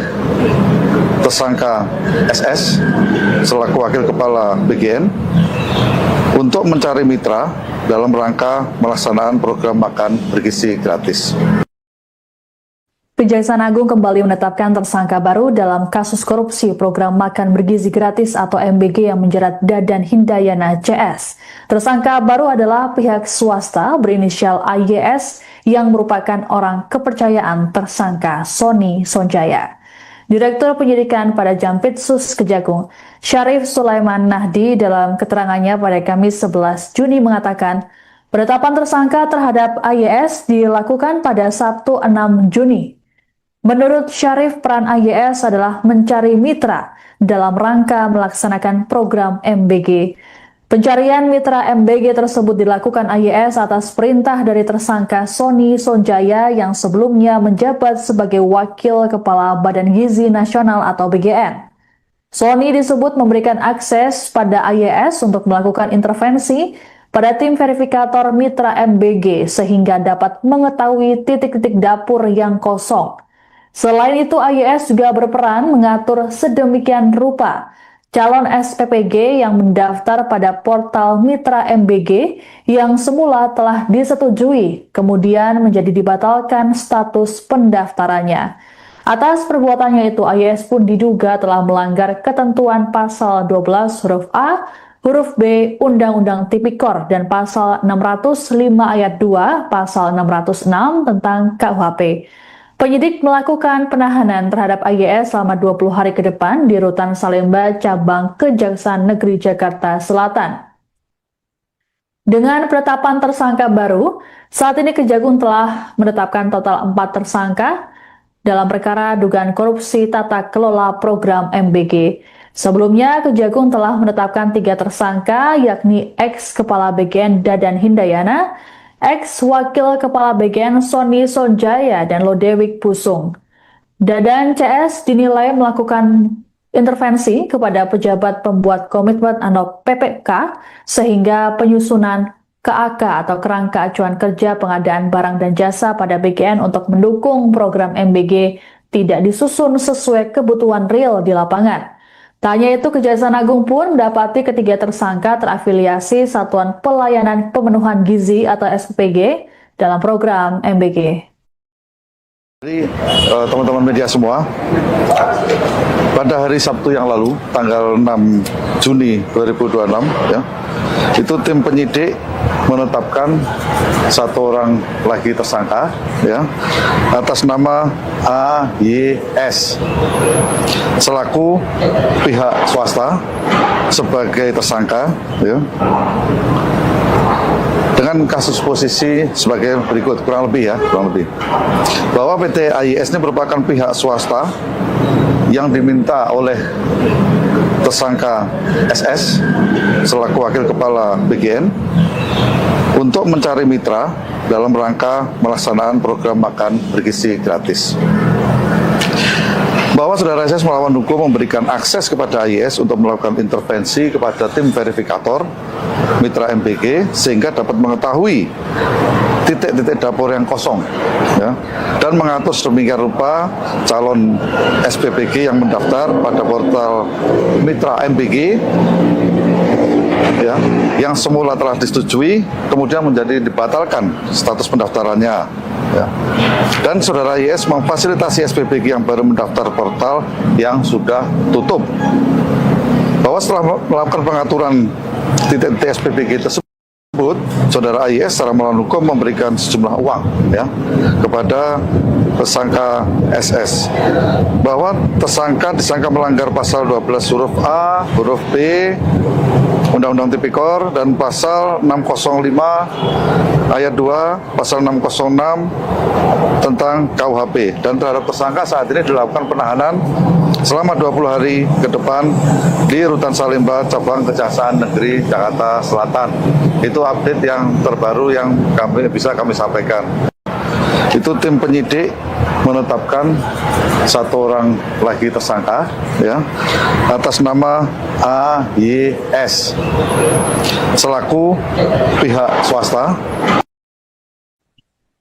tersangka SS selaku wakil kepala BGN untuk mencari mitra dalam rangka melaksanakan program makan bergizi gratis. Kejaksaan Agung kembali menetapkan tersangka baru dalam kasus korupsi program makan bergizi gratis atau MBG yang menjerat Dadan Hindayana CS. Tersangka baru adalah pihak swasta berinisial AYS yang merupakan orang kepercayaan tersangka Sony Sonjaya. Direktur Penyidikan pada Jampitsus Kejagung, Syarif Sulaiman Nahdi, dalam keterangannya pada Kamis 11 Juni mengatakan, penetapan tersangka terhadap AYS dilakukan pada Sabtu 6 Juni. Menurut Syarif, peran AYS adalah mencari mitra dalam rangka melaksanakan program MBG. Pencarian mitra MBG tersebut dilakukan AYS atas perintah dari tersangka Sony Sonjaya yang sebelumnya menjabat sebagai Wakil Kepala Badan Gizi Nasional atau BGN. Sony disebut memberikan akses pada AYS untuk melakukan intervensi pada tim verifikator mitra MBG sehingga dapat mengetahui titik-titik dapur yang kosong. Selain itu, AYS juga berperan mengatur sedemikian rupa calon SPPG yang mendaftar pada portal mitra MBG yang semula telah disetujui, kemudian menjadi dibatalkan status pendaftarannya. Atas perbuatannya itu, AYS pun diduga telah melanggar ketentuan pasal 12 huruf A, huruf B Undang-Undang Tipikor dan pasal 605 ayat 2, pasal 606 tentang KUHP. Penyidik melakukan penahanan terhadap AYS selama 20 hari ke depan di Rutan Salemba Cabang Kejaksaan Negeri Jakarta Selatan. Dengan penetapan tersangka baru, saat ini Kejagung telah menetapkan total 4 tersangka dalam perkara dugaan korupsi tata kelola program MBG. Sebelumnya, Kejagung telah menetapkan 3 tersangka, yakni ex-kepala BGN Dadan Hindayana, ex-wakil kepala BGN Sony Sonjaya, dan Lodewijk Pusung. Dadan CS dinilai melakukan intervensi kepada pejabat pembuat komitmen atau PPK sehingga penyusunan KAK atau kerangka acuan kerja pengadaan barang dan jasa pada BGN untuk mendukung program MBG tidak disusun sesuai kebutuhan real di lapangan. Tak hanya itu, Kejaksaan Agung pun mendapati ketiga tersangka terafiliasi Satuan Pelayanan Pemenuhan Gizi atau SPPG dalam program MBG. Jadi teman-teman media semua, pada hari Sabtu yang lalu, tanggal 6 Juni 2026, ya, itu tim penyidik menetapkan satu orang lagi tersangka, ya, atas nama AYS selaku pihak swasta sebagai tersangka, ya, dengan kasus posisi sebagai berikut, kurang lebih bahwa PT AYS ini merupakan pihak swasta yang diminta oleh tersangka SS selaku wakil kepala BGN untuk mencari mitra dalam rangka melaksanakan program makan bergizi gratis. Bahwa saudara SS melawan hukum memberikan akses kepada AYS untuk melakukan intervensi kepada tim verifikator mitra MBG sehingga dapat mengetahui titik-titik dapur yang kosong, ya, dan mengatur sedemikian rupa calon SPPG yang mendaftar pada portal mitra MBG, ya, yang semula telah disetujui kemudian menjadi dibatalkan status pendaftarannya, ya. Dan saudara YS memfasilitasi SPPG yang baru mendaftar portal yang sudah tutup. Bahwa setelah melakukan pengaturan titik-titik SPPG tersebut, saudara YS secara melawan hukum memberikan sejumlah uang, ya, kepada tersangka SS. Bahwa tersangka disangka melanggar pasal 12 huruf A, huruf B Undang-Undang Tipikor dan pasal 605 ayat 2, pasal 606 tentang KUHP, dan terhadap tersangka saat ini dilakukan penahanan selama 20 hari ke depan di Rutan Salemba Cabang Kejaksaan Negeri Jakarta Selatan. Itu update yang terbaru yang bisa kami sampaikan. Itu tim penyidik menetapkan satu orang lagi tersangka, ya, atas nama AYS selaku pihak swasta.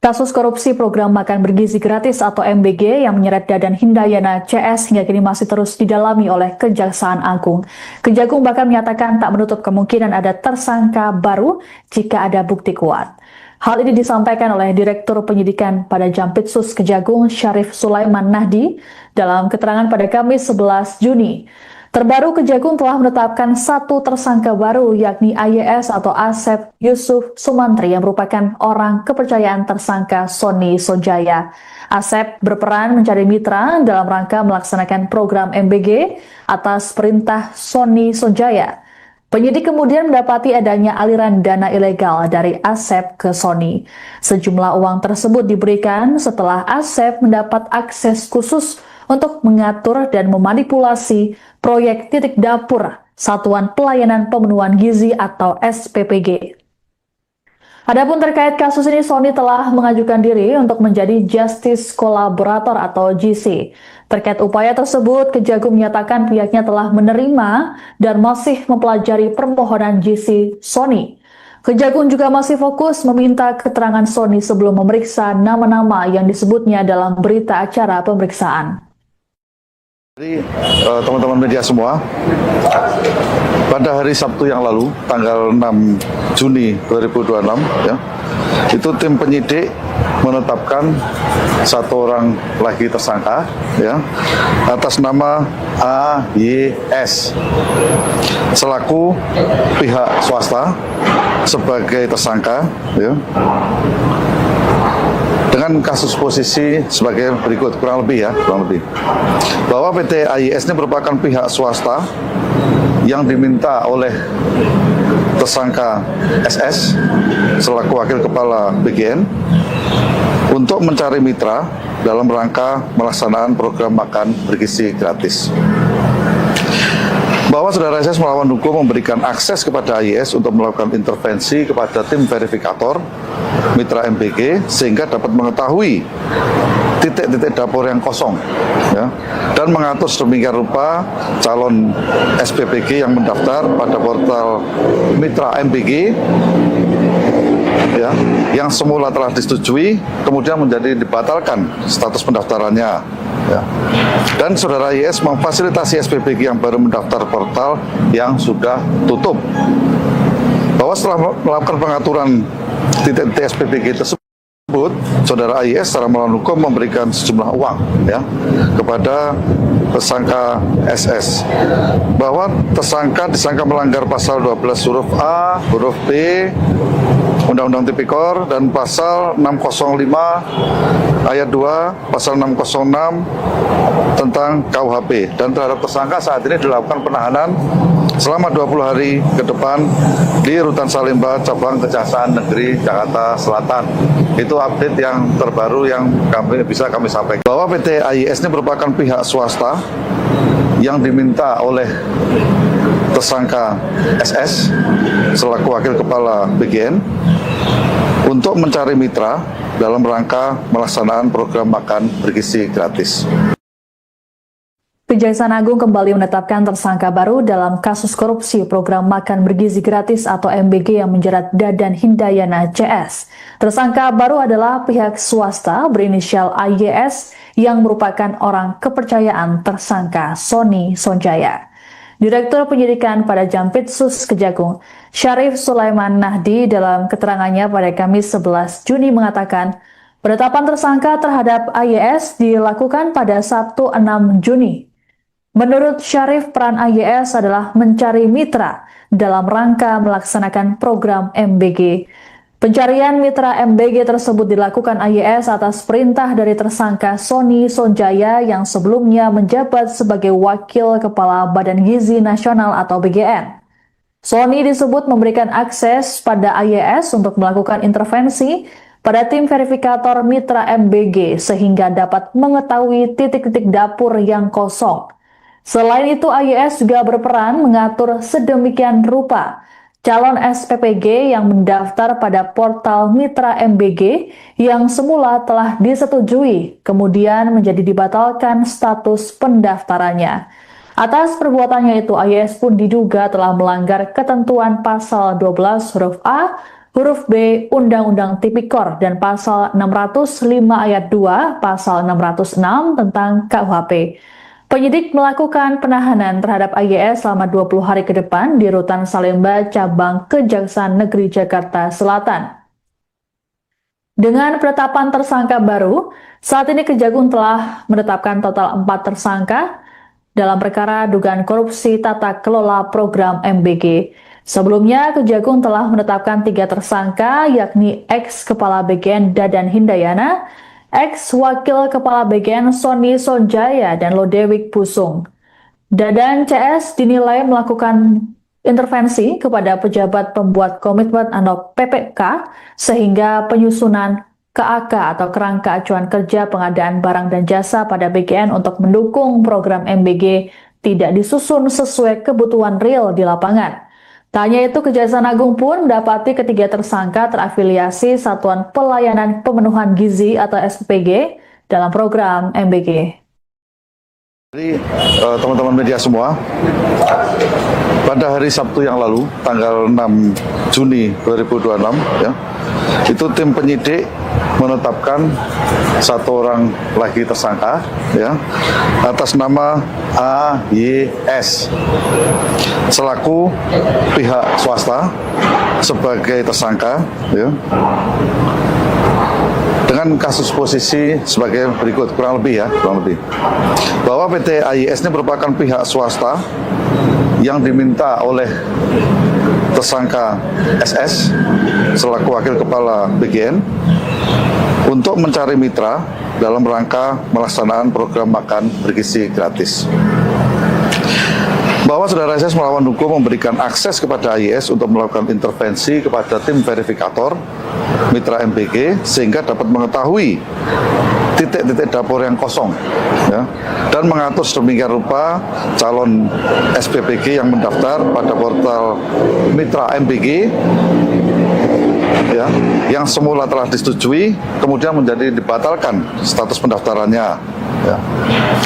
Kasus korupsi program makan bergizi gratis atau MBG yang menyeret Dadan Hindayana CS hingga kini masih terus didalami oleh Kejaksaan Agung. Kejagung bahkan menyatakan tak menutup kemungkinan ada tersangka baru jika ada bukti kuat. Hal ini disampaikan oleh Direktur Penyidikan pada Jampitsus Kejagung Syarif Sulaiman Nahdi dalam keterangan pada Kamis 11 Juni. Terbaru, Kejagung telah menetapkan satu tersangka baru yakni AYS atau Asep Yusuf Sumantri yang merupakan orang kepercayaan tersangka Sony Sonjaya. Asep berperan mencari mitra dalam rangka melaksanakan program MBG atas perintah Sony Sonjaya. Penyidik kemudian mendapati adanya aliran dana ilegal dari Asep ke Sony. Sejumlah uang tersebut diberikan setelah Asep mendapat akses khusus untuk mengatur dan memanipulasi proyek titik dapur Satuan Pelayanan Pemenuhan Gizi atau SPPG. Adapun terkait kasus ini, Sony telah mengajukan diri untuk menjadi Justice Collaborator atau GC. Terkait upaya tersebut, Kejagung menyatakan pihaknya telah menerima dan masih mempelajari permohonan GC Sony. Kejagung juga masih fokus meminta keterangan Sony sebelum memeriksa nama-nama yang disebutnya dalam berita acara pemeriksaan. Jadi teman-teman media semua, pada hari Sabtu yang lalu, tanggal 6 Juni 2026, ya, itu tim penyidik menetapkan satu orang lagi tersangka, ya, atas nama AYS selaku pihak swasta sebagai tersangka, ya, dengan kasus posisi sebagai berikut, kurang lebih bahwa PT AYS ini merupakan pihak swasta yang diminta oleh tersangka SS selaku wakil kepala BGN untuk mencari mitra dalam rangka melaksanakan program makan bergizi gratis. bahwa saudara SS melawan hukum memberikan akses kepada AYS untuk melakukan intervensi kepada tim verifikator mitra MBG sehingga dapat mengetahui titik-titik dapur yang kosong, ya, dan mengatur sedemikian rupa calon SPPG yang mendaftar pada portal mitra MBG, ya, yang semula telah disetujui kemudian menjadi dibatalkan status pendaftarannya, ya. Dan saudara IS memfasilitasi SPPG yang baru mendaftar portal yang sudah tutup, bahwa setelah melakukan pengaturan titik-titik SPPG tersebut, saudara IS secara melawan hukum memberikan sejumlah uang, ya, kepada tersangka SS, bahwa tersangka disangka melanggar pasal 12 huruf A, huruf B Undang-Undang Tipikor dan pasal 605 ayat 2, pasal 606 tentang KUHP, dan terhadap tersangka saat ini dilakukan penahanan selama 20 hari ke depan di Rutan Salemba Cabang Kejaksaan Negeri Jakarta Selatan. Itu update yang terbaru yang bisa kami sampaikan, bahwa PT AYS ini merupakan pihak swasta yang diminta oleh tersangka SS selaku wakil kepala BGN untuk mencari mitra dalam rangka melaksanaan program makan bergizi gratis. Kejaksaan Agung kembali menetapkan tersangka baru dalam kasus korupsi program makan bergizi gratis atau MBG yang menjerat Dadan Hindayana CS. Tersangka baru adalah pihak swasta berinisial AYS yang merupakan orang kepercayaan tersangka Sony Sonjaya. Direktur Penyidikan pada Jampitsus Kejagung, Syarif Sulaiman Nahdi, dalam keterangannya pada Kamis 11 Juni mengatakan, penetapan tersangka terhadap AYS dilakukan pada Sabtu 6 Juni. Menurut Syarif, peran AYS adalah mencari mitra dalam rangka melaksanakan program MBG. Pencarian mitra MBG tersebut dilakukan AYS atas perintah dari tersangka Sony Sonjaya yang sebelumnya menjabat sebagai Wakil Kepala Badan Gizi Nasional atau BGN. Sony disebut memberikan akses pada AYS untuk melakukan intervensi pada tim verifikator mitra MBG sehingga dapat mengetahui titik-titik dapur yang kosong. Selain itu, AYS juga berperan mengatur sedemikian rupa calon SPPG yang mendaftar pada portal mitra MBG yang semula telah disetujui, kemudian menjadi dibatalkan status pendaftarannya. Atas perbuatannya itu, AYS pun diduga telah melanggar ketentuan pasal 12 huruf A, huruf B Undang-Undang Tipikor dan pasal 605 ayat 2, pasal 606 tentang KUHP. Penyidik melakukan penahanan terhadap AYS selama 20 hari ke depan di Rutan Salemba Cabang Kejaksaan Negeri Jakarta Selatan. Dengan penetapan tersangka baru, saat ini Kejagung telah menetapkan total 4 tersangka dalam perkara dugaan korupsi tata kelola program MBG. Sebelumnya, Kejagung telah menetapkan 3 tersangka, yakni ex-kepala BGN Dadan Hindayana, ex-wakil kepala BGN Sony Sonjaya, dan Lodewijk Pusung. Dadan CS dinilai melakukan intervensi kepada pejabat pembuat komitmen atau PPK sehingga penyusunan KAK atau kerangka acuan kerja pengadaan barang dan jasa pada BGN untuk mendukung program MBG tidak disusun sesuai kebutuhan real di lapangan. Tak hanya itu, Kejaksaan Agung pun mendapati ketiga tersangka terafiliasi Satuan Pelayanan Pemenuhan Gizi atau SPPG dalam program MBG. Jadi teman-teman media semua, pada hari Sabtu yang lalu, tanggal 6 Juni 2026, ya, itu tim penyidik menetapkan 1 orang lagi tersangka, ya, atas nama AYS selaku pihak swasta sebagai tersangka, ya, dengan kasus posisi sebagai berikut, kurang lebih, bahwa PT AYS ini merupakan pihak swasta yang diminta oleh tersangka SS selaku wakil kepala BGN untuk mencari mitra dalam rangka melaksanaan program makan bergizi gratis. Bahwa saudara SS melawan hukum memberikan akses kepada AYS untuk melakukan intervensi kepada tim verifikator mitra MBG sehingga dapat mengetahui titik-titik dapur yang kosong, ya, dan mengatur sedemikian rupa calon SPPG yang mendaftar pada portal Mitra MBG, ya, yang semula telah disetujui kemudian menjadi dibatalkan status pendaftarannya, ya.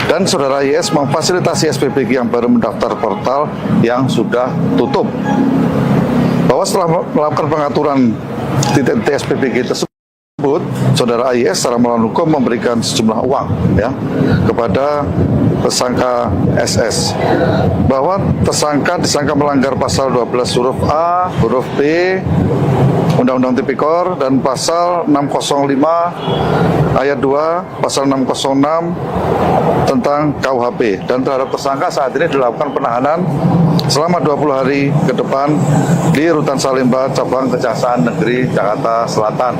Dan saudara YS memfasilitasi SPPG yang baru mendaftar portal yang sudah tutup, bahwa setelah melakukan pengaturan titik-titik SPPG tersebut, saudara AIS secara melawan hukum memberikan sejumlah uang, ya, kepada tersangka SS, bahwa tersangka disangka melanggar pasal 12 huruf A, huruf B Undang-Undang Tipikor dan pasal 605 ayat 2, pasal 606 tentang KUHP, dan terhadap tersangka saat ini dilakukan penahanan selama 20 hari ke depan di Rutan Salemba, Cabang Kejaksaan Negeri Jakarta Selatan.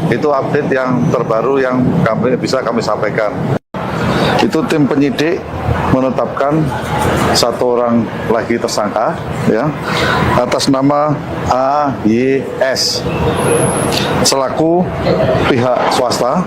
Itu update yang terbaru yang bisa kami sampaikan. Itu tim penyidik menetapkan satu orang lagi tersangka, ya, atas nama AYS selaku pihak swasta.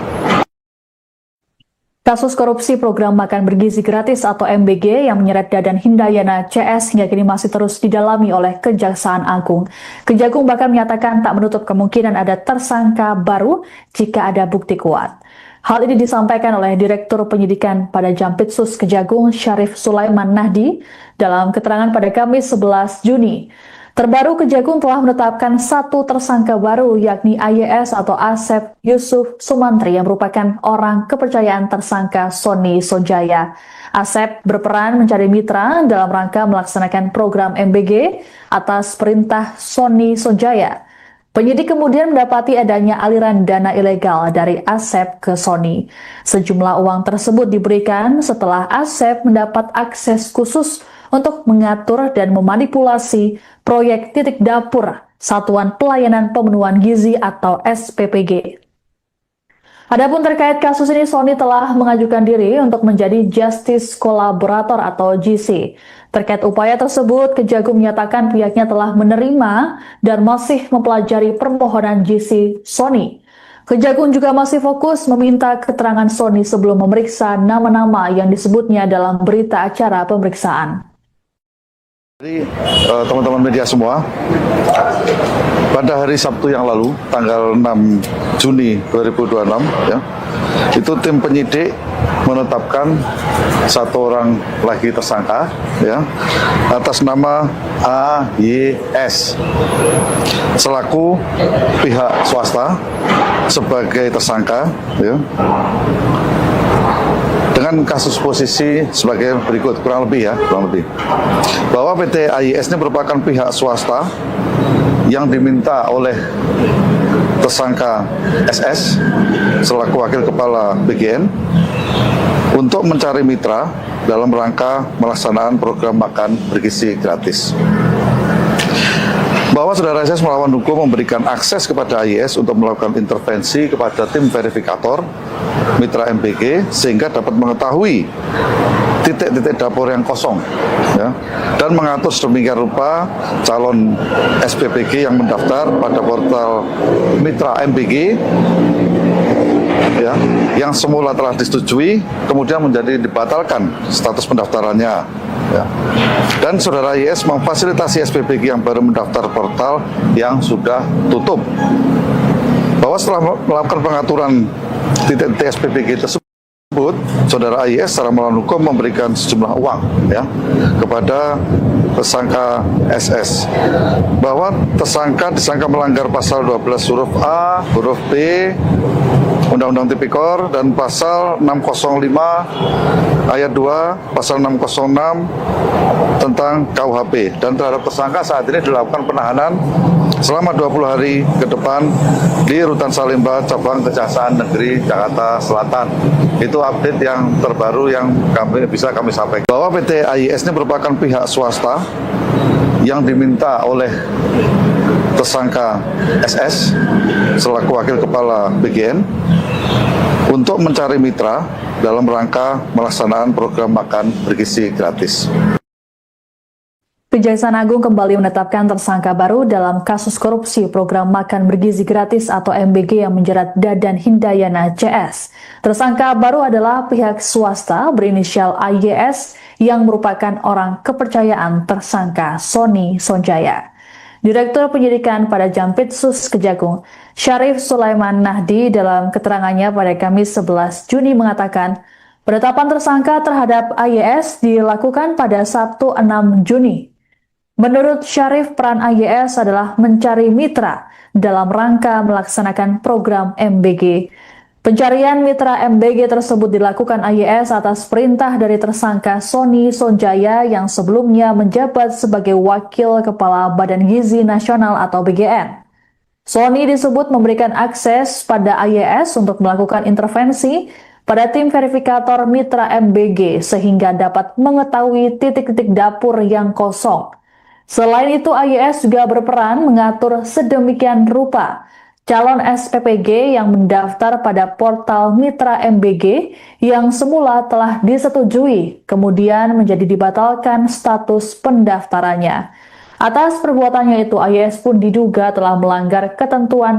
Kasus korupsi program makan bergizi gratis atau MBG yang menyeret Dadan Hindayana CS hingga kini masih terus didalami oleh Kejaksaan Agung. Kejagung bahkan menyatakan tak menutup kemungkinan ada tersangka baru jika ada bukti kuat. Hal ini disampaikan oleh Direktur Penyidikan pada Jampitsus Kejagung Syarif Sulaiman Nahdi dalam keterangan pada Kamis 11 Juni. Terbaru, Kejagung telah menetapkan satu tersangka baru, yakni AYS atau Asep Yusuf Sumantri yang merupakan orang kepercayaan tersangka Sony Sonjaya. Asep berperan mencari mitra dalam rangka melaksanakan program MBG atas perintah Sony Sonjaya. Penyidik kemudian mendapati adanya aliran dana ilegal dari Asep ke Sony. Sejumlah uang tersebut diberikan setelah Asep mendapat akses khusus untuk mengatur dan memanipulasi proyek titik dapur Satuan Pelayanan Pemenuhan Gizi atau SPPG. Adapun terkait kasus ini, Sony telah mengajukan diri untuk menjadi Justice Collaborator atau GC. Terkait upaya tersebut, Kejagung menyatakan pihaknya telah menerima dan masih mempelajari permohonan GC Sony. Kejagung juga masih fokus meminta keterangan Sony sebelum memeriksa nama-nama yang disebutnya dalam berita acara pemeriksaan. Jadi teman-teman media semua, pada hari Sabtu yang lalu, tanggal 6 Juni 2026, ya, itu tim penyidik menetapkan satu orang lagi tersangka, ya, atas nama AYS selaku pihak swasta sebagai tersangka, ya, dengan kasus posisi sebagai berikut, kurang lebih, bahwa PT AYS ini merupakan pihak swasta yang diminta oleh tersangka SS selaku wakil kepala BGN untuk mencari mitra dalam rangka melaksanakan program makan bergizi gratis. Bahwa saudara SS melawan hukum memberikan akses kepada AYS untuk melakukan intervensi kepada tim verifikator Mitra MBG sehingga dapat mengetahui titik-titik dapur yang kosong, ya, dan mengatur sedemikian rupa calon SPPG yang mendaftar pada portal Mitra MBG, ya, yang semula telah disetujui kemudian menjadi dibatalkan status pendaftarannya, ya. Dan saudara YS memfasilitasi SPPG yang baru mendaftar portal yang sudah tutup, bahwa setelah melakukan pengaturan titik-titik SPPG tersebut, saudara AYS secara melawan hukum memberikan sejumlah uang, ya, kepada tersangka SS, bahwa tersangka disangka melanggar pasal 12 huruf A, huruf B Undang-Undang Tipikor dan pasal 605 ayat 2, pasal 606 tentang KUHP, dan terhadap tersangka saat ini dilakukan penahanan selama 20 hari ke depan di Rutan Salemba, Cabang Kejaksaan Negeri Jakarta Selatan. Itu update yang terbaru yang bisa kami sampaikan, bahwa PT AYS ini merupakan pihak swasta yang diminta oleh tersangka SS selaku wakil kepala BGN untuk mencari mitra dalam rangka melaksanakan program makan bergizi gratis. Kejaksaan Agung kembali menetapkan tersangka baru dalam kasus korupsi program makan bergizi gratis atau MBG yang menjerat Dadan Hindayana CS. Tersangka baru adalah pihak swasta berinisial AYS yang merupakan orang kepercayaan tersangka Sony Sonjaya. Direktur Penyidikan pada Jampitsus Kejagung, Syarif Sulaiman Nahdi dalam keterangannya pada Kamis 11 Juni mengatakan, penetapan tersangka terhadap AYS dilakukan pada Sabtu 6 Juni. Menurut Syarif, peran AYS adalah mencari mitra dalam rangka melaksanakan program MBG. Pencarian mitra MBG tersebut dilakukan AYS atas perintah dari tersangka Sony Sonjaya yang sebelumnya menjabat sebagai Wakil Kepala Badan Gizi Nasional atau BGN. Sony disebut memberikan akses pada AYS untuk melakukan intervensi pada tim verifikator mitra MBG sehingga dapat mengetahui titik-titik dapur yang kosong. Selain itu, AYS juga berperan mengatur sedemikian rupa calon SPPG yang mendaftar pada portal mitra MBG yang semula telah disetujui, kemudian menjadi dibatalkan status pendaftarannya. Atas perbuatannya itu, AYS pun diduga telah melanggar ketentuan